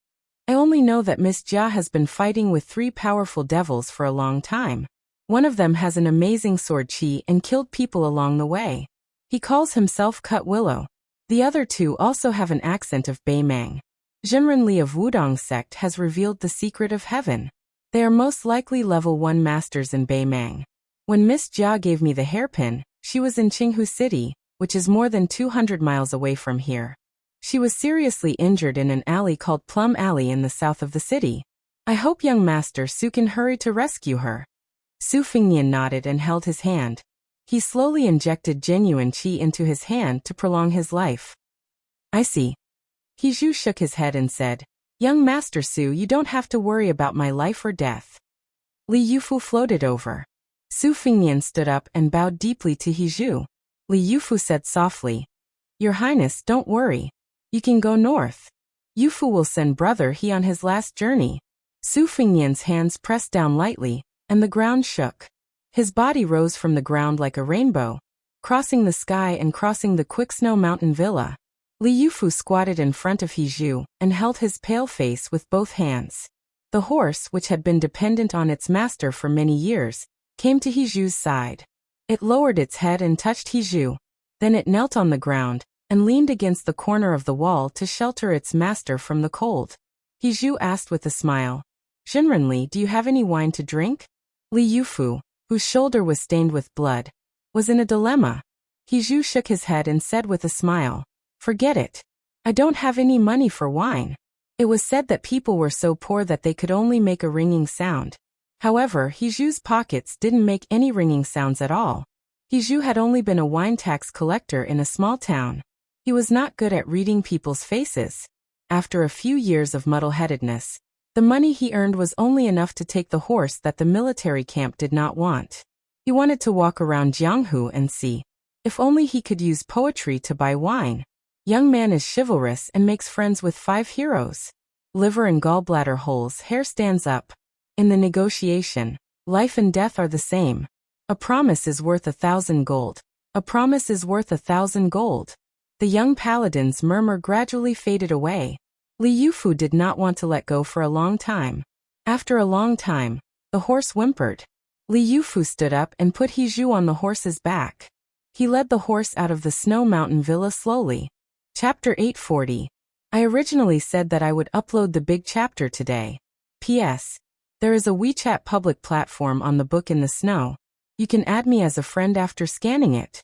"I only know that Miss Jia has been fighting with 3 powerful devils for a long time. One of them has an amazing sword qi and killed people along the way. He calls himself Cut Willow. The other 2 also have an accent of Beimang. Zhenren Li of Wudong sect has revealed the secret of heaven. They are most likely level 1 masters in Beimang. When Miss Jia gave me the hairpin, she was in Qinghu City, which is more than 200 miles away from here. She was seriously injured in an alley called Plum Alley in the south of the city. I hope young Master Su can hurry to rescue her." Su Fengnian nodded and held his hand. He slowly injected genuine qi into his hand to prolong his life. "I see." He Zhu shook his head and said, "Young Master Su, you don't have to worry about my life or death." Li Yufu floated over. Su Fengnian stood up and bowed deeply to He Zhu. Li Yufu said softly, "Your Highness, don't worry. You can go north. Yufu will send Brother He on his last journey. Su Fengnian's hands pressed down lightly, and the ground shook. His body rose from the ground like a rainbow, crossing the sky and crossing the Quicksnow Mountain Villa. Li Yufu squatted in front of Hiju and held his pale face with both hands. The horse, which had been dependent on its master for many years, came to Hiju's side. It lowered its head and touched Hiju. Then it knelt on the ground and leaned against the corner of the wall to shelter its master from the cold. Hiju asked with a smile, "Jinrenli, do you have any wine to drink?" Li Yufu, whose shoulder was stained with blood, was in a dilemma. Hiju shook his head and said with a smile, "Forget it. I don't have any money for wine." It was said that people were so poor that they could only make a ringing sound. However, Hiju's pockets didn't make any ringing sounds at all. Hiju had only been a wine tax collector in a small town. He was not good at reading people's faces. After a few years of muddle-headedness, the money he earned was only enough to take the horse that the military camp did not want. He wanted to walk around Jianghu and see if only he could use poetry to buy wine. Young man is chivalrous and makes friends with 5 heroes. Liver and gallbladder holes, hair stands up. In the negotiation, life and death are the same. A promise is worth 1,000 gold. A promise is worth 1,000 gold. The young paladin's murmur gradually faded away. Li Yufu did not want to let go for a long time. After a long time, the horse whimpered. Li Yufu stood up and put Hiju on the horse's back. He led the horse out of the Snow Mountain Villa slowly. Chapter 840. I originally said that I would upload the big chapter today. P.S. There is a WeChat public platform on the book in the snow. You can add me as a friend after scanning it.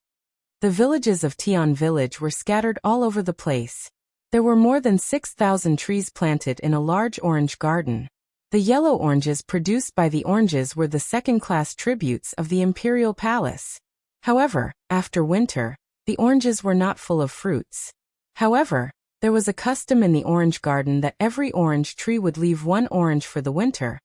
The villages of Tian Village were scattered all over the place. There were more than 6,000 trees planted in a large orange garden. The yellow oranges produced by the oranges were the second-class tributes of the imperial palace. However, after winter, the oranges were not full of fruits. However, there was a custom in the orange garden that every orange tree would leave 1 orange for the winter,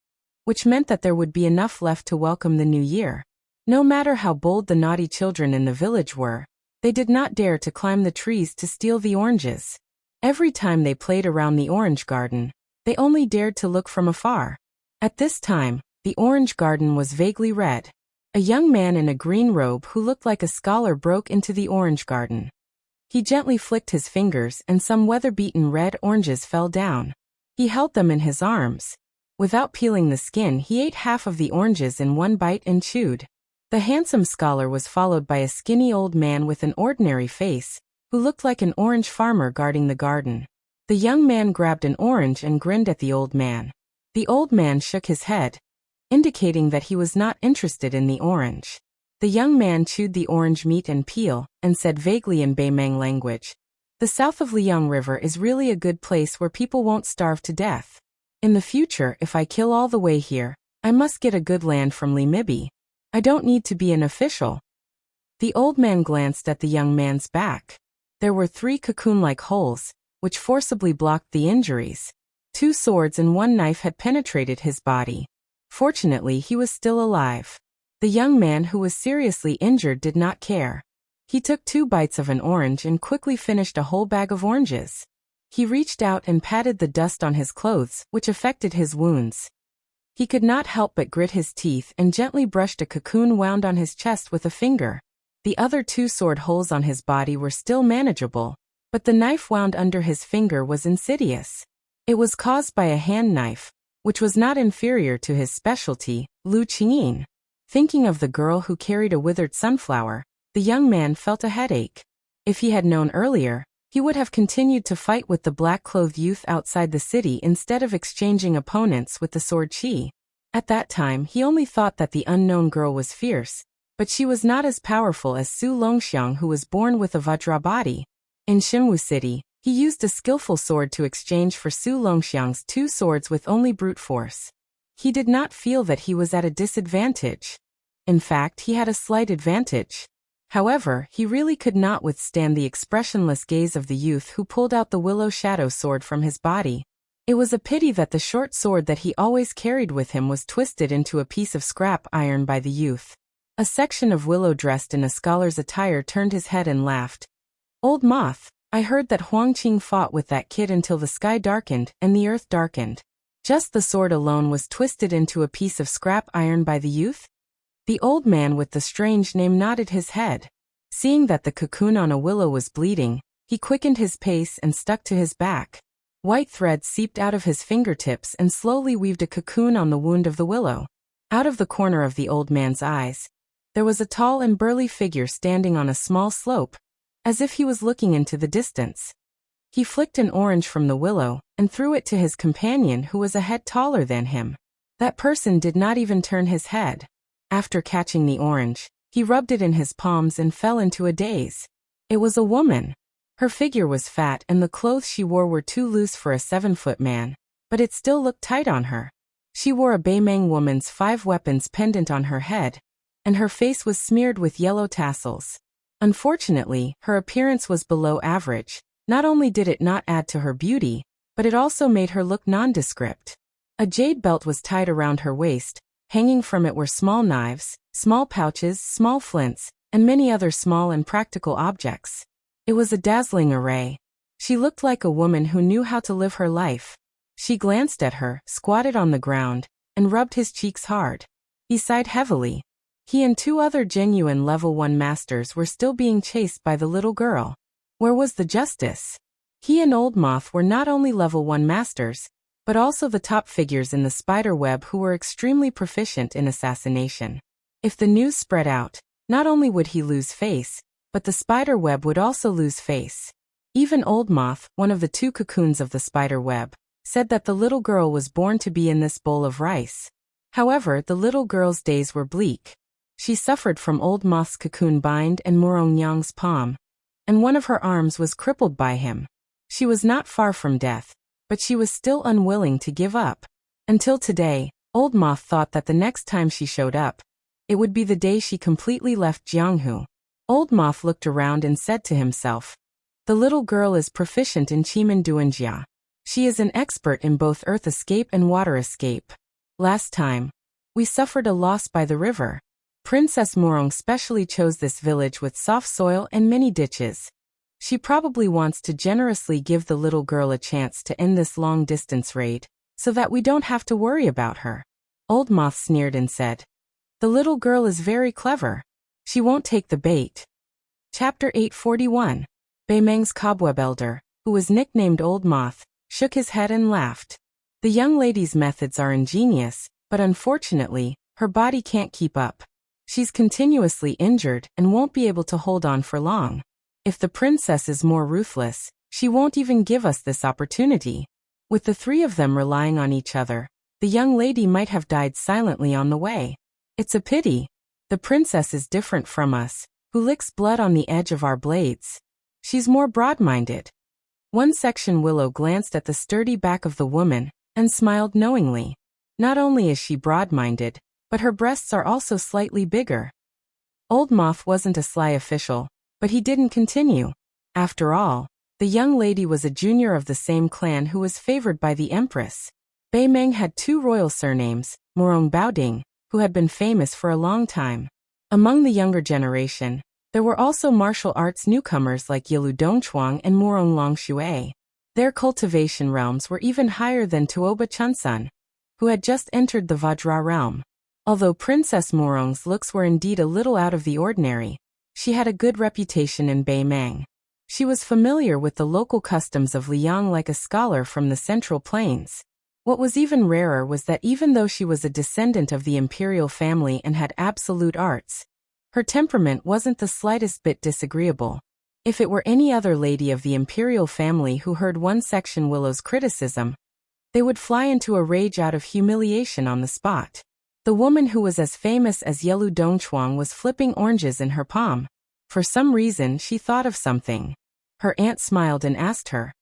which meant that there would be enough left to welcome the new year. No matter how bold the naughty children in the village were, they did not dare to climb the trees to steal the oranges. Every time they played around the orange garden, they only dared to look from afar. At this time, the orange garden was vaguely red. A young man in a green robe who looked like a scholar broke into the orange garden. He gently flicked his fingers and some weather-beaten red oranges fell down. He held them in his arms. Without peeling the skin, he ate half of the oranges in one bite and chewed. The handsome scholar was followed by a skinny old man with an ordinary face, who looked like an orange farmer guarding the garden. The young man grabbed an orange and grinned at the old man. The old man shook his head, indicating that he was not interested in the orange. The young man chewed the orange meat and peel, and said vaguely in Beimang language, "The south of Liang River is really a good place where people won't starve to death. In the future, if I kill all the way here, I must get a good land from Li Mibi. I don't need to be an official." The old man glanced at the young man's back. There were 3 cocoon-like holes, which forcibly blocked the injuries. 2 swords and 1 knife had penetrated his body. Fortunately, he was still alive. The young man who was seriously injured did not care. He took 2 bites of an orange and quickly finished a whole bag of oranges. He reached out and patted the dust on his clothes, which affected his wounds. He could not help but grit his teeth and gently brushed a cocoon wound on his chest with a finger. The other 2 sword holes on his body were still manageable, but the knife wound under his finger was insidious. It was caused by a hand knife, which was not inferior to his specialty, Lu Qingyin. Thinking of the girl who carried a withered sunflower, the young man felt a headache. If he had known earlier, he would have continued to fight with the black-clothed youth outside the city instead of exchanging opponents with the sword Qi. At that time, he only thought that the unknown girl was fierce, but she was not as powerful as Su Longxiang, who was born with a Vajra body. In Xinwu City, he used a skillful sword to exchange for Su Longxiang's 2 swords with only brute force. He did not feel that he was at a disadvantage. In fact, he had a slight advantage. However, he really could not withstand the expressionless gaze of the youth who pulled out the willow shadow sword from his body. It was a pity that the short sword that he always carried with him was twisted into a piece of scrap iron by the youth. A section of willow dressed in a scholar's attire turned his head and laughed. "Old moth, I heard that Huang Qing fought with that kid until the sky darkened and the earth darkened." Just the sword alone was twisted into a piece of scrap iron by the youth? The old man with the strange name nodded his head. Seeing that the cocoon on a willow was bleeding, he quickened his pace and stuck to his back. White thread seeped out of his fingertips and slowly weaved a cocoon on the wound of the willow. Out of the corner of the old man's eyes, there was a tall and burly figure standing on a small slope, as if he was looking into the distance. He flicked an orange from the willow and threw it to his companion who was a head taller than him. That person did not even turn his head. After catching the orange, he rubbed it in his palms and fell into a daze. It was a woman. Her figure was fat and the clothes she wore were too loose for a 7-foot man, but it still looked tight on her. She wore a Baimeng woman's 5 weapons pendant on her head, and her face was smeared with yellow tassels. Unfortunately, her appearance was below average. Not only did it not add to her beauty, but it also made her look nondescript. A jade belt was tied around her waist. Hanging from it were small knives, small pouches, small flints, and many other small and practical objects. It was a dazzling array. She looked like a woman who knew how to live her life. She glanced at her, squatted on the ground, and rubbed his cheeks hard. He sighed heavily. He and 2 other genuine level 1 masters were still being chased by the little girl. Where was the justice? He and Old Moth were not only level 1 masters, but also the top figures in the spider web who were extremely proficient in assassination. If the news spread out, not only would he lose face, but the spider web would also lose face. Even Old Moth, one of the 2 cocoons of the spider web, said that the little girl was born to be in this bowl of rice. However, the little girl's days were bleak. She suffered from Old Moth's cocoon bind and Murong Nyang's palm, and one of her arms was crippled by him. She was not far from death, but she was still unwilling to give up. Until today, Old Moth thought that the next time she showed up, it would be the day she completely left Jianghu. Old Moth looked around and said to himself, "The little girl is proficient in Chimen Duanjia. She is an expert in both earth escape and water escape. Last time, we suffered a loss by the river. Princess Murong specially chose this village with soft soil and many ditches. She probably wants to generously give the little girl a chance to end this long-distance raid, so that we don't have to worry about her." Old Moth sneered and said, "The little girl is very clever. She won't take the bait." Chapter 841. Baimeng's cobweb elder, who was nicknamed Old Moth, shook his head and laughed. The young lady's methods are ingenious, but unfortunately, her body can't keep up. She's continuously injured and won't be able to hold on for long. If the princess is more ruthless, she won't even give us this opportunity. With the 3 of them relying on each other, the young lady might have died silently on the way. It's a pity. The princess is different from us, who licks blood on the edge of our blades. She's more broad-minded. One section Willow glanced at the sturdy back of the woman and smiled knowingly. Not only is she broad-minded, but her breasts are also slightly bigger. Old Moth wasn't a sly official, but he didn't continue. After all, the young lady was a junior of the same clan who was favored by the empress. Baimeng had 2 royal surnames, Murong Baoding, who had been famous for a long time. Among the younger generation, there were also martial arts newcomers like Yilu Dongchuang and Murong Longshui. Their cultivation realms were even higher than Tuoba Chunsun, who had just entered the Vajra realm. Although Princess Murong's looks were indeed a little out of the ordinary, she had a good reputation in Baimeng. She was familiar with the local customs of Liang like a scholar from the Central Plains. What was even rarer was that even though she was a descendant of the imperial family and had absolute arts, her temperament wasn't the slightest bit disagreeable. If it were any other lady of the imperial family who heard one section Willow's criticism, they would fly into a rage out of humiliation on the spot. The woman who was as famous as Yelu Dongchuang was flipping oranges in her palm. For some reason she thought of something. Her aunt smiled and asked her,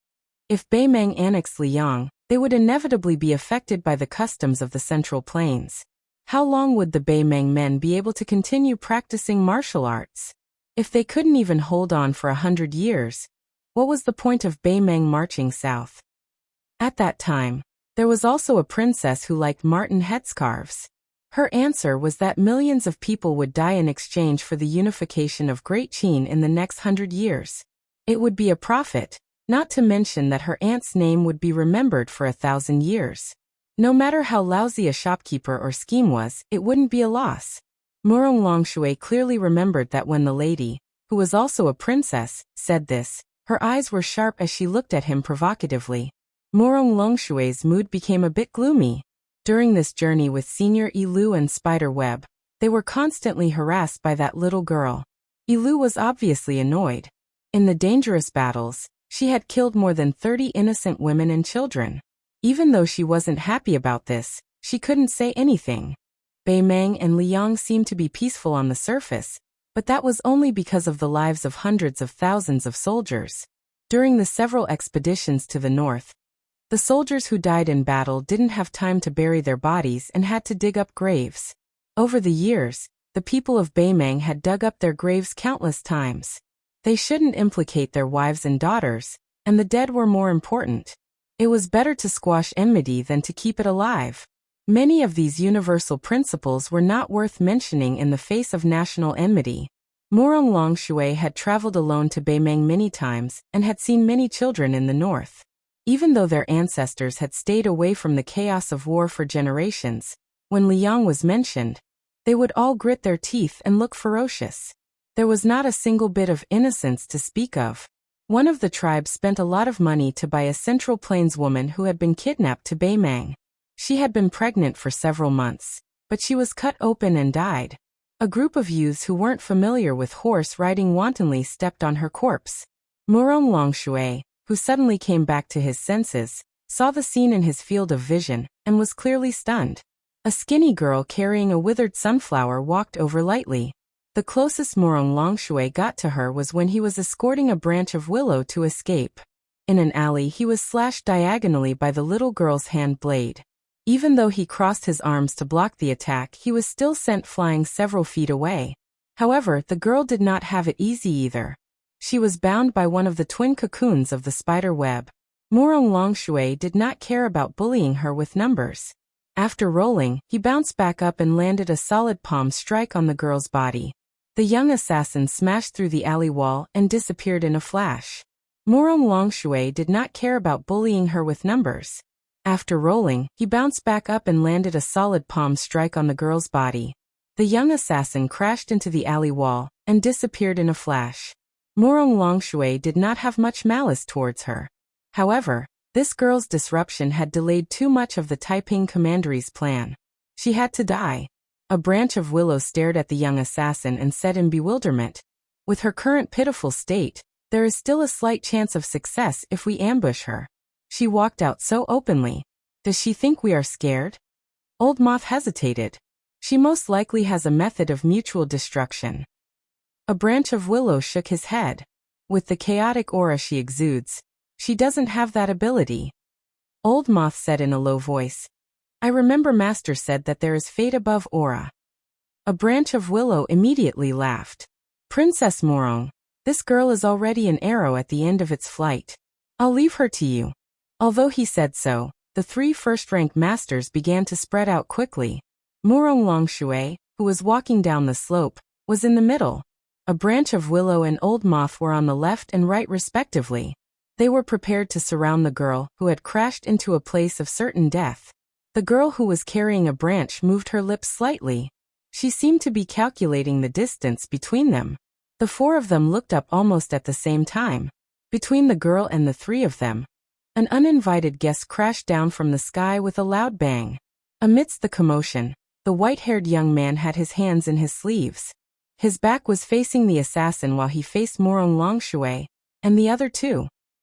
if Baimeng annexed Liang, they would inevitably be affected by the customs of the Central Plains. How long would the Baimeng men be able to continue practicing martial arts? If they couldn't even hold on for 100 years, what was the point of Baimeng marching south? At that time, there was also a princess who liked marten headscarves. Her answer was that millions of people would die in exchange for the unification of Great Qin in the next 100 years. It would be a profit, not to mention that her aunt's name would be remembered for 1,000 years. No matter how lousy a shopkeeper or scheme was, it wouldn't be a loss. Murong Longshui clearly remembered that when the lady, who was also a princess, said this, her eyes were sharp as she looked at him provocatively. Murong Longshui's mood became a bit gloomy. During this journey with Senior Yilu and Spiderweb, they were constantly harassed by that little girl. Yilu was obviously annoyed. In the dangerous battles, she had killed more than 30 innocent women and children. Even though she wasn't happy about this, she couldn't say anything. Bei Meng and Liang seemed to be peaceful on the surface, but that was only because of the lives of hundreds of thousands of soldiers. During the several expeditions to the north, the soldiers who died in battle didn't have time to bury their bodies and had to dig up graves. Over the years, the people of Bei Meng had dug up their graves countless times. They shouldn't implicate their wives and daughters, and the dead were more important. It was better to squash enmity than to keep it alive. Many of these universal principles were not worth mentioning in the face of national enmity. Murong Longshui had traveled alone to Bei Meng many times and had seen many children in the north. Even though their ancestors had stayed away from the chaos of war for generations, when Liang was mentioned, they would all grit their teeth and look ferocious. There was not a single bit of innocence to speak of. One of the tribes spent a lot of money to buy a Central Plains woman who had been kidnapped to Bei Meng. She had been pregnant for several months, but she was cut open and died. A group of youths who weren't familiar with horse riding wantonly stepped on her corpse. Murong Longshui, who suddenly came back to his senses, saw the scene in his field of vision, and was clearly stunned. A skinny girl carrying a withered sunflower walked over lightly. The closest Murong Longshui got to her was when he was escorting a branch of willow to escape. In an alley he was slashed diagonally by the little girl's hand blade. Even though he crossed his arms to block the attack, he was still sent flying several feet away. However, the girl did not have it easy either. She was bound by one of the twin cocoons of the spider web. Murong Longshui did not care about bullying her with numbers. After rolling, he bounced back up and landed a solid palm strike on the girl's body. The young assassin smashed through the alley wall and disappeared in a flash. Murong Longshui did not care about bullying her with numbers. After rolling, he bounced back up and landed a solid palm strike on the girl's body. The young assassin crashed into the alley wall and disappeared in a flash. Murong Longshui did not have much malice towards her. However, this girl's disruption had delayed too much of the Taiping commandery's plan. She had to die. A branch of willow stared at the young assassin and said in bewilderment, "With her current pitiful state, there is still a slight chance of success if we ambush her. She walked out so openly. Does she think we are scared?" Old Moth hesitated. "She most likely has a method of mutual destruction." A branch of willow shook his head. "With the chaotic aura she exudes, she doesn't have that ability." Old Moth said in a low voice, "I remember Master said that there is fate above aura." A branch of willow immediately laughed. "Princess Murong, this girl is already an arrow at the end of its flight. I'll leave her to you." Although he said so, the 3 first-rank masters began to spread out quickly. Murong Longshui, who was walking down the slope, was in the middle. A branch of willow and Old Moth were on the left and right respectively. They were prepared to surround the girl who had crashed into a place of certain death. The girl who was carrying a branch moved her lips slightly. She seemed to be calculating the distance between them. The 4 of them looked up almost at the same time. Between the girl and the 3 of them, an uninvited guest crashed down from the sky with a loud bang. Amidst the commotion, the white-haired young man had his hands in his sleeves. His back was facing the assassin while he faced Murong Longshui and the other 2.